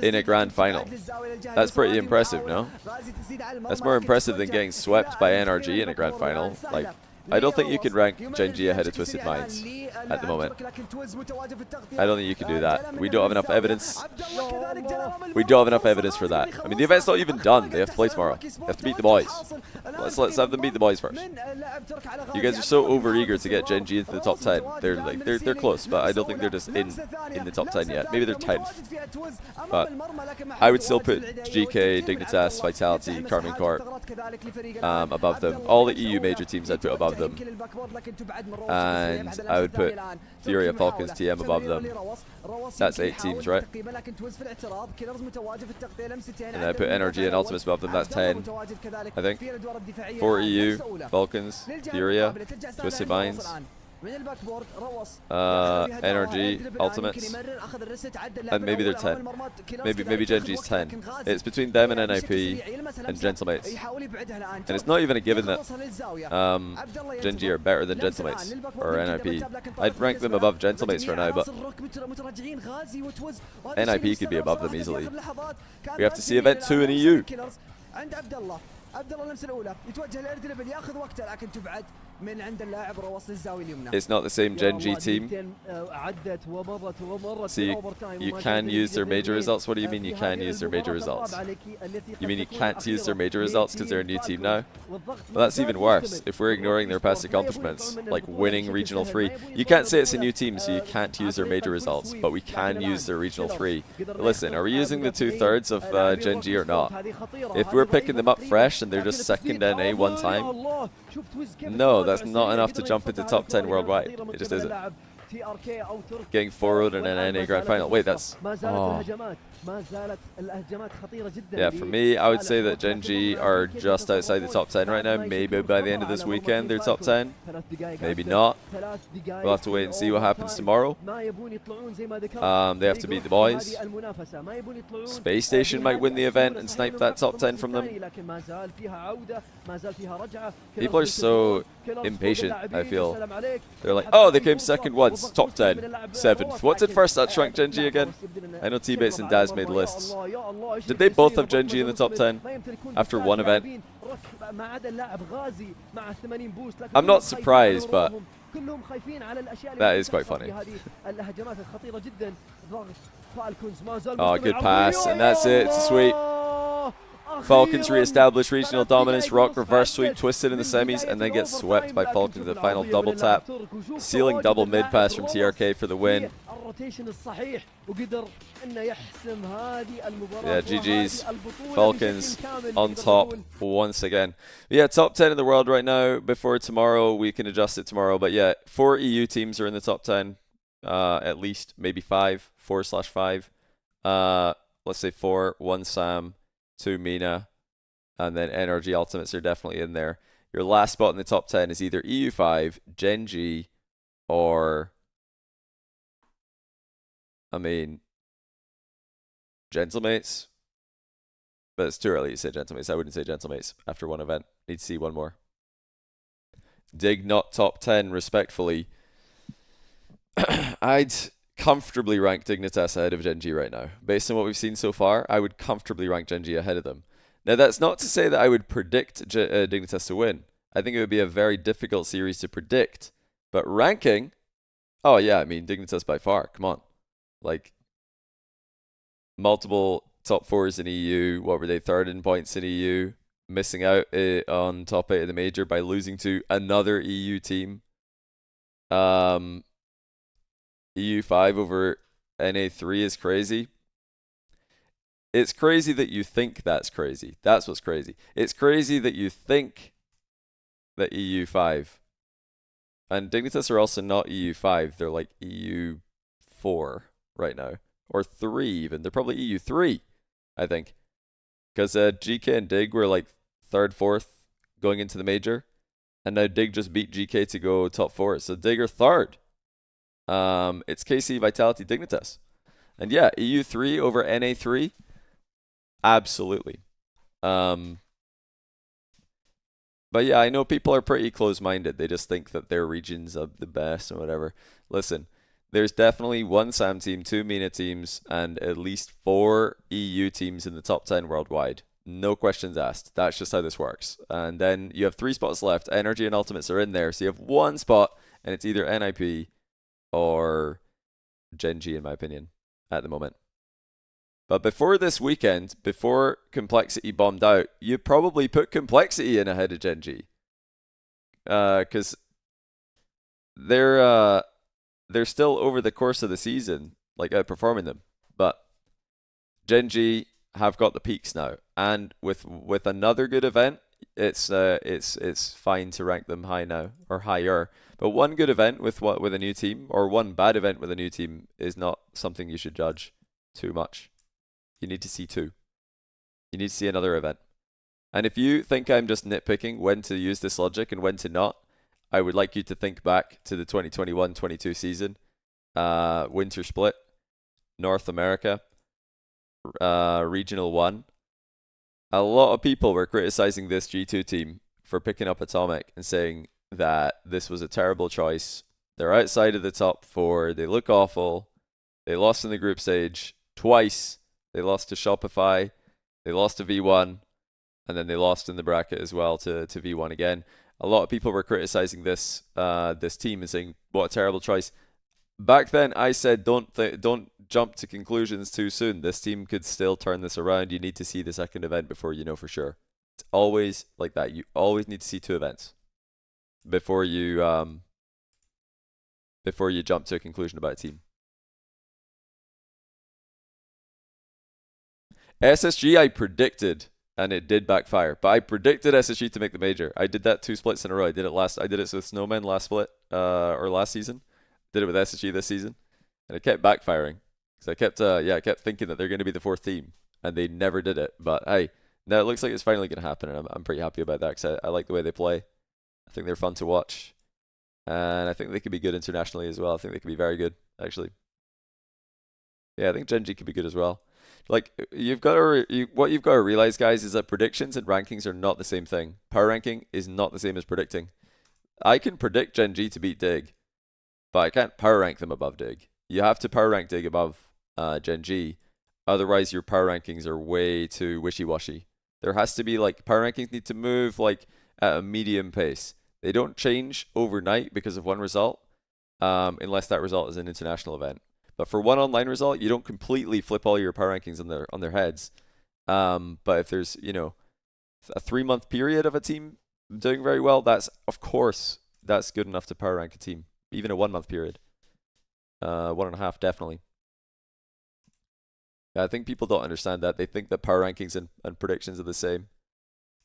in a grand final, that's pretty impressive, no? That's more impressive than getting swept by NRG in a grand final. Like, I don't think you can rank Genji ahead of Twisted Minds at the moment. I don't think you can do that. We don't have enough evidence. We don't have enough evidence for that. I mean, the event's not even done. They have to play tomorrow. They have to beat the boys. Let's have them beat the boys first. You guys are so overeager to get Genji into the top 10. They're close, but I don't think they're just in the top 10 yet. Maybe they're 10th. But I would still put GK, Dignitas, Vitality, Carmine Corp above them. All the EU major teams I'd put above them. And I would put Furia, Falcons, TM above them. That's 8 teams, right? And I put Energy and Ultimates above them. That's 10, I think. 4 EU, Falcons, Furia, Twisted Minds, Energy, Ultimates, and maybe they're 10. Maybe Genji's 10. It's between them and NIP and Gentlemates. And it's not even a given that Genji are better than Gentlemates or NIP. I'd rank them above Gentlemates for now, but NIP could be above them easily. We have to see event 2 in EU. It's not the same Genji team. So you can use their major results? What do you mean you can use their major results? You mean you can't use their major results because they're a new team now? Well, that's even worse. If we're ignoring their past accomplishments, like winning Regional 3. You can't say it's a new team, so you can't use their major results, but we can use their Regional 3. Listen, are we using the 2/3 of Genji or not? If we're picking them up fresh and they're just second NA one time, no, that's not enough to jump into top 10 worldwide. It just isn't. Getting forward in an NA grand final. Wait, that's... Oh. Yeah, for me, I would say that Genji are just outside the top 10 right now. Maybe by the end of this weekend, they're top 10. Maybe not. We'll have to wait and see what happens tomorrow. They have to beat the boys. Space Station might win the event and snipe that top 10 from them. People are so impatient, I feel. They're like, oh, they came second once, top 10, 7th. What did first that rank Genji again? I know T-Bates and Daz made lists. Did they both have Genji in the top 10 after one event? I'm not surprised, but that is quite funny. Oh, good pass, and that's it. It's a sweep. Falcons re-establish regional dominance. Rock reverse sweep, twisted in the semis, and then gets swept by Falcons in the final double tap. Sealing double mid pass from TRK for the win. Yeah, GG's. Falcons on top once again. Yeah, top 10 in the world right now. Before tomorrow, we can adjust it tomorrow. But yeah, 4 EU teams are in the top 10. At least, maybe 5. 4/5. Let's say 4. 1 Sam. 2 MENA, and then NRG Ultimates are definitely in there. Your last spot in the top 10 is either EU5, Genji, or, I mean, Gentlemates. But it's too early to say Gentlemates. I wouldn't say Gentlemates after one event. Need to see one more. Dig not top 10, respectfully. I'd comfortably rank Dignitas ahead of Genji right now. Based on what we've seen so far, I would comfortably rank Genji ahead of them. Now, that's not to say that I would predict Dignitas to win. I think it would be a very difficult series to predict. But ranking, oh yeah, I mean, Dignitas by far. Come on. Like, multiple top 4s in EU. What were they? 3rd in points in EU. Missing out on top 8 of the major by losing to another EU team. EU5 over NA3 is crazy. It's crazy that you think that's crazy. That's what's crazy. It's crazy that you think that EU5. And Dignitas are also not EU5. They're like EU4 right now. Or 3 even. They're probably EU3, I think. Because GK and Dig were like 3rd, 4th going into the major. And now Dig just beat GK to go top 4. So Dig are 3rd. It's KC, Vitality, Dignitas. And yeah, EU3 over NA3. Absolutely. But yeah, I know people are pretty close-minded. They just think that their regions are the best or whatever. Listen, there's definitely 1 SAM team, 2 MENA teams, and at least 4 EU teams in the top 10 worldwide. No questions asked. That's just how this works. And then you have 3 spots left. Energy and Ultimates are in there. So you have 1 spot, and it's either NIP or Gen.G, in my opinion, at the moment. But before this weekend, before Complexity bombed out, you probably put Complexity in ahead of Gen.G. Because they're still, over the course of the season, like outperforming them. But Gen.G have got the peaks now. And with another good event, it's fine to rank them high now, or higher. But one good event with a new team, or one bad event with a new team, is not something you should judge too much. You need to see 2. You need to see another event. And if you think I'm just nitpicking when to use this logic and when to not, I would like you to think back to the 2021-22 season. Winter split, North America, Regional 1. A lot of people were criticizing this G2 team for picking up Atomic and saying that this was a terrible choice. They're outside of the top 4. They look awful. They lost in the group stage twice. They lost to Shopify, they lost to V1, and then they lost in the bracket as well to V1 again. A lot of people were criticizing this team and saying, what a terrible choice. Back then, I said, don't jump to conclusions too soon. This team could still turn this around. You need to see the second event before you know for sure. It's always like that. You always need to see 2 events before you jump to a conclusion about a team. SSG I predicted, and it did backfire. But I predicted SSG to make the major. I did that 2 splits in a row. I did it with Snowman last split, or last season. Did it with SSG this season, and it kept backfiring. So I kept thinking that they're going to be the 4th team, and they never did it. But hey, now it looks like it's finally going to happen, and I'm pretty happy about that because I like the way they play. I think they're fun to watch, and I think they could be good internationally as well. I think they could be very good, actually. Yeah, I think Gen.G could be good as well. Like, what you've got to realize, guys, is that predictions and rankings are not the same thing. Power ranking is not the same as predicting. I can predict Gen.G to beat Dig, but I can't power rank them above Dig. You have to power rank Dig above Gen.G. Otherwise, your power rankings are way too wishy-washy. There has to be, like, power rankings need to move, like, at a medium pace. They don't change overnight because of one result, unless that result is an international event. But for one online result, you don't completely flip all your power rankings on their heads. But if there's, a 3-month period of a team doing very well, that's good enough to power rank a team. Even a 1-month period. 1.5, definitely. Yeah, I think people don't understand that. They think that power rankings and predictions are the same.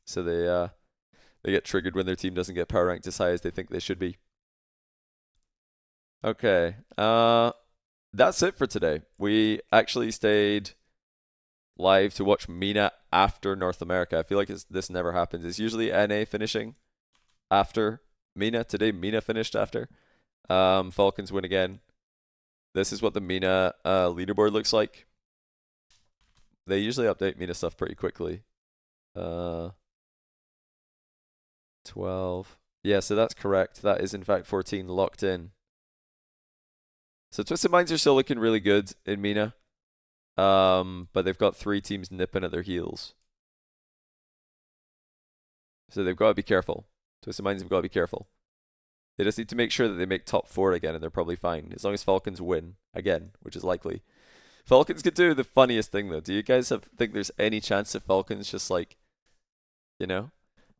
So they get triggered when their team doesn't get power ranked as high as they think they should be. Okay. That's it for today. We actually stayed live to watch MENA after North America. I feel like this never happens. It's usually NA finishing after MENA. Today, MENA finished after. Falcons win again. This is what the MENA leaderboard looks like. They usually update MENA stuff pretty quickly. 12. Yeah, so that's correct. That is, in fact, 14 locked in. So Twisted Minds are still looking really good in MENA. But they've got 3 teams nipping at their heels. So they've got to be careful. Twisted Minds have got to be careful. They just need to make sure that they make top 4 again, and they're probably fine. As long as Falcons win again, which is likely. Falcons could do the funniest thing though. Do you guys think there's any chance that Falcons just like, you know,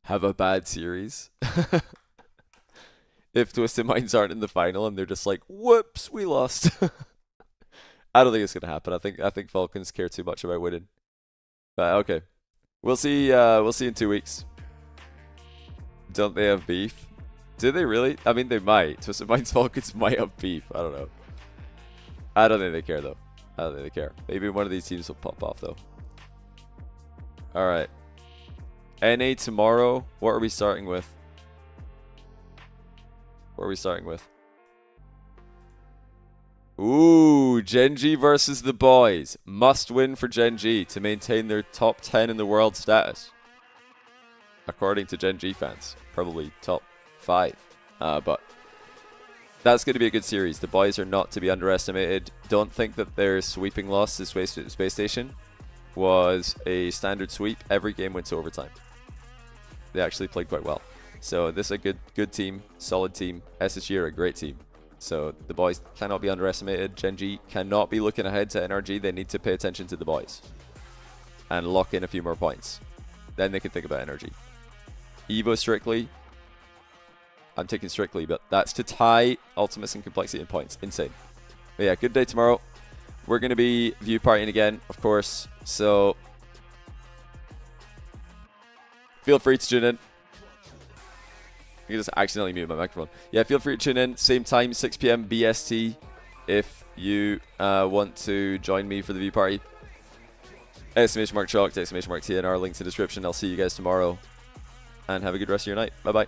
have a bad series? If Twisted Minds aren't in the final and they're just like, whoops, we lost. I don't think it's gonna happen. I think Falcons care too much about winning. But okay, we'll see. We'll see in 2 weeks. Don't they have beef? Do they really? I mean, they might. Twisted Minds Falcons might have beef. I don't know. I don't think they care though. I don't think they care. Maybe one of these teams will pop off though. All right. NA tomorrow. What are we starting with? What are we starting with? Ooh, Gen G versus the boys. Must win for Gen G to maintain their top 10 in the world status. According to Gen G fans. Probably top 5. But that's going to be a good series. The boys are not to be underestimated. Don't think that their sweeping loss to Space Station was a standard sweep. Every game went to overtime. They actually played quite well. So this is a good team, solid team. SSG are a great team. So the boys cannot be underestimated. Gen G cannot be looking ahead to NRG. They need to pay attention to the boys and lock in a few more points. Then they can think about NRG. Evo Strictly. I'm taking Strictly, but that's to tie Ultimates and Complexity in points. Insane. But yeah, good day tomorrow. We're going to be view partying again, of course. So feel free to tune in. I can just accidentally mute my microphone. Yeah, feel free to tune in. Same time, 6 p.m. BST. If you want to join me for the view party. !Chalk, !TNR, links in the description. I'll see you guys tomorrow. And have a good rest of your night. Bye-bye.